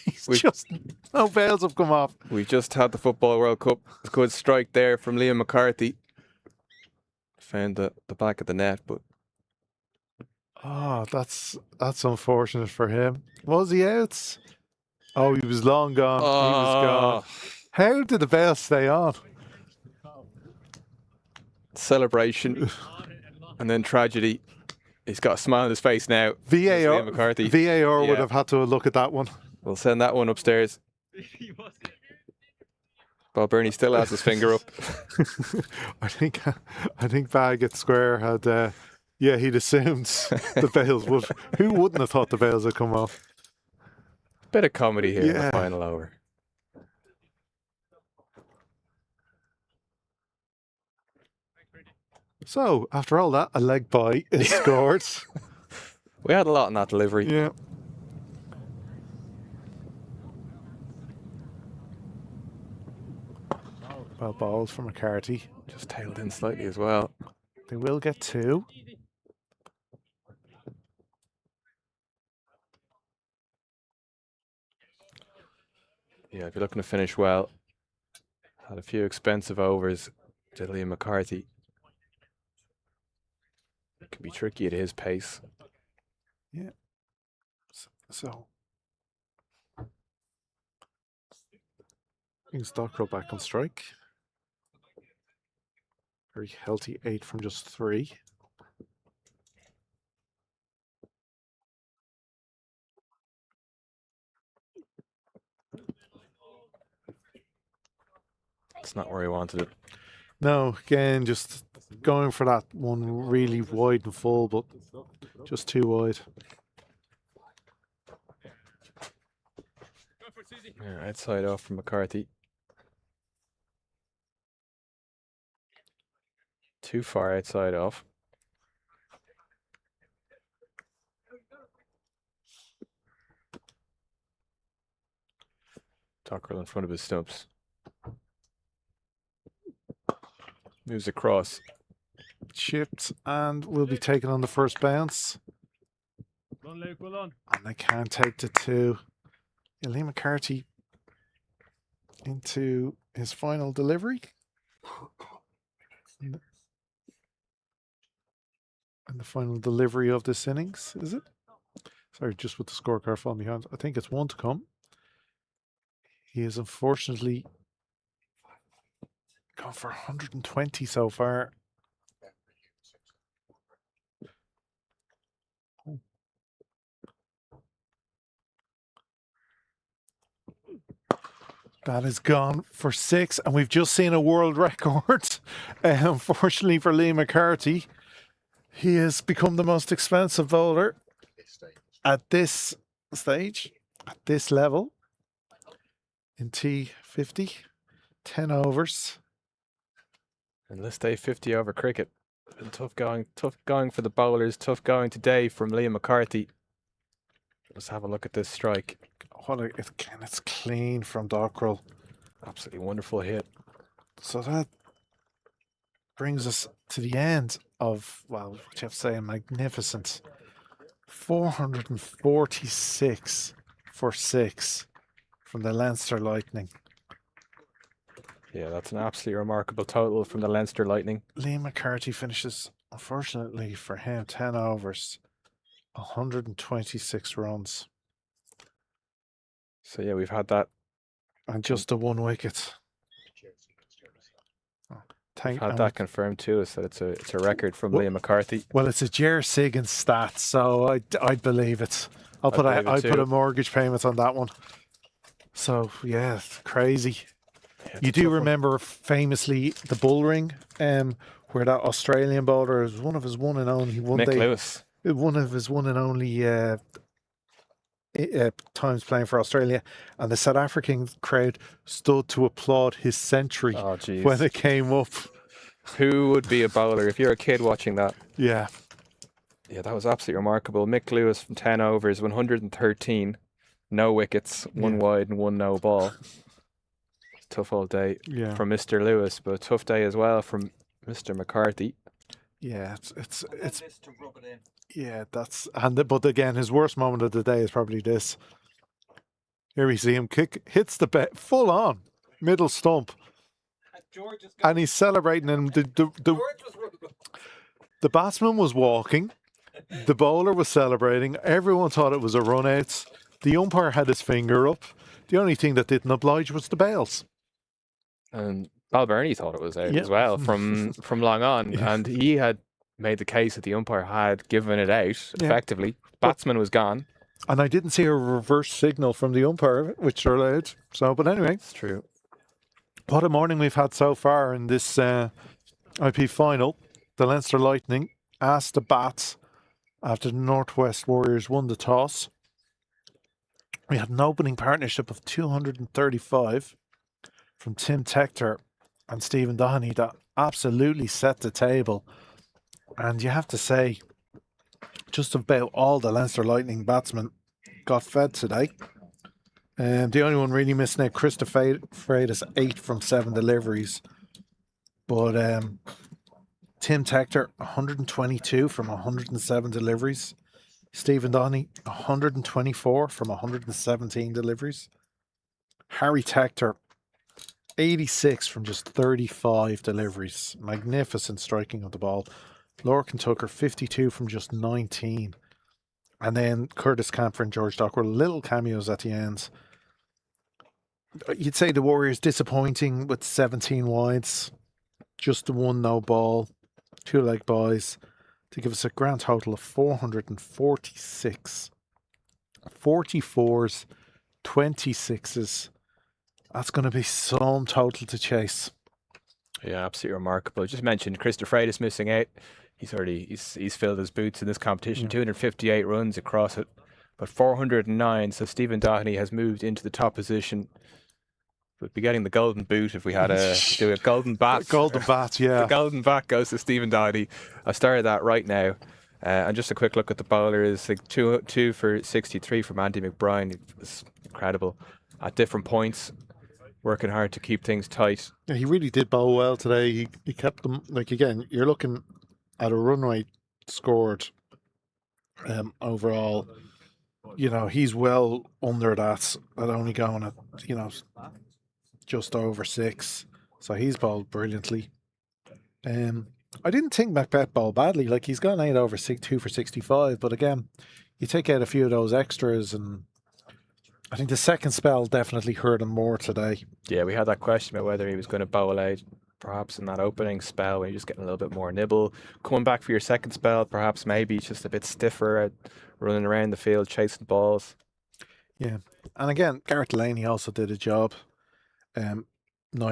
no bails have come off. We've just had the Football World Cup. A good strike there from Liam McCarthy. Found the back of the net, but that's unfortunate for him. Was he out? Oh, he was long gone. He was gone. How did the bail stay on? Celebration and then tragedy. He's got a smile on his face now. VAR McCarthy. would have had to look at that one. We'll send that one upstairs. Balburney still has his finger up. I think Baggett Square had he'd assumed the bails would. Who wouldn't have thought the bails had come off? Bit of comedy here in the final over. So, after all that, a leg bye is scored. We had a lot in that delivery. Yeah. Well balled from McCarthy. Just tailed in slightly as well. They will get two. Yeah, if you're looking to finish well, had a few expensive overs. Did Liam McCarthy. It can be tricky at his pace. Yeah. So. Brings Dockrell back on strike. Very healthy 8 from just 3. It's not where he wanted it. No, again, just going for that one really wide and full, but just too wide. Yeah, outside off from McCarthy. Too far outside off. Dockrell in front of his stumps. Moves across. Chipped and will be taken on the first bounce. Run, Luke, well done. And they can take the 2. Lee McCarthy into his final delivery. And the final delivery of this innings, is it? Sorry, just with the scorecard falling behind. I think it's 1 to come. He has unfortunately gone for 120 so far. That is gone for 6, and we've just seen a world record. Unfortunately for Lee McCarthy, he has become the most expensive bowler at this stage, at this level, in T50, 10 overs. And list day 50 over cricket. And tough going for the bowlers, tough going today from Liam McCarthy. Let's have a look at this strike. It's clean from Dockrell. Absolutely wonderful hit. So that brings us to the end of, well, what you have to say, a magnificent 446 for 6 from the Leinster Lightning. Yeah, that's an absolutely remarkable total from the Leinster Lightning. Liam McCarthy finishes, unfortunately for him, 10 overs, 126 runs. So yeah, we've had that. And just the 1 wicket. We've had that confirmed to us that it's a record from Liam McCarthy. Well, it's a Jer Sigan stat, so I'd believe it. I'd put a mortgage payment on that one. So yeah, it's crazy. Yeah, You do remember famously the bull ring, where that Australian bowler was one of his one and only Mick Lewis. One of his one and only times playing for Australia, and the South African crowd stood to applaud his century when it came up. Who would be a bowler if you're a kid watching that? Yeah, that was absolutely remarkable. Mick Lewis from 10 overs, 113, no wickets, 1 wide and 1 no ball. Tough all day from Mr. Lewis, but a tough day as well from Mr. McCarthy. Yeah, it's To rub it in. yeah, but again, his worst moment of the day is probably this. Here we see him hits the bat full on middle stump, and he's celebrating. And the batsman was walking, the bowler was celebrating. Everyone thought it was a run out. The umpire had his finger up. The only thing that didn't oblige was the bails. And Balburney thought it was out as well from long on, and he had made the case that the umpire had given it out effectively. Batsman was gone. And I didn't see a reverse signal from the umpire, which they're allowed. So, but anyway. It's true. What a morning we've had so far in this IP final. The Leinster Lightning asked the bats after the Northwest Warriors won the toss. We had an opening partnership of 235 from Tim Tector and Stephen Doheney that absolutely set the table. And you have to say, just about all the Leinster Lightning batsmen got fed today. The only one really missing out, Chris Freitas, 8 from 7 deliveries. But Tim Tector, 122 from 107 deliveries. Stephen Doheney, 124 from 117 deliveries. Harry Tector, 86 from just 35 deliveries. Magnificent striking of the ball. Lorcan Tucker, 52 from just 19. And then Curtis Camper and George Dock were little cameos at the ends. You'd say the Warriors disappointing with 17 wides. Just the 1 no ball. 2 leg buys to give us a grand total of 446. 44s, 26s. That's going to be some total to chase. Yeah, absolutely remarkable. Just mentioned Christopher Freitas missing out. He's filled his boots in this competition. 258 runs across it, but 409. So Stephen Doheney has moved into the top position. We'd be getting the golden boot if we had a golden bat. Golden bat, yeah. The golden bat goes to Stephen Doheney. I started that right now. And just a quick look at the bowlers. Like two for 63 from Andy McBride. It was incredible at different points. Working hard to keep things tight. Yeah, he really did bowl well today. He kept them, like, again, you're looking at a run rate scored overall. You know, he's well under that at only going at, just over 6. So he's bowled brilliantly. I didn't think Macbeth bowled badly. Like, he's gone 8 over 6, 2 for 65. But again, you take out a few of those extras, and I think the second spell definitely hurt him more today. Yeah, we had that question about whether he was going to bowl out perhaps in that opening spell when you're just getting a little bit more nibble. Coming back for your second spell, perhaps maybe just a bit stiffer at running around the field, chasing balls. Yeah. And again, Gareth Delaney also did a job. 9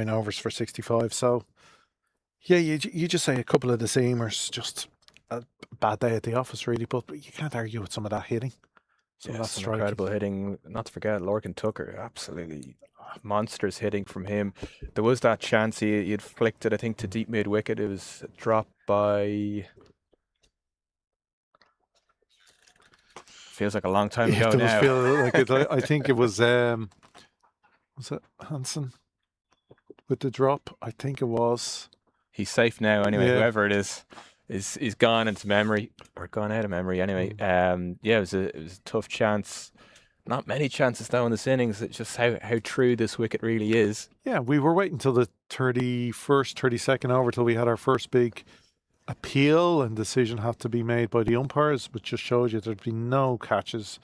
overs for 65. So, yeah, you just say a couple of the seamers, just a bad day at the office, really. But you can't argue with some of that hitting. Some incredible hitting. Not to forget, Lorcan Tucker, absolutely monsters hitting from him. There was that chance he had flicked it, I think, to deep mid wicket. It was dropped by... Feels like a long time ago now. I think it was it Hansen with the drop? I think it was. He's safe now anyway, whoever it is gone into memory, or gone out of memory anyway. It was a tough chance. Not many chances though in this innings. It's just how true this wicket really is. Yeah, we were waiting till the 31st, 32nd over till we had our first big appeal, and decision had to be made by the umpires, which just shows you there'd be no catches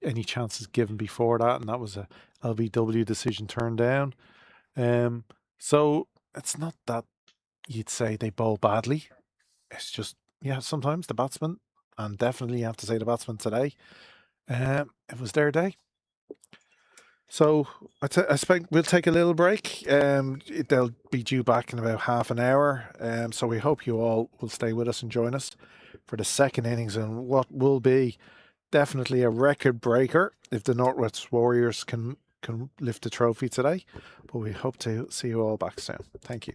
any chances given before that, and that was a LBW decision turned down. So it's not that you'd say they bowl badly. It's just, yeah, sometimes the batsmen, and definitely you have to say the batsmen today, it was their day. So I expect we'll take a little break. They'll be due back in about half an hour. So we hope you all will stay with us and join us for the second innings and what will be definitely a record breaker if the Northwest Warriors can lift the trophy today. But we hope to see you all back soon. Thank you.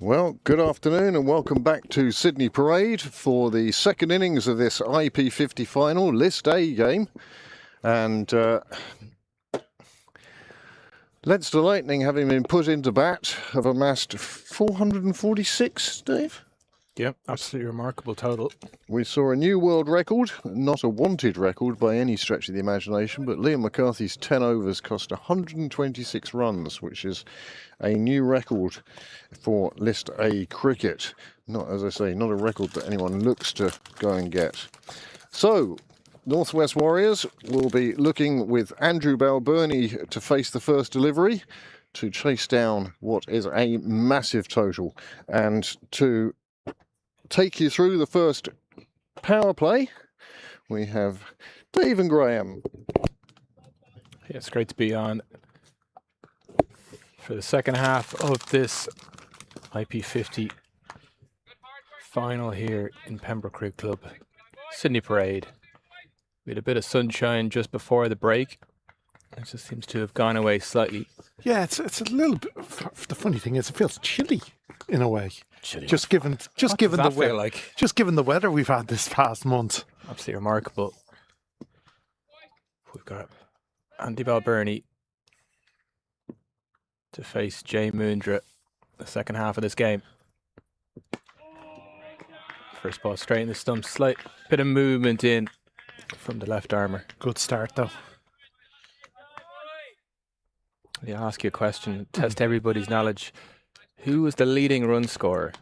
Well, good afternoon and welcome back to Sydney Parade for the second innings of this IP50 final, List A game. And Leinster Lightning, having been put into bat, have amassed 446, Dave? Yep, absolutely remarkable total. We saw a new world record, not a wanted record by any stretch of the imagination, but Liam McCarthy's 10 overs cost 126 runs, which is a new record for List A cricket. Not, as I say, not a record that anyone looks to go and get. So, Northwest Warriors will be looking with Andrew Balbirnie to face the first delivery, to chase down what is a massive total, and to take you through the first power play, we have Dave and Graham. Yeah, it's great to be on for the second half of this IP50 final here in Pembroke Cricket Club, Sydney Parade. We had a bit of sunshine just before the break. It just seems to have gone away slightly. Yeah, it's a little bit. The funny thing is, it feels chilly in a way. Chilly. Just given What the does that weather, feel like? just given the weather we've had this past month. Absolutely remarkable. We've got Andy Balbirnie to face Jay Moondra the second half of this game. First ball straight in the stump, slight bit of movement in from the left armour. Good start though. I'll ask you a question, test everybody's knowledge. Who was the leading run scorer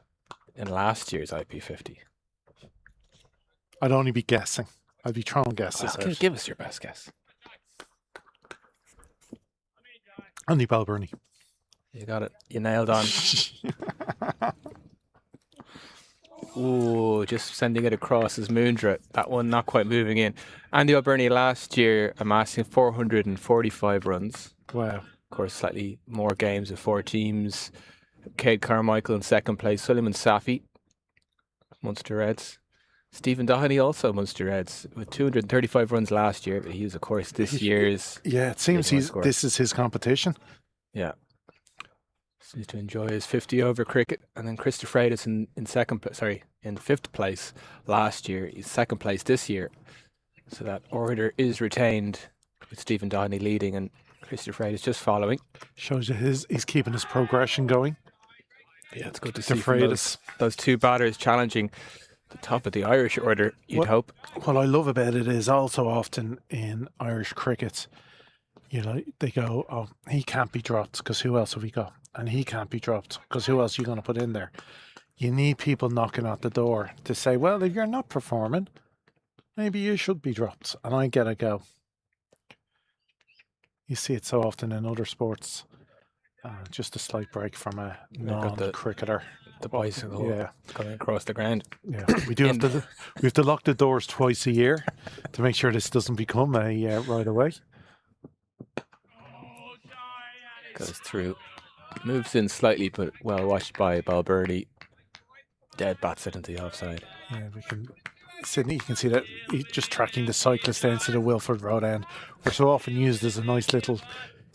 in last year's IP50? I'd only be guessing. I'd be throwing guesses Well, out. give us your best guess. Andy Balbirnie. You got it. You nailed on. Ooh, just sending it across as Moondra. That one not quite moving in. Andy Balbirnie last year amassing 445 runs. Wow. Of course, slightly more games with 4 teams. Cade Carmichael in second place. Suleiman Safi, Munster Reds. Stephen Doherty also Munster Reds with 235 runs last year. But he was, of course, this year's. Yeah, it seems big run scorer. this is his competition. Yeah. Seems to enjoy his 50 over cricket. And then Christopher Freitas in fifth place last year. He's second place this year. So that order is retained with Stephen Doherty leading and Christopher Freitas just following. Shows you he's keeping his progression going. Yeah, it's good to see Freitas. those two batters challenging the top of the Irish order, you'd hope. What I love about it is also often in Irish cricket, you know, they go, oh, he can't be dropped because who else have we got? And he can't be dropped because who else are you going to put in there? You need people knocking at the door to say, well, if you're not performing, maybe you should be dropped. And I get a go. You see it so often in other sports. Just a slight break from a non-cricketer. The bicycle Yeah. going across the ground. Yeah, we have to lock the doors twice a year to make sure this doesn't become a right away. Goes through. Moves in slightly, but well watched by Balbirnie. Dead bats it into the offside. Yeah, we can. Sydney, you can see that he's just tracking the cyclist down to the Wilford Road end. We're so often used as a nice little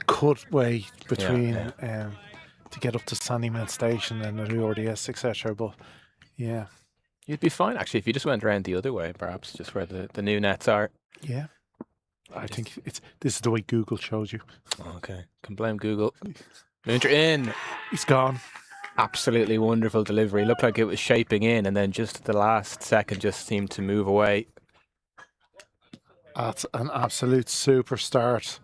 cut way between to get up to Sandyman Station and the RDS, etc. But yeah, You'd be fine actually if you just went around the other way, perhaps just where the new nets are. yeah. I think this is the way Google shows you. Okay, can blame Google. Moondra in. He's gone. Absolutely wonderful delivery. Looked like it was shaping in, and then just at the last second, just seemed to move away. That's an absolute super start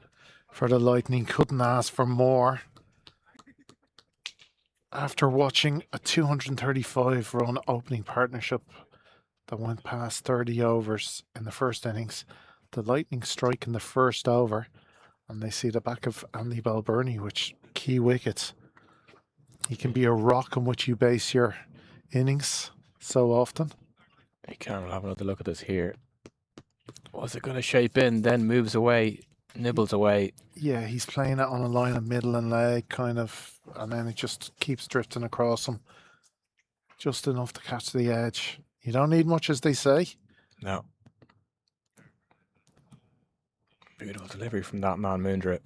for the Lightning. Couldn't ask for more. After watching a 235 run opening partnership that went past 30 overs in the first innings, the Lightning strike in the first over, and they see the back of Andy Balbirnie, which key wickets. He can be a rock on which you base your innings so often. You can't have another look at this here. Was it going to shape in, then moves away, nibbles away. Yeah, he's playing it on a line of middle and leg, kind of, and then it just keeps drifting across him. Just enough to catch the edge. You don't need much, as they say. No. Beautiful delivery from that man, Moondra.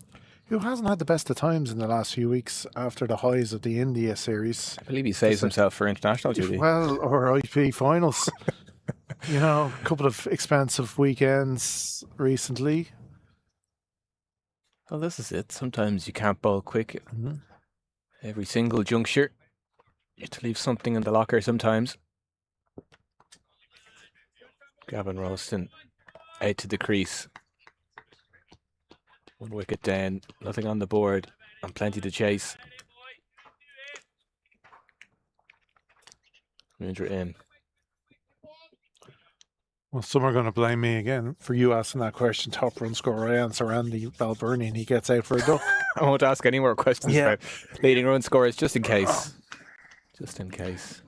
who hasn't had the best of times in the last few weeks after the highs of the India series. I believe he saves himself for international duty. Well, or IP finals. You know, a couple of expensive weekends recently. Well, this is it. Sometimes you can't bowl quick. Mhm. Every single juncture. You have to leave something in the locker sometimes. Gavin Ralston out to the crease. 1 wicket down, nothing on the board, and plenty to chase. Mundra in. Well, some are going to blame me again for you asking that question. Top run scorer, I answer Andy Balburney, and he gets out for a duck. I won't ask any more questions about leading run scorers, just in case. Just in case.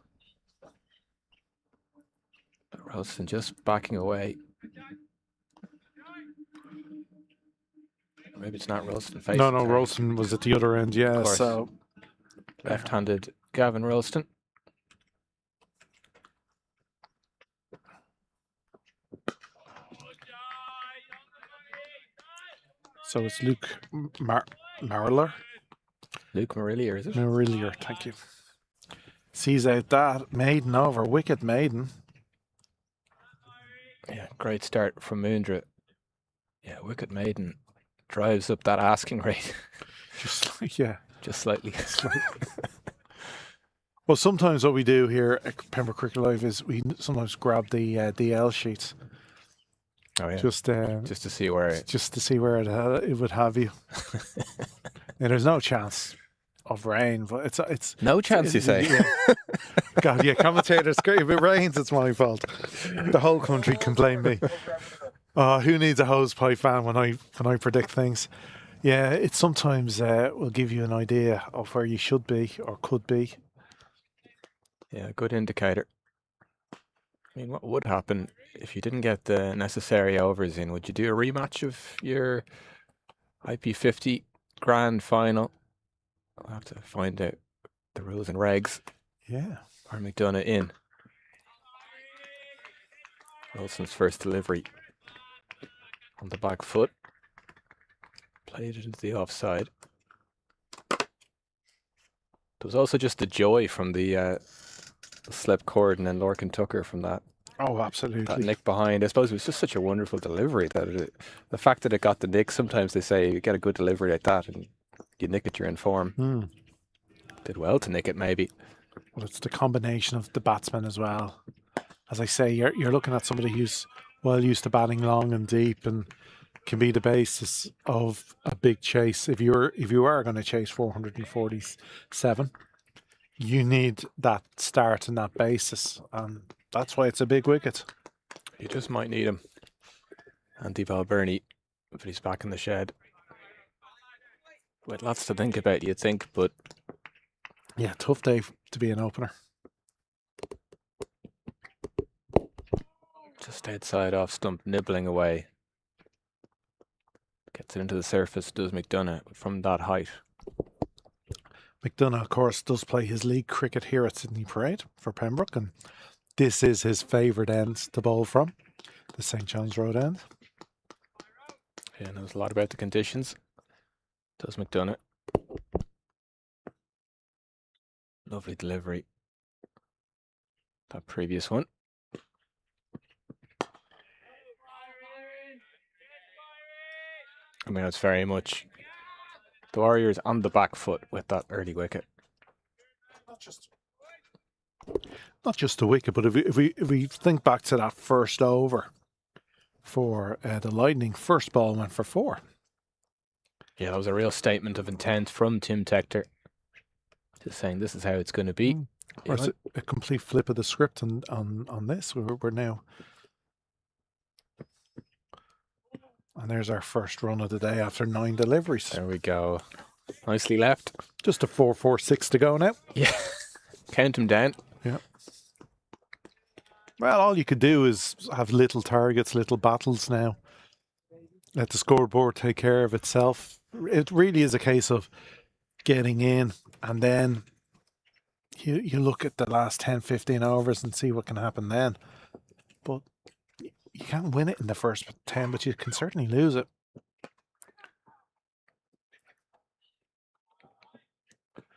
But Ralston just backing away. Maybe it's not Ralston facing. No, Ralston was at the other end, yeah. course. So Left-handed Gavin Ralston. So it's Luke Mariller. Luke Marillier, is it? Marillier, thank you. Sees out that maiden over, wicket maiden. Yeah, great start from Mundra. Yeah, wicket maiden drives up that asking rate Just yeah. just slightly. Well, sometimes what we do here at Pembroke Cricket Live is we sometimes grab the DL sheets Oh yeah, just to see where. just to see where it would have you. And there's no chance of rain, but it's No chance, you say? Yeah. God, yeah, commentators. If it rains, it's my fault. The whole country can blame me. Who needs a hose pipe fan when I predict things? Yeah, it sometimes will give you an idea of where you should be or could be. Yeah, good indicator. I mean, what would happen if you didn't get the necessary overs in? Would you do a rematch of your IP50 grand final? I'll have to find out the rules and regs. Yeah. Or McDonough in. Wilson's first delivery on the back foot. Played it into the offside. There was also just the joy from the slip cord and then Lorcan Tucker from that Oh, absolutely. nick behind. I suppose it was just such a wonderful delivery that the fact that it got the nick. Sometimes they say you get a good delivery like that and you nick it, you're in form. Did well to nick it, maybe. Well, it's the combination of the batsman as well. As I say, you're looking at somebody who's well used to batting long and deep and can be the basis of a big chase. If you are going to chase 447, you need that start and that basis, and that's why it's a big wicket. You just might need him. Andy Balburney, but he's back in the shed. With lots to think about, you'd think, but Yeah, tough day to be an opener. just outside off stump, nibbling away. Gets it into the surface, does McDonough from that height. McDonough, of course, does play his league cricket here at Sydney Parade for Pembroke, and this is his favourite end to bowl from, the St John's Road end. Yeah, knows a lot about the conditions. Does McDonough. Lovely delivery. That previous one. I mean, it's very much the Warriors on the back foot with that early wicket. Not just the wicket, but if we think back to that first over for the Lightning, first ball went for 4. Yeah, that was a real statement of intent from Tim Tector. Just saying this is how it's going to be. Or it's a complete flip of the script on this. We're now. And there's our first run of the day after 9 deliveries. There we go. Nicely left. Just a 4-4-6 to go now. Yeah. Count him down. Yeah. Well, all you could do is have little targets, little battles now. Let the scoreboard take care of itself. It really is a case of getting in, and then you look at the last 10, 15 overs and see what can happen then. But you can't win it in the first 10, but you can certainly lose it.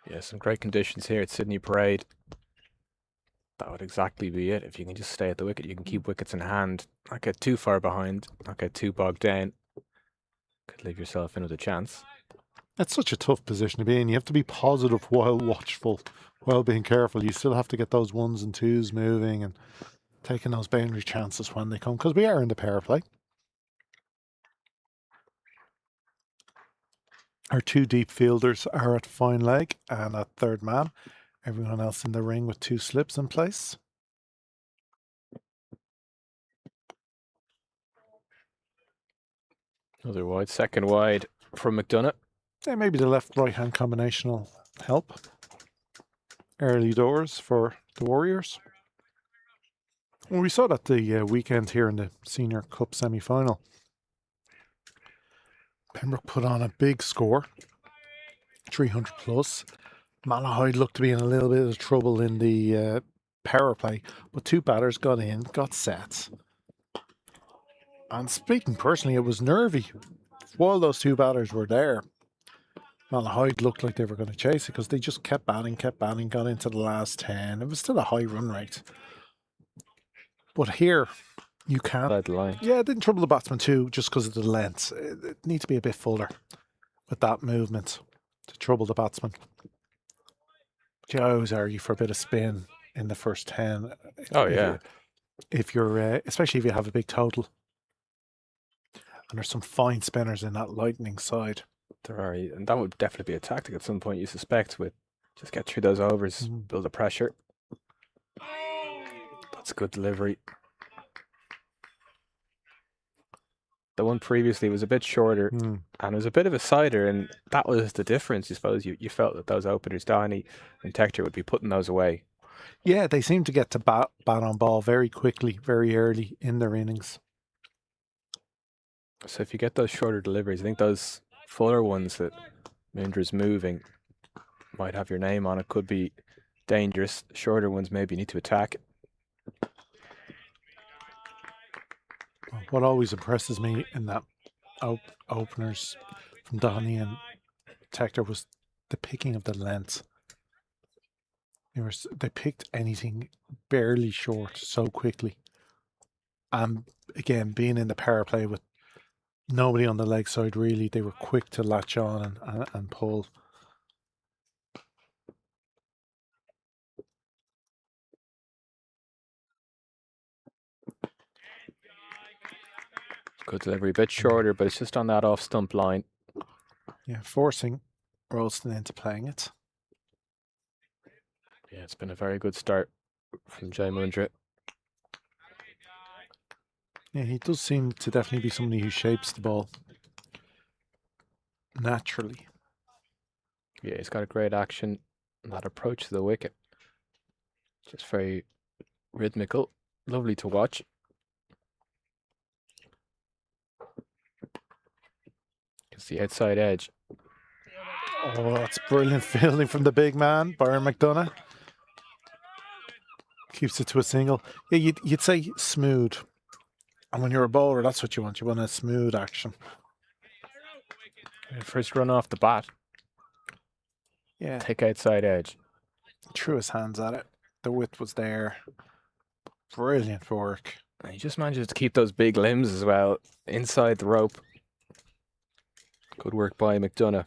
Yeah, some great conditions here at Sydney Parade. That would exactly be it. If you can just stay at the wicket, you can keep wickets in hand, not get too far behind, not get too bogged down. Could leave yourself in with a chance. It's such a tough position to be in. You have to be positive while watchful, while being careful. You still have to get those ones and twos moving and taking those boundary chances when they come, because we are in the power play. Our two deep fielders are at fine leg and at third man. Everyone else in the ring with two slips in place. Another wide, second wide from McDonough. Yeah, maybe the left-right hand combination will help. Early doors for the Warriors. Well, we saw that the weekend here in the Senior Cup semi-final. Pembroke put on a big score, 300 plus. Malahide looked to be in a little bit of trouble in the power play, but two batters got in, got set. And speaking personally, it was nervy. While those two batters were there, Malahide looked like they were going to chase it because they just kept batting, got into the last 10. It was still a high run rate. But here, you can't. Side the line. Yeah, it didn't trouble the batsman too, just because of the length. It needs to be a bit fuller with that movement to trouble the batsman. But you always argue for a bit of spin in the first 10. Oh, yeah. If you're especially if you have a big total. And there's some fine spinners in that Lightning side. There are, and that would definitely be a tactic at some point, you suspect, with just get through those overs, build the pressure. That's good delivery. The one previously was a bit shorter and it was a bit of a sider, and that was the difference, I suppose. You felt that those openers, Downey and Tector, would be putting those away. Yeah, they seem to get to bat on ball very quickly, very early in their innings. So if you get those shorter deliveries, I think those fuller ones that Moondra's moving might have your name on it, could be dangerous. Shorter ones maybe you need to attack. What always impresses me in that openers from Donny and Tector was the picking of the length. They picked anything barely short so quickly. And again, being in the power play with nobody on the leg side, really, they were quick to latch on and pull. Good delivery, a bit shorter, but it's just on that off stump line. Yeah, forcing Ralston into playing it. Yeah, it's been a very good start from Jay Moondra. Yeah, he does seem to definitely be somebody who shapes the ball naturally. Yeah, he's got a great action and that approach to the wicket. Just very rhythmical, lovely to watch. It's the outside edge. Oh, that's brilliant fielding from the big man, Byron McDonough. Keeps it to a single. Yeah, you'd say smooth. And when you're a bowler, that's what you want. You want a smooth action. First run off the bat. Yeah. Take outside edge. Threw his hands at it. The width was there. Brilliant work. And he just manages to keep those big limbs as well inside the rope. Good work by McDonough.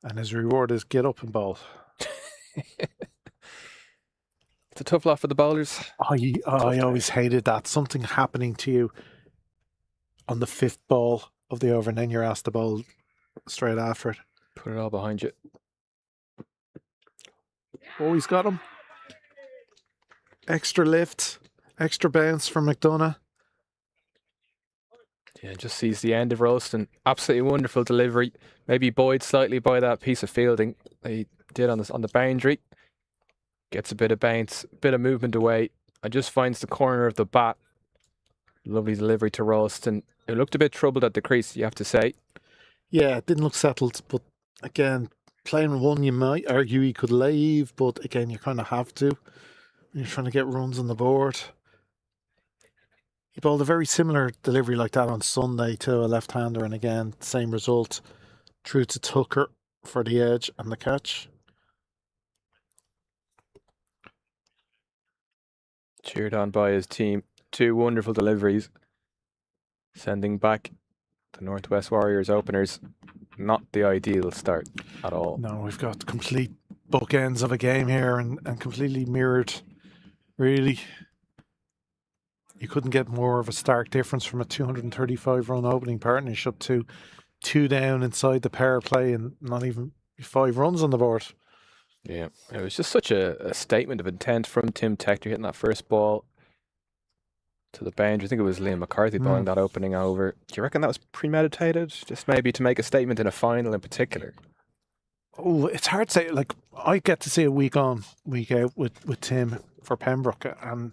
And his reward is get up and bowl. It's a tough lot for the bowlers. I always hated that. Something happening to you on the fifth ball of the over, and then you're asked to bowl straight after it. Put it all behind you. Oh, he's got him. Extra lift, extra bounce from McDonough. Yeah, just sees the end of Ralston. Absolutely wonderful delivery. Maybe buoyed slightly by that piece of fielding they did on the boundary. Gets a bit of bounce, a bit of movement away, and just finds the corner of the bat. Lovely delivery to Ralston. It looked a bit troubled at the crease, you have to say. Yeah, it didn't look settled, but again, playing one, you might argue he could leave, but again, you kind of have to when you're trying to get runs on the board. He bowled a very similar delivery like that on Sunday to a left-hander, and again, same result. Through to Tucker for the edge and the catch. Cheered on by his team. 2 wonderful deliveries. Sending back the Northwest Warriors openers. Not the ideal start at all. No, we've got complete bookends of a game here and completely mirrored, really. You couldn't get more of a stark difference from a 235-run opening partnership to 2 down inside the power play and not even 5 runs on the board. Yeah, it was just such a statement of intent from Tim Tector hitting that first ball to the boundary. I think it was Liam McCarthy bowling that opening over. Do you reckon that was premeditated? Just maybe to make a statement in a final in particular? Oh, it's hard to say. Like, I get to see it week on, week out with Tim for Pembroke, and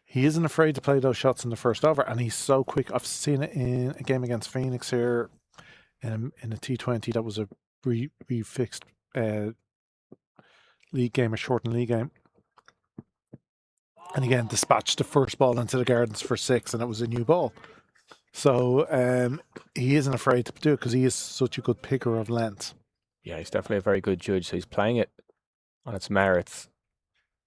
he isn't afraid to play those shots in the first over, and he's so quick. I've seen it in a game against Phoenix here in a T20 that was a refixed league game, a shortened league game. And again, dispatched the first ball into the Gardens for 6, and it was a new ball. So he isn't afraid to do it because he is such a good picker of length. Yeah, he's definitely a very good judge. So he's playing it on its merits.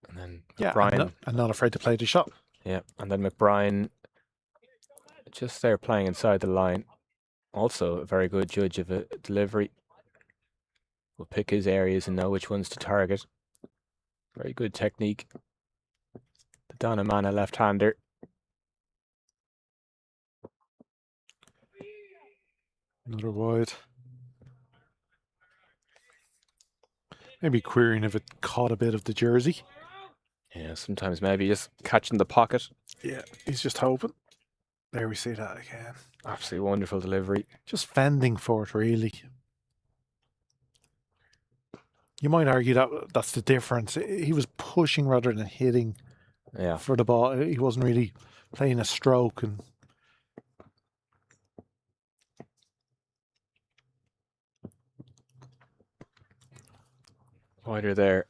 And then McBrien. And not afraid to play the shot. Yeah, and then McBrien just there playing inside the line. Also a very good judge of a delivery. Will pick his areas and know which ones to target. Very good technique. The Donamana left-hander. Another wide. Maybe querying if it caught a bit of the jersey. Yeah, sometimes maybe just catching the pocket. Yeah, he's just hoping. There we see that again. Absolutely wonderful delivery. Just fending for it, really. You might argue that that's the difference. He was pushing rather than hitting for the ball. He wasn't really playing a stroke. And wider there,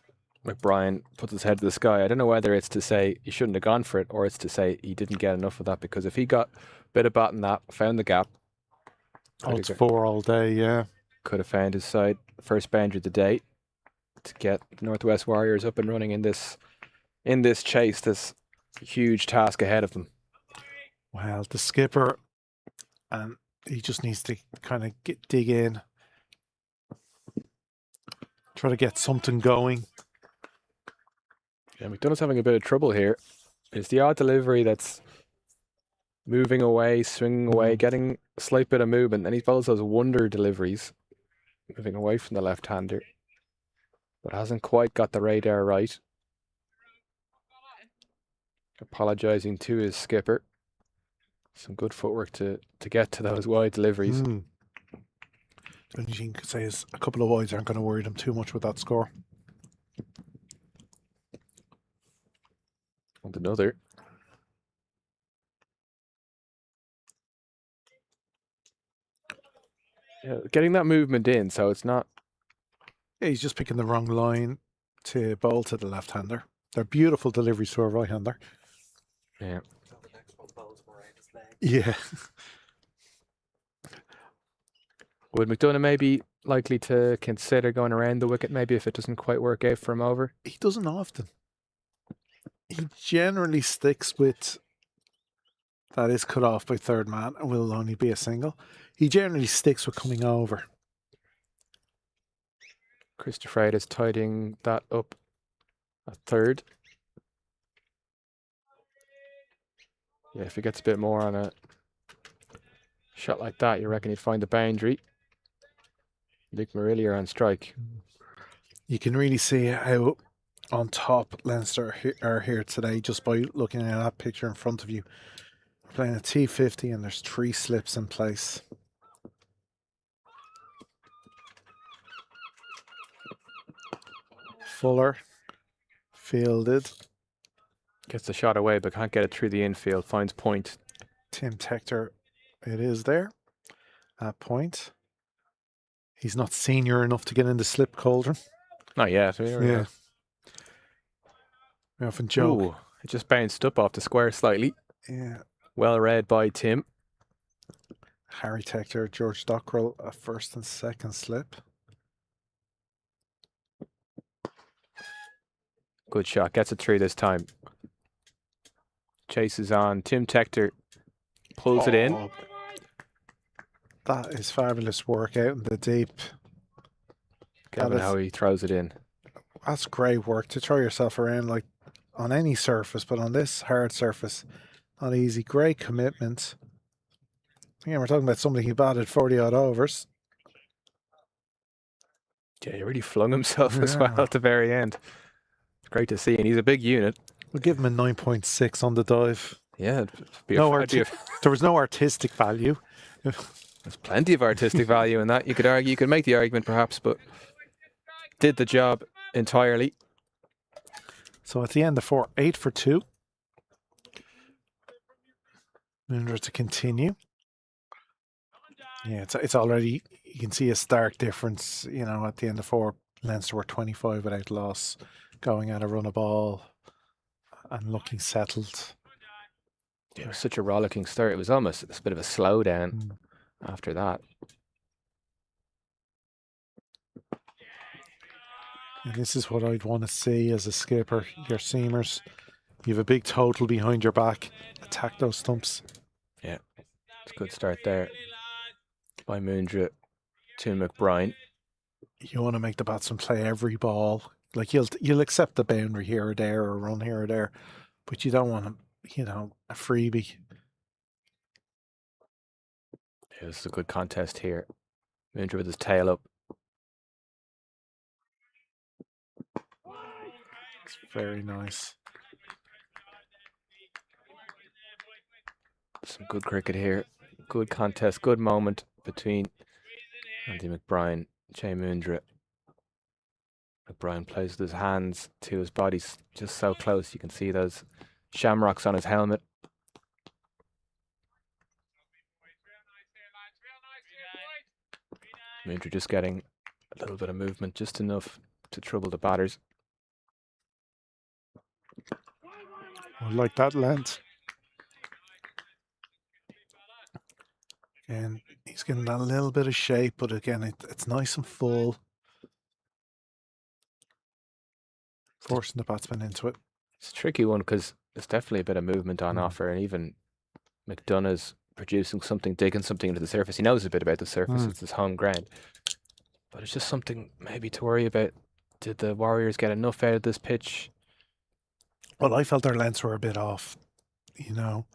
McBrien puts his head to the sky. I don't know whether it's to say he shouldn't have gone for it or it's to say he didn't get enough of that, because if he got a bit of bat in that, found the gap. It's 4 all day, yeah. Could have found his side. First boundary of the day to get Northwest Warriors up and running in this chase, this huge task ahead of them. Well, the skipper, and he just needs to kind of dig in. Try to get something going. Yeah, McDonough's having a bit of trouble here. It's the odd delivery that's moving away, swinging away, getting a slight bit of movement. And he follows those wonder deliveries, moving away from the left-hander, but hasn't quite got the radar right. Apologising to his skipper. Some good footwork to get to those wide deliveries. The only thing you could say is a couple of wides aren't going to worry them too much with that score. And another. Yeah, getting that movement in, so it's not. Yeah, he's just picking the wrong line to bowl to the left-hander. They're beautiful deliveries to a right-hander. Yeah. Yeah. Would McDonough maybe likely to consider going around the wicket, maybe if it doesn't quite work out for him over? He doesn't often. He generally sticks with that is cut off by third man and will only be a single. He generally sticks with coming over. Christopher is tidying that up at third. Yeah, if he gets a bit more on a shot like that, you reckon he'd find the boundary. Luke Murilli on strike. You can really see how on top Leinster are here today just by looking at that picture in front of you. We're playing a T50 and there's 3 slips in place. Fuller fielded. Gets the shot away but can't get it through the infield. Finds point. Tim Tector, it is there at point. He's not senior enough to get in the slip cauldron. Not yet. Yeah. We often joke. Ooh, it just bounced up off the square slightly. Yeah. Well read by Tim. Harry Tector, George Dockrell, a first and second slip. Good shot. Gets it through this time. Chases on. Tim Tector pulls it in. Oh, that is fabulous work out in the deep. Kevin, how he throws it in. That's great work to throw yourself around like on any surface, but on this hard surface, not easy. Great commitment. Again, we're talking about somebody who batted 40 odd overs. Yeah, he really flung himself as well at the very end. It's great to see, and he's a big unit. We'll give him a 9.6 on the dive. Yeah, There was no artistic value. There's plenty of artistic value in that. You could argue, you could make the argument perhaps, but did the job entirely. So at the end of 4, 8 for 2. Remember to continue. Yeah, it's already, you can see a stark difference, you know, at the end of 4, Leinster were 25 without loss, going at a run of ball and looking settled. It was such a rollicking start. It was almost a bit of a slowdown after that. And this is what I'd want to see as a skipper, your seamers. You have a big total behind your back. Attack those stumps. Yeah, it's a good start there by Moondra to McBride. You want to make the batsman play every ball. Like you'll accept the boundary here or there or a run here or there, but you don't want a freebie. Yeah, this is a good contest here. Moondra with his tail up. It's very nice. Some good cricket here. Good contest, good moment between Andy McBride, Jay Moondra. McBride plays with his hands to his body just so close. You can see those shamrocks on his helmet. Moondra just getting a little bit of movement, just enough to trouble the batters. I like that length. And he's getting that little bit of shape, but again, it's nice and full. Forcing the batsman into it. It's a tricky one because there's definitely a bit of movement on offer, and even McDonough's producing something, digging something into the surface. He knows a bit about the surface. It's his home ground. But it's just something maybe to worry about. Did the Warriors get enough out of this pitch? Well, I felt their lengths were a bit off, you know.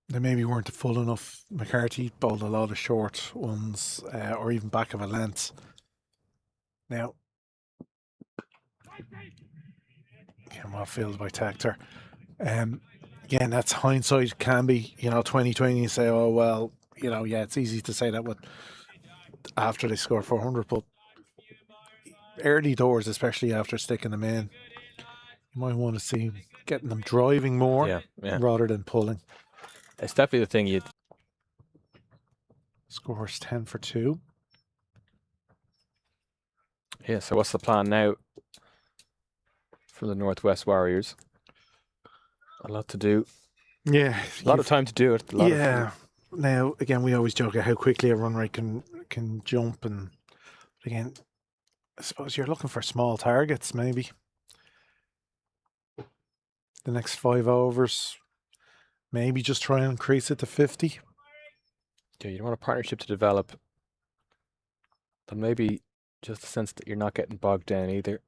They maybe weren't full enough. McCarthy bowled a lot of short ones, or even back of a length. Now, well fielded by Tector. Again, that's hindsight, can be, 2020, you say, oh, well, yeah, it's easy to say that after they score 400, but early doors, especially after sticking them in, you might want to see getting them driving more rather than pulling. It's definitely the thing you'd... Scores 10 for 2. Yeah, so what's the plan now for the Northwest Warriors? A lot to do. Yeah. A lot of time to do it. Now, again, we always joke at how quickly a run rate can jump. And again, I suppose you're looking for small targets, maybe. The next 5 overs, maybe just try and increase it to 50. Yeah, you don't want a partnership to develop. But maybe just the sense that you're not getting bogged down either.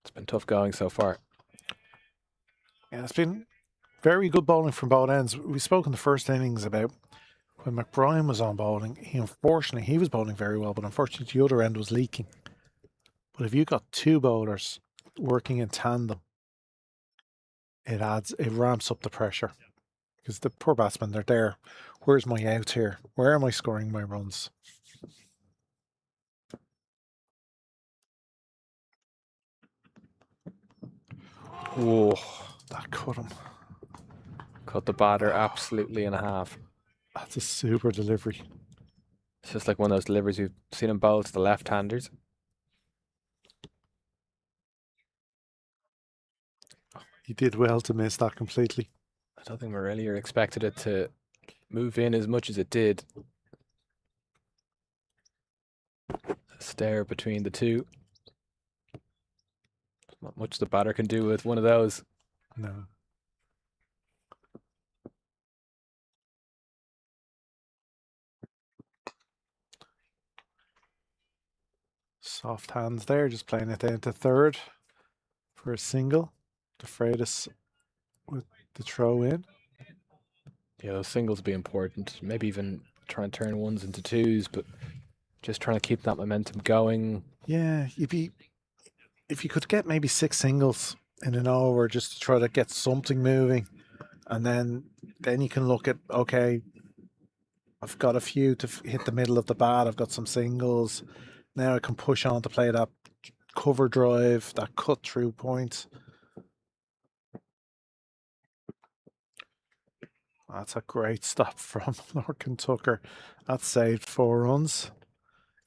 It's been tough going so far. Yeah, it's been very good bowling from both ends. We spoke in the first innings about when McBride was on bowling. He was bowling very well, but unfortunately the other end was leaking. But if you got 2 bowlers working in tandem, it ramps up the pressure. Because the poor batsmen, they're there. Where's my out here? Where am I scoring my runs? Whoa. That cut him. Cut the batter absolutely in half. That's a super delivery. It's just like one of those deliveries you've seen him bowl to the left-handers. He did well to miss that completely. I don't think Morelia expected it to move in as much as it did. A stare between the two. Not much the batter can do with one of those. No. Soft hands there, just playing it down to third for a single. De Freitas with the throw in. Yeah, those singles be important. Maybe even try and turn ones into twos, but just trying to keep that momentum going. Yeah, if you could get maybe 6 singles in an over just to try to get something moving, and then you can look at, okay, I've got a few to hit the middle of the bat. I've got some singles. Now I can push on to play that cover drive, that cut through point. That's a great stop from Lorcan Tucker. That saved 4 runs.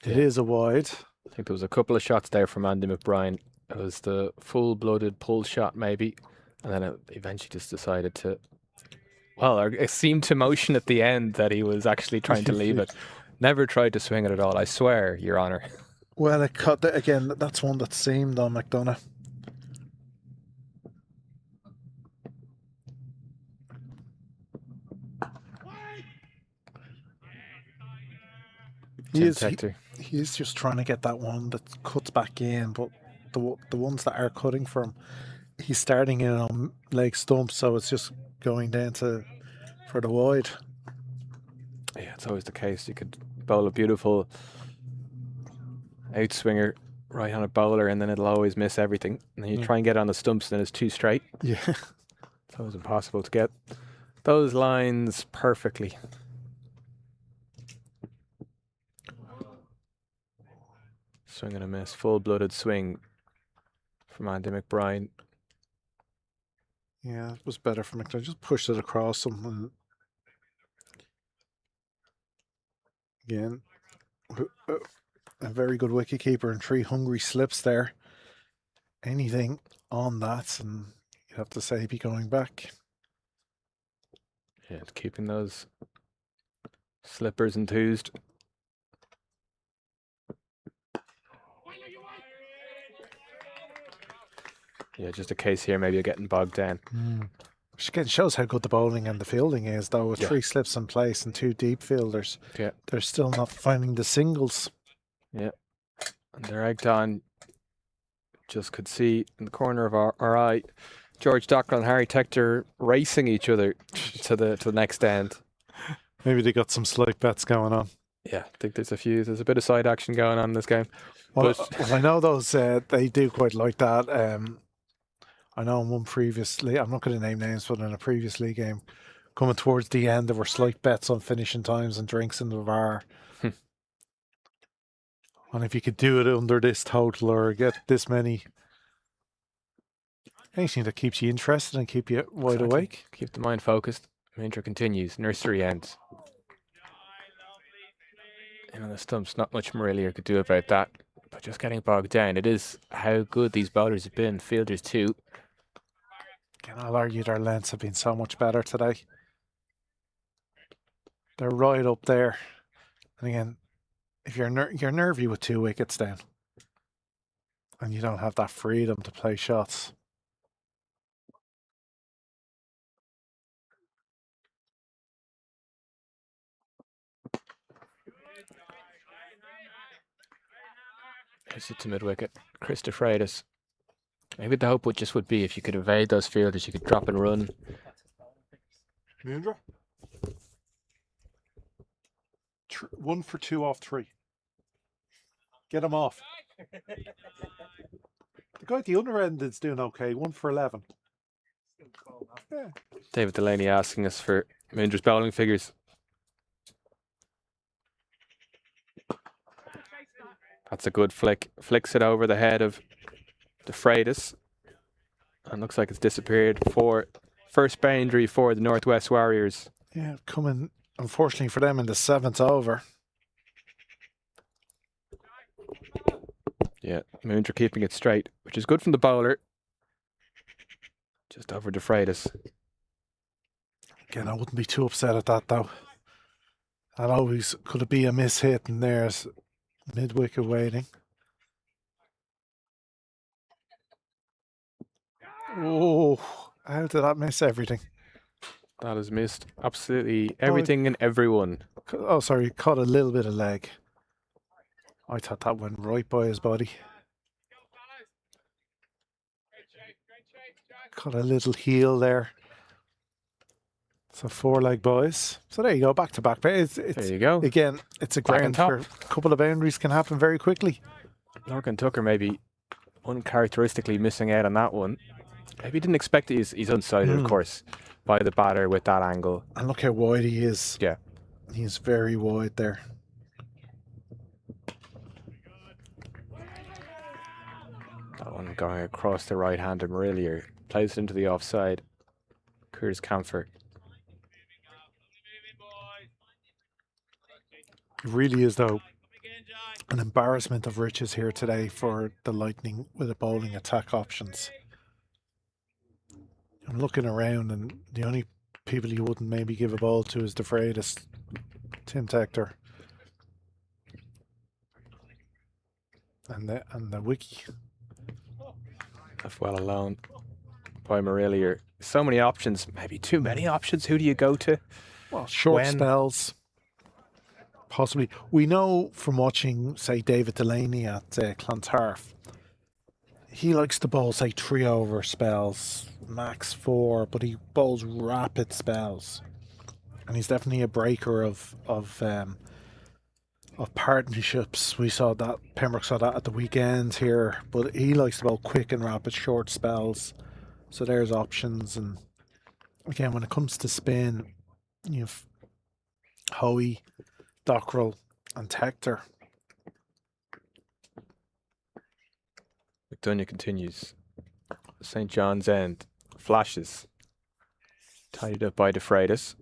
It is a wide. I think there was a couple of shots there from Andy McBride. It was the full-blooded pull shot maybe, and then it eventually just decided to, well, it seemed to motion at the end that he was actually trying to leave it. Never tried to swing it at all, I swear, Your Honour. Well, it cut again. That's one that seemed on McDonough. He is just trying to get that one that cuts back in, but the ones that are cutting from, he's starting in on leg stumps, so it's just going down for the wide. Yeah, it's always the case. You could bowl a beautiful outswinger right on a bowler, and then it'll always miss everything. And then you try and get on the stumps, and then it's too straight. Yeah, It's always impossible to get those lines perfectly. Swing and a miss, full-blooded swing from Andy McBride. yeah, it was better for McDonough. Just pushed it across him, and again, a very good wicketkeeper and 3 hungry slips there. Anything on that, and you'd have to say he'd be going back. Yeah, it's keeping those slippers enthused. Yeah, just a case here, maybe you're getting bogged down. Which again shows how good the bowling and the fielding is, though, with 3 slips in place and 2 deep fielders. Yeah. They're still not finding the singles. Yeah. And they're egged on. Just could see in the corner of our eye, George Dockrell and Harry Tector racing each other to the next end. Maybe they got some slight bets going on. Yeah, I think there's a bit of side action going on in this game. Well, But I know those, they do quite like that. I know in one previous league, I'm not going to name names, but in a previous league game, coming towards the end, there were slight bets on finishing times and drinks in the bar. And if you could do it under this total or get this many, anything that keeps you interested and keep you wide awake. Keep the mind focused. Intro continues. Nursery ends. And on the stumps, not much Morelia could do about that. But just getting bogged down. It is how good these bowlers have been. Fielders too. Again, I'll argue their lengths have been so much better today. They're right up there. And again, if you're nervy with 2 wickets down, and you don't have that freedom to play shots. It's to mid-wicket. Chris de Freitas. Maybe the hope would be if you could evade those fielders, you could drop and run. Moondra? 1 for 2 off 3. Get him off. The guy at the other end is doing okay. 1 for 11. Yeah. David Delaney asking us for Moondra's bowling figures. That's a good flick. Flicks it over the head of de Freitas. And looks like it's disappeared for first boundary for the Northwest Warriors. Yeah, coming, unfortunately for them, in the 7th over. Yeah, Moondra keeping it straight, which is good from the bowler. Just over de Freitas. Again, I wouldn't be too upset at that though. That always could it be a miss hit, and there's mid-wicket waiting. Oh, how did that miss everything? That has missed absolutely everything and everyone. Oh, sorry, caught a little bit of leg. I thought that went right by his body. Caught a little heel there. So 4-leg boys. So there you go, back to back. There you go. Again, it's a Back on ground top. where a couple of boundaries can happen very quickly. Lorcan Tucker maybe uncharacteristically missing out on that one. Maybe didn't expect it. He's unsighted, of course, by the batter with that angle. And look how wide he is. Yeah. He's very wide there. That one going across the right hand of Marillier. Plays it into the offside. Curtis Camphor. It really is, though, an embarrassment of riches here today for the Lightning with the bowling attack options. I'm looking around, and the only people you wouldn't maybe give a ball to is the Freitas, Tim Tector, and the Wiki. Left well alone by Marillier. So many options, maybe too many options. Who do you go to? Well, short When? spells, possibly. We know from watching, say, David Delaney at Clontarf, he likes to bowl, say, 3 over spells, max 4, but he bowls rapid spells, and he's definitely a breaker of partnerships. We saw that, Pembroke saw that at the weekend here, but he likes to bowl quick and rapid short spells. So there's options. And again, when it comes to spin, you've Hoey, Dockrell and Tector. McDonough continues. St. John's End. Flashes. Tied up by De Freitas.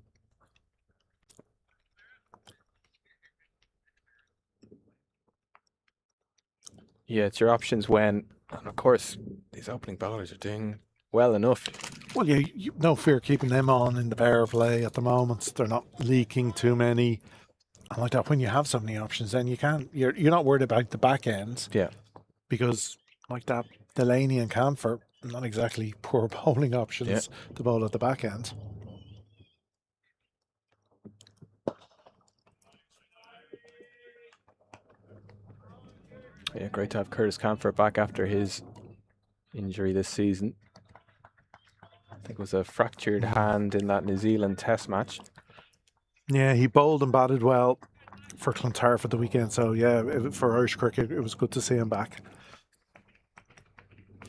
Yeah, it's your options when, and of course, these opening bowlers are doing well enough. Well, yeah, no fear keeping them on in the power play at the moment. They're not leaking too many. And like that, when you have so many options, then you're not worried about the back end. Yeah. Because like that, Delaney and Camphor, not exactly poor bowling options to bowl at the back end. Yeah, great to have Curtis Camphor back after his injury this season. I think it was a fractured hand in that New Zealand Test match. Yeah, he bowled and batted well for Clontarf at the weekend. So yeah, for Irish cricket, it was good to see him back.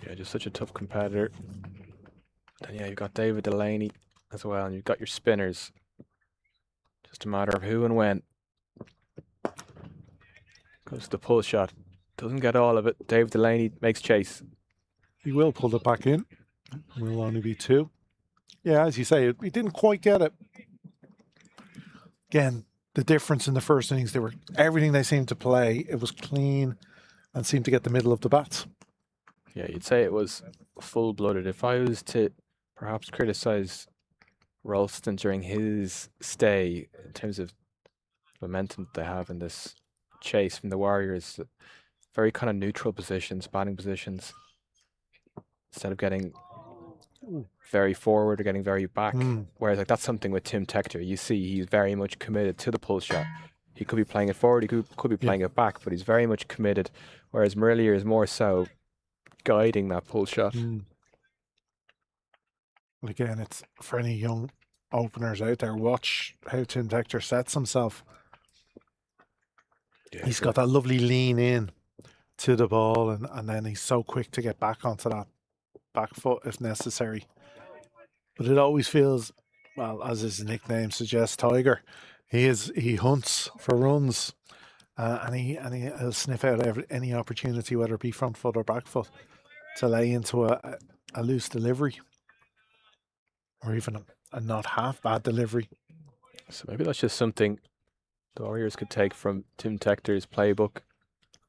Yeah, just such a tough competitor. Then yeah, you've got David Delaney as well, and you've got your spinners. Just a matter of who and when. Goes to the pull shot. Doesn't get all of it. David Delaney makes chase. He will pull it back in. Will only be 2. Yeah, as you say, he didn't quite get it. Again, the difference in the first innings, everything they seemed to play, it was clean and seemed to get the middle of the bat. Yeah, you'd say it was full-blooded. If I was to perhaps criticise Ralston during his stay in terms of momentum they have in this chase from the Warriors, very kind of neutral positions, batting positions, instead of getting very forward or getting very back. Whereas like that's something with Tim Tector. You see he's very much committed to the pull shot. He could be playing it forward, he could be playing it back, but he's very much committed. Whereas Marillier is more so guiding that pull shot. Again, it's for any young openers out there, watch how Tim Tector sets himself. Yeah, he's got that lovely lean in to the ball, and then he's so quick to get back onto that back foot if necessary. But it always feels, well, as his nickname suggests, Tiger. He hunts for runs, and he'll sniff out any opportunity, whether it be front foot or back foot, to lay into a loose delivery, or even a not half bad delivery. So maybe that's just something the Warriors could take from Tim Tector's playbook.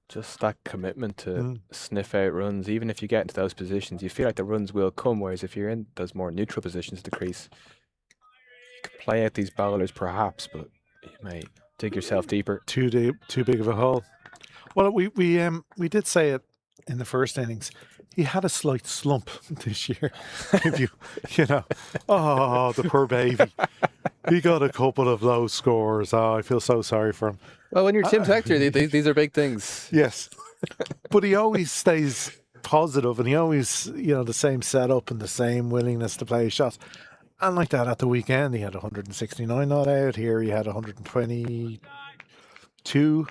Just that commitment to sniff out runs. Even if you get into those positions, you feel like the runs will come, whereas if you're in those more neutral positions at the crease, could play out these bowlers perhaps, but you may dig yourself deeper. Too deep, too big of a hole. Well, we did say it in the first innings. He had a slight slump this year. If you know, oh, the poor baby. He got a couple of low scores. Oh, I feel so sorry for him. Well, when you're Tim Tector, these are big things. Yes, but he always stays positive, and he always, the same setup and the same willingness to play shots. And like that at the weekend, he had 169 not out. Here he had 122.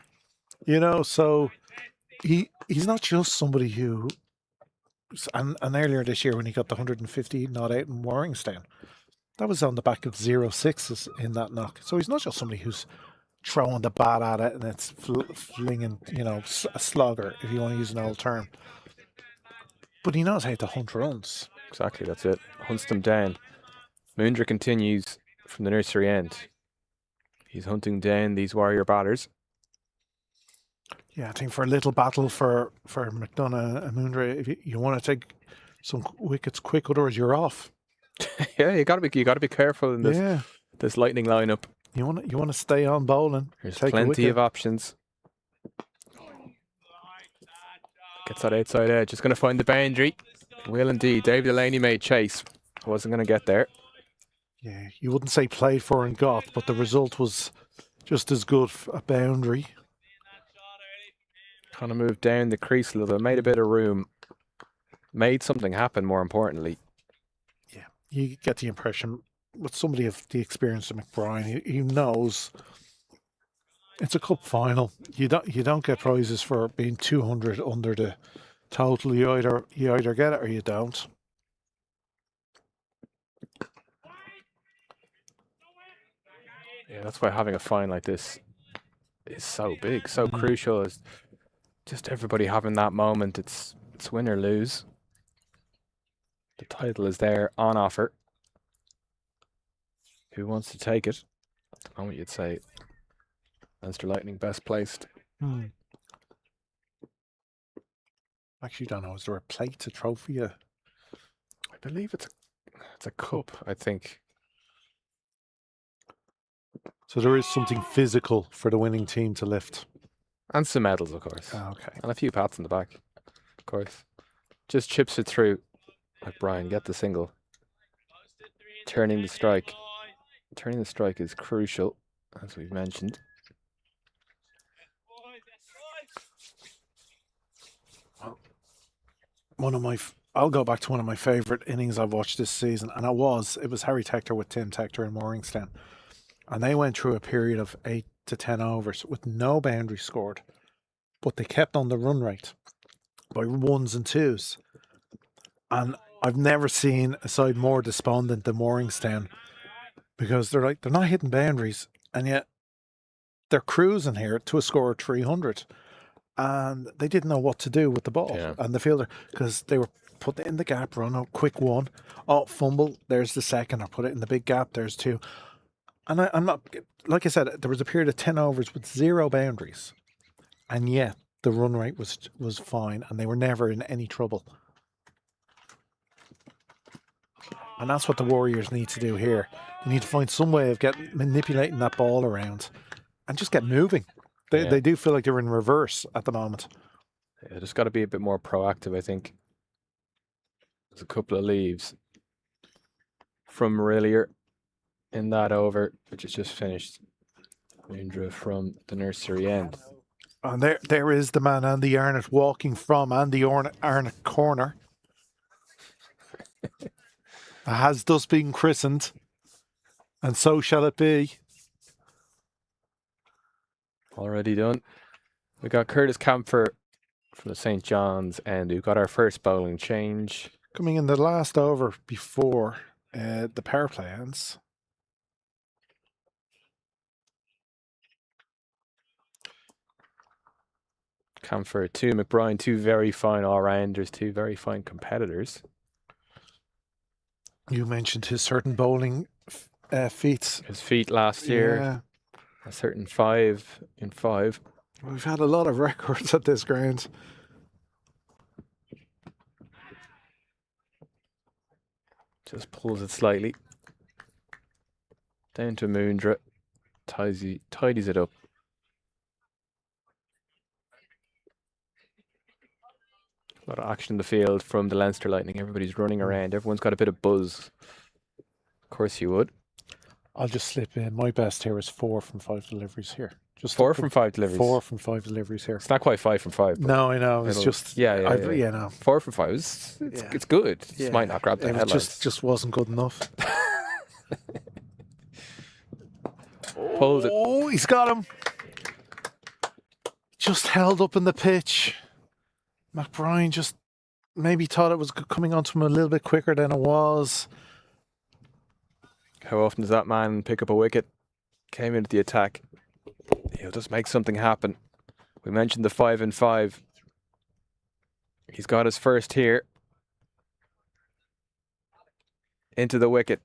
So he's not just somebody who. And earlier this year when he got the 150 not out in Warringstown, that was on the back of 0-6s in that knock. So he's not just somebody who's throwing the bat at it and it's flinging, a slogger, if you want to use an old term. But he knows how to hunt runs. Exactly, that's it. Hunts them down. Moondra continues from the nursery end. He's hunting down these warrior batters. Yeah, I think for a little battle for McDonough and Moondra, if you want to take some wickets quick, otherwise you're off. Yeah, you gotta be careful in this Lightning lineup. You want to stay on bowling. There's plenty of options. Gets that outside edge. Just going to find the boundary. Will indeed. David Delaney made chase. Wasn't going to get there. Yeah, you wouldn't say played for and got, but the result was just as good, a boundary. Kind of moved down the crease a little bit, made a bit of room, made something happen, more importantly. Yeah, you get the impression with somebody of the experience of McBride, he knows it's a cup final. You don't get prizes for being 200 under the total. You either get it or you don't. Yeah, that's why having a fine like this is so big, so crucial. Is just everybody having that moment. It's win or lose. The title is there on offer. Who wants to take it? At the moment, you'd say Leinster Lightning best placed. Actually, don't know. Is there a plate, a trophy? I believe it's a cup. I think. So there is something physical for the winning team to lift. And some medals, of course. Oh, okay. And a few pats in the back, of course. Just chips it through. Like Brian, get the single. Turning the strike. Turning the strike is crucial, as we've mentioned. I'll go back to one of my favourite innings I've watched this season, and it was Harry Tector with Tim Tector in Warringstown. And they went through a period of 8 to 10 overs with no boundary scored, but they kept on the run rate by 1s and 2s. And I've never seen a side more despondent than Warringstown, because they're not hitting boundaries, and yet they're cruising here to a score of 300. And they didn't know what to do with the ball and the fielder, because they were putting it in the gap, run a quick one, fumble, there's the second, or put it in the big gap, there's 2. And I'm not, like I said, there was a period of 10 overs with 0 boundaries, and yet the run rate was fine, and they were never in any trouble. And that's what the Warriors need to do here. They need to find some way of manipulating that ball around and just get moving. They do feel like they're in reverse at the moment. Yeah, just got to be a bit more proactive, I think. There's a couple of leaves from Rillier in that over, which is just finished. Moondra from the nursery end. And there is the man, Andy Arnott, walking from Andy Arnott corner. It has thus been christened, and so shall it be. Already done. We got Curtis Camphor from the St. John's end, who got our first bowling change. Coming in the last over before the power play ends. Camphor, 2, McBride, 2 very fine all-rounders, 2 very fine competitors. You mentioned his certain bowling feats. His feat last year. Yeah. A certain 5 in 5. We've had a lot of records at this ground. Just pulls it slightly. Down to Moondra. Tidies it up. A lot of action in the field from the Leinster Lightning. Everybody's running around. Everyone's got a bit of buzz. Of course you would. I'll just slip in. My best here is 4 from 5 deliveries here. Just 4 from 5 deliveries. 4 from 5 deliveries here. It's not quite 5 from 5. No, I know. It's just yeah. no. 4 from 5. It's good. Just might not grab the headlines. Just wasn't good enough. Hold it. Oh, he's got him. Just held up in the pitch. McBride just maybe thought it was coming onto him a little bit quicker than it was. How often does that man pick up a wicket? Came into the attack. He'll just make something happen. We mentioned the 5 and 5. He's got his first here. Into the wicket.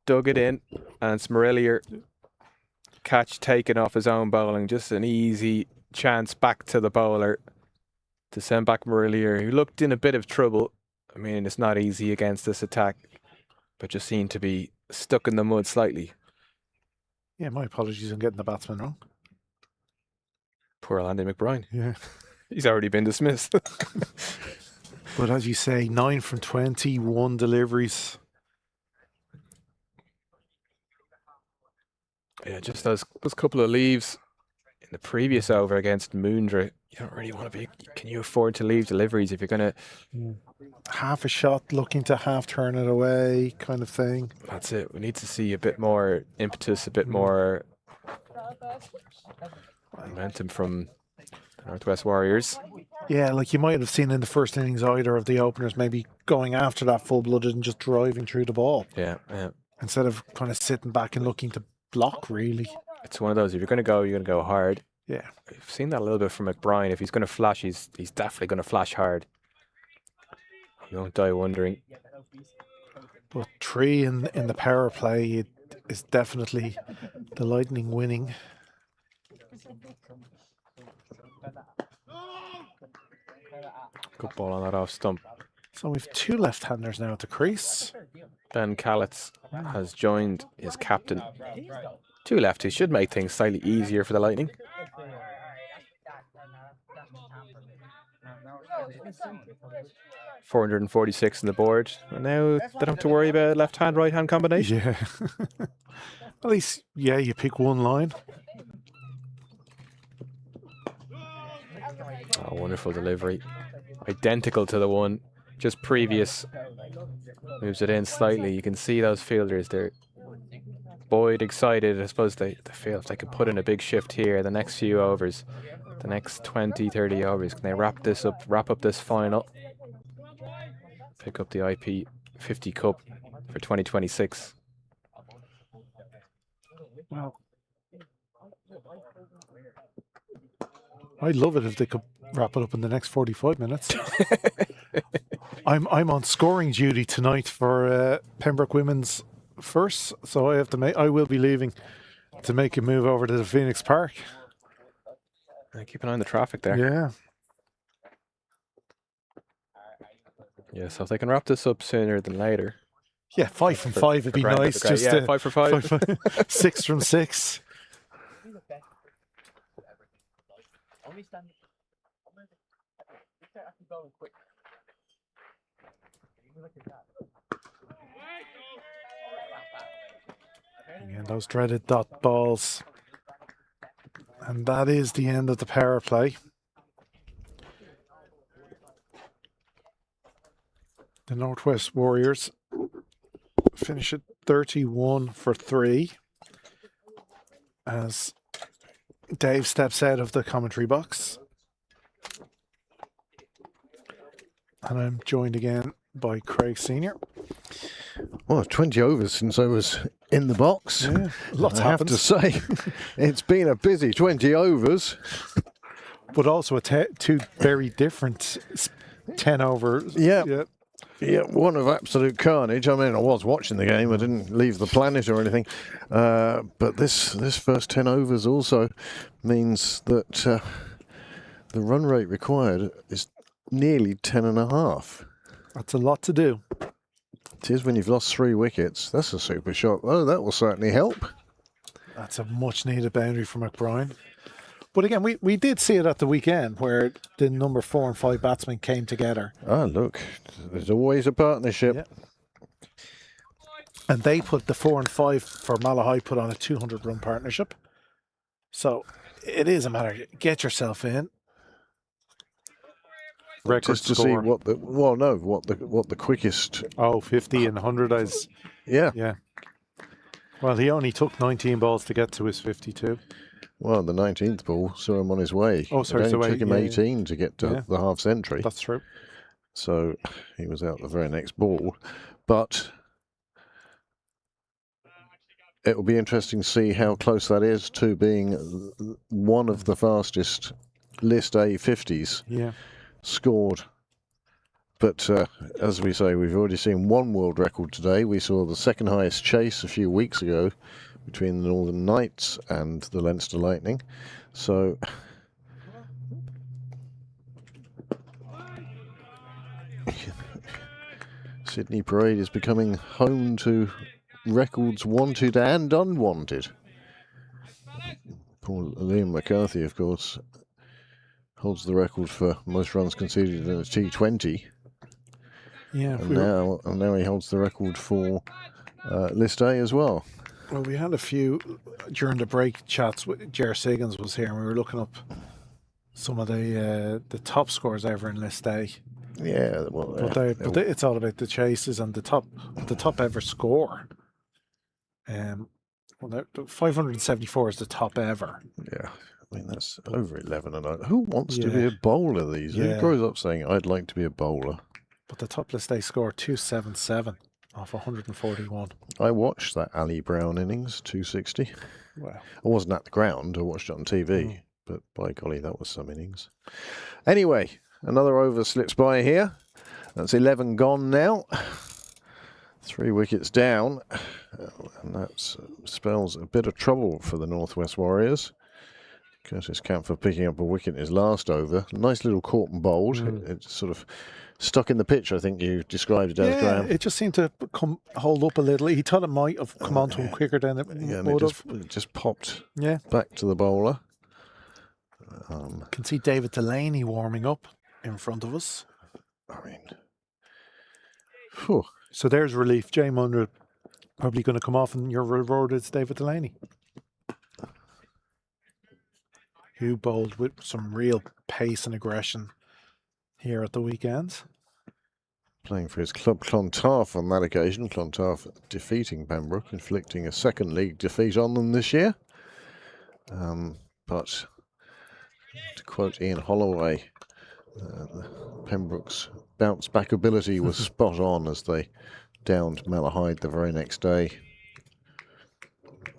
Dug it in. And Smirellier catch taken off his own bowling. Just an easy chance back to the bowler to send back Smirellier, who looked in a bit of trouble. I mean, it's not easy against this attack, but just seemed to be stuck in the mud slightly. Yeah, my apologies on getting the batsman wrong. Poor Andy McBride. Yeah. He's already been dismissed. But as you say, 9 from 21 deliveries. Yeah, just those couple of leaves in the previous over against Moondra. You don't really want to be. Can you afford to leave deliveries if you're going to? Half a shot, looking to half turn it away, kind of thing. That's it. We need to see a bit more impetus, a bit more momentum from the Northwest Warriors. Yeah, like you might have seen in the first innings, either of the openers maybe going after that full-blooded and just driving through the ball. Yeah. Instead of kind of sitting back and looking to block, really. It's one of those. If you're going to go, you're going to go hard. Yeah. We've seen that a little bit from McBride. If he's going to flash, he's definitely going to flash hard. You won't die wondering. But 3 in the power play is definitely the Lightning winning. Good ball on that off stump. So we've 2 left-handers now at the crease. Ben Callitz has joined his captain. 2 lefties should make things slightly easier for the Lightning. $446 on the board. And now they don't have to worry about left-hand, right-hand combination. Yeah. At least, yeah, you pick one line. Oh, wonderful delivery. Identical to the one just previous. Moves it in slightly. You can see those fielders there. Boyd excited. I suppose they feel if they could put in a big shift here the next few overs, the next 20, 30 overs. Can they wrap up this final? Pick up the IP 50 Cup for 2026. Well, I'd love it if they could wrap it up in the next 45 minutes. I'm on scoring duty tonight for Pembroke Women's first, so I will be leaving to make a move over to the Phoenix Park. Keep an eye on the traffic there. Yeah. Yeah, so if they can wrap this up sooner than later. Yeah, 5 from 5 would be nice. Just yeah, 5 for 5. 6 from 6. Again, those dreaded dot balls. And that is the end of the power play. The Northwest Warriors finish at 31 for 3 as Dave steps out of the commentary box. And I'm joined again by Craig Senior. Well, 20 overs since I was in the box. Yeah, lots I have to say, it's been a busy 20 overs. But also 2 very different 10 overs. Yeah. Yeah, one of absolute carnage. I mean, I was watching the game. I didn't leave the planet or anything. But this first 10 overs also means that the run rate required is nearly 10 and a half. That's a lot to do. It is when you've lost 3 wickets. That's a super shot. Oh, that will certainly help. That's a much needed boundary for McBride. But again, we did see it at the weekend where the number 4 and 5 batsmen came together. Ah, look, there's always a partnership. Yeah. And they put the 4 and 5 for Malahide put on a 200-run partnership. So it is a matter. Get yourself in. Record Just to score. see what the quickest. Oh, 50 and 100 is. Yeah. Yeah. Well, he only took 19 balls to get to his 52. Well, the 19th ball saw him on his way. Oh, sorry, It only took him yeah, 18 to get to the half century. That's true. So he was out the very next ball. But it will be interesting to see how close that is to being one of the fastest List A 50s scored. But as we say, we've already seen one world record today. We saw the second highest chase a few weeks ago between the Northern Knights and the Leinster Lightning. So Sydney Parade is becoming home to records wanted and unwanted. Poor Liam McCarthy, of course, holds the record for most runs conceded in a T20. Yeah. And now he holds the record for List A as well. Well, we had a few during the break chats with Ger Siggins was here, and we were looking up some of the top scores ever in List A. Yeah, well, But it's all about the chases and the top ever score. 574 is the top ever. Yeah, I mean that's over 11 and who wants to be a bowler these days? Who grows up saying I'd like to be a bowler? But the top List A score 277 off 141. I watched that Ali Brown innings, 260. Wow. I wasn't at the ground, I watched it on TV, but by golly, that was some innings. Anyway, another over slips by here. That's 11 gone now. 3 wickets down, and that spells a bit of trouble for the Northwest Warriors. Curtis Campher picking up a wicket in his last over. Nice little caught and bowled. It's sort of stuck in the pitch, I think you described it as, Graham. It just seemed to hold up a little. He thought it might have come onto him quicker than it would have. It just popped back to the bowler. Can see David Delaney warming up in front of us. I mean, whew. So there's relief. Jay Munro probably going to come off, and your reward is David Delaney, who bowled with some real pace and aggression here at the weekend. Playing for his club Clontarf on that occasion. Clontarf defeating Pembroke, inflicting a second league defeat on them this year. But to quote Ian Holloway, Pembroke's bounce back ability was spot on as they downed Malahide the very next day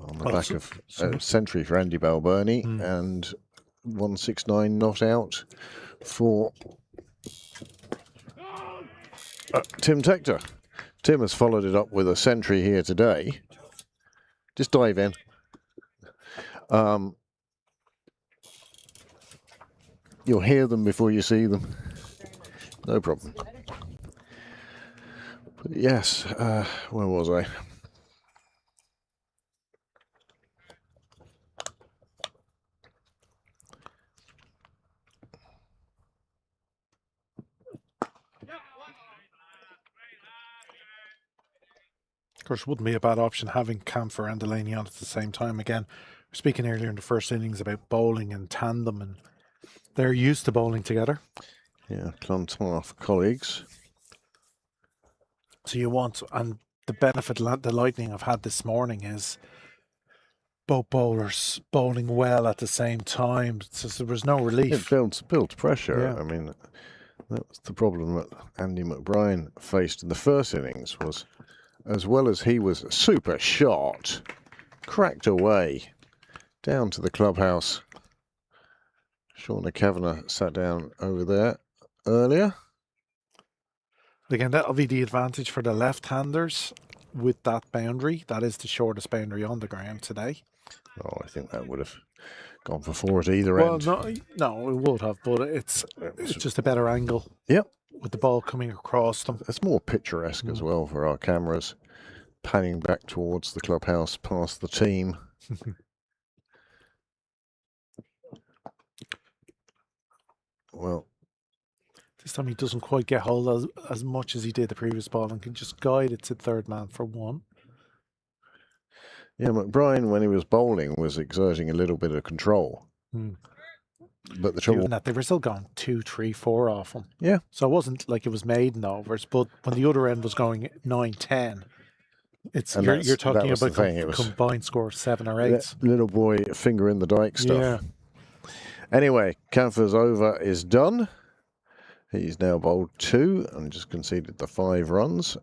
on the back of a century for Andy Balbirnie and 169 not out for Tim Tector. Tim has followed it up with a century here today. Just dive in. You'll hear them before you see them. No problem. But yes, where was I? Of course, it wouldn't be a bad option having Campher and Delaney on at the same time. Again, we were speaking earlier in the first innings about bowling and tandem, and they're used to bowling together. Yeah, Clontarf colleagues. So you want, and the benefit the Lightning have had this morning is both bowlers bowling well at the same time. So there was no relief. It builds pressure. Yeah. I mean, that was the problem that Andy McBride faced in the first innings was, as well as he was super shot, cracked away down to the clubhouse. Shauna Kavanagh sat down over there earlier. Again, that'll be the advantage for the left-handers with that boundary. That is the shortest boundary on the ground today. Oh, I think that would have gone for 4 at either end. Well, no, it would have, but it's just a better angle. Yep. with the ball coming across them. It's more picturesque as well for our cameras, panning back towards the clubhouse past the team. Well, This time he doesn't quite get hold as much as he did the previous ball and can just guide it to third man for one. yeah, McBrien, when he was bowling, was exerting a little bit of control. But the trouble... Given that they were still going 2, 3, 4 off him. Yeah. So it wasn't like it was maiden overs, but when the other end was going 9, 10, you're talking about combined score of 7 or 8. Little boy finger in the dike stuff. Yeah. Anyway, Kampfer's over is done. He's now bowled 2 and just conceded the 5 runs.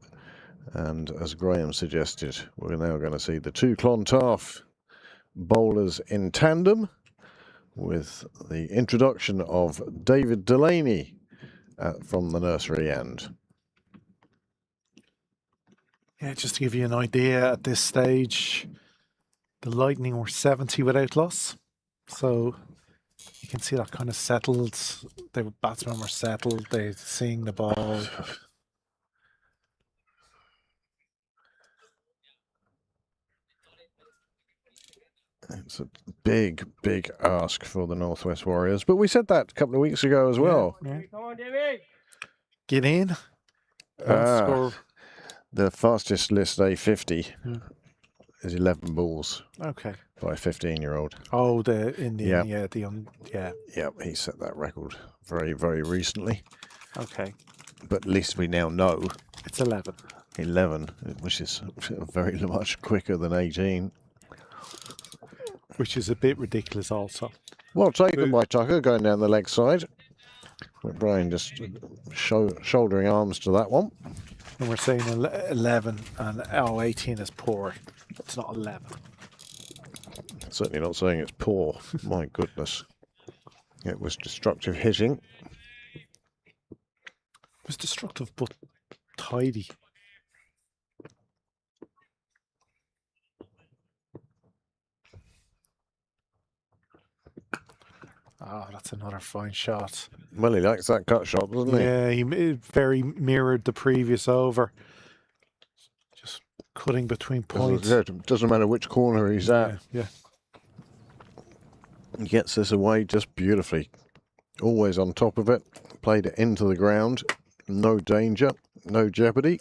And as Graham suggested, we're now going to see the 2 Clontarf bowlers in tandem, with the introduction of David Delaney from the nursery end. Yeah, just to give you an idea, at this stage, the Lightning were 70 without loss. So you can see that kind of settled. The batsmen were settled. They're seeing the ball. It's a big, big ask for the Northwest Warriors. But we said that a couple of weeks ago as well. Yeah. Come on, David. Get in. Score. The fastest list A50 is 11 balls Okay. by a 15-year-old. Oh, Yeah, he set that record very, very recently. Okay. But at least we now know It's 11. 11, which is very much quicker than 18. Which is a bit ridiculous also. Well taken by Tucker, going down the leg side. Brian just shouldering arms to that one. And we're saying 11 and 18 is poor. It's not 11. Certainly not saying it's poor. My goodness. It was destructive hitting. It was destructive but tidy. Oh, that's another fine shot. Well, he likes that cut shot, doesn't he? Yeah, he very mirrored the previous over. Just cutting between points. It doesn't matter which corner he's at. Yeah. He gets this away just beautifully. Always on top of it. Played it into the ground. No danger, no jeopardy.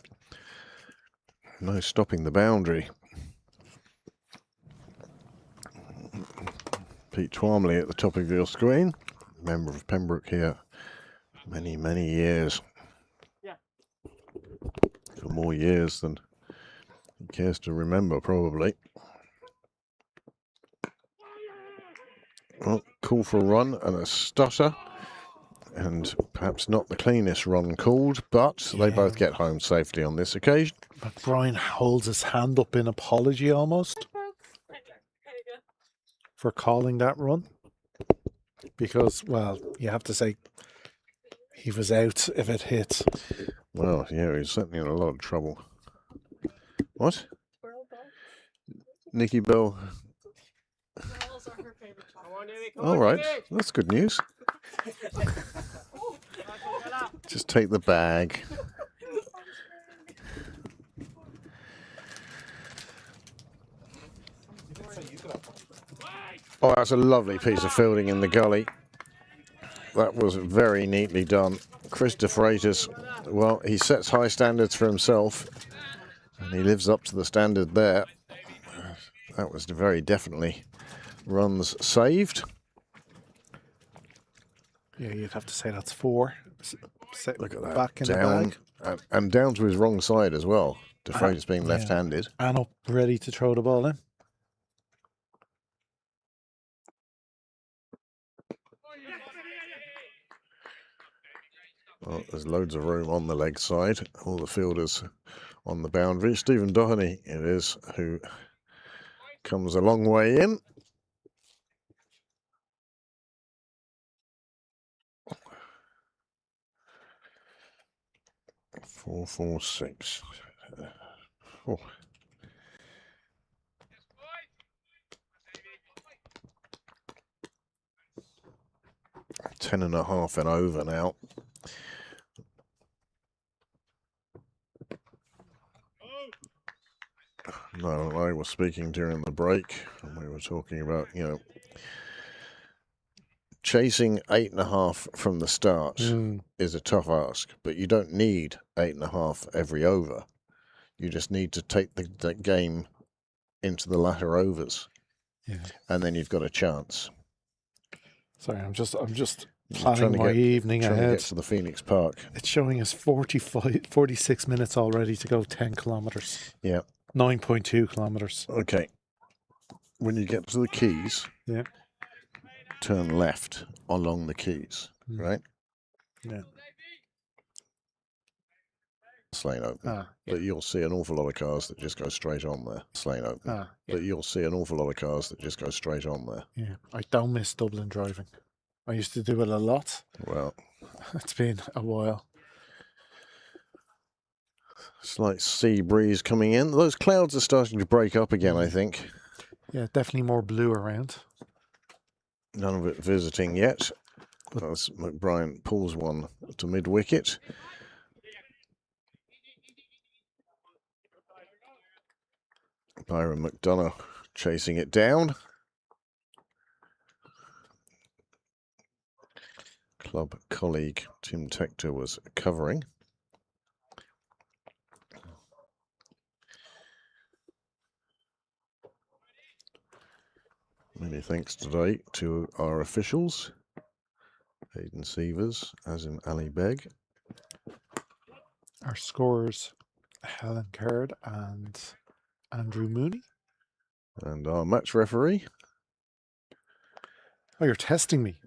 No stopping the boundary. Pete Twamley at the top of your screen. Member of Pembroke here many, many years. Yeah. For more years than he cares to remember, probably. Well, call for a run and a stutter. And perhaps not the cleanest run called, but they both get home safely on this occasion. But Brian holds his hand up in apology almost for calling that run. Because, well, you have to say he was out if it hit. Well, yeah, he's certainly in a lot of trouble. What? Nikki Bell. All right, that's good news. Just take the bag. Oh, that's a lovely piece of fielding in the gully. That was very neatly done. Chris de Freitas, well, he sets high standards for himself, and he lives up to the standard there. That was very definitely runs saved. Yeah, you'd have to say that's 4. Look at that. Back in down, the bag. and down to his wrong side as well. De Freitas being left-handed. And up ready to throw the ball in. Well, there's loads of room on the leg side. All the fielders on the boundary. Stephen Doheny it is who comes a long way in. Four, 4, 6. Oh. 10.5 and over now. No, I was speaking during the break, and we were talking about, chasing 8.5 from the start is a tough ask, but you don't need 8.5 every over. You just need to take the game into the latter overs, and then you've got a chance. Sorry, I'm just You're planning my evening trying to ahead. get to the Phoenix Park. It's showing us 46 minutes already to go 10 kilometres. Yeah. 9.2 kilometres. Okay. When you get to the Keys, turn left along the Keys, right? Yeah. Lane open. But you'll see an awful lot of cars that just go straight on there. Lane open. But you'll see an awful lot of cars that just go straight on there. Yeah. I don't miss Dublin driving. I used to do it a lot. Well, it's been a while. Slight sea breeze coming in. Those clouds are starting to break up again, I think. Yeah, definitely more blue around. None of it visiting yet. As McBrien pulls one to mid-wicket. Byron McDonough chasing it down. Club colleague Tim Tector was covering. Many thanks today to our officials, Hayden Sievers, as in Ali Beg. Our scorers, Helen Caird and Andrew Mooney. And our match referee. Oh, you're testing me.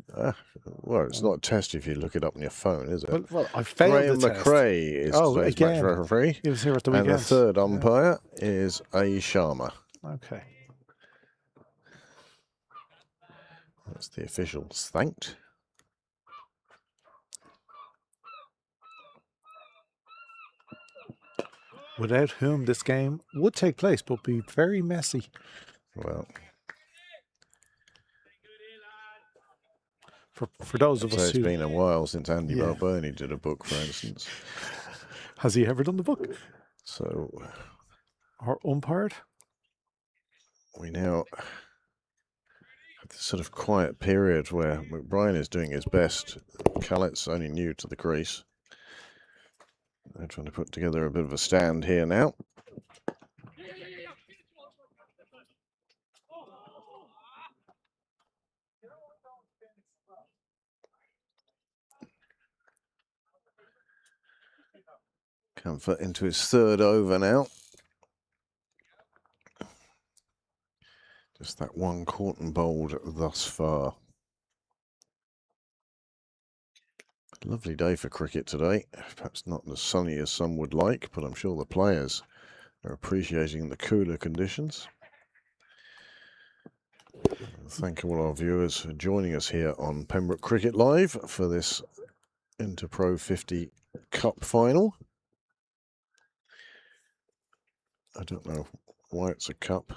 Well, it's not a test if you look it up on your phone, is it? Well I failed Graham the test. McRae is today's match referee. He was here at the and weekend. the third umpire is A. Sharma. Okay. That's the officials thanked. Without whom this game would take place, but be very messy. Well, for those of us it's who... been a while since Andy Balboni did a book, for instance. Has he ever done the book? So... Or umpired? We now have this sort of quiet period where McBrien is doing his best. Callett's only new to the crease. They're trying to put together a bit of a stand here now. Comfort into his third over now. Just that one caught and bowled thus far. Lovely day for cricket today. Perhaps not as sunny as some would like, but I'm sure the players are appreciating the cooler conditions. Thank all our viewers for joining us here on Pembroke Cricket Live for this Interpro 50 Cup final. I don't know why it's a cup.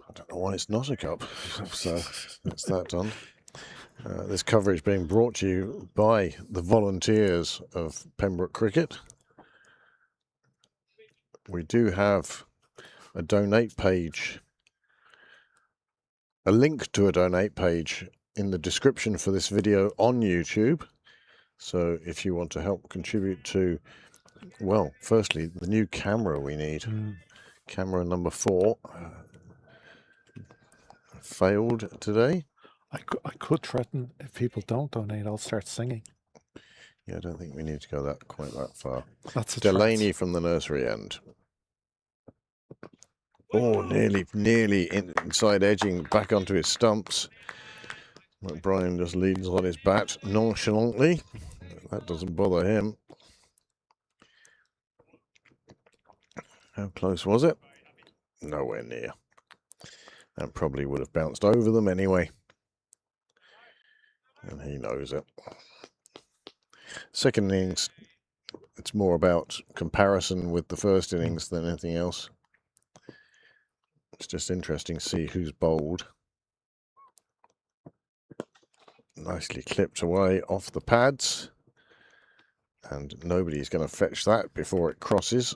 I don't know why it's not a cup. So that's that done. This coverage being brought to you by the volunteers of Pembroke Cricket. We do have a donate page, a link to a donate page in the description for this video on YouTube. So if you want to help contribute to, well, firstly, the new camera we need. Camera number 4 failed today. I could threaten if people don't donate, I'll start singing. Yeah, I don't think we need to go quite that far. That's a Delaney from the nursery end. Oh, nearly inside edging back onto his stumps. McBrien just leans on his bat nonchalantly. That doesn't bother him. How close was it? Nowhere near. That probably would have bounced over them anyway. And he knows it. Second innings, it's more about comparison with the first innings than anything else. It's just interesting to see who's bowled. Nicely clipped away off the pads. And nobody's going to fetch that before it crosses.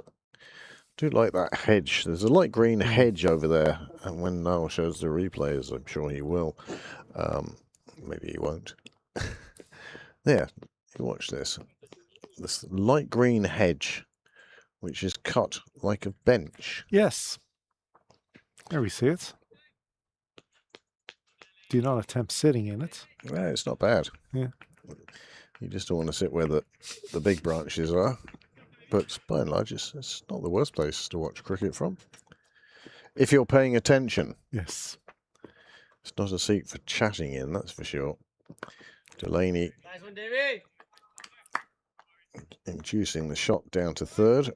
do like that hedge. There's a light green hedge over there, and when Noel shows the replays, I'm sure he will. Maybe he won't. There, you watch this. This light green hedge, which is cut like a bench. Yes. There we see it. Do not attempt sitting in it. Yeah, it's not bad. Yeah. You just don't want to sit where the big branches are. But by and large, it's not the worst place to watch cricket from. If you're paying attention. Yes. It's not a seat for chatting in, that's for sure. Delaney Nice one, Davey. inducing the shot down to third.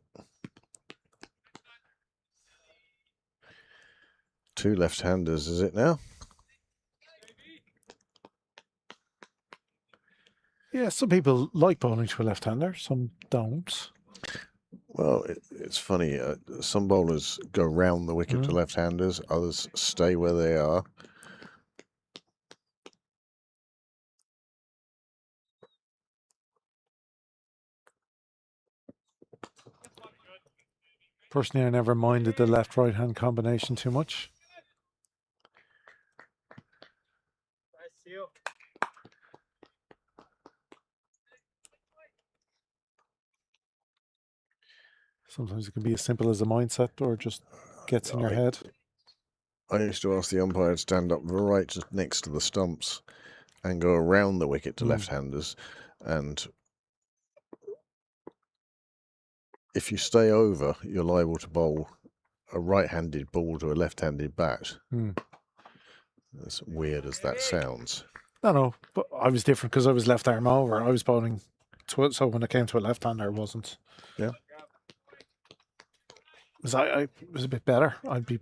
2 left-handers, is it now? Yeah, some people like bowling to a left-hander, some don't. Well, it's funny. Some bowlers go round the wicket to left-handers. Others stay where they are. Personally, I never minded the left-right hand combination too much. Nice seal. Sometimes it can be as simple as a mindset or just gets in your head. I used to ask the umpire to stand up right next to the stumps and go around the wicket to left-handers. And if you stay over, you're liable to bowl a right-handed ball to a left-handed bat. As weird as that sounds. No, but I was different because I was left arm over. I was bowling to it, so when it came to a left-hander, it wasn't. Yeah. Because I was a bit better. I'd be,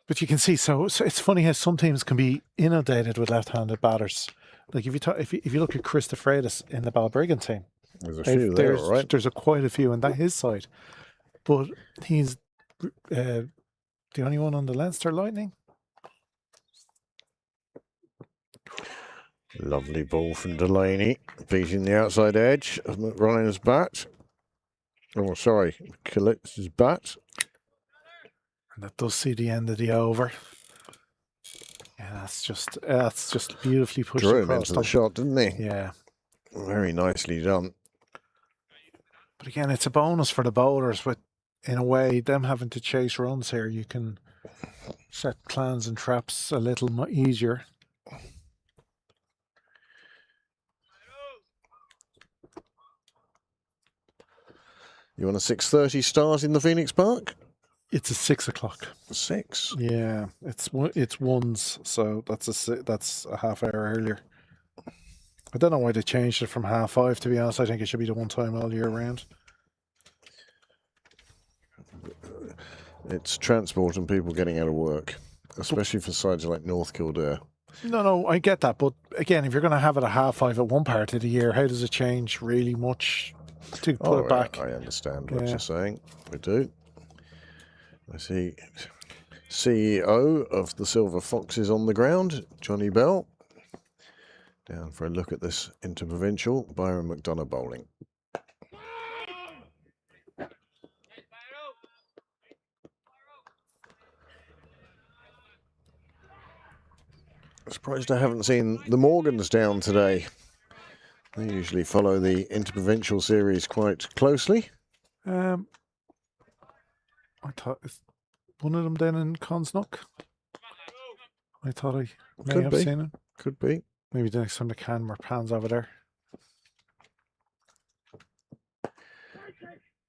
But you can see, so it's funny how some teams can be inundated with left-handed batters. Like if you look at Chris DeFreitas in the Balbriggan team, There's a few there, all right? There's quite a few on his side, but he's the only one on the Leinster Lightning. Lovely ball from Delaney, beating the outside edge of Ryan's bat. Oh, sorry, Collette's bat. And that does see the end of the over. Yeah, that's just beautifully pushed Drew him across. into the shot, didn't he? Yeah. Very nicely done. But again, it's a bonus for the bowlers, but in a way, them having to chase runs here, you can set plans and traps a little easier. You want a 6:30 start in the Phoenix Park? It's a 6 o'clock. 6. Yeah, it's ones, so that's a half hour earlier. I don't know why they changed it from 5:30. To be honest, I think it should be the one time all year round. It's transport and people getting out of work, especially for sides like North Kildare. No, I get that, but again, if you're going to have it at 5:30 at one part of the year, how does it change really much to put it back? I understand what you're saying. I do. I see CEO of the Silver Foxes on the ground, Johnny Bell. Down for a look at this Interprovincial, Byron McDonough bowling. Surprised I haven't seen the Morgans down today. They usually follow the Interprovincial series quite closely. I thought it's one of them then in Consnock. I thought I may have seen it. Could be. Maybe the next time the camera pans over there.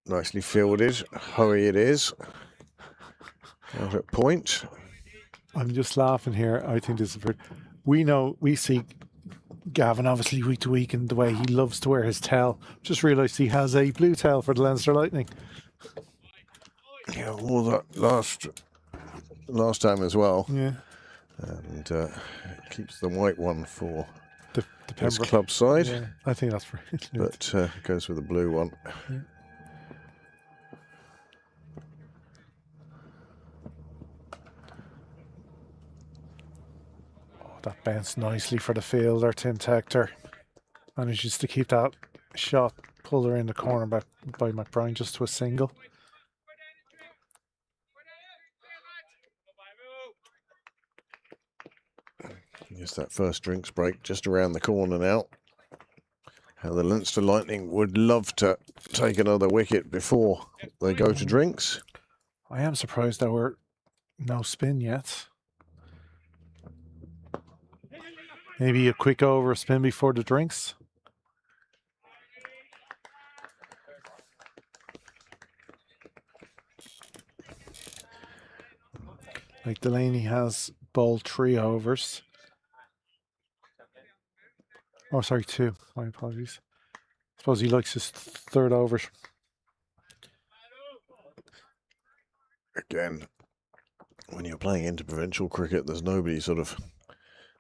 Nicely fielded. Hoey it is. Out at point. I'm just laughing here. I think this is we see Gavin obviously week to week and the way he loves to wear his towel. Just realised he has a blue towel for the Leinster Lightning. Yeah, wore that last time as well. Yeah. And keeps the white one for The his Pembroke. club side. Yeah, I think that's right. But goes with the blue one. Yeah. That bounced nicely for the fielder, Tim Tector. Manages to keep that shot pulled around the corner back by McBride just to a single. Just that first drinks break just around the corner now. How the Leinster Lightning would love to take another wicket before they go to drinks. I am surprised there were no spin yet. Maybe a quick over spin before the drinks. Like Delaney has bowled 3 overs. Oh, sorry, 2. My apologies. I suppose he likes his 3rd over. Again, when you're playing interprovincial cricket, there's nobody sort of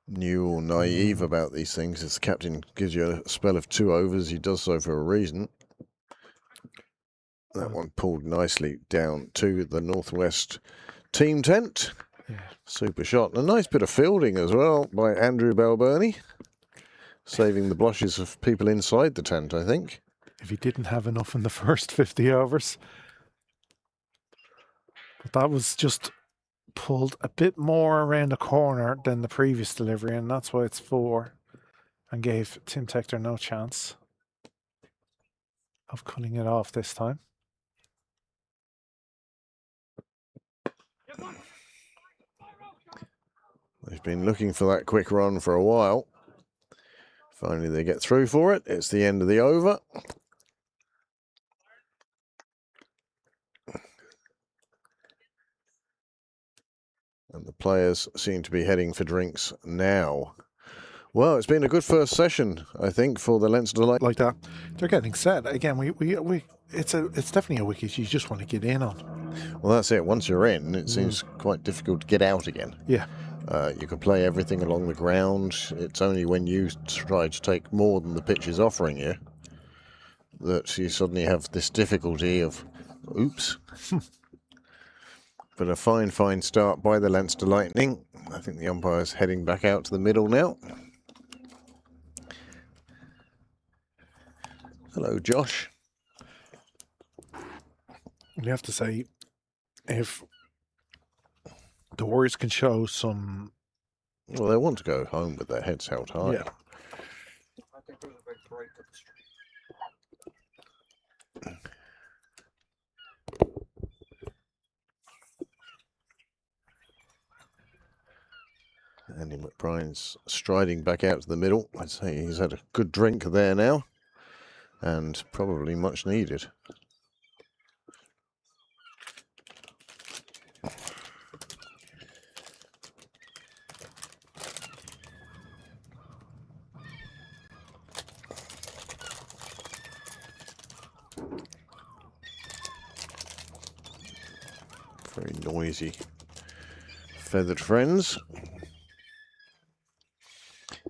new or naive about these things. As the captain gives you a spell of 2 overs, he does so for a reason. That one pulled nicely down to the northwest team tent. Yeah. Super shot. And a nice bit of fielding as well by Andrew Balbirnie, saving the blushes of people inside the tent, I think. If he didn't have enough in the first 50 overs. But that was just pulled a bit more around the corner than the previous delivery, and that's why it's 4, and gave Tim Tector no chance of cutting it off this time. They've been looking for that quick run for a while. Finally they get through for it. It's the end of the over. And the players seem to be heading for drinks now. Well, it's been a good first session, I think, for the Leinster Lightning. Like that, they're getting set again. It's definitely a wicket you just want to get in on. Well, that's it. Once you're in, it seems quite difficult to get out again. Yeah. You can play everything along the ground. It's only when you try to take more than the pitch is offering you that you suddenly have this difficulty of, oops. But a fine, fine start by the Leinster Lightning. I think the umpire's heading back out to the middle now. Hello, Josh. You have to say, if the Warriors can show some... Well, they want to go home with their heads held high. Yeah. I think there was a big break at the street. Andy McBride's striding back out to the middle. I'd say he's had a good drink there now, and probably much needed. Very noisy feathered friends.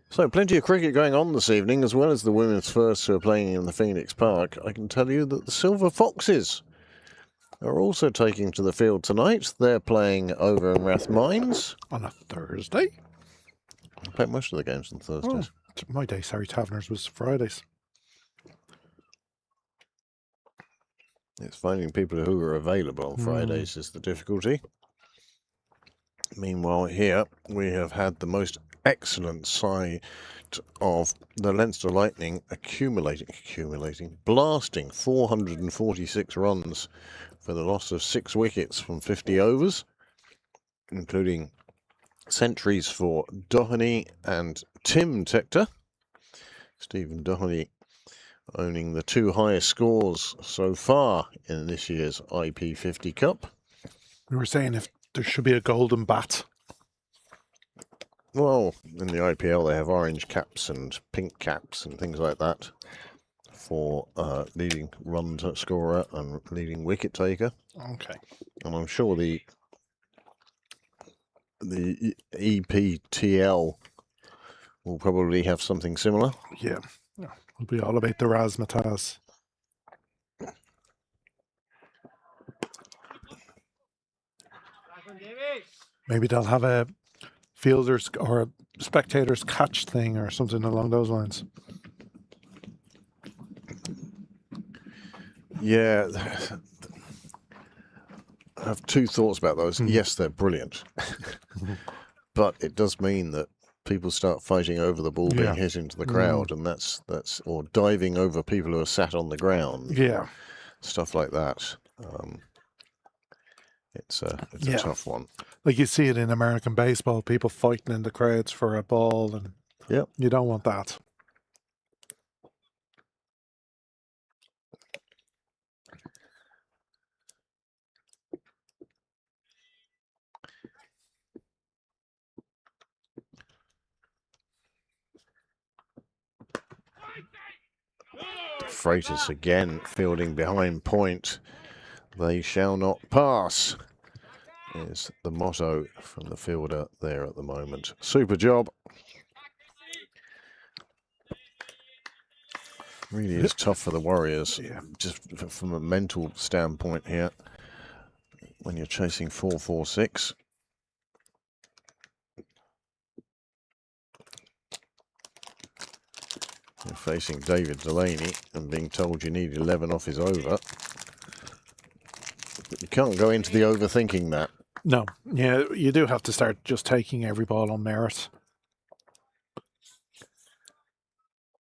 So plenty of cricket going on this evening, as well as the women's first who are playing in the Phoenix Park. I can tell you that the Silver Foxes are also taking to the field tonight. They're playing over in Rathmines. On a Thursday? I play most of the games on Thursdays. Oh, my day, sorry, Taverners was Fridays. It's finding people who are available on Fridays is the difficulty. Meanwhile, here we have had the most excellent sight of the Leinster Lightning blasting 446 runs for the loss of 6 wickets from 50 overs, including centuries for Doheny and Tim Tector. Stephen Doheny owning the 2 highest scores so far in this year's IP50 Cup. We were saying if there should be a golden bat. Well, in the IPL they have orange caps and pink caps and things like that for leading run scorer and leading wicket taker. Okay. And I'm sure the EPTL will probably have something similar. Yeah. It'll be all about the razzmatazz. Maybe they'll have a fielders or a spectators catch thing or something along those lines. Yeah. I have two thoughts about those. Yes, they're brilliant. But it does mean that people start fighting over the ball being hit into the crowd, and that's or diving over people who are sat on the ground. Yeah. Stuff like that. It's a tough one. Like you see it in American baseball, people fighting in the crowds for a ball, and you don't want that. Freitas again fielding behind point. They shall not pass is the motto from the fielder there at the moment. Super job. Really is tough for the Warriors, just from a mental standpoint here, when you're chasing 4-4-6. You're facing David Delaney and being told you need 11 off his over. But you can't go into the overthinking that. No, yeah, you do have to start just taking every ball on merit.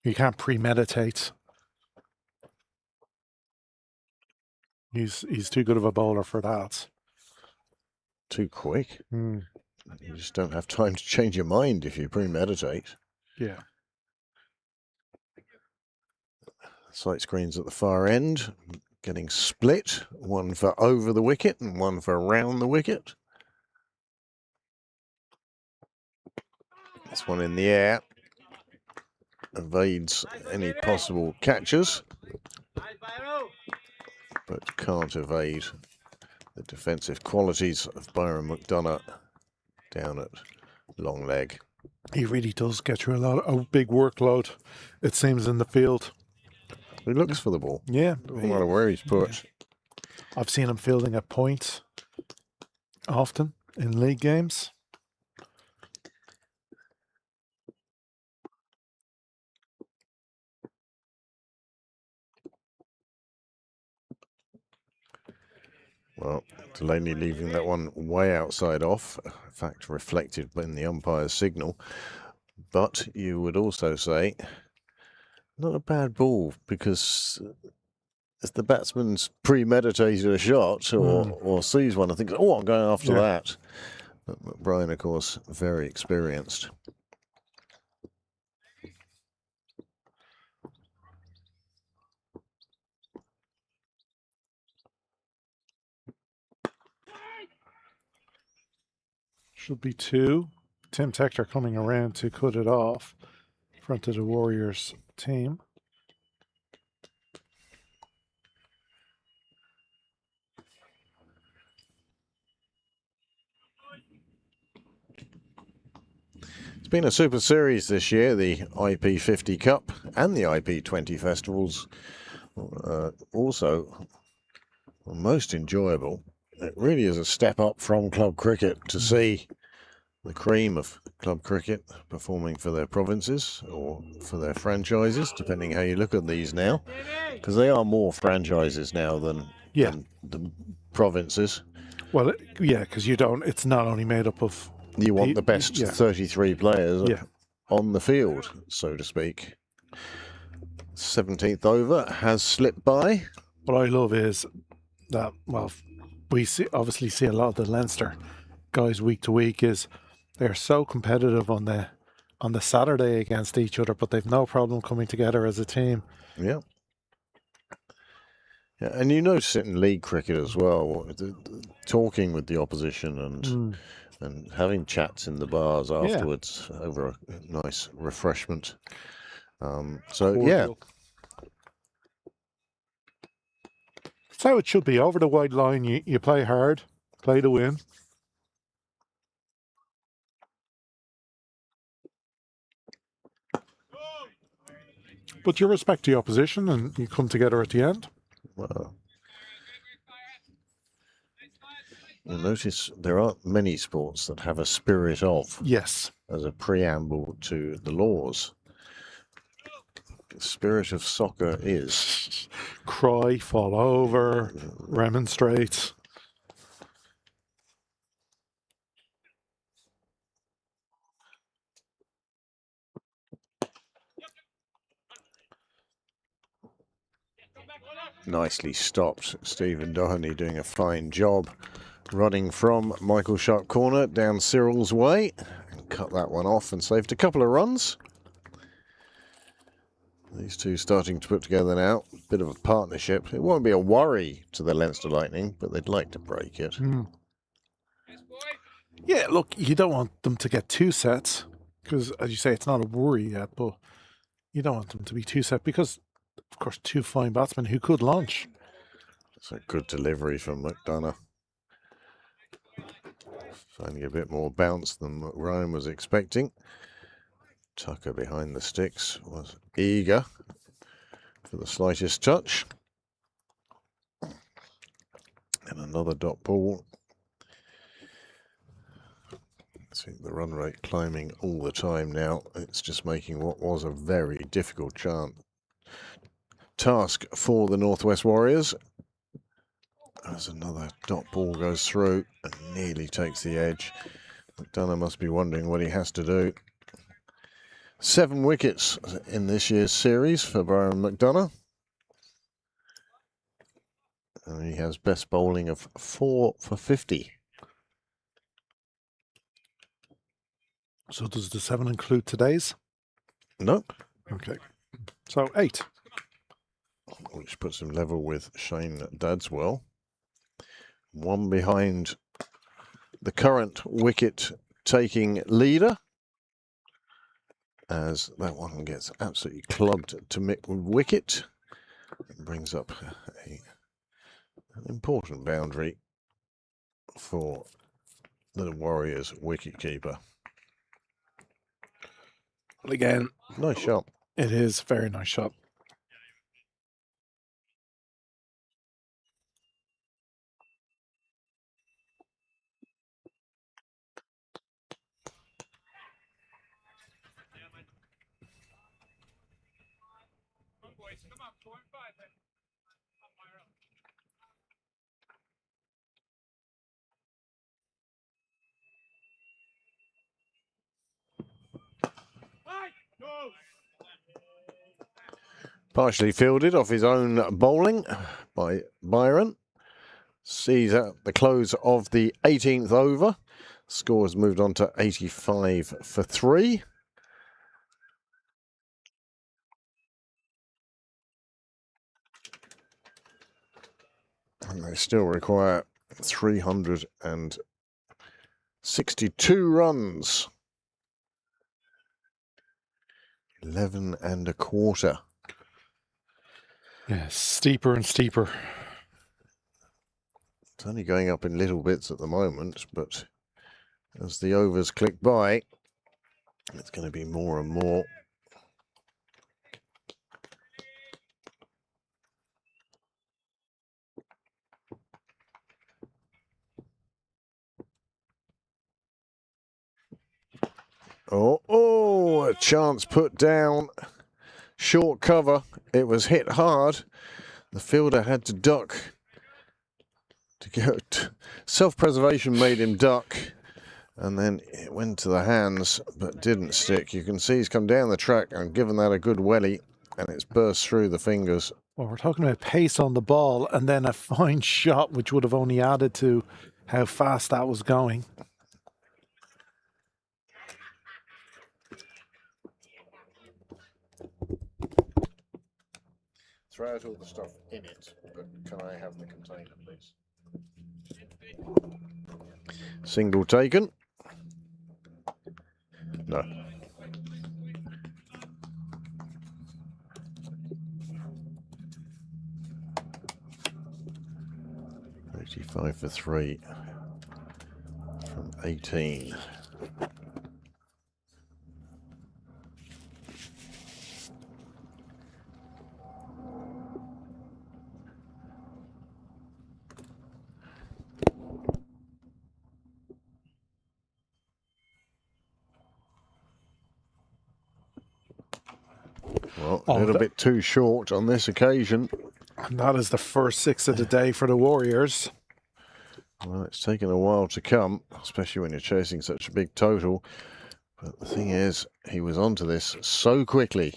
You can't premeditate. He's too good of a bowler for that. Too quick. You just don't have time to change your mind if you premeditate. Yeah. Sight screens at the far end, getting split. One for over the wicket and one for around the wicket. This one in the air evades any possible catches, but can't evade the defensive qualities of Byron McDonough down at long leg. He really does get through a big workload, it seems, in the field. He looks for the ball. Yeah. Doesn't matter where he's put. I've seen him fielding at point often in league games. Well, Delaney leaving that one way outside off, in fact reflected in the umpire's signal. But you would also say, not a bad ball, because if the batsman's premeditated a shot or sees one and thinks, oh, I'm going after that. But Brian, of course, very experienced. Should be two. Tim Tector coming around to cut it off in front of the Warriors team. It's been a super series this year, the IP50 Cup and the IP20 festivals. Also, most enjoyable. It really is a step up from club cricket to see the cream of club cricket performing for their provinces or for their franchises, depending how you look at these now, because they are more franchises now than the provinces. Well, yeah, because you don't. It's not only made up of. You want the best 33 players on the field, so to speak. 17th over has slipped by. What I love is that, well, we obviously see a lot of the Leinster guys week to week is they're so competitive on the Saturday against each other, but they've no problem coming together as a team. Yeah. Yeah, and you notice it in league cricket as well, talking with the opposition and having chats in the bars afterwards over a nice refreshment. That's how it should be. Over the wide line, you play hard, play to win. But you respect the opposition and you come together at the end. Well, you'll notice there aren't many sports that have a spirit of as a preamble to the laws. The spirit of soccer is cry, fall over, remonstrate. Nicely stopped. Stephen Doheny doing a fine job running from Michael Sharp corner down Cyril's way and cut that one off and saved a couple of runs. These two starting to put together now. Bit of a partnership. It won't be a worry to the Leinster Lightning, but they'd like to break it. Yeah, look, you don't want them to get 2 sets because, as you say, it's not a worry yet, but you don't want them to be 2 set because, of course, 2 fine batsmen who could launch. It's a good delivery from McDonough. Finding a bit more bounce than Ryan was expecting. Tucker behind the sticks was eager for the slightest touch. And another dot ball. See the run rate climbing all the time now. It's just making what was a very difficult task for the Northwest Warriors. As another dot ball goes through and nearly takes the edge. McDonough must be wondering what he has to do. 7 wickets in this year's series for Brian McDonough. And he has best bowling of 4 for 50. So does the 7 include today's? No. Okay. So 8. Which puts him level with Shane Dadswell. 1 behind the current wicket-taking leader, as that one gets absolutely clubbed to wicket. It brings up an important boundary for the Warriors wicketkeeper. Again, Nice shot. it is a very nice shot. Partially fielded off his own bowling by Byron. Sees at the close of the 18th over. Score has moved on to 85 for 3. And they still require 362 runs. 11 1/4. Yeah, steeper and steeper. It's only going up in little bits at the moment, but as the overs click by, it's going to be more and more. Oh, a chance put down. Short cover. It was hit hard. The fielder had to duck. Self-preservation made him duck. And then it went to the hands, but didn't stick. You can see he's come down the track and given that a good welly, and it's burst through the fingers. Well, we're talking about pace on the ball and then a fine shot, which would have only added to how fast that was going. Throw out all the stuff in it, but can I have the container, please? Single taken. No. $85 for 3 from 18. Well, a little bit too short on this occasion. And that is the first 6 of the day for the Warriors. Well, it's taken a while to come, especially when you're chasing such a big total. But the thing is, he was onto this so quickly.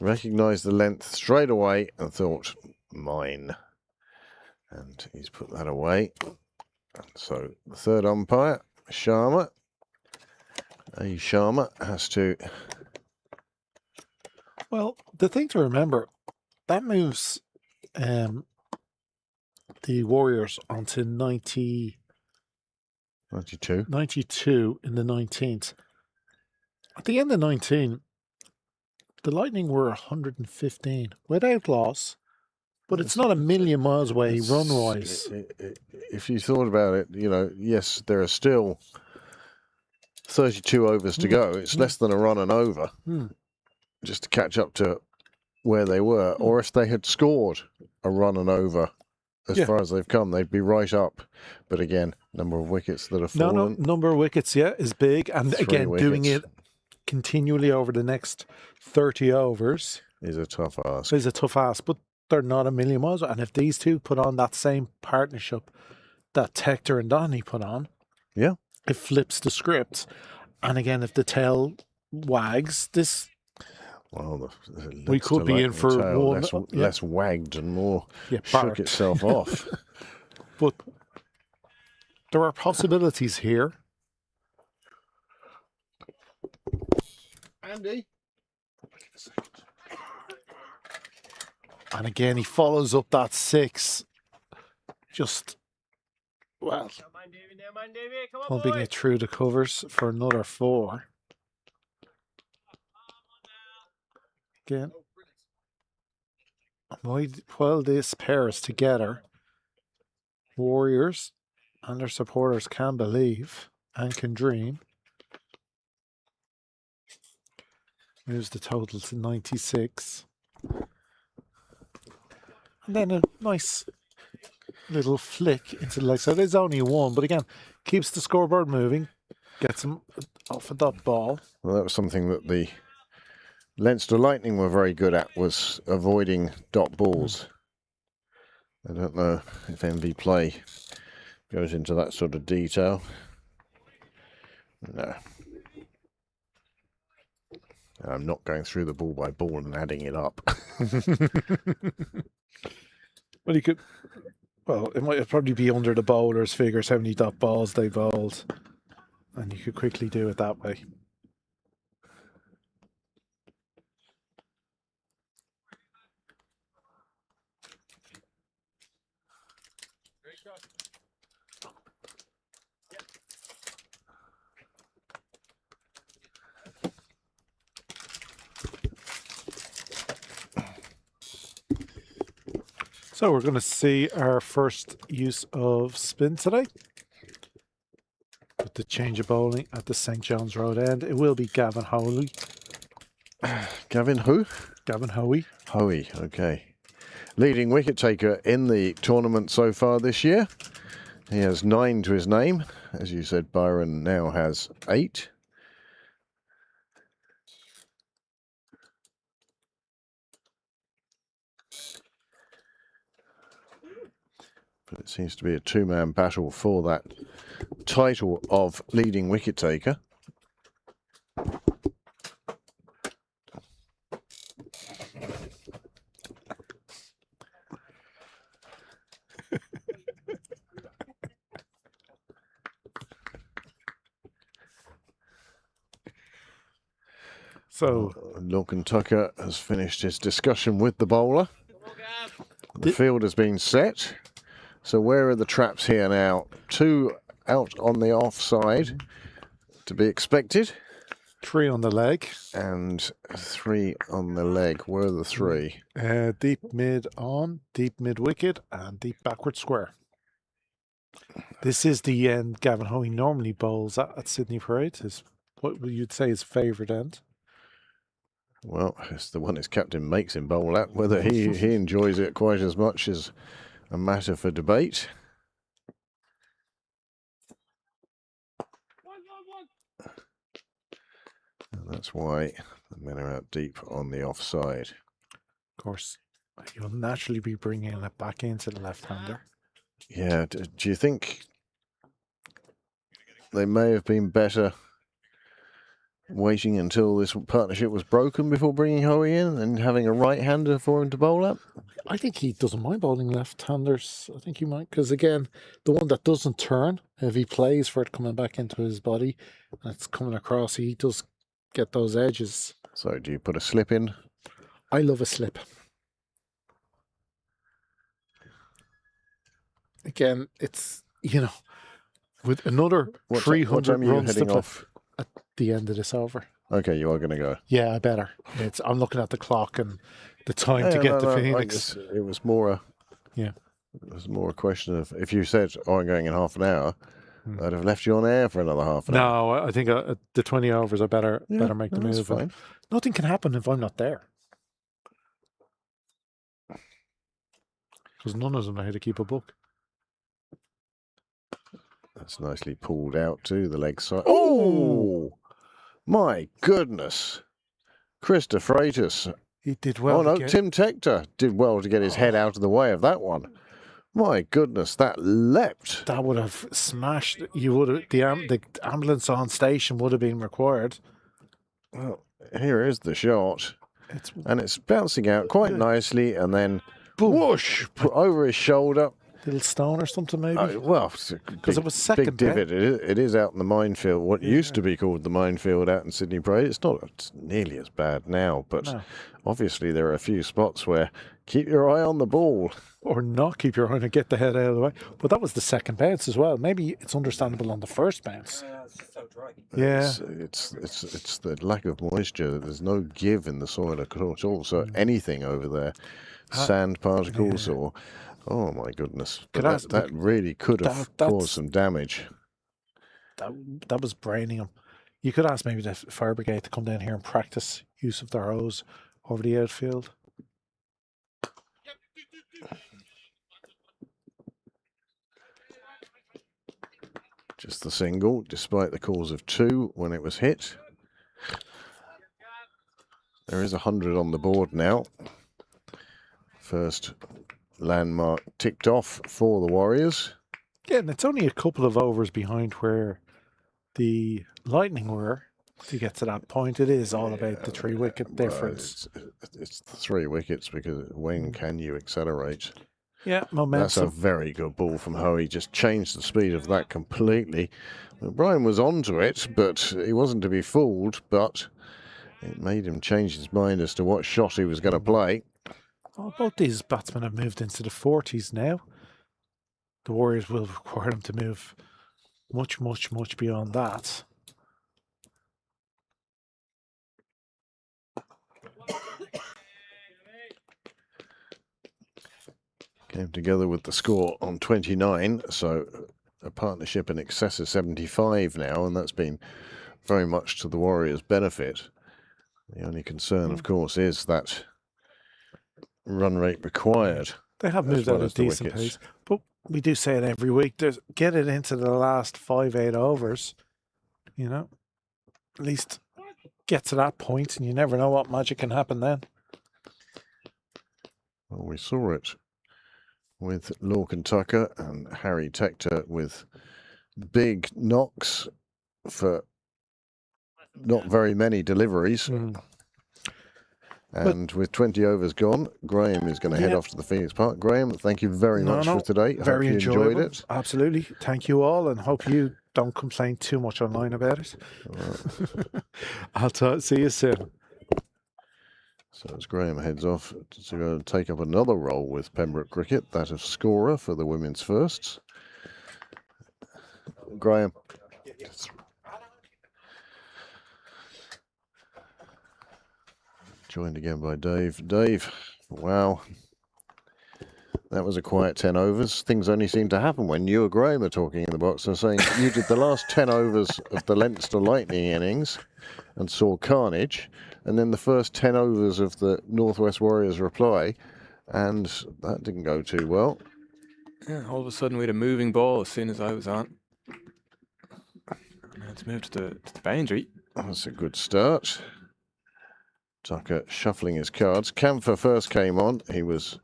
Recognised the length straight away and thought, mine. And he's put that away. And so the third umpire, Sharma. Sharma has to... Well, the thing to remember, that moves the Warriors onto 92 in the 19th. At the end of 19, the Lightning were 115 without loss, but it's not a million miles away run-wise. If you thought about it, you know, yes, there are still 32 overs to go. It's less than a run and over just to catch up to where they were. Or if they had scored a run and over as far as they've come, they'd be right up. But again, number of wickets that have fallen. No, number of wickets, is big. And 3 again, doing wickets. it continually over the next 30 overs Is a tough ask. is a tough ask, but they're not a million miles. And if these two put on that same partnership that Tector and Donny put on, it flips the script. And again, if the tail wags, this... Well, we could be in for one less wagged and more shook barked. itself off. But there are possibilities here. Andy. And again, he follows up that 6. Just, well, pumping it through the covers for another 4. Again, while this pair is together, Warriors and their supporters can believe and can dream. Moves the total to 96. And then a nice little flick into the leg side. There's only 1, but again, keeps the scoreboard moving, gets him off of that ball. Well, that was something that the Leinster Lightning were very good at, was avoiding dot balls. I don't know if MV Play goes into that sort of detail. No. I'm not going through the ball by ball and adding it up. Well, you could. Well, it might probably be under the bowlers' figures how many dot balls they bowled, and you could quickly do it that way. So we're going to see our first use of spin today. With the change of bowling at the St. John's Road end. It will be Gavin Hoey. Gavin who? Gavin Hoey. Hoey, okay. Leading wicket taker in the tournament so far this year. He has 9 to his name. As you said, Byron now has 8. But it seems to be a 2-man battle for that title of leading wicket taker. So Lorcan Tucker has finished his discussion with the bowler. The field has been set. So where are the traps here now? 2 out on the offside to be expected. 3 on the leg. And 3 on the leg. Where are the 3? Deep mid on, deep mid wicket, and deep backward square. This is the end Gavin Hoey normally bowls at Sydney Parade. What would you say his favourite end? Well, it's the one his captain makes him bowl at. Whether he enjoys it quite as much is a matter for debate. And that's why the men are out deep on the offside. Of course, You'll naturally be bringing it back into the left-hander. Yeah, do you think they may have been better waiting until this partnership was broken before bringing Hoey in and having a right-hander for him to bowl at? I think he doesn't mind bowling left-handers. I think he might, because again, the one that doesn't turn, if he plays for it coming back into his body and it's coming across, he does get those edges. So do you put a slip in? I love a slip. Again, it's, with another What 300 time are you runs to heading play off? at the end of this over. Okay, you are going to go. Yeah, I better. I'm looking at the clock and the time to get to Phoenix. It was more a Yeah. It was more a question of if you said, "Oh, I'm going in half an hour," I'd have left you on air for another half an hour. No, I think the 20 overs, I better make the that's move. fine. Nothing can happen if I'm not there. Because none of them know how to keep a book. That's nicely pulled out too, the leg side. Oh, my goodness. Krista Freitas. He did well. Oh, no, Tim Tector did well to get his head out of the way of that one. My goodness, that leapt. That would have smashed. You would have the ambulance on station would have been required. Well, here is the shot. And it's bouncing out quite nicely and then whoosh, over his shoulder. Little stone or something, maybe? Well, because it was second. Big divot. It is out in the minefield, what used to be called the minefield out in Sydney Parade. It's not nearly as bad now, but obviously there are a few spots where keep your eye on the ball. Or not keep your eye on and get the head out of the way. But that was the second bounce as well. Maybe it's understandable on the first bounce. It's just so dry. Yeah. It's the lack of moisture. There's no give in the soil at all. So anything over there, sand particles or... Oh, my goodness. But that really could have caused some damage. That was braining him. You could ask maybe the fire brigade to come down here and practice use of their hose over the outfield. Just the single, despite the calls of 2 when it was hit. There is 100 on the board now. First landmark ticked off for the Warriors. Yeah, and it's only a couple of overs behind where the Lightning were to get to that point. It is all about the 3-wicket difference. It's the 3 wickets because when can you accelerate? Yeah, momentum. That's a very good ball from Hoey. Just changed the speed of that completely. Brian was onto it, but he wasn't to be fooled, but it made him change his mind as to what shot he was going to play. Oh, both these batsmen have moved into the 40s now. The Warriors will require them to move much, much, much beyond that. Came together with the score on 29, so a partnership in excess of 75 now, and that's been very much to the Warriors' benefit. The only concern, of course, is that run rate required. They have moved at a decent pace, but we do say it every week. Get it into the last 5-8 overs, at least get to that point, and you never know what magic can happen then. Well, we saw it with Lorcan Tucker and Harry Tector with big knocks for not very many deliveries. And with 20 overs gone, Graham is going to head off to the Phoenix Park. Graham, thank you very much for today. Very hope you enjoyed it. Absolutely. Thank you all, and hope you don't complain too much online about it. I'll see you soon. So as Graham heads off to go take up another role with Pembroke Cricket, that of scorer for the women's firsts. Graham. Joined again by Dave. Dave, wow. That was a quiet 10 overs. Things only seem to happen when you and Graham are talking in the box. They're saying you did the last 10 overs of the Leinster Lightning innings and saw carnage, and then the first 10 overs of the Northwest Warriors reply, and that didn't go too well. Yeah, all of a sudden we had a moving ball as soon as I was on. Now it's moved to the boundary. That's a good start. Tucker shuffling his cards. Camphor first came on. He was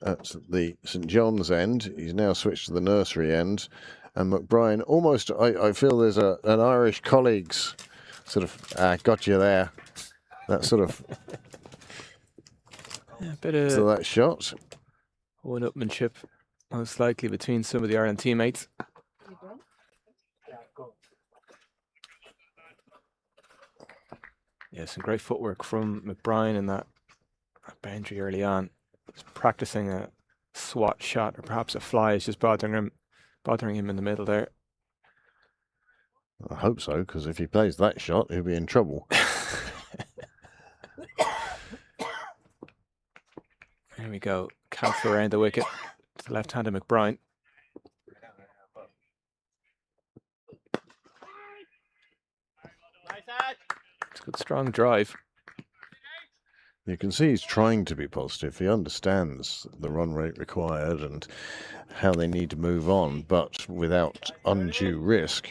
at the St John's end. He's now switched to the nursery end. And McBride, almost, I feel there's an Irish colleagues sort of, got you there. That sort of, Yeah, a bit so of that shot. one-upmanship, most likely, between some of the Ireland teammates. Yeah, some great footwork from McBride in that boundary early on. Just practicing a swat shot, or perhaps a fly is just bothering him in the middle there. I hope so, because if he plays that shot, he'll be in trouble. There we go. Camphor around the wicket to the left-handed McBride. It's a good strong drive. You can see he's trying to be positive. He understands the run rate required and how they need to move on, but without undue risk.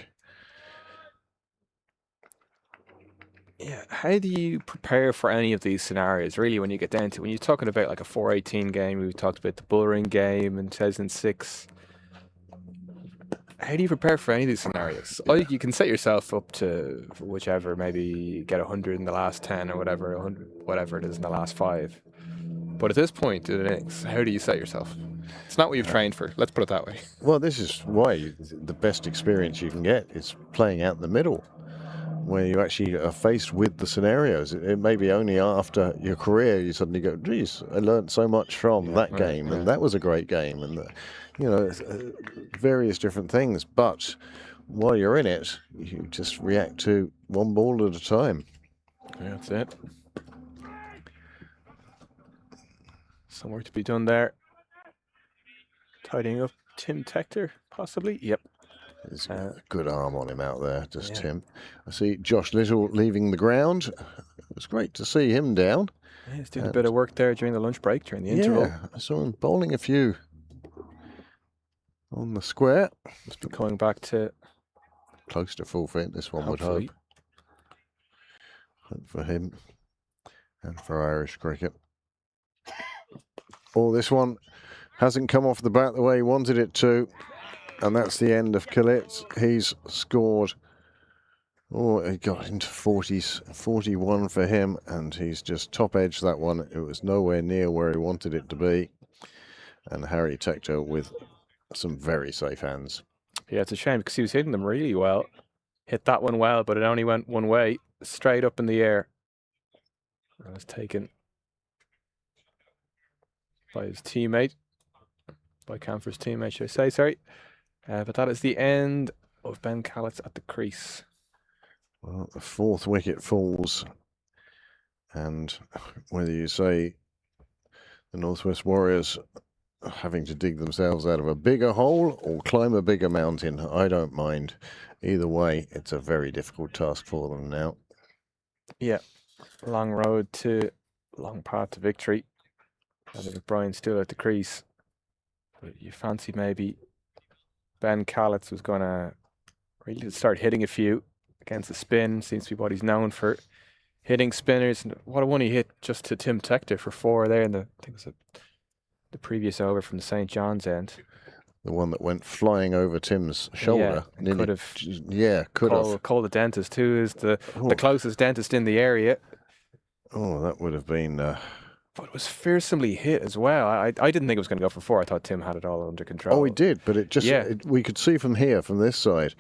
Yeah, how do you prepare for any of these scenarios, really, when you get down to when you're talking about like a 418 game? We talked about the Bullring game in 2006. How do you prepare for any of these scenarios? You can set yourself up to whichever, maybe get 100 in the last 10 or whatever, 100, whatever it is in the last 5. But at this point in the innings, how do you set yourself? It's not what you've trained for. Let's put it that way. Well, this is why the best experience you can get is playing out in the middle, where you actually are faced with the scenarios. It may be only after your career you suddenly go, geez, I learned so much from that game, and that was a great game, and various different things. But while you're in it, you just react to one ball at a time. Yeah, that's it. Some work to be done there. Tidying up Tim Tector, possibly. Yep. There's a good arm on him out there, just Tim. I see Josh Little leaving the ground. It was great to see him down. Yeah, he's doing a bit of work there during the lunch break, during the interval. Yeah, I saw him bowling a few on the square. Must be coming back to Close to full fit, this one hopefully. would hope. Hope for him and for Irish cricket. Oh, this one hasn't come off the bat the way he wanted it to. And that's the end of Khalid. He's scored. Oh, he got into 40s, 41 for him, and he's just top edged that one. It was nowhere near where he wanted it to be. And Harry Tector with some very safe hands. Yeah, it's a shame because he was hitting them really well. Hit that one well, but it only went one way, straight up in the air. That was taken by his teammate, by Camphor's teammate, should I say, sorry. But that is the end of Ben Callett at the crease. Well, the 4th wicket falls, and whether you say the Northwest Warriors are having to dig themselves out of a bigger hole or climb a bigger mountain, I don't mind. Either way, it's a very difficult task for them now. Yeah, long path to victory. I think Brian's still at the crease, but you fancy maybe Ben Callett was going to really start hitting a few against the spin. Seems to be what he's known for, hitting spinners. And what a one he hit just to Tim Tector for 4 there in the, I think it was the previous over from the St John's end. The one that went flying over Tim's shoulder. Yeah, could have. Yeah, could have. Call the dentist, who is the closest dentist in the area. Oh, that would have been... But it was fearsomely hit as well. I didn't think it was going to go for 4. I thought Tim had it all under control. Oh, he did, but it just we could see from here, from this side,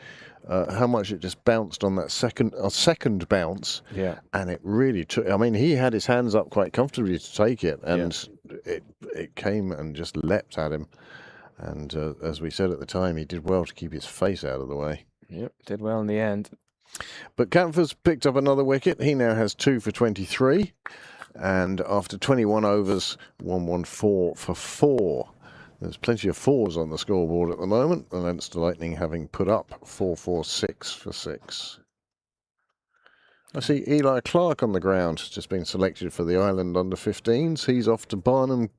how much it just bounced on that second bounce. Yeah, and it really took. I mean, he had his hands up quite comfortably to take it, and it came and just leapt at him. And as we said at the time, he did well to keep his face out of the way. Yep, did well in the end. But Camphor's picked up another wicket. He now has 2 for 23. And after 21 overs, 114 for 4. There's plenty of 4s on the scoreboard at the moment. The Leinster Lightning having put up 446 for 6. I see Eli Clark on the ground, just been selected for the Ireland under-15s. He's off to Barnard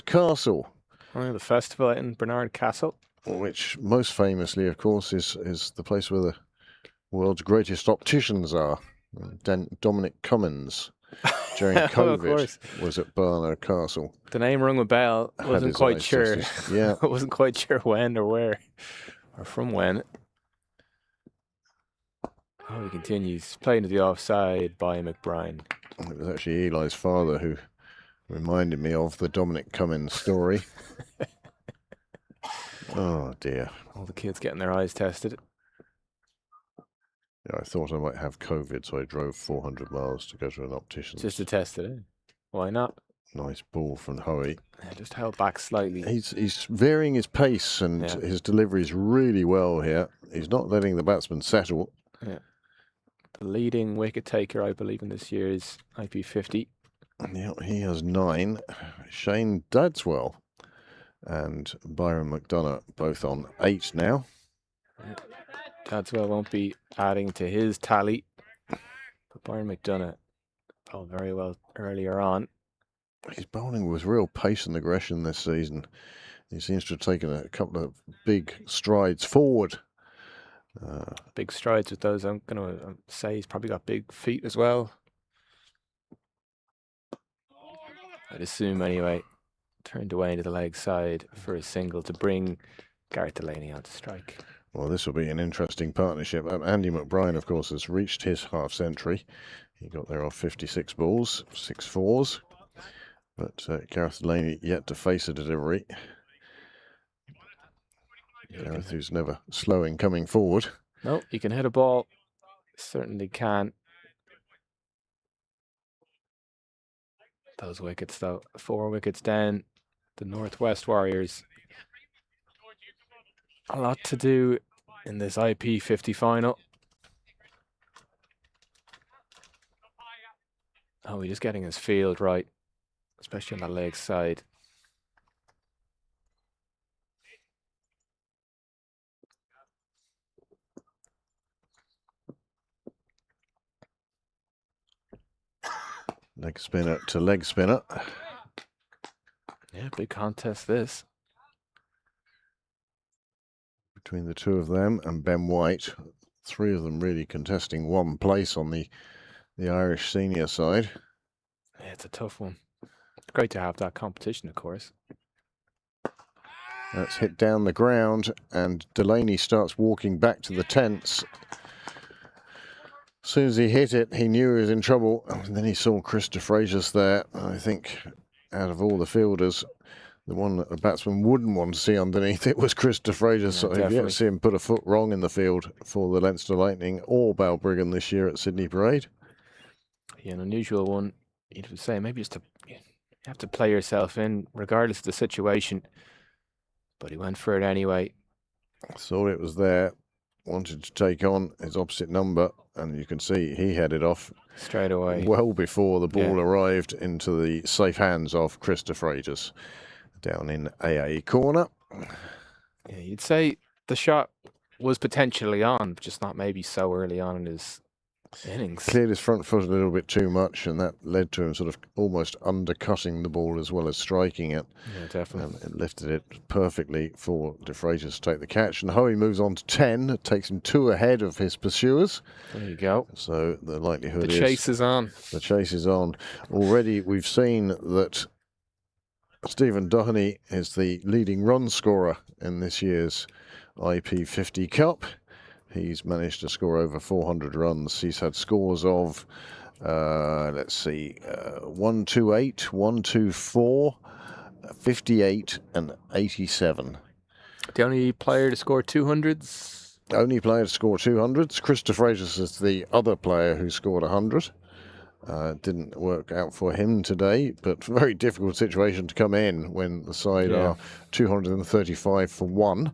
Castle. Oh, the festival in Barnard Castle. Which most famously, of course, is the place where the world's greatest opticians are. Dominic Cummins during Of COVID course. was at Barlow Castle. The name rung a bell. Had Wasn't his quite eyes sure. tested. Yeah. I wasn't quite sure when or where or from when. Oh, he continues playing to the offside by McBride. It was actually Eli's father who reminded me of the Dominic Cummins story. Oh dear. All the kids getting their eyes tested. Yeah, I thought I might have COVID, so I drove 400 miles to go to an optician's. Just to test it, eh? Why not? Nice ball from Hoey. Yeah, just held back slightly. He's varying his pace and Yeah. his delivery is really well here. He's not letting the batsman settle. Yeah. The leading wicket taker, I believe, in this year's IP50. Yeah, he has 9. Shane Dadswell and Byron McDonough both on 8 now. Dadswell won't be adding to his tally. But Byron McDonough bowled very well earlier on. He's bowling with real pace and aggression this season. He seems to have taken a couple of big strides forward. Big strides with those. I'm going to say he's probably got big feet as well. I'd assume anyway. Turned away into the leg side for a single to bring Gareth Delaney on to strike. Well, this will be an interesting partnership. Andy McBride, of course, has reached his half century. He got there off 56 balls, 6 fours. But Gareth Delaney yet to face a delivery. Gareth, who's never slow in coming forward. No, he can hit a ball. Certainly can. Those wickets, though. 4 wickets down. The Northwest Warriors. A lot to do in this IP50 final. Oh, he's just getting his field right, especially on the leg side. Leg spinner to leg spinner. Yeah, big contest this. Between the two of them and Ben White. 3 of them really contesting 1 place on the Irish senior side. Yeah, it's a tough one. It's great to have that competition, of course. That's hit down the ground and Delaney starts walking back to the tents. As soon as he hit it, he knew he was in trouble. And then he saw Chris de Frazius there. I think out of all the fielders, the one that the batsman wouldn't want to see underneath it was Chris de Frazius. Yeah, So I've yet to definitely. see him put a foot wrong in the field for the Leinster Lightning or Balbriggan this year at Sydney Parade. Yeah, an unusual one. You'd say maybe just you have to play yourself in, regardless of the situation. But he went for it anyway. Thought it was there. Wanted to take on his opposite number. And you can see he headed off Straight away. well before the ball Yeah. arrived into the safe hands of Chris de Frazius down in AA corner. Yeah, you'd say the shot was potentially on, but just not maybe so early on in his innings. Cleared his front foot a little bit too much, and that led to him sort of almost undercutting the ball as well as striking it. Yeah, definitely. And it lifted it perfectly for de Frazius to take the catch. And Hoey moves on to 10. It takes him 2 ahead of his pursuers. There you go. So the likelihood The is chase is on. the chase is on. Already we've seen that Stephen Doheny is the leading run scorer in this year's IP50 Cup. He's managed to score over 400 runs. He's had scores of, 128, 124, 58 and 87. The only player to score 200s. Only player to score 200s. Chris de Frazius is the other player who scored 100. Didn't work out for him today, but very difficult situation to come in when the side are 235 for 1.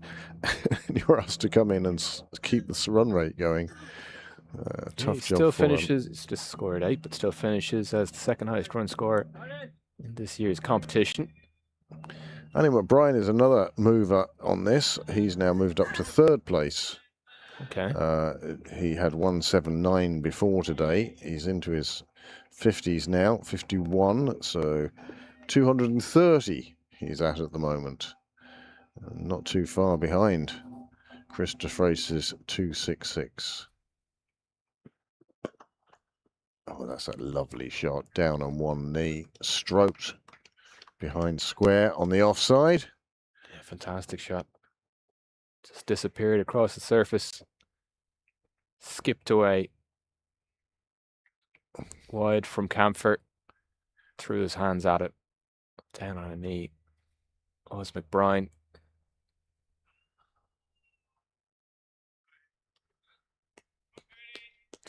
And you're asked to come in and keep the run rate going. Tough He job still for him. finishes, he's just scored 8, but still finishes as the second highest run scorer in this year's competition. Andy McBride is another mover on this. He's now moved up to 3rd place. Okay. He had 179 before today. He's into his 50s now, 51, so 230 he's at the moment. Not too far behind Chris de Frazius' 266. Oh, that's a lovely shot. Down on one knee, stroked behind square on the offside. Yeah, fantastic shot. Just disappeared across the surface. Skipped away. Wide from Camphor. Threw his hands at it. Down on a knee. Was McBride.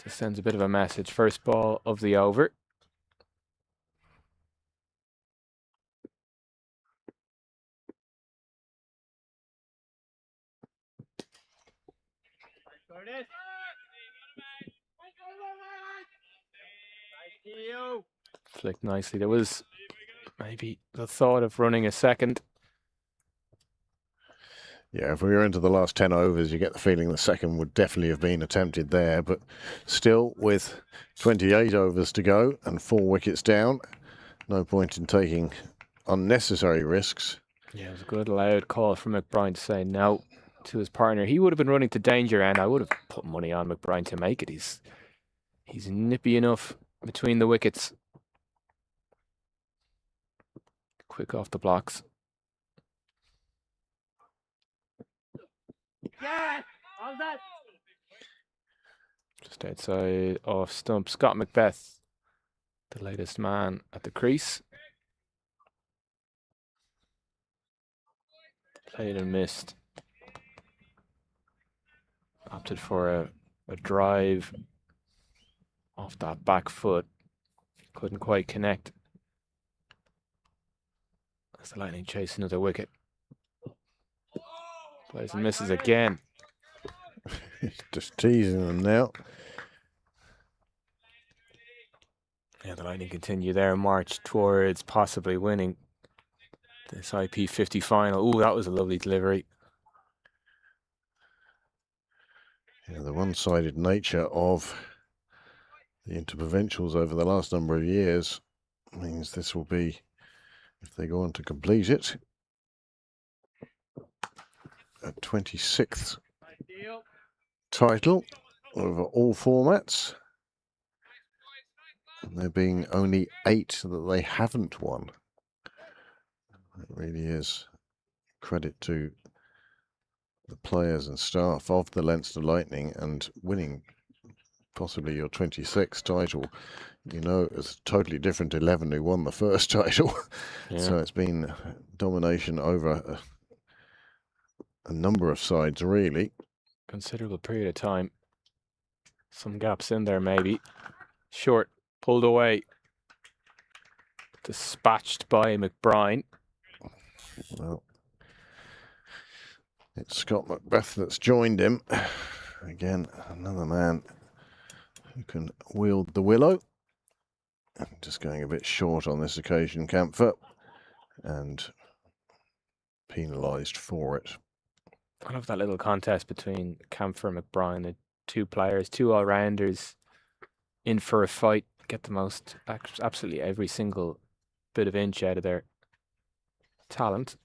Just sends a bit of a message. First ball of the over. Flicked nicely. There was maybe the thought of running a second. Yeah, if we were into the last 10 overs, you get the feeling the second would definitely have been attempted there. But still, with 28 overs to go and 4 wickets down, no point in taking unnecessary risks. Yeah, it was a good loud call from McBride to say no to his partner. He would have been running to danger, and I would have put money on McBride to make it. He's nippy enough between the wickets. Quick off the blocks. Yeah, all that. Just outside off stump. Scott Macbeth, the latest man at the crease. Played and missed. Opted for a drive off that back foot. Couldn't quite connect. As the Lightning chase another wicket. Plays and misses again. Just teasing them now. Yeah, the Lightning continue their march towards possibly winning this IP50 final. Ooh, that was a lovely delivery. Yeah, the one-sided nature of the Interprovincials over the last number of years means this will be, if they go on to complete it, a 26th title over all formats. And there being only 8 that they haven't won. It really is credit to the players and staff of the Leinster Lightning, and winning possibly your 26th title, you know, it's a totally different 11 who won the first title. Yeah. So it's been domination over a number of sides, really. Considerable period of time. Some gaps in there, maybe. Short, pulled away. Dispatched by McBride. Well, it's Scott Macbeth that's joined him. Again, another man who can wield the willow. Just going a bit short on this occasion, Camphor, and penalised for it. I love that little contest between Camphor and McBride, the two players, two all-rounders in for a fight. Get the most, absolutely every single bit of inch out of their talent.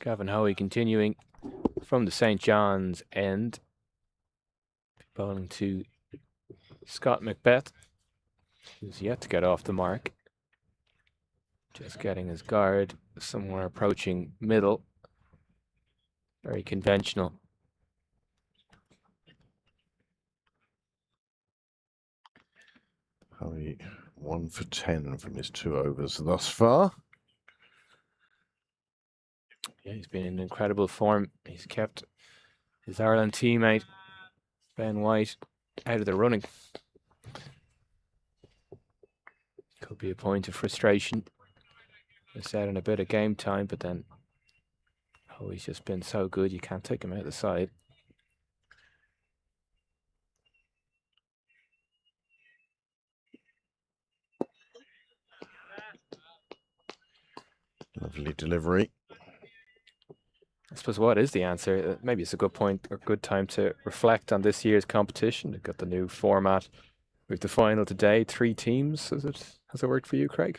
Gavin Hoey continuing from the St. John's end. Bowling to Scott Macbeth, who's yet to get off the mark. Just getting his guard somewhere approaching middle. Very conventional. Hoey 1 for 10 from his 2 overs thus far. Yeah, he's been in incredible form. He's kept his Ireland teammate, Ben White, out of the running. Could be a point of frustration. Missed out on a bit of game time, but then, oh, he's just been so good, you can't take him out of the side. Lovely delivery. I suppose what is the answer? Maybe it's a good point or good time to reflect on this year's competition. We've got the new format. We've the final today, 3 teams. Has it worked for you, Craig?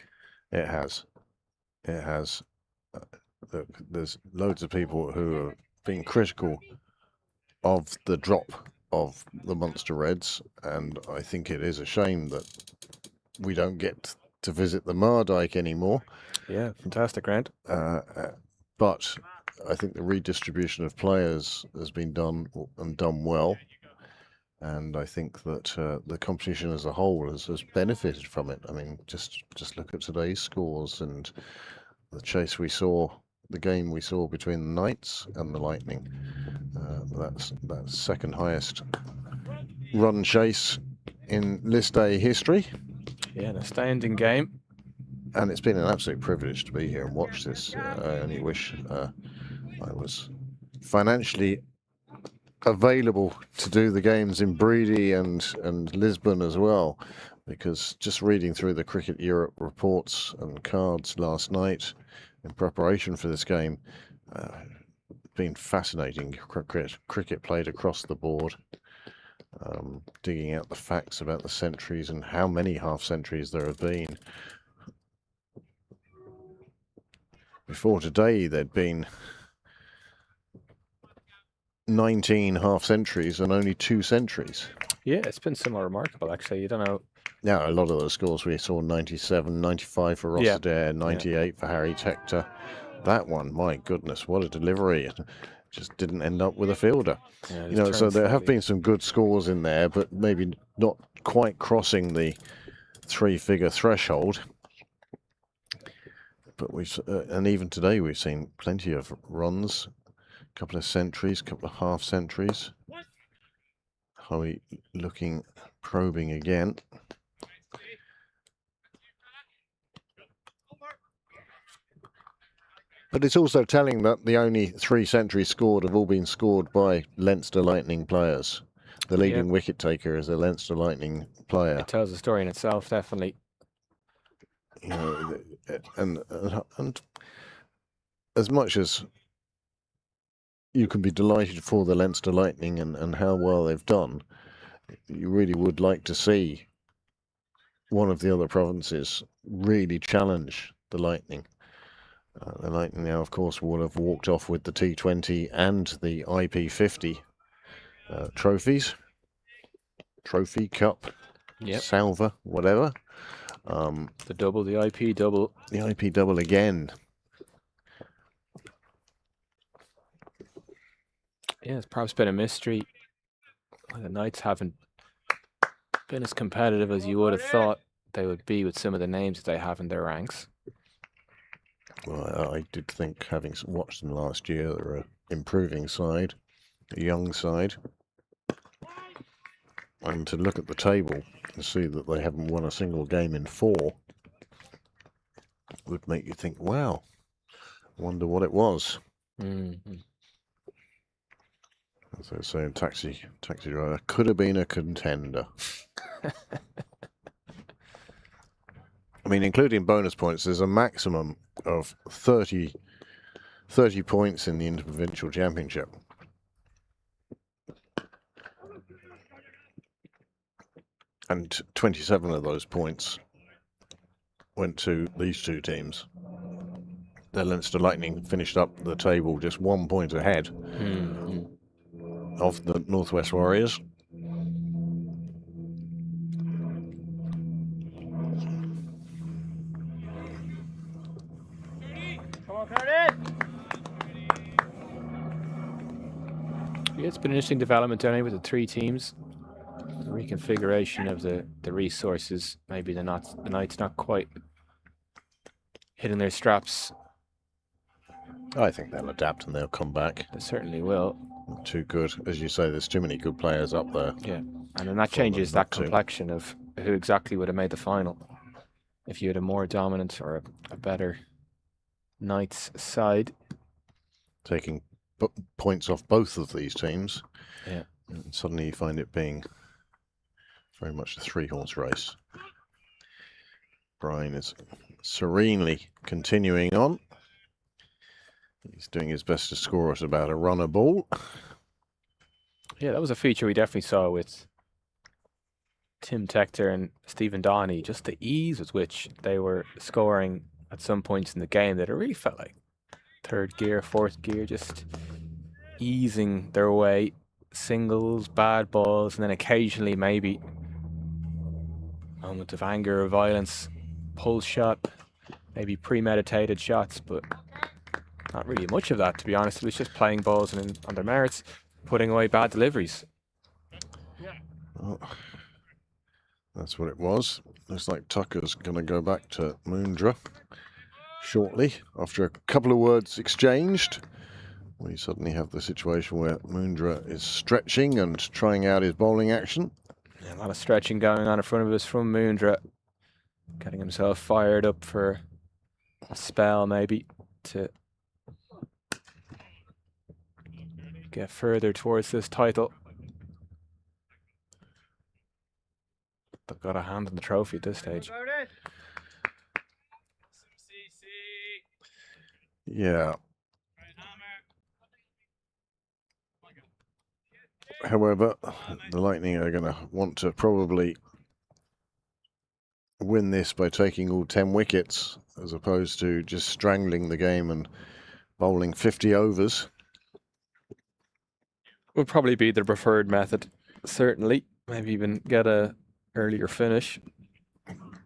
It has. It has. look, there's loads of people who have been critical of the drop of the Munster Reds, and I think it is a shame that we don't get to visit the Mardyke anymore. Yeah, fantastic round. But I think the redistribution of players has been done and done well. And I think that the competition as a whole has benefited from it. I mean, just look at today's scores and the chase we saw, the game we saw between the Knights and the Lightning. That's second highest run chase in List A history. Yeah, an astounding game. And it's been an absolute privilege to be here and watch this. I only wish I was financially available to do the games in Breedy and Lisbon as well, because just reading through the Cricket Europe reports and cards last night in preparation for this game, been fascinating cricket played across the board. Digging out the facts about the centuries and how many half centuries there have been. Before today, there'd been 19 half centuries and only 2 centuries. Yeah, it's been somewhat remarkable, actually. You don't know. Yeah, a lot of those scores we saw 97, 95 for Ross Adair, 98 for Harry Tector. That one, my goodness, what a delivery. It just didn't end up with a fielder. Yeah, So there have been some good scores in there, but maybe not quite crossing the 3-figure threshold. But and even today we've seen plenty of runs, a couple of centuries, a couple of half centuries. Howie looking, probing again. But it's also telling that the only 3 centuries scored have all been scored by Leinster Lightning players. The leading wicket taker is a Leinster Lightning player. It tells a story in itself, definitely. You know, and as much as you can be delighted for the Leinster Lightning and how well they've done, you really would like to see one of the other provinces really challenge the Lightning. The Lightning now, of course, will have walked off with the T20 and the IP50 trophies. Trophy, cup, salver, whatever. The double, the IP double. The IP double again. Yeah, it's perhaps been a mystery. The Knights haven't been as competitive as you would have thought they would be with some of the names that they have in their ranks. Well, I did think, having watched them last year, they're an improving side, a young side. And to look at the table and see that they haven't won a single game in 4 would make you think, wow, wonder what it was. Mm-hmm. As they say in Taxi Driver, could have been a contender. I mean, including bonus points, there's a maximum of 30 points in the Interprovincial Championship. And 27 of those points went to these 2 teams. The Leinster Lightning finished up the table just 1 point ahead of the Northwest Warriors. Yeah, it's been an interesting development only with the 3 teams. The reconfiguration of the resources. Maybe the Knights not quite hitting their straps. I think they'll adapt and they'll come back. They certainly will. Not too good. As you say, there's too many good players up there. Yeah, and then that changes that complexion of who exactly would have made the final. If you had a more dominant or a better Knights side. Taking points off both of these teams. Yeah. And suddenly you find it being very much a 3-horse race. Brian is serenely continuing on. He's doing his best to score us about a runner ball. Yeah, that was a feature we definitely saw with Tim Tector and Stephen Downey. Just the ease with which they were scoring at some points in the game that it really felt like third gear, fourth gear, just easing their way. Singles, bad balls, and then occasionally maybe a moment of anger or violence, pull shot, maybe premeditated shots, but not really much of that, to be honest. It was just playing balls and on their merits, putting away bad deliveries. Well, that's what it was. Looks like Tucker's going to go back to Moondra shortly after a couple of words exchanged. We suddenly have the situation where Moondra is stretching and trying out his bowling action. Yeah, a lot of stretching going on in front of us from Moondra, getting himself fired up for a spell maybe to get further towards this title. They've got a hand on the trophy at this stage. Yeah. However, the Lightning are going to want to probably win this by taking all 10 wickets as opposed to just strangling the game and bowling 50 overs. Would probably be the preferred method, certainly. Maybe even get a earlier finish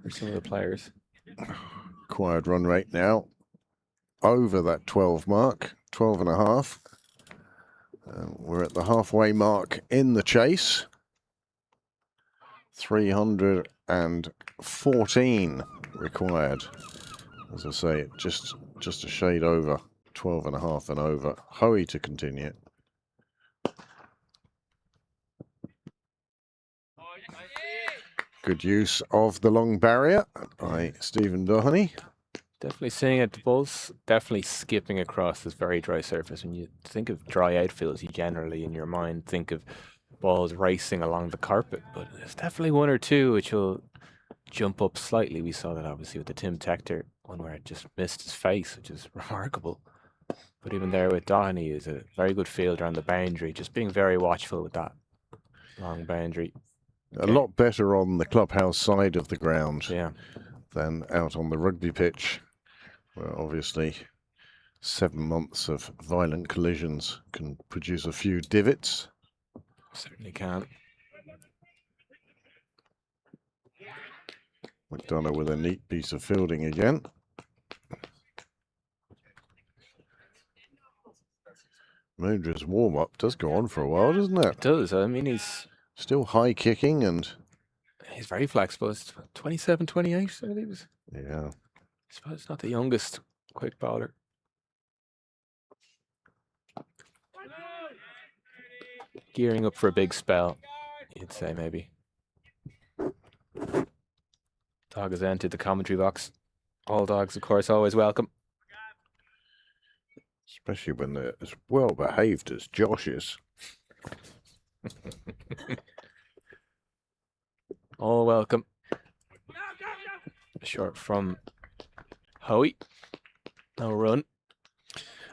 for some of the players. Required run rate now over that 12 mark, 12 and a half. We're at the halfway mark in the chase. 314 required. As I say, just a shade over 12 and a half and over. Hoey to continue. Good use of the long barrier by Stephen Doheny. Definitely seeing it. The ball's definitely skipping across this very dry surface. When you think of dry outfields, you generally in your mind think of balls racing along the carpet, but there's definitely one or two which will jump up slightly. We saw that obviously with the Tim Tector one where it just missed his face, which is remarkable. But even there with Doheny, is a very good fielder on the boundary, just being very watchful with that long boundary. A lot better on the clubhouse side of the ground than out on the rugby pitch, where obviously 7 months of violent collisions can produce a few divots. Certainly can. McDonough with a neat piece of fielding again. Moondra's warm-up does go on for a while, doesn't it? It does. I mean, he's still high kicking and he's very flexible. It's 27, 28, I think it was. Yeah. I suppose it's not the youngest quick bowler. Gearing up for a big spell, you'd say maybe. Dog has entered the commentary box. All dogs, of course, always welcome. Especially when they're as well behaved as Josh is. All welcome. Short from Hoey. No run.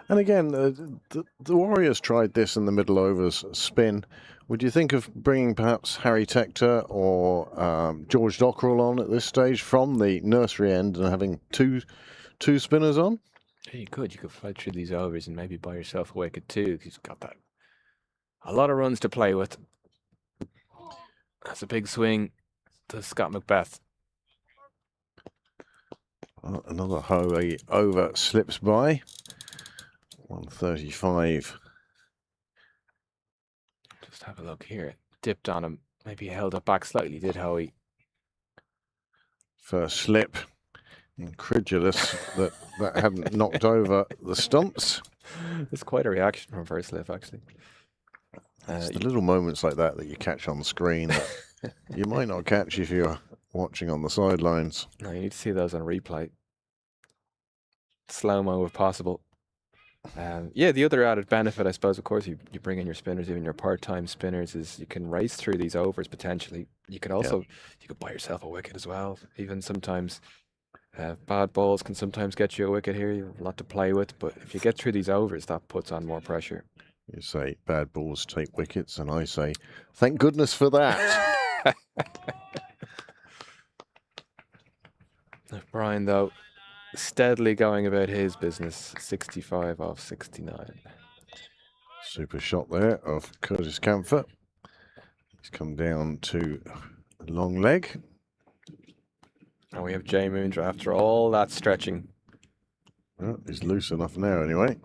And again, the Warriors tried this in the middle overs spin. Would you think of bringing perhaps Harry Tector or George Dockrell on at this stage from the nursery end and having two spinners on? Yeah, you could. You could fight through these overs and maybe buy yourself a wicket too. He's got that. A lot of runs to play with. That's a big swing to Scott Macbeth. Well, another Hoey over slips by. 135. Just have a look here. Dipped on him. Maybe held it back slightly, did Hoey. First slip. Incredulous that hadn't knocked over the stumps. It's quite a reaction from first slip, actually. It's the little moments like that that you catch on the screen that you might not catch if you're watching on the sidelines. No, you need to see those on replay. Slow-mo if possible. Yeah, the other added benefit, I suppose, of course, you bring in your spinners, even your part-time spinners, is you can race through these overs potentially. You could also, you could buy yourself a wicket as well. Even sometimes bad balls can sometimes get you a wicket here. You have a lot to play with, but if you get through these overs, that puts on more pressure. You say bad balls take wickets, and I say, thank goodness for that. Brian, though, steadily going about his business. 65 off 69. Super shot there of Curtis Camphor. He's come down to long leg. And we have Jay Moondra after all that stretching. Well, he's loose enough now anyway.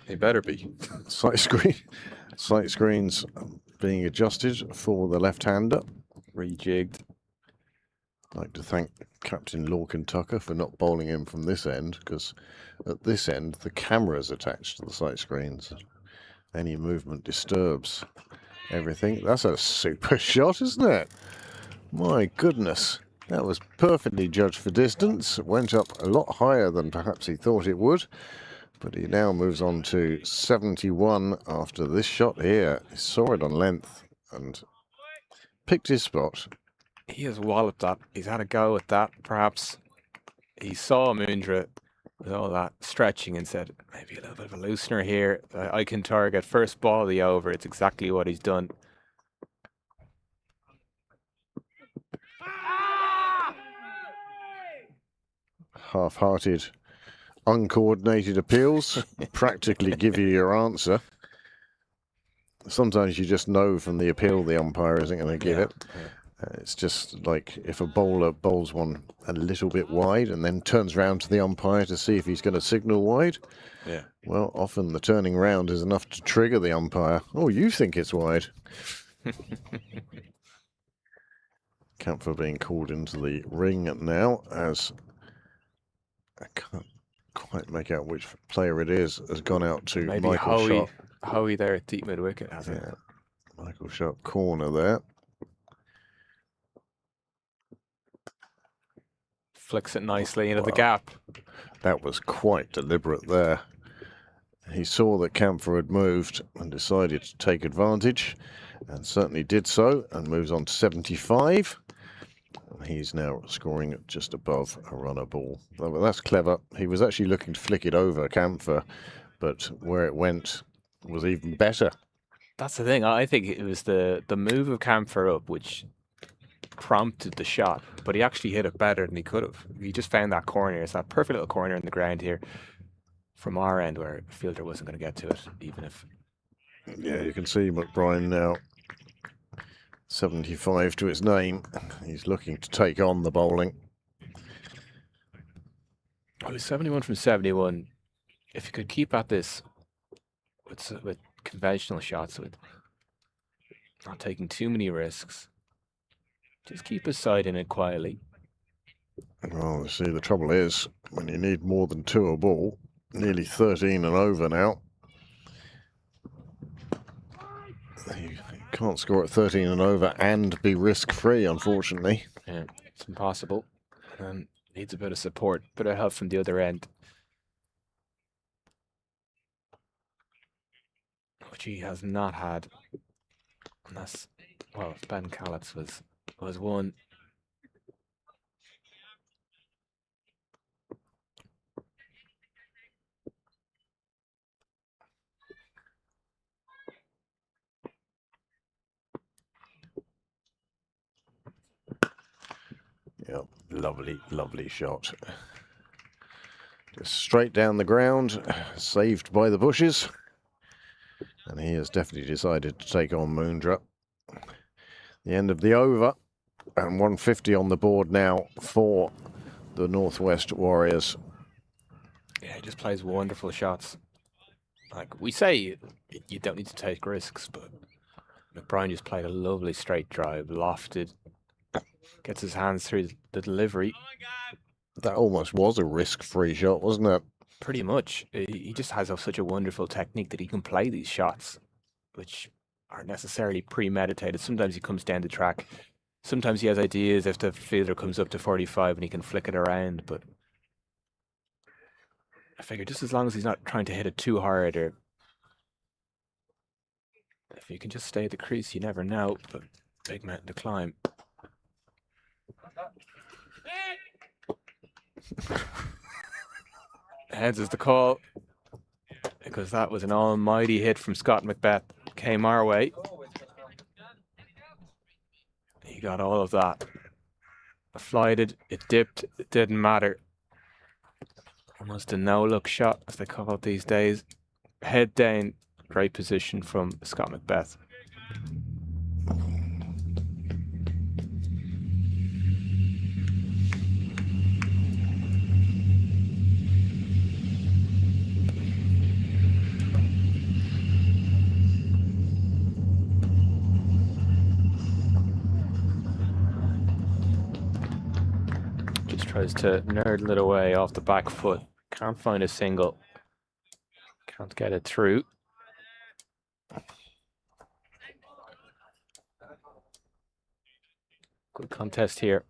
He better be. Sight screens being adjusted for the left-hander. Rejigged. I'd like to thank Captain Lorcan Tucker for not bowling him from this end, because at this end the camera is attached to the sight screens. Any movement disturbs everything. That's a super shot, isn't it? My goodness. That was perfectly judged for distance. It went up a lot higher than perhaps he thought it would. But he now moves on to 71 after this shot here. He saw it on length and picked his spot. He has walloped that. He's had a go at that, perhaps. He saw Moondra with all that stretching and said, maybe a little bit of a loosener here. I can target first ball of the over. It's exactly what he's done. Half-hearted, uncoordinated appeals practically give you your answer. Sometimes you just know from the appeal the umpire isn't going to give it. It's just like if a bowler bowls one a little bit wide and then turns round to the umpire to see if he's going to signal wide. Yeah. Well, often the turning round is enough to trigger the umpire. Oh, you think it's wide. Camphor being called into the ring now as I can't quite make out which player it is, has gone out to Maybe Michael Sharp. Howie there at deep mid wicket, has it? Yeah, Michael Sharp corner there. Flicks it nicely into the gap. That was quite deliberate there. He saw that Camphor had moved and decided to take advantage, and certainly did so, and moves on to 75. He's now scoring just above a runner ball. Well, that's clever. He was actually looking to flick it over Camphor, but where it went was even better. That's the thing. I think it was the move of Camphor up which prompted the shot, but he actually hit it better than he could have. He just found that corner. It's that perfect little corner in the ground here from our end where a fielder wasn't going to get to it, even if... Yeah, you can see McBride now. 75 to his name. He's looking to take on the bowling. Oh, 71 from 71. If you could keep at this with conventional shots, with not taking too many risks, just keep his side in it quietly. Well, you see, the trouble is, when you need more than 2 a ball, nearly 13 and over now. You can't score at 13 and over and be risk-free, unfortunately. Yeah, it's impossible. Needs a bit of support, bit of help from the other end. Which he has not had. Unless, well, Ben Callets was one. Yep, lovely, lovely shot. Just straight down the ground, saved by the bushes. And he has definitely decided to take on Moondra. The end of the over, and 150 on the board now for the Northwest Warriors. Yeah, he just plays wonderful shots. Like we say, you don't need to take risks, but McBride just played a lovely straight drive, lofted, gets his hands through the delivery. That almost was a risk-free shot, wasn't it? Pretty much. He just has such a wonderful technique that he can play these shots, which aren't necessarily premeditated. Sometimes he comes down the track. Sometimes he has ideas if the fielder comes up to 45 and he can flick it around, but I figure just as long as he's not trying to hit it too hard, or if you can just stay at the crease, you never know, but big mountain to climb. Heads is the call, because that was an almighty hit from Scott Macbeth. Came our way. He got all of that. It flighted, it dipped, it didn't matter. Almost a no-look shot, as they call it these days. Head down, great position from Scott Macbeth. Just tries to nerdle it away off the back foot. Can't find a single. Can't get it through. Good contest here.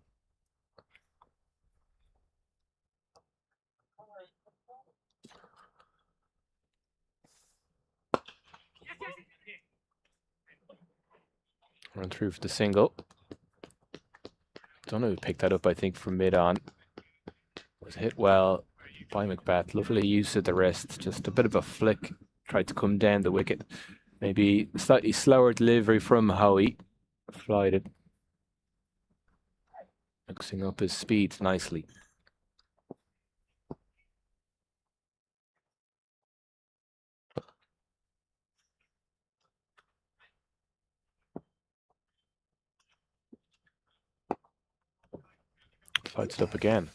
Run through for the single. Don't know who picked that up, I think, from mid-on. Was hit well by Macbeth. Lovely use of the wrist. Just a bit of a flick. Tried to come down the wicket. Maybe slightly slower delivery from Howie. Flied it. Mixing up his speed nicely. Flights it up again.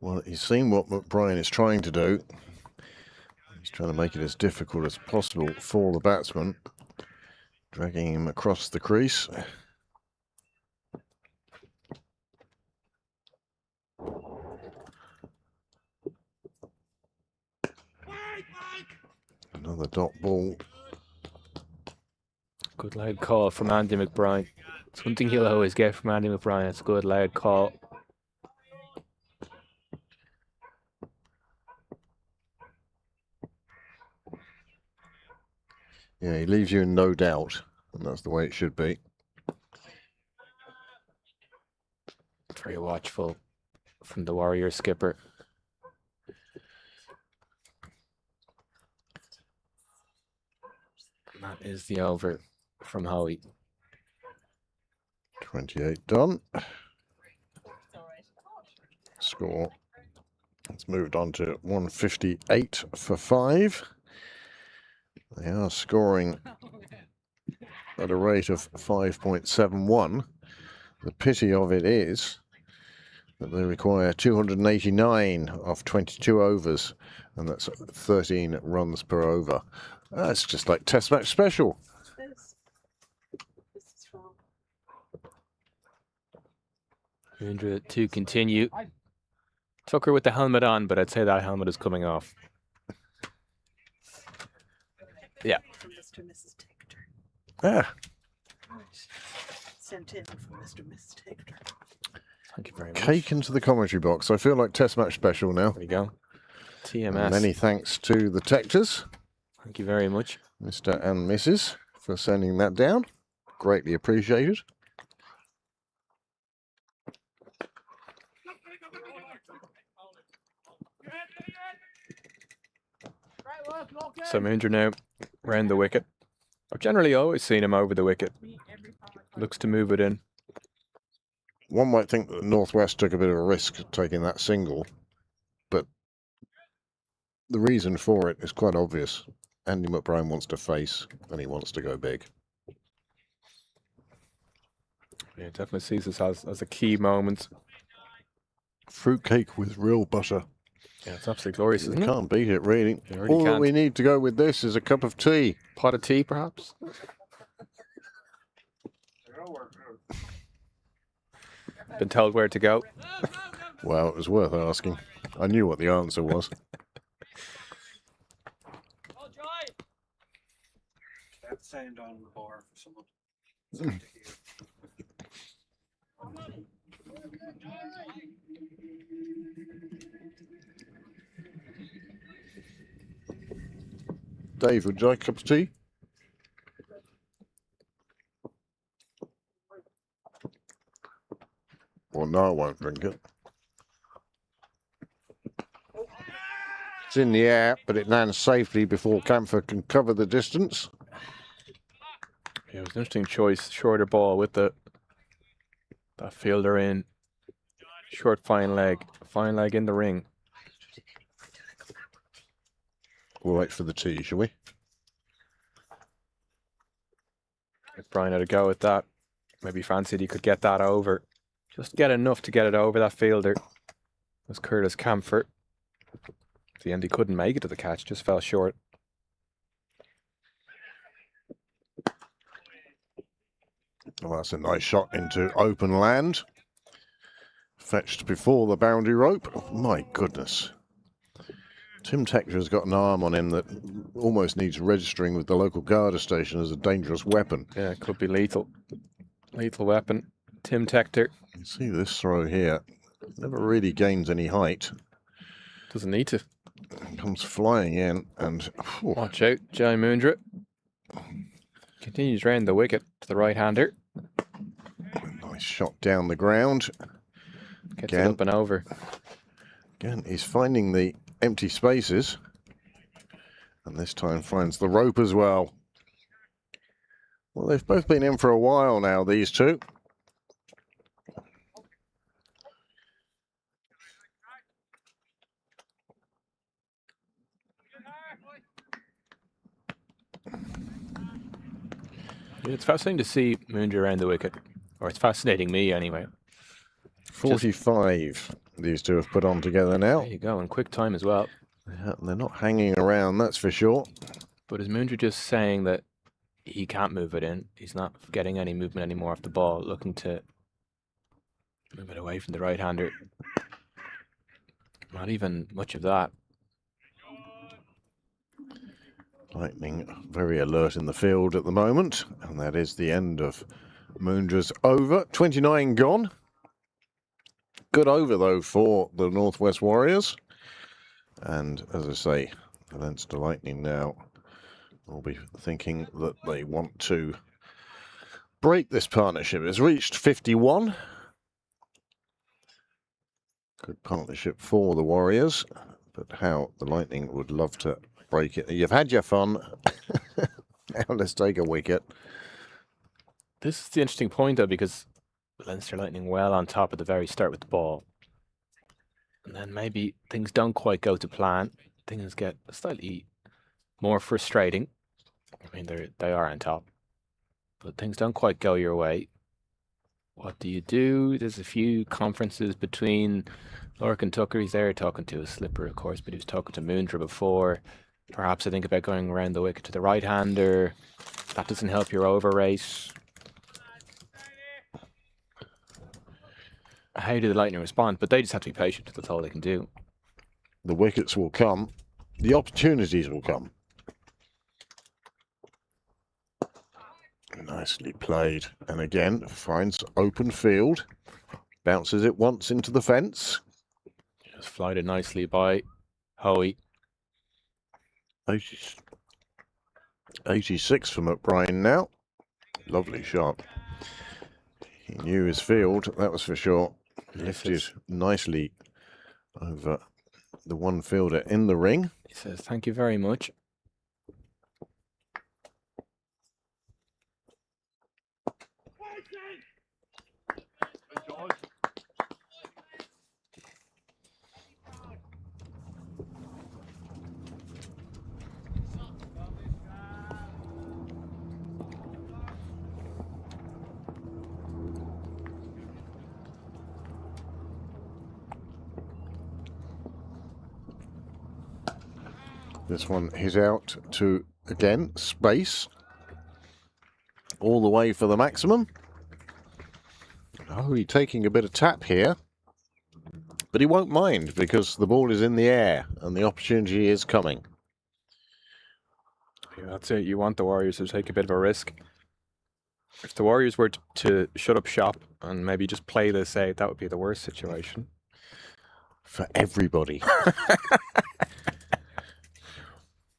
Well, he's seen what McBrien is trying to do. He's trying to make it as difficult as possible for the batsman, dragging him across the crease. Another dot ball. Good loud call from Andy McBride. It's one thing he'll always get from Andy McBride. It's a good loud call. Yeah, he leaves you in no doubt, and that's the way it should be. Very watchful from the Warrior skipper. And that is the over from Howie. 28 done. Score. It's moved on to 158 for 5. They are scoring at a rate of 5.71. The pity of it is that they require 289 off 22 overs, and that's 13 runs per over. That's just like Test Match Special. To continue. Tucker with the helmet on, but I'd say that helmet is coming off. Yeah. From Mr. and Mrs. Taker. Ah, Sent in from Mr. and Mrs. Taker. Thank you very much. cake into the commentary box. I feel like Test Match Special now. There you go. TMS. And many thanks to the Tectors, Thank you very much. Mr. and Mrs., for sending that down. Greatly appreciated. So Mahindra now round the wicket. I've generally always seen him over the wicket. Looks to move it in. One might think that Northwest took a bit of a risk taking that single, but the reason for it is quite obvious. Andy McBride wants to face, and he wants to go big. Yeah, definitely sees this as a key moment. Fruitcake with real butter. Yeah, it's absolutely glorious, You isn't it? can't beat it, really. You really All that can't. we need to go with this is a cup of tea. Pot of tea, perhaps? Been told where to go. Well, it was worth asking. I knew what the answer was. That sound on the bar for someone. Someone to hear. Dave, would you like a cup of tea? Well, no, I won't drink it. It's in the air, but it lands safely before Camphor can cover the distance. Yeah, it was an interesting choice. Shorter ball with that fielder in. Short fine leg in the ring. We'll wait for the tee, shall we? If Brian had a go at that, maybe fancied he could get that over. Just get enough to get it over that fielder. It was Curtis Camphor. At the end, he couldn't make it to the catch, just fell short. Well, that's a nice shot into open land. Fetched before the boundary rope. Oh, my goodness. Tim Tector's got an arm on him that almost needs registering with the local Garda station as a dangerous weapon. Yeah, it could be lethal. Lethal weapon. Tim Tector. You see this throw here. Never really gains any height. Doesn't need to. Comes flying in and... Watch out, Jai Mundra. Continues round the wicket to the right-hander. Nice shot down the ground. Gets it up and over. Again, he's finding the empty spaces. And this time finds the rope as well. Well, they've both been in for a while now, these two. It's fascinating to see Mundra around the wicket. Or it's fascinating me anyway. 45 these two have put on together now. There you go, and quick time as well. Yeah, they're not hanging around, that's for sure. But is Mundra just saying that he can't move it in? He's not getting any movement anymore off the ball, looking to move it away from the right-hander. Not even much of that. Lightning very alert in the field at the moment. And that is the end of Mundra's over. 29 gone. Good over, though, for the Northwest Warriors. And, as I say, the Leinster Lightning now will be thinking that they want to break this partnership. It's reached 51. Good partnership for the Warriors. But how the Lightning would love to break it. You've had your fun. Now let's take a wicket. This is the interesting point, though, because Leinster Lightning well on top at the very start with the ball. And then maybe things don't quite go to plan. Things get slightly more frustrating. I mean, they are on top. But things don't quite go your way. What do you do? There's a few conferences between Lorcan and Tucker. He's there talking to a slipper, of course, but he was talking to Mundra before. Perhaps I think about going around the wicket to the right-hander. That doesn't help your over rate. How do the Lightning respond? But they just have to be patient. That's all they can do. The wickets will come. The opportunities will come. Nicely played. And again, finds open field. Bounces it once into the fence. Just flied it nicely by Hoey. 86 for McBrien now. Lovely shot. He knew his field, that was for sure. Lifted nicely over the one fielder in the ring. He says, thank you very much. This one is out to, again, space. All the way for the maximum. Oh, he's taking a bit of tap here. But he won't mind because the ball is in the air and the opportunity is coming. Yeah, that's it. You want the Warriors to take a bit of a risk. If the Warriors were to shut up shop and maybe just play this out, that would be the worst situation. For everybody.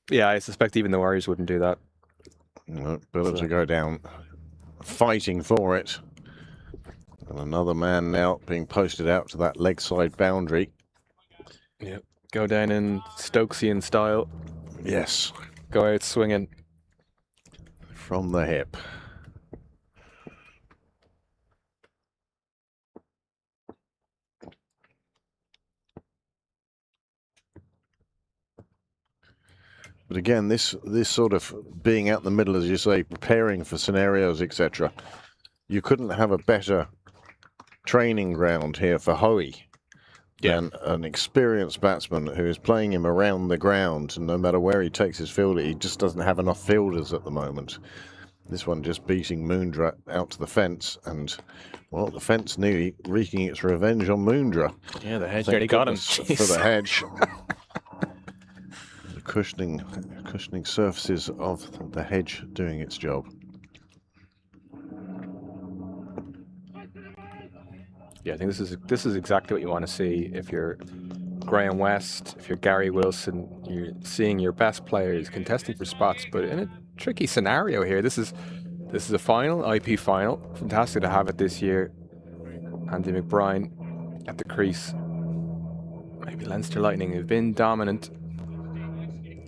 Yeah, I suspect even the Warriors wouldn't do that. No, better to go down fighting for it. And another man now being posted out to that leg side boundary. Yeah, go down in Stokesian style. Yes. Go out swinging. From the hip. But again, this sort of being out in the middle, as you say, preparing for scenarios, etc. You couldn't have a better training ground here for Hoey than an experienced batsman who is playing him around the ground, and no matter where he takes his fielder, he just doesn't have enough fielders at the moment. This one just beating Moondra out to the fence, and well, the fence nearly wreaking its revenge on Moondra. Yeah, the hedge Thank nearly got him. goodness for the hedge. The cushioning surfaces of the hedge doing its job. Yeah, I think this is exactly what you want to see if you're Graham West, if you're Gary Wilson. You're seeing your best players contesting for spots, but in a tricky scenario here. This is a final, IP final. Fantastic to have it this year. Andy McBride at the crease. Maybe Leinster Lightning have been dominant.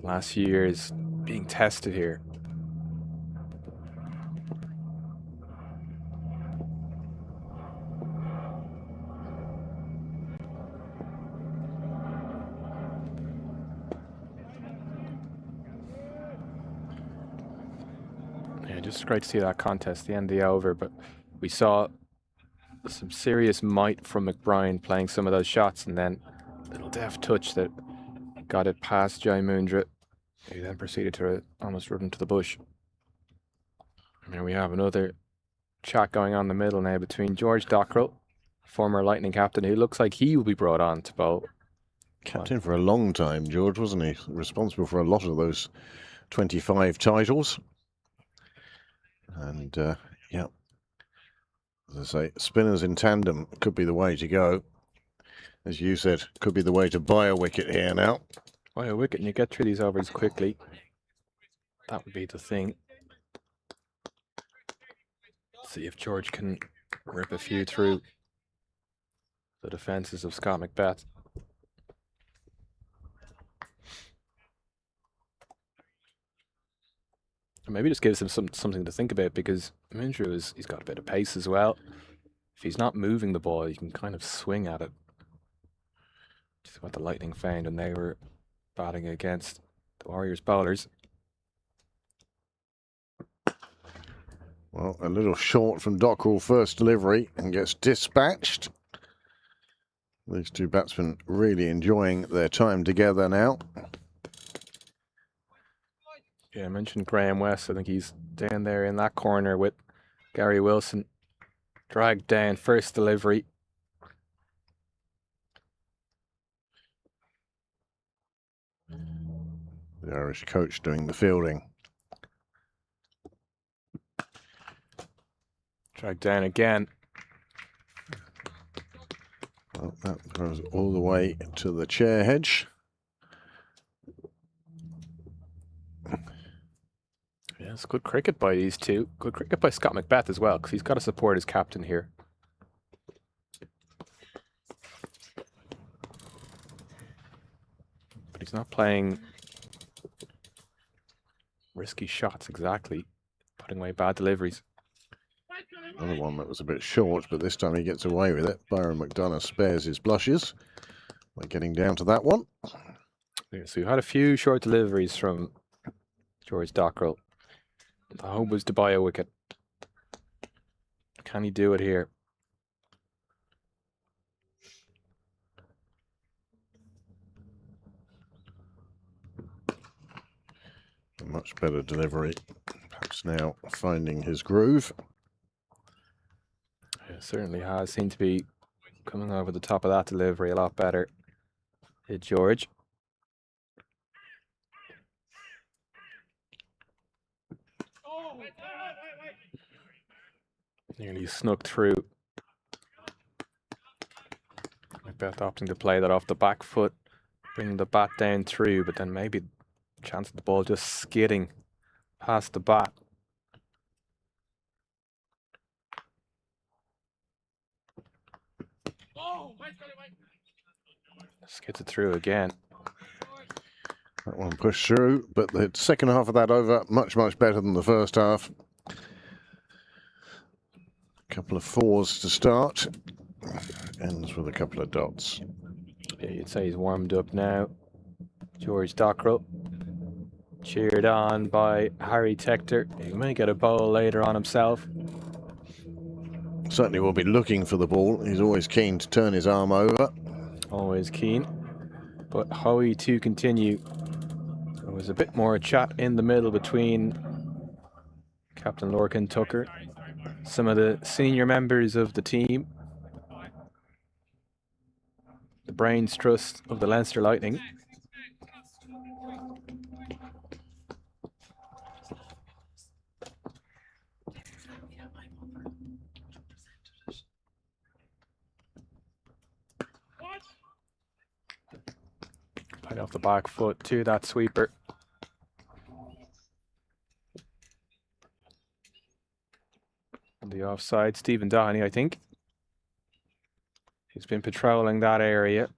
Last year is being tested here. Yeah, just great to see that contest, the end of the over, but we saw some serious might from McBride playing some of those shots, and then a little deft touch that got it past Jai Moondra, who then proceeded to almost run into the bush. And there we have another chat going on in the middle now between George Dockrell, former Lightning captain, who looks like he will be brought on to bowl. Captain for a long time, George, wasn't he? Responsible for a lot of those 25 titles. And, yeah, as I say, spinners in tandem could be the way to go. As you said, could be the way to buy a wicket here now. Buy a wicket and you get through these overs quickly. That would be the thing. See if George can rip a few through the defences of Scott McBeth. And maybe just gives him something to think about, because Moondra he's got a bit of pace as well. If he's not moving the ball, you can kind of swing at it. Just what the Lightning found when they were batting against the Warriors bowlers. Well, a little short from Dockrell first delivery and gets dispatched. These two batsmen really enjoying their time together now. Yeah, I mentioned Graham West. I think he's down there in that corner with Gary Wilson. Dragged down, first delivery. The Irish coach doing the fielding. Dragged down again. Well, that goes all the way to the chair hedge. Yeah, it's good cricket by these two. Good cricket by Scott McBeth as well, because he's got to support his captain here. But he's not playing risky shots exactly. Putting away bad deliveries. Another one that was a bit short, but this time he gets away with it. Byron McDonough spares his blushes by getting down to that one. Yeah, so we've had a few short deliveries from George Dockrell. The hope was to buy a wicket. Can he do it here? A much better delivery. Perhaps now finding his groove. It certainly has. Seemed to be coming over the top of that delivery a lot better. Hit George. Nearly snuck through. McBeth opting to play that off the back foot, bringing the bat down through, but then maybe chance of the ball just skidding past the bat. Skids it through again. That one pushed through, but the second half of that over, much, much better than the first half. Couple of fours to start. Ends with a couple of dots. Yeah, you'd say he's warmed up now. George Dockrell. cheered on by Harry Tector. He may get a bowl later on himself. Certainly will be looking for the ball. He's always keen to turn his arm over. Always keen. But Howie to continue. There was a bit more chat in the middle between Captain Lorcan Tucker, some of the senior members of the team, the brains trust of the Leinster Lightning. Right off the back foot to that sweeper. On the offside, Stephen Doheney, I think. He's been patrolling that area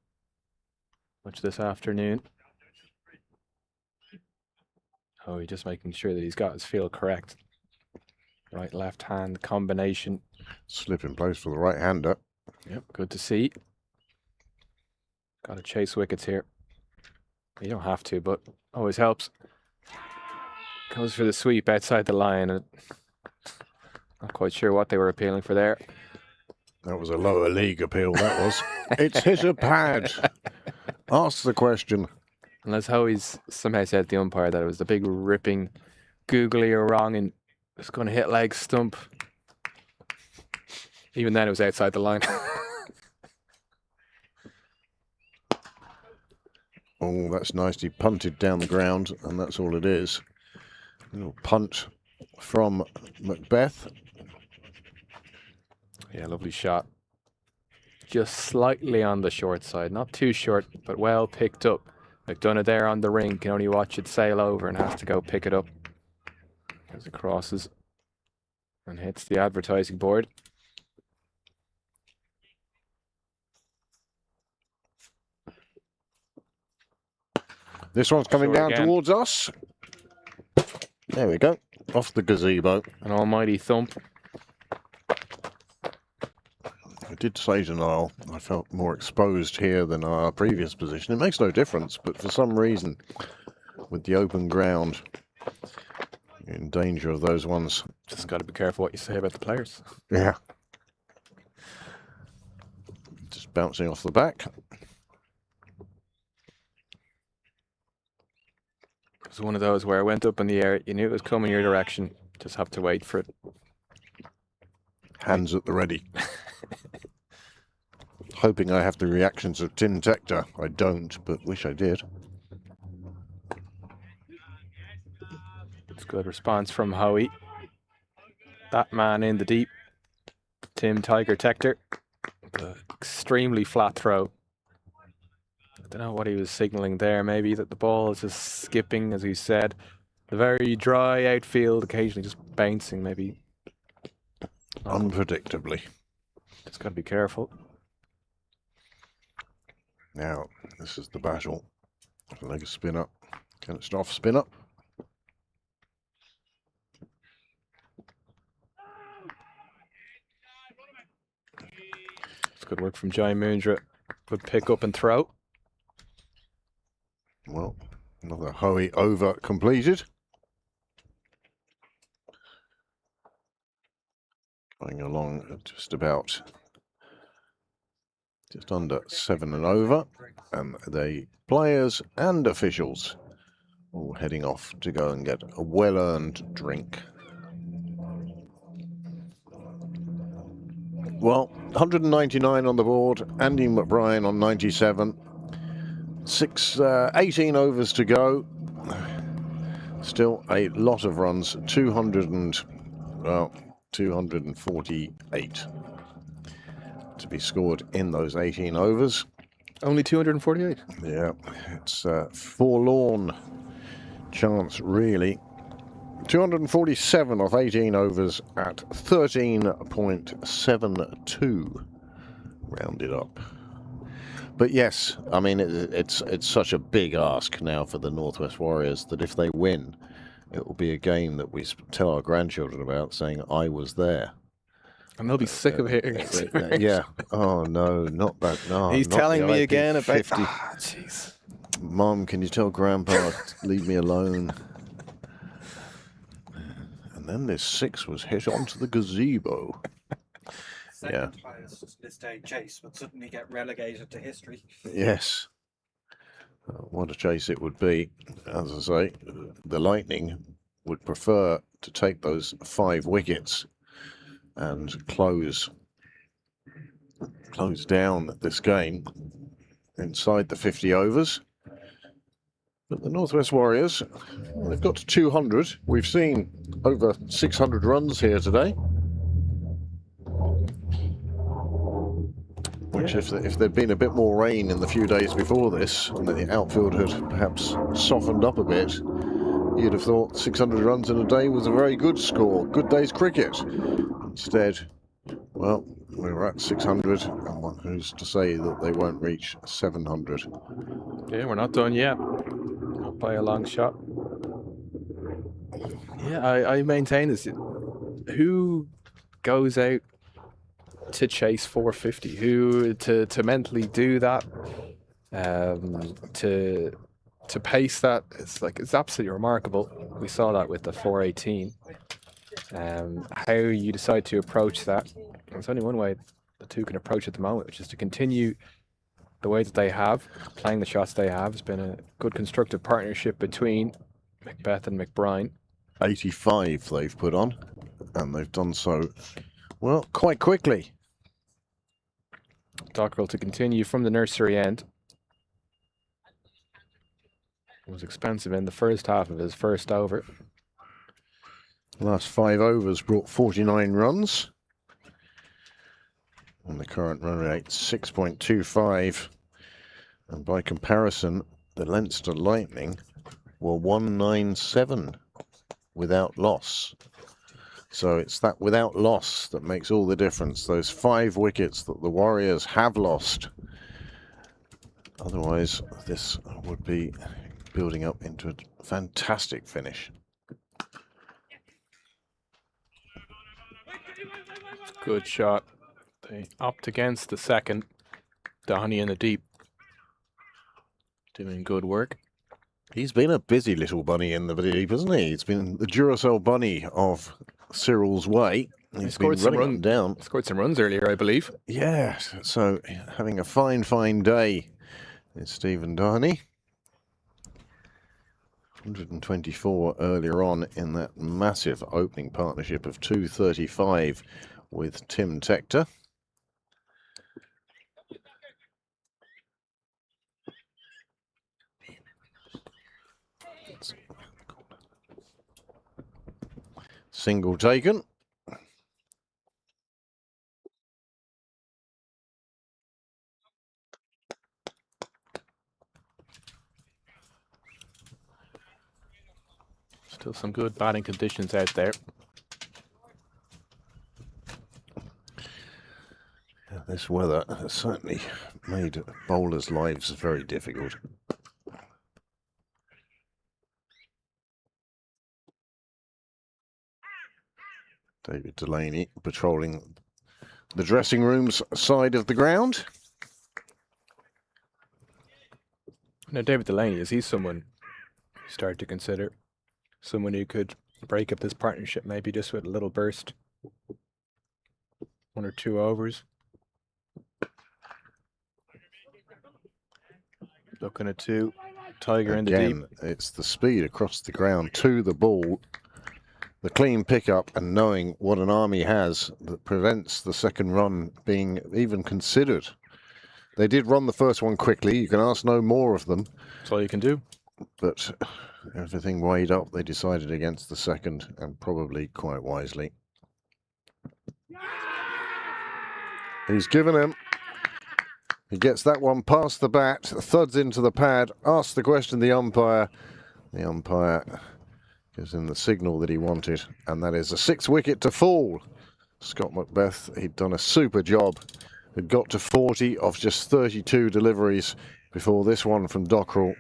much this afternoon. Oh, he's just making sure that he's got his feel correct. Right, left hand combination. Slip in place for the right hander. Yep, good to see. Got to chase wickets here. You don't have to, but always helps. Goes for the sweep outside the line. And not quite sure what they were appealing for there. That was a lower league appeal, that was. It's hit a pad. Ask the question. Unless Howie's somehow said to the umpire that it was the big ripping googly or wrong and it's going to hit leg stump. Even then it was outside the line. Oh, that's nicely punted down the ground, and that's all it is. A little punt from Macbeth. Yeah, lovely shot. Just slightly on the short side. Not too short, but well picked up. McDonough there on the ring. Can only watch it sail over and has to go pick it up. As it crosses and hits the advertising board. This one's coming Short down again. towards us. There we go. Off the gazebo. An almighty thump. I did say to Niall, I felt more exposed here than our previous position. It makes no difference, but for some reason, with the open ground, you're in danger of those ones. Just got to be careful what you say about the players. Yeah. Just bouncing off the back. It was one of those where I went up in the air. You knew it was coming your direction. Just have to wait for it. Hands at the ready. Hoping I have the reactions of Tim Tector. I don't, but wish I did. It's a good response from Howie. That man in the deep. Tim Tiger Tector. The extremely flat throw. I don't know what he was signalling there. Maybe that the ball is just skipping, as he said. The very dry outfield, occasionally just bouncing, maybe. Unpredictably. Just got to be careful. Now, this is the battle. Leg spin up. Can it off spin up? It's good work from Jai Mundra. Good pick up and throw. Well, another Hoey over completed. Going along at just under 7 and over. And the players and officials all heading off to go and get a well-earned drink. Well, 199 on the board. Andy McBrien on 97. 18 overs to go. Still a lot of runs. 248 to be scored in those 18 overs. Only 248. Yeah, it's a forlorn chance, really. 247 off 18 overs at 13.72, rounded up. But yes, I mean, it's such a big ask now for the Northwest Warriors that if they win, it will be a game that we tell our grandchildren about, saying, I was there. And they'll be sick of hearing it. Yeah. Oh, no, not that. No, He's not telling the me IP again about... 50. Ah, jeez. Mom, can you tell Grandpa to leave me alone? then this 6 was hit onto the gazebo. Second highest list A chase would suddenly get relegated to history. Yes. What a chase it would be. As I say, the Lightning would prefer to take those 5 wickets and close down this game inside the 50 overs. But the Northwest Warriors, they've got to 200. We've seen over 600 runs here today. Which, if there'd been a bit more rain in the few days before this, and the outfield had perhaps softened up a bit, you'd have thought 600 runs in a day was a very good score, good day's cricket. Instead, well, we were at 600, and who's to say that they won't reach 700? Yeah, we're not done yet. Not by a long shot. Yeah, I maintain this. Who goes out to chase 450? Who to mentally do that? To pace that, it's absolutely remarkable. We saw that with the 418. How you decide to approach that, there's only one way the two can approach at the moment, which is to continue the way that they have, playing the shots they have. It's been a good constructive partnership between Macbeth and McBride. 85 they've put on, and they've done so, well, quite quickly. Dockrell to continue from the nursery end. It was expensive in the first half of his first over. Last 5 overs brought 49 runs. And the current run rate 6.25. And by comparison, the Leinster Lightning were 197 without loss. So it's that without loss that makes all the difference. Those 5 wickets that the Warriors have lost. Otherwise, this would be building up into a fantastic finish. Good shot. They opt against the second. Downey in the deep. Doing good work. He's been a busy little bunny in the deep, hasn't he? He's been the Duracell bunny of Cyril's way. He's been running up and down. Scored some runs earlier, I believe. Yeah, so having a fine day is Stephen Darney. 124 earlier on in that massive opening partnership of 235 with Tim Tector. Single taken. Still some good batting conditions out there. Yeah, this weather has certainly made bowlers' lives very difficult. David Delaney patrolling the dressing room's side of the ground. Now, David Delaney, is he someone you start to consider? Someone who could break up this partnership, maybe just with a little burst? 1 or 2 overs? Looking at 2. Tiger in the deep. Again, it's the speed across the ground to the ball, the clean pickup, and knowing what an arm he has that prevents the second run being even considered. They did run the first one quickly. You can ask no more of them. That's all you can do. But everything weighed up, they decided against the second, and probably quite wisely. He's given him. He gets that one past the bat, thuds into the pad, asks the question to the umpire. The umpire gives him the signal that he wanted, and that is a 6 wicket to fall. Scott Macbeth, he'd done a super job. Had got to 40 of just 32 deliveries before this one from Dockrell.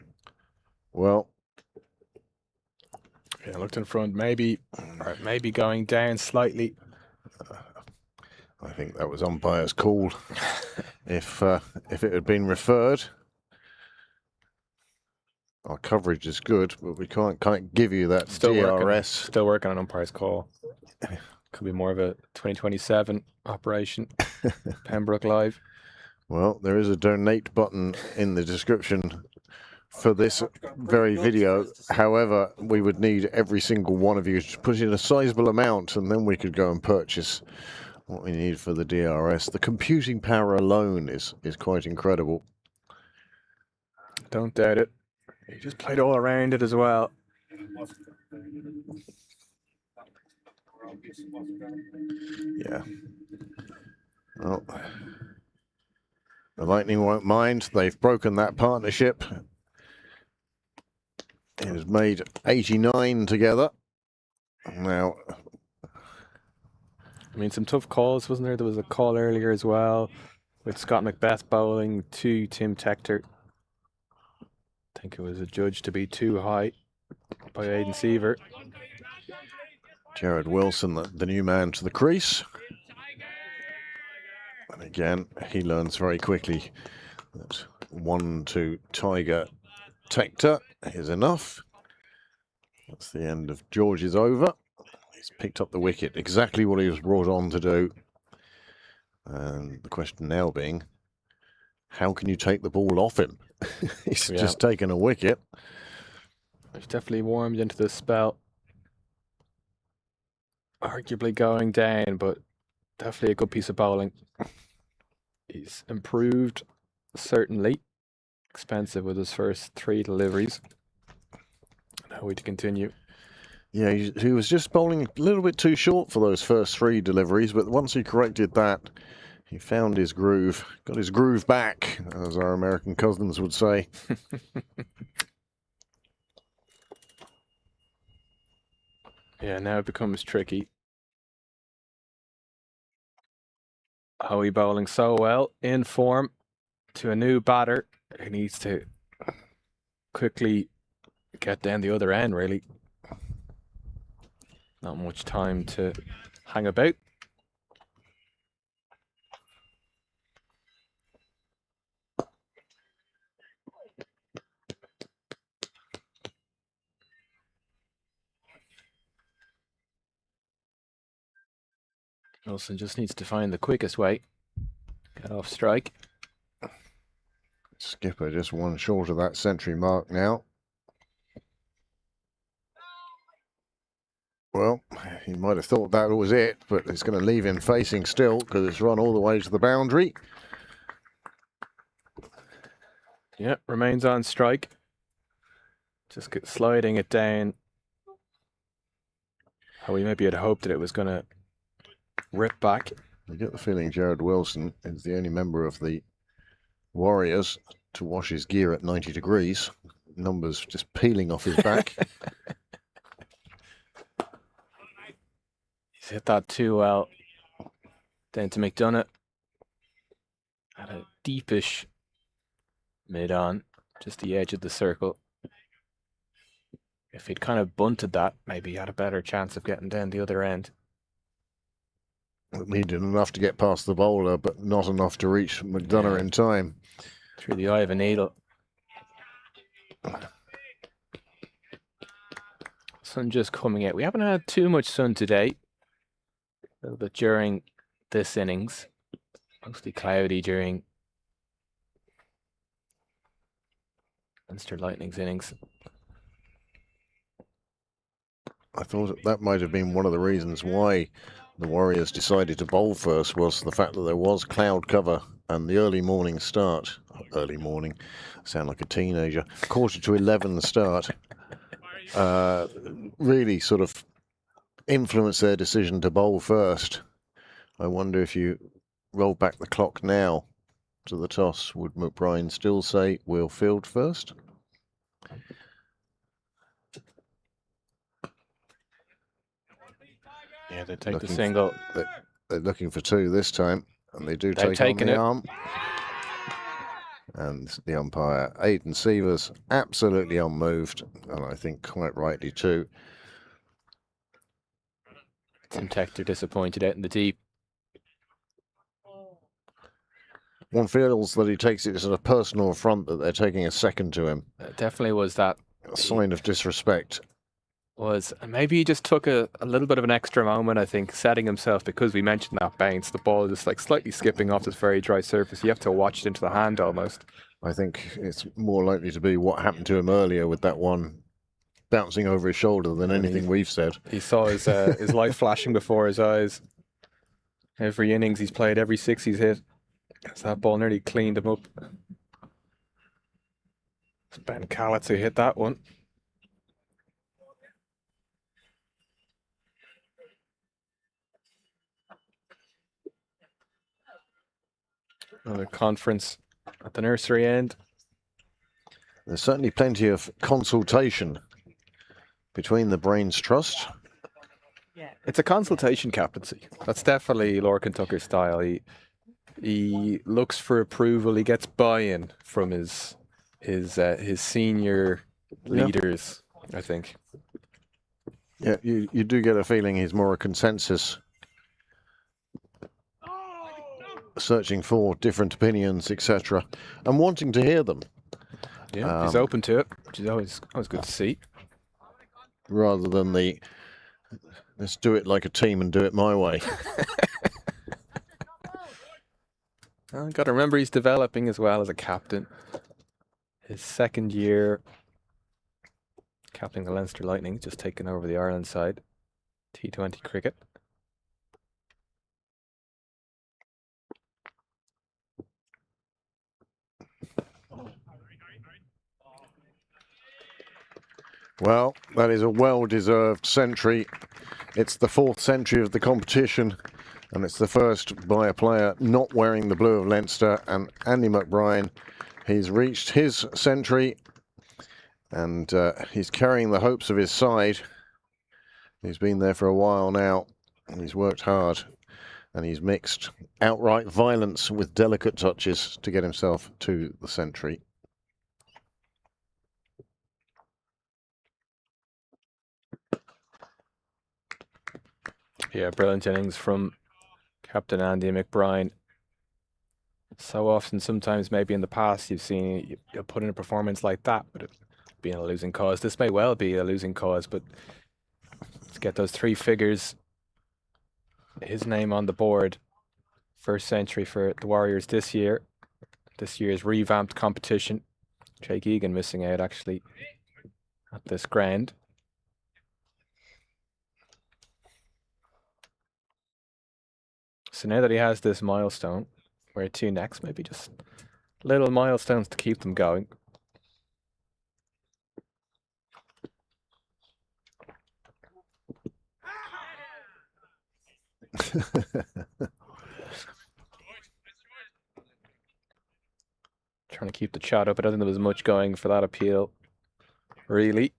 Well, yeah, looked in front, maybe going down slightly. I think that was umpire's call. If it had been referred. Our coverage is good, but we can't give you that Still DRS. Still working on umpire's call. Could be more of a 2027 operation. Pembroke Live. Well, there is a donate button in the description for this very video. However, we would need every single one of you to put in a sizable amount, and then we could go and purchase what we need for the DRS. The computing power alone is quite incredible. Don't doubt it. He just played all around it as well. Yeah. Well, the Lightning won't mind. They've broken that partnership. It has made 89 together. Now, I mean, some tough calls, wasn't there? There was a call earlier as well with Scott Macbeth bowling to Tim Tector. I think it was adjudged to be too high by Aidan Seaver. Jared Wilson, the new man to the crease. And again, he learns very quickly that 1 to Tiger Tector is enough. That's the end of George's over. He's picked up the wicket, exactly what he was brought on to do. And the question now being, how can you take the ball off him? He's just taken a wicket. He's definitely warmed into the spell. Arguably going down, but definitely a good piece of bowling. He's improved, certainly. Expensive with his first 3 deliveries. Now we to continue. Yeah, he was just bowling a little bit too short for those first 3 deliveries, but once he corrected that, he found his groove, got his groove back, as our American cousins would say. Yeah, now it becomes tricky. Howie bowling so well, in form, to a new batter who needs to quickly get down the other end, really. Not much time to hang about. Wilson just needs to find the quickest way. Get off strike. Skipper just 1 short of that century mark now. Well, he might have thought that was it, but it's going to leave him facing still because it's run all the way to the boundary. Yeah, remains on strike. Just sliding it down. How we maybe had hoped that it was going to rip back. I get the feeling Jared Wilson is the only member of the Warriors to wash his gear at 90 degrees. Numbers just peeling off his back. He's hit that too well. Down to McDonough. At a deepish mid-on, just the edge of the circle. If he'd kind of bunted that, maybe he had a better chance of getting down the other end. He did enough to get past the bowler, but not enough to reach McDonough in time. Through the eye of a needle. Sun just coming out. We haven't had too much sun today. A little bit during this innings. Mostly cloudy during Leinster Lightning's innings. I thought that might have been one of the reasons why the Warriors decided to bowl first, was the fact that there was cloud cover and the early morning start. Early morning, sound like a teenager. 11:15 start. Really sort of influenced their decision to bowl first. I wonder if you roll back the clock now to the toss, would McBride still say we'll field first? Yeah, they take the single. They're looking for 2 this time, and they do They've take on taken the it. arm. And the umpire, Aidan Seavers, absolutely unmoved, and I think quite rightly too. Tim Tector disappointed out in the deep. one feels that he takes it as a personal affront that they're taking a second to him. It definitely was that. A sign of disrespect. Maybe he just took a little bit of an extra moment, I think, setting himself, because we mentioned that bounce, the ball just like slightly skipping off this very dry surface. You have to watch it into the hand almost. I think it's more likely to be what happened to him earlier with that one bouncing over his shoulder than anything we've said. He saw his life flashing before his eyes. Every innings he's played, every six he's hit. So that ball nearly cleaned him up. It's Ben Callett who hit that one. Another conference at the nursery end. There's certainly plenty of consultation between the Brains Trust. It's a consultation captaincy. That's definitely Lorcan Tucker's style. He looks for approval. He gets buy-in from his senior leaders, I think. Yeah, you do get a feeling he's more a consensus, searching for different opinions, etc., and wanting to hear them. Yeah, he's open to it, which is always good to see. Rather than let's do it like a team and do it my way. I've got to remember he's developing as well as a captain. His second year captaining the Leinster Lightning, just taking over the Ireland side. T20 cricket. Well, that is a well-deserved century. It's the 4th century of the competition, and it's the first by a player not wearing the blue of Leinster. And Andy McBrien, he's reached his century, and he's carrying the hopes of his side. He's been there for a while now, and he's worked hard, and he's mixed outright violence with delicate touches to get himself to the century. Yeah, brilliant innings from Captain Andy McBrien. So often, sometimes maybe in the past, you've seen you'll put in a performance like that, but it being a losing cause. This may well be a losing cause, but to get those 3 figures, his name on the board, first century for the Warriors this year. This year's revamped competition. Jake Egan missing out actually at this ground. So now that he has this milestone, where to next? Maybe just little milestones to keep them going. Trying to keep the chat up. I don't think there was much going for that appeal, really.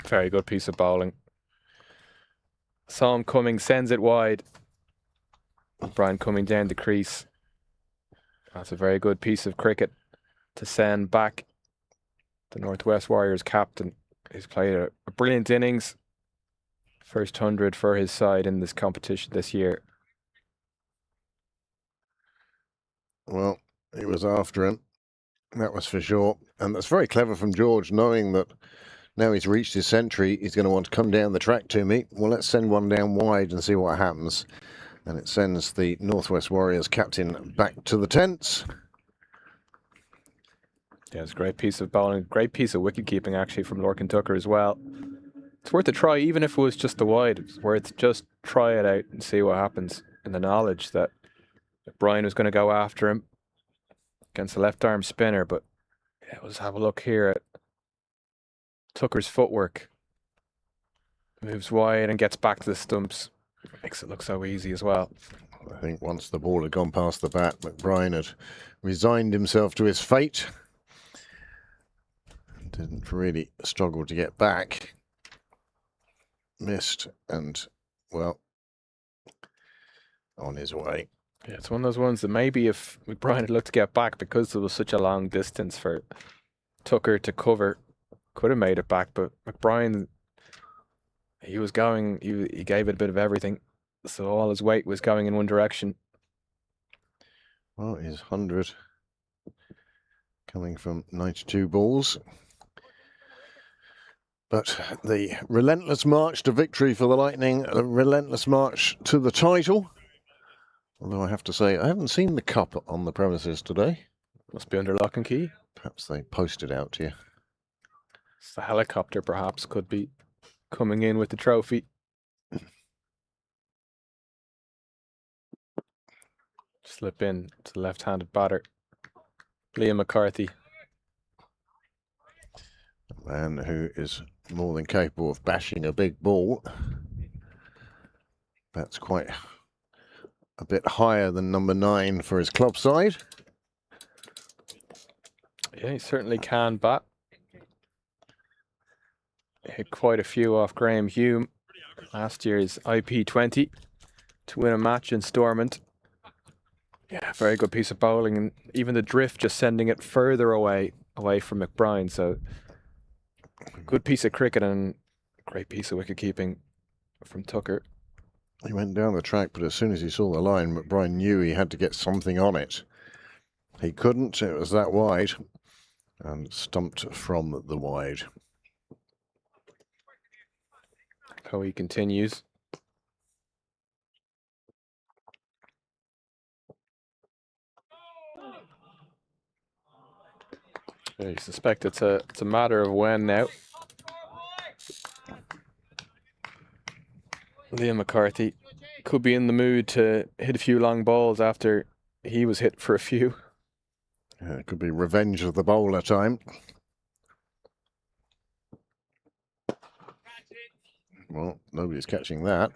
Very good piece of bowling. Saw him coming, sends it wide. Brian coming down the crease. That's a very good piece of cricket to send back the Northwest Warriors captain. He's played a brilliant innings. First 100 for his side in this competition this year. Well, he was after him. That was for sure. And that's very clever from George, knowing that now he's reached his century, he's going to want to come down the track to me. Well, let's send one down wide and see what happens. And it sends the Northwest Warriors captain back to the tents. Yeah, it's a great piece of bowling, great piece of wicket keeping actually from Lorcan Tucker as well. It's worth a try, even if it was just the wide. It's worth just try it out and see what happens, in the knowledge that Brian was going to go after him against a left arm spinner. But yeah, we'll just have a look here at Tucker's footwork. Moves wide and gets back to the stumps. Makes it look so easy as well. I think once the ball had gone past the bat, McBrien had resigned himself to his fate. Didn't really struggle to get back. Missed and, well, on his way. Yeah, it's one of those ones that maybe if McBrien had looked to get back, because there was such a long distance for Tucker to cover, could have made it back. But McBrien he was going. He gave it a bit of everything, so all his weight was going in one direction. Well, his 100 coming from 92 balls. But the relentless march to victory for the Lightning, a relentless march to the title. Although I have to say, I haven't seen the cup on the premises today. Must be under lock and key. Perhaps they posted out to you. The helicopter perhaps could be coming in with the trophy. Slip in to the left-handed batter, Liam McCarthy. A man who is more than capable of bashing a big ball. That's quite a bit higher than number 9 for his club side. Yeah, he certainly can bat. Hit quite a few off Graham Hume last year's IP20 to win a match in Stormont. Yeah, very good piece of bowling, and even the drift just sending it further away from McBride. So good piece of cricket and great piece of wicket keeping from Tucker. He went down the track, but as soon as he saw the line, McBride knew he had to get something on it. He couldn't, it was that wide, and stumped from the wide. How he continues. I suspect it's a matter of when now. Liam McCarthy could be in the mood to hit a few long balls after he was hit for a few. Yeah, it could be revenge of the bowler time. Well, nobody's catching that.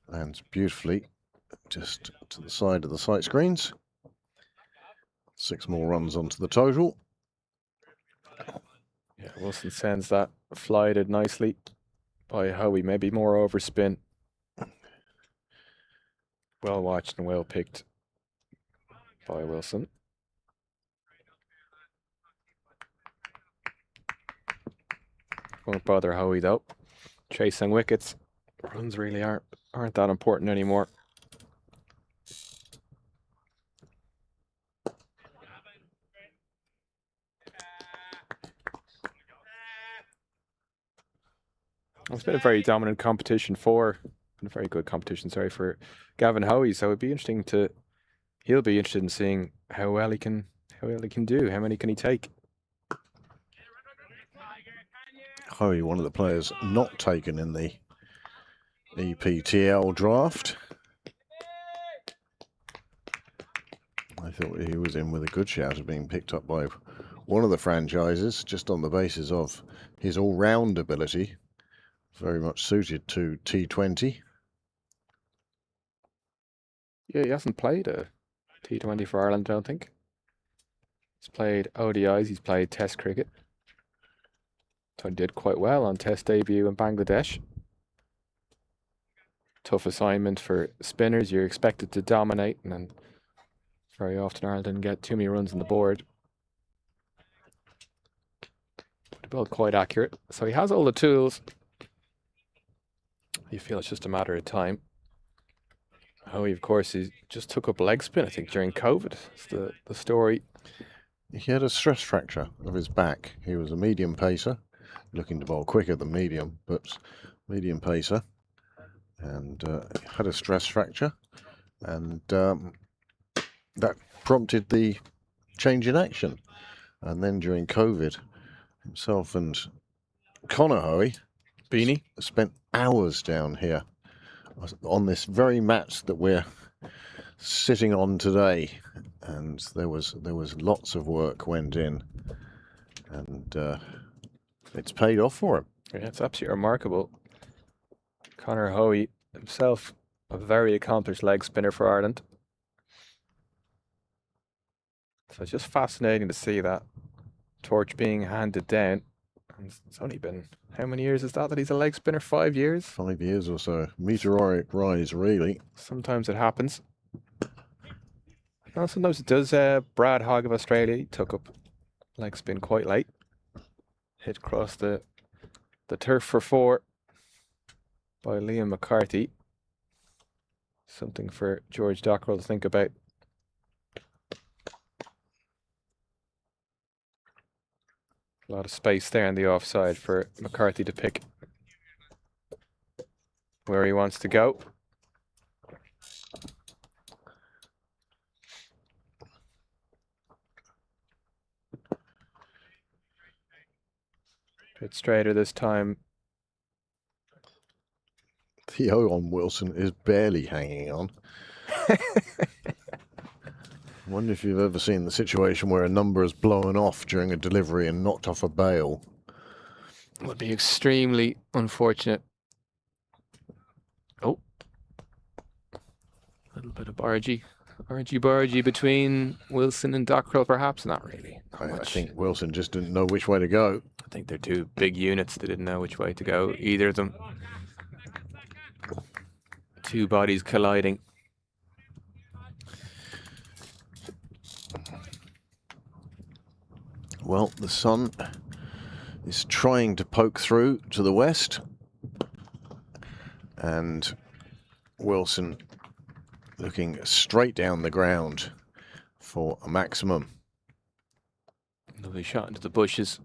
Lands beautifully just to the side of the sight screens. 6 more runs onto the total. Yeah, Wilson sends that flighted nicely by Howie, maybe more overspin. Well watched and well picked by Wilson. Won't bother Howie though. Chasing wickets. Runs really aren't that important anymore. It's been a very dominant competition for, a very good competition, sorry, for Gavin Howie. So he'll be interested in seeing how well he can do. How many can he take? Howie, one of the players not taken in the EPTL draft. I thought he was in with a good shout of being picked up by one of the franchises, just on the basis of his all-round ability. Very much suited to T20. Yeah, he hasn't played a T20 for Ireland, I don't think. He's played ODIs, he's played Test cricket. So he did quite well on Test debut in Bangladesh. Tough assignment for spinners. You're expected to dominate, and then very often Ireland didn't get too many runs on the board. The ball quite accurate. So he has all the tools. You feel it's just a matter of time. Howie, of course, he just took up leg spin, I think, during COVID. It's the story. He had a stress fracture of his back. He was a medium pacer, looking to bowl quicker than medium, but medium pacer, and had a stress fracture, and that prompted the change in action. And then during COVID, himself and Connor Howie Beanie spent hours down here on this very mat that we're sitting on today, and there was lots of work went in, and it's paid off for him. Yeah, it's absolutely remarkable. Connor Howie himself, a very accomplished leg spinner for Ireland. So it's just fascinating to see that torch being handed down. And it's only been, how many years is that he's a leg spinner? 5 years? 5 years or so. Meteoric rise, really. Sometimes it happens. No, sometimes it does. Brad Hogg of Australia, he took up leg spin quite late. Hit across the turf for 4. by Liam McCarthy. Something for George Dockrell to think about. A lot of space there on the offside for McCarthy to pick where he wants to go. Bit straighter this time. Theo on Wilson is barely hanging on. I wonder if you've ever seen the situation where a number is blown off during a delivery and knocked off a bail. Would be extremely unfortunate. Oh. A little bit of bargy between Wilson and Dockrell, perhaps? Not really. I think Wilson just didn't know which way to go. I think they're two big units. They didn't know which way to go, either of them. Two bodies colliding. Well, the sun is trying to poke through to the west, and Wilson looking straight down the ground for a maximum. Lovely shot into the bushes.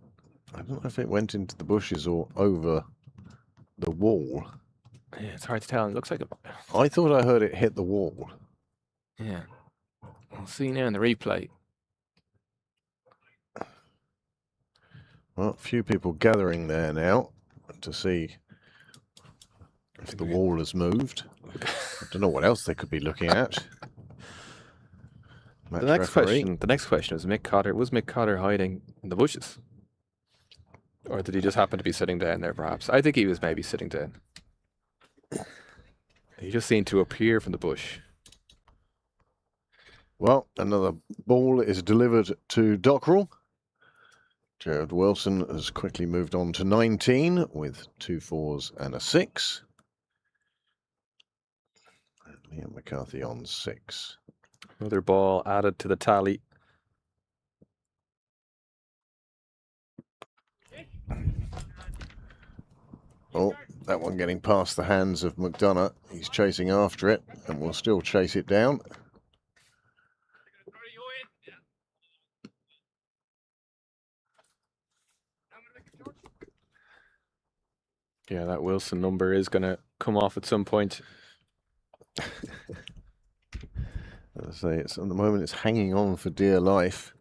I don't know if it went into the bushes or over the wall. Yeah, it's hard to tell. It looks like it. I thought I heard it hit the wall. Yeah. We'll see now in the replay. Well, a few people gathering there now to see if the wall has moved. I don't know what else they could be looking at. Match The next referee. question was Mick Cotter. Was Mick Cotter hiding in the bushes? Or did he just happen to be sitting down there, perhaps? I think he was maybe sitting down. He just seemed to appear from the bush. Well, another ball is delivered to Dockrell. Gerard Wilson has quickly moved on to 19 with 2 fours and a 6. And Liam McCarthy on 6. Another ball added to the tally. Oh, that one getting past the hands of McDonough. He's chasing after it and will still chase it down. Yeah, that Wilson number is going to come off at some point. As I say, it's at the moment it's hanging on for dear life.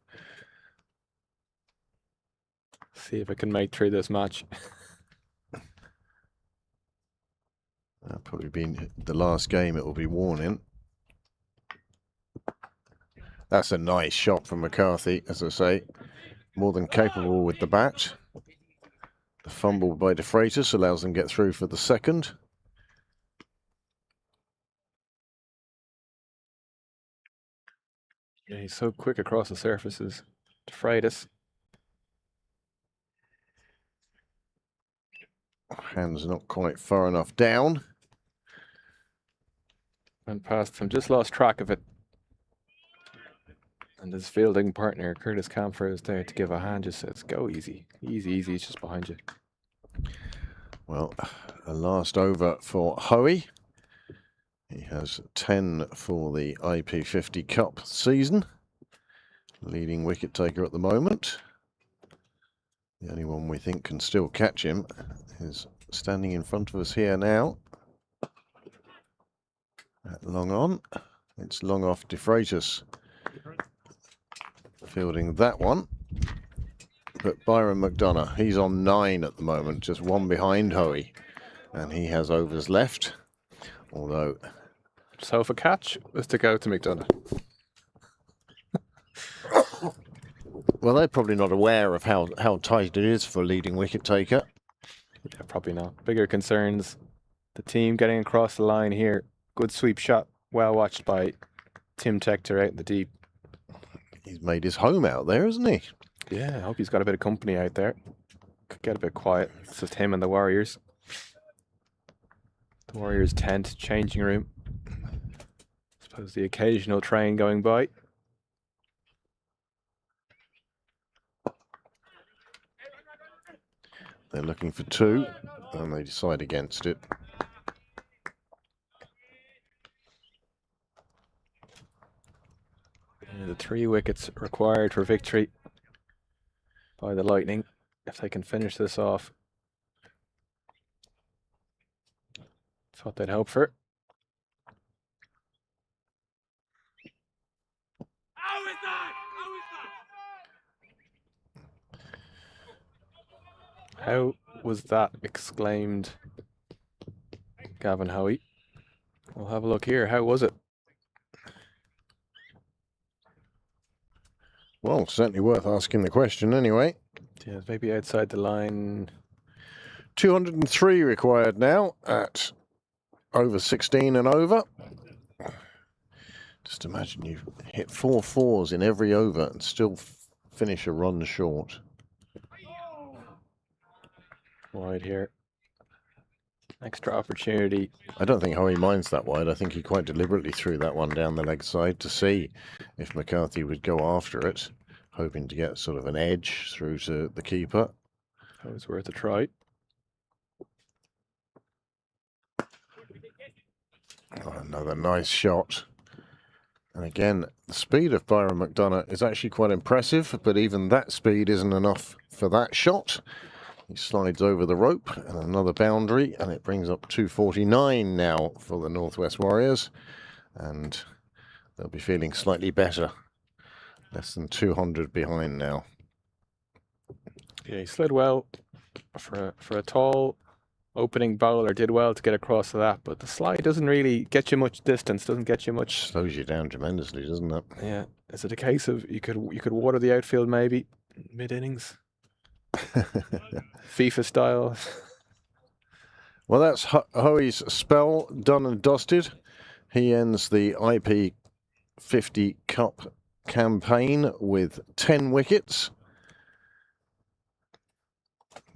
See if it can make through this match. That'll probably be the last game it will be worn in. That's a nice shot from McCarthy, as I say. More than capable with the bat. The fumble by De Freitas allows them to get through for the second. Yeah, he's so quick across the surfaces. De Freitas. Hands not quite far enough down. Went past him, just lost track of it. And his fielding partner, Curtis Camphor, is there to give a hand. Just says, go easy. Easy, easy. It's just behind you. Well, a last over for Hoey. He has 10 for the IP50 Cup season. Leading wicket taker at the moment. The only one we think can still catch him is standing in front of us here now. At long on. It's long off De Freitas. Fielding that one. But Byron McDonough, he's on 9 at the moment, just one behind Hoey. And he has overs left. Although... So if a catch was to go to McDonough. Well, they're probably not aware of how tight it is for leading wicket taker. Yeah, probably not. Bigger concerns. The team getting across the line here. Good sweep shot. Well watched by Tim Tector out in the deep. He's made his home out there, hasn't he? Yeah, I hope he's got a bit of company out there. Could get a bit quiet. It's just him and the Warriors. The Warriors' tent, changing room. Suppose the occasional train going by. They're looking for 2, and they decide against it. 3 wickets required for victory by the Lightning if they can finish this off. That's what they'd hope for. How was that? Exclaimed Gavin Hoey. We'll have a look here. How was it? Well, certainly worth asking the question anyway. Yeah, maybe outside the line. 203 required now at over 16 and over. Just imagine you hit 4 fours in every over and still finish a run short. Wide here. Extra opportunity. I don't think Hoey minds that wide. I think he quite deliberately threw that one down the leg side to see if McCarthy would go after it, hoping to get sort of an edge through to the keeper. That was worth a try. Oh, another nice shot. And again, the speed of Byron McDonough is actually quite impressive, but even that speed isn't enough for that shot. He slides over the rope and another boundary, and it brings up 249 now for the Northwest Warriors. And they'll be feeling slightly better. Less than 200 behind now. Yeah, he slid well for a tall opening bowler. Did well to get across to that, but the slide doesn't really get you much distance. Doesn't get you much. Slows you down tremendously, doesn't it? Yeah. Is it a case of you could water the outfield maybe mid innings? FIFA style. Well, that's Hoey's spell done and dusted. He ends the IP 50 Cup campaign with 10 wickets.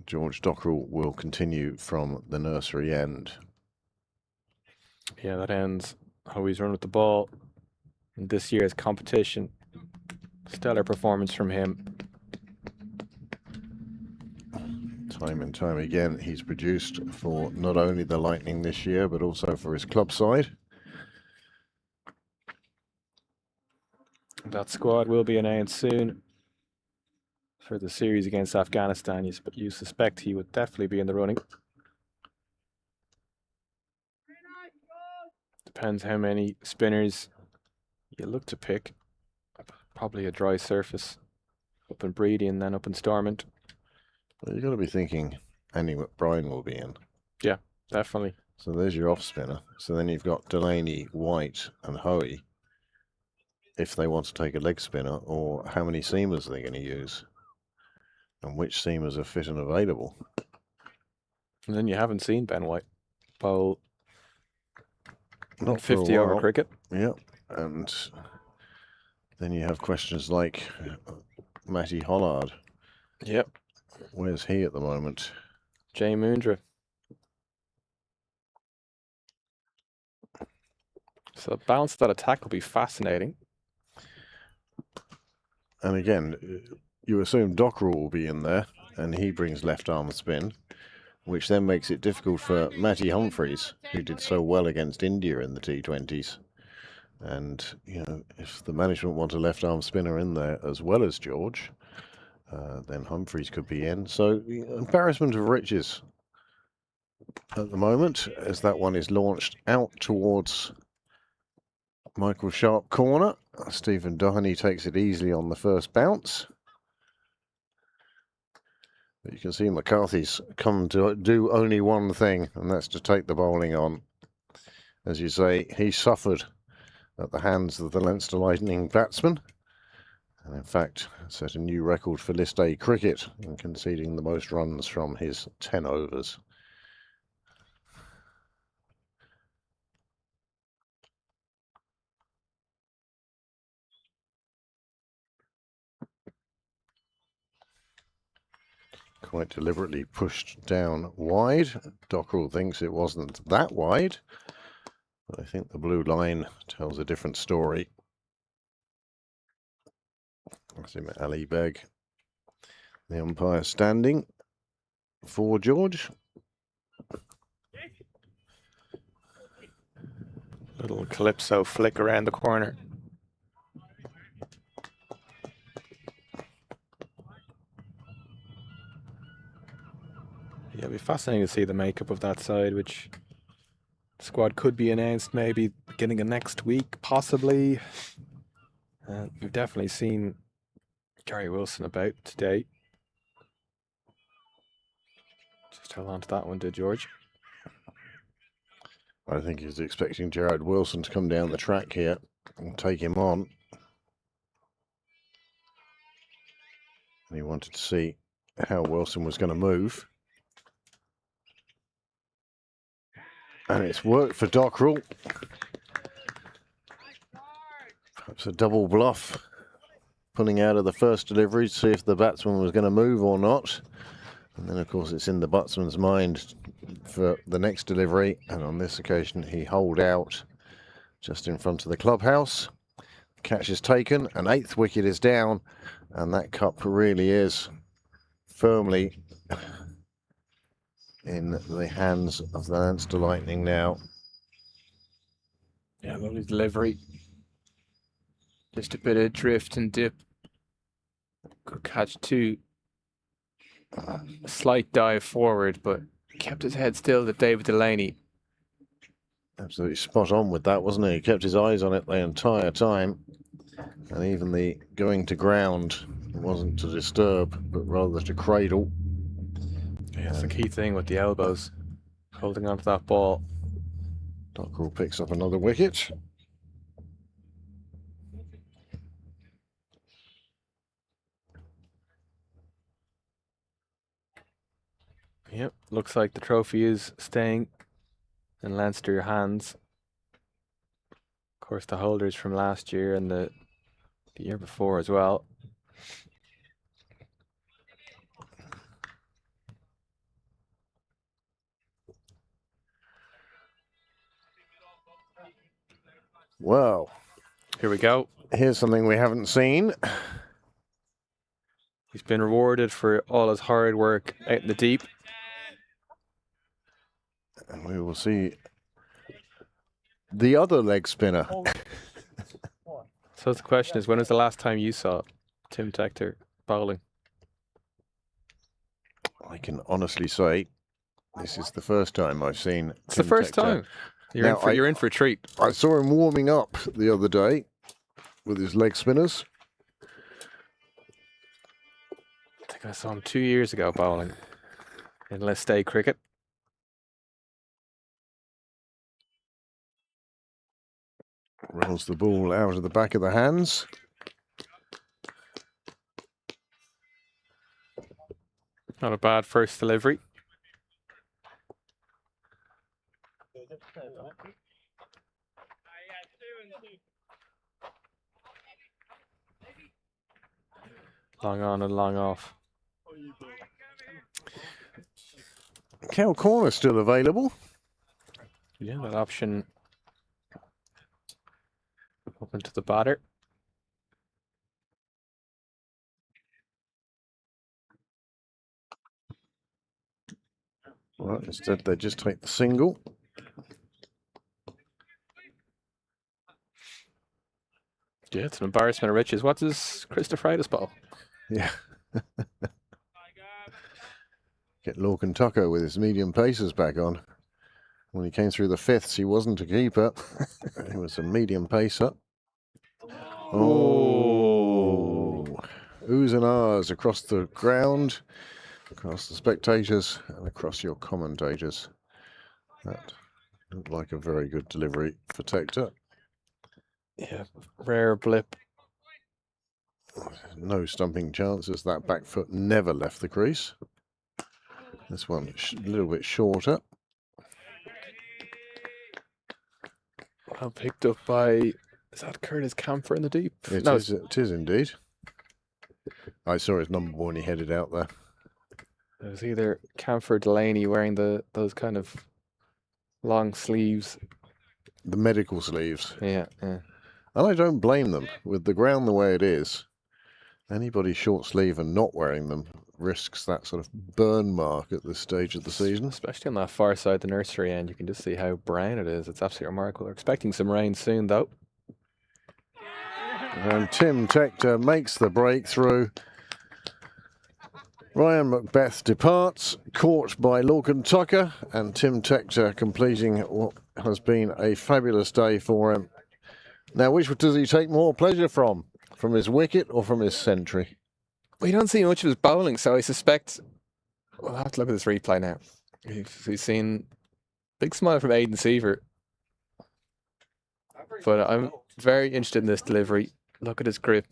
George Dockrell will continue from the nursery end. Yeah, that ends Hoey's run with the ball in this year's competition. Stellar performance from him. Time and time again, he's produced for not only the Lightning this year, but also for his club side. That squad will be announced soon for the series against Afghanistan. You suspect he would definitely be in the running. Depends how many spinners you look to pick. Probably a dry surface up in Breedy and then up in Stormont. Well, you've got to be thinking Andy McBride will be in. Yeah, definitely. So there's your off spinner. So then you've got Delaney, White and Hoey. If they want to take a leg spinner, or how many seamers they're going to use. And which seamers are fit and available. And then you haven't seen Ben White bowl Not for a 50 over while. cricket. Yep. And then you have questions like Matty Hollard. Yep. Where's he at the moment? Jay Moondra. So the balance of that attack will be fascinating. And again, you assume Dockrell will be in there, and he brings left arm spin, which then makes it difficult for Matty Humphries, who did so well against India in the T20s. And, you know, if the management want a left arm spinner in there as well as George, then Humphries could be in. So, embarrassment of riches at the moment, as that one is launched out towards Michael Sharp corner. Stephen Doheny takes it easily on the first bounce. But you can see McCarthy's come to do only one thing, and that's to take the bowling on. As you say, he suffered at the hands of the Leinster Lightning batsman, and in fact set a new record for List A cricket in conceding the most runs from his 10 overs. Quite deliberately pushed down wide. Dockrell thinks it wasn't that wide, but I think the blue line tells a different story. Asim Ali Beg, the umpire, standing for George. Little calypso flick around the corner. Yeah, it'll be fascinating to see the makeup of that side, which squad could be announced maybe beginning of next week, possibly. We've definitely seen Gary Wilson about today. Just hold on to that one, did George? I think he's expecting Gerard Wilson to come down the track here and take him on. And he wanted to see how Wilson was going to move. And it's worked for Dockrell. Perhaps a double bluff. Pulling out of the first delivery to see if the batsman was going to move or not. And then, of course, it's in the batsman's mind for the next delivery. And on this occasion, he holed out just in front of the clubhouse. Catch is taken, an 8th wicket is down, and that cup really is firmly in the hands of the Leinster Lightning now. Yeah, lovely delivery. Just a bit of drift and dip. Good catch too. A slight dive forward, but kept his head still to David Delaney. Absolutely spot on with that, wasn't he? He kept his eyes on it the entire time. And even the going to ground wasn't to disturb, but rather to cradle. Yeah, that's the key thing with the elbows. Holding onto that ball. Dockrell picks up another wicket. Yep, looks like the trophy is staying in Leinster hands. Of course, the holders from last year and the year before as well. Well, Here we go. here's something we haven't seen. He's been rewarded for all his hard work out in the deep. And we will see the other leg spinner. So the question is, when was the last time you saw Tim Tector bowling? I can honestly say this is the first time I've seen It's the Tim first Tector. time. You're, Now, you're in for a treat. I saw him warming up the other day with his leg spinners. I think I saw him 2 years ago bowling in Leinster Cricket. Rolls the ball out of the back of the hands. Not a bad first delivery. Long on and long off. Cow corner still available. Yeah, that option open to the batter. Well, instead they just take the single. Yeah, it's an embarrassment of riches. What's his Christopher ball? Yeah. Get Lorcan Tucker with his medium paces back on. When he came through the fifths, he wasn't a keeper. He was a medium pacer. Oh, oohs and ahs across the ground, across the spectators, and across your commentators. That looked like a very good delivery for Tector. Yeah, rare blip. No stumping chances. That back foot never left the crease. This one a little bit shorter. Well picked up by, is that Curtis Camphor in the deep? It is indeed. I saw his number one, he headed out there. It was either Camphor or Delaney wearing those kind of long sleeves. The medical sleeves. Yeah, yeah. And I don't blame them. With the ground the way it is, anybody short sleeve and not wearing them risks that sort of burn mark at this stage of the season. Especially on that far side, the nursery end, you can just see how brown it is. It's absolutely remarkable. We're expecting some rain soon, though. And Tim Tector makes the breakthrough. Ryan Macbeth departs, caught by Lorcan Tucker, and Tim Tector completing what has been a fabulous day for him. Now, which does he take more pleasure from? From his wicket or from his century? We don't see much of his bowling, so I suspect we'll have to look at this replay now. We've seen big smile from Aidan Seaver, but I'm very interested in this delivery. Look at his grip.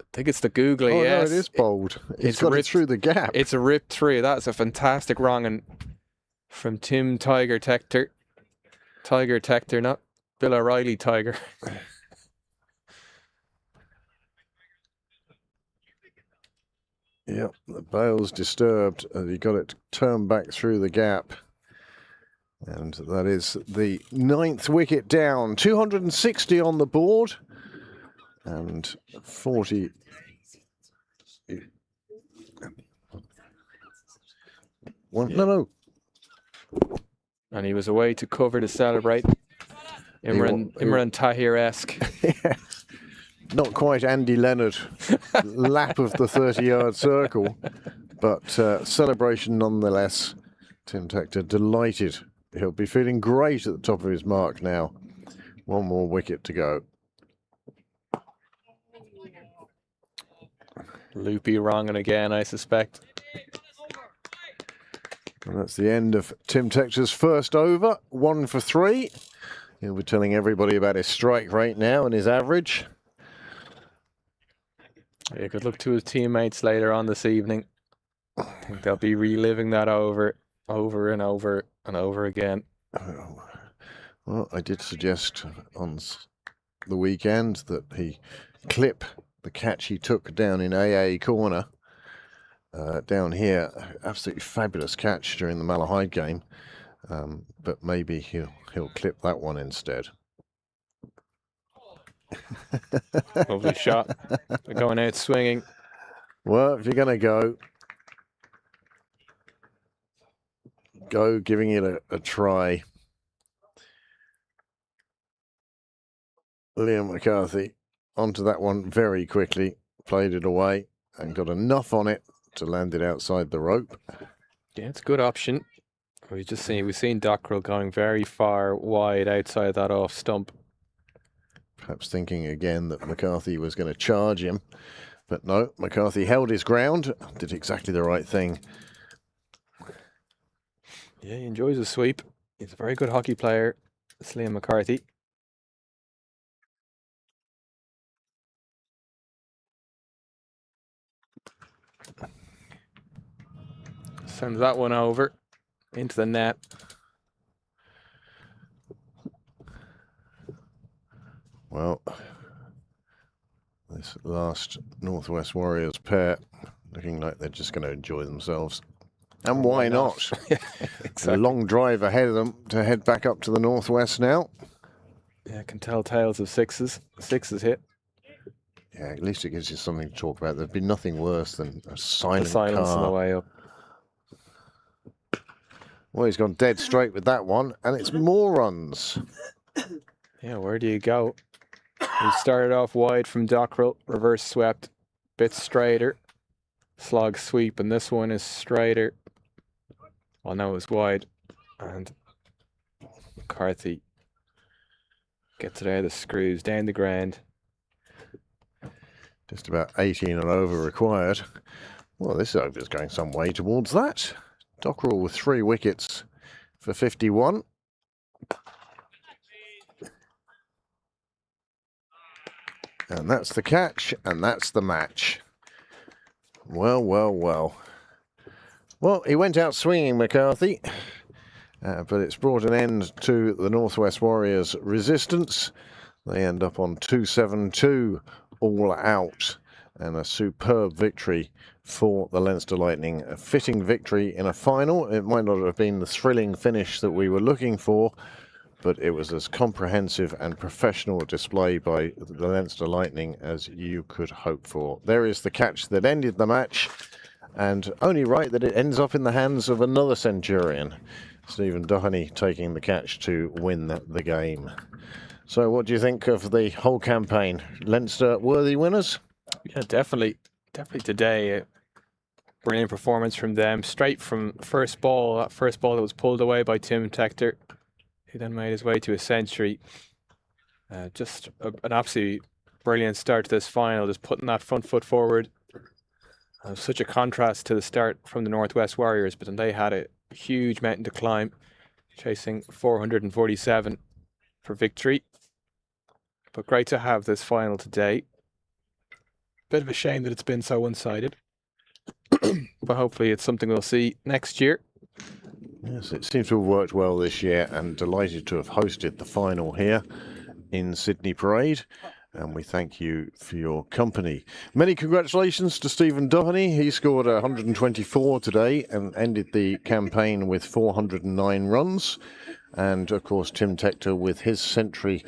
I think it's the googly. Oh, yes, no, it is bold. It's got it ripped through the gap. It's a rip three. That's a fantastic wrong and from Tim Tiger Tector. Tiger Tector, not Bill O'Reilly Tiger. Yep, the bail's disturbed as he got it turned back through the gap. And that is the 9th wicket down. 260 on the board. And 40. No. And he was away to cover to celebrate. Imran Tahir-esque. Yes. Not quite Andy Leonard lap of the 30-yard circle, but celebration nonetheless. Tim Tector delighted. He'll be feeling great at the top of his mark now. One more wicket to go. Loopy wrong and again, I suspect. And that's the end of Tim Tector's first over. 1 for 3. He'll be telling everybody about his strike rate now and his average. Yeah, good luck to his teammates later on this evening. I think they'll be reliving that over and over again. Well, I did suggest on the weekend that he clip the catch he took down in AA corner. Down here, absolutely fabulous catch during the Malahide game, but maybe he'll clip that one instead. Lovely shot. They're going out swinging. Well, if you're going to go giving it a try. Liam McCarthy onto that one very quickly, played it away and got enough on it to land it outside the rope. Yeah, it's a good option. We've seen Dockrell going very far wide outside that off stump. Perhaps thinking again that McCarthy was going to charge him. But no, McCarthy held his ground, did exactly the right thing. Yeah, he enjoys a sweep. He's a very good hockey player, Liam McCarthy. Sends that one over into the net. Well, this last Northwest Warriors pair looking like they're just going to enjoy themselves. And why not? Yeah, exactly. A long drive ahead of them to head back up to the Northwest now. Yeah, can tell tales of sixes. Sixes hit. Yeah, at least it gives you something to talk about. There'd be nothing worse than a The silent silence car. on the way up. Well, he's gone dead straight with that one, and it's more runs. Yeah, where do you go? He started off wide from Dockrell, reverse swept, bit straighter, slog sweep, and this one is straighter. Well, now it's wide, and McCarthy gets it out of the screws, down the ground. Just about 18 and over required. Well, this over's going some way towards that. Dockrell with 3 wickets for 51. And that's the catch, and that's the match. Well. Well, he went out swinging, McCarthy, but it's brought an end to the Northwest Warriors' resistance. They end up on 272 all out, and a superb victory for the Leinster Lightning. A fitting victory in a final. It might not have been the thrilling finish that we were looking for, but it was as comprehensive and professional a display by the Leinster Lightning as you could hope for. There is the catch that ended the match, and only right that it ends up in the hands of another Centurion, Stephen Doheny, taking the catch to win the game. So what do you think of the whole campaign? Leinster worthy winners? Yeah, definitely today. Brilliant performance from them, straight from first ball. That first ball that was pulled away by Tim Tector, who then made his way to a century. Just an absolutely brilliant start to this final, just putting that front foot forward. Such a contrast to the start from the Northwest Warriors, but then they had a huge mountain to climb, chasing 447 for victory. But great to have this final today. Bit of a shame that it's been so one-sided. But hopefully it's something we'll see next year. Yes, it seems to have worked well this year, and delighted to have hosted the final here in Sydney Parade. And we thank you for your company. Many congratulations to Stephen Doherty. He scored 124 today and ended the campaign with 409 runs. And of course, Tim Tector with his century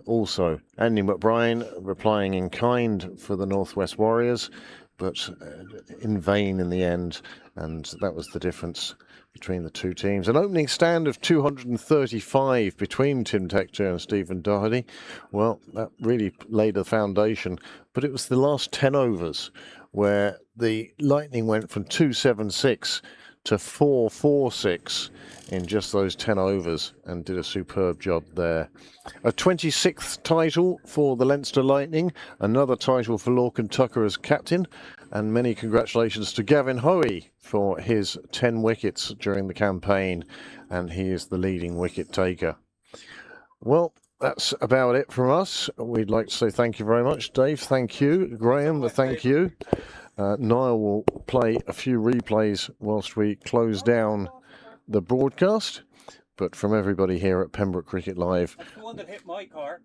also. Andy McBrien replying in kind for the Northwest Warriors, but in vain in the end, and that was the difference between the two teams. An opening stand of 235 between Tim Tector and Stephen Doherty. Well, that really laid the foundation, but it was the last 10 overs where the Lightning went from 276 to 446 in just those 10 overs and did a superb job there. A 26th title for the Leinster Lightning, another title for Lorcan Tucker as captain, and many congratulations to Gavin Hoey for his 10 wickets during the campaign, and he is the leading wicket taker. Well, that's about it from us. We'd like to say thank you very much. Dave, thank you. Graham, thank you. Niall will play a few replays whilst we close down the broadcast. But from everybody here at Pembroke Cricket Live, That's the one that hit my car.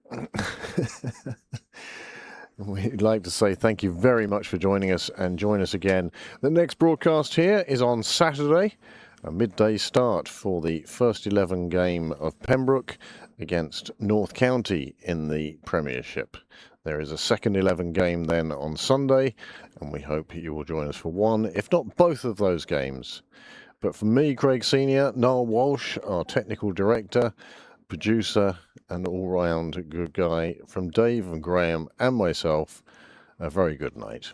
we'd like to say thank you very much for joining us, and join us again. The next broadcast here is on Saturday, a midday start for the first 11 game of Pembroke against North County in the Premiership. There is a second 11 game then on Sunday, and we hope you will join us for one, if not both of those games. But from me, Craig Senior, Niall Walsh, our technical director, producer, and all-round good guy, from Dave and Graham and myself, a very good night.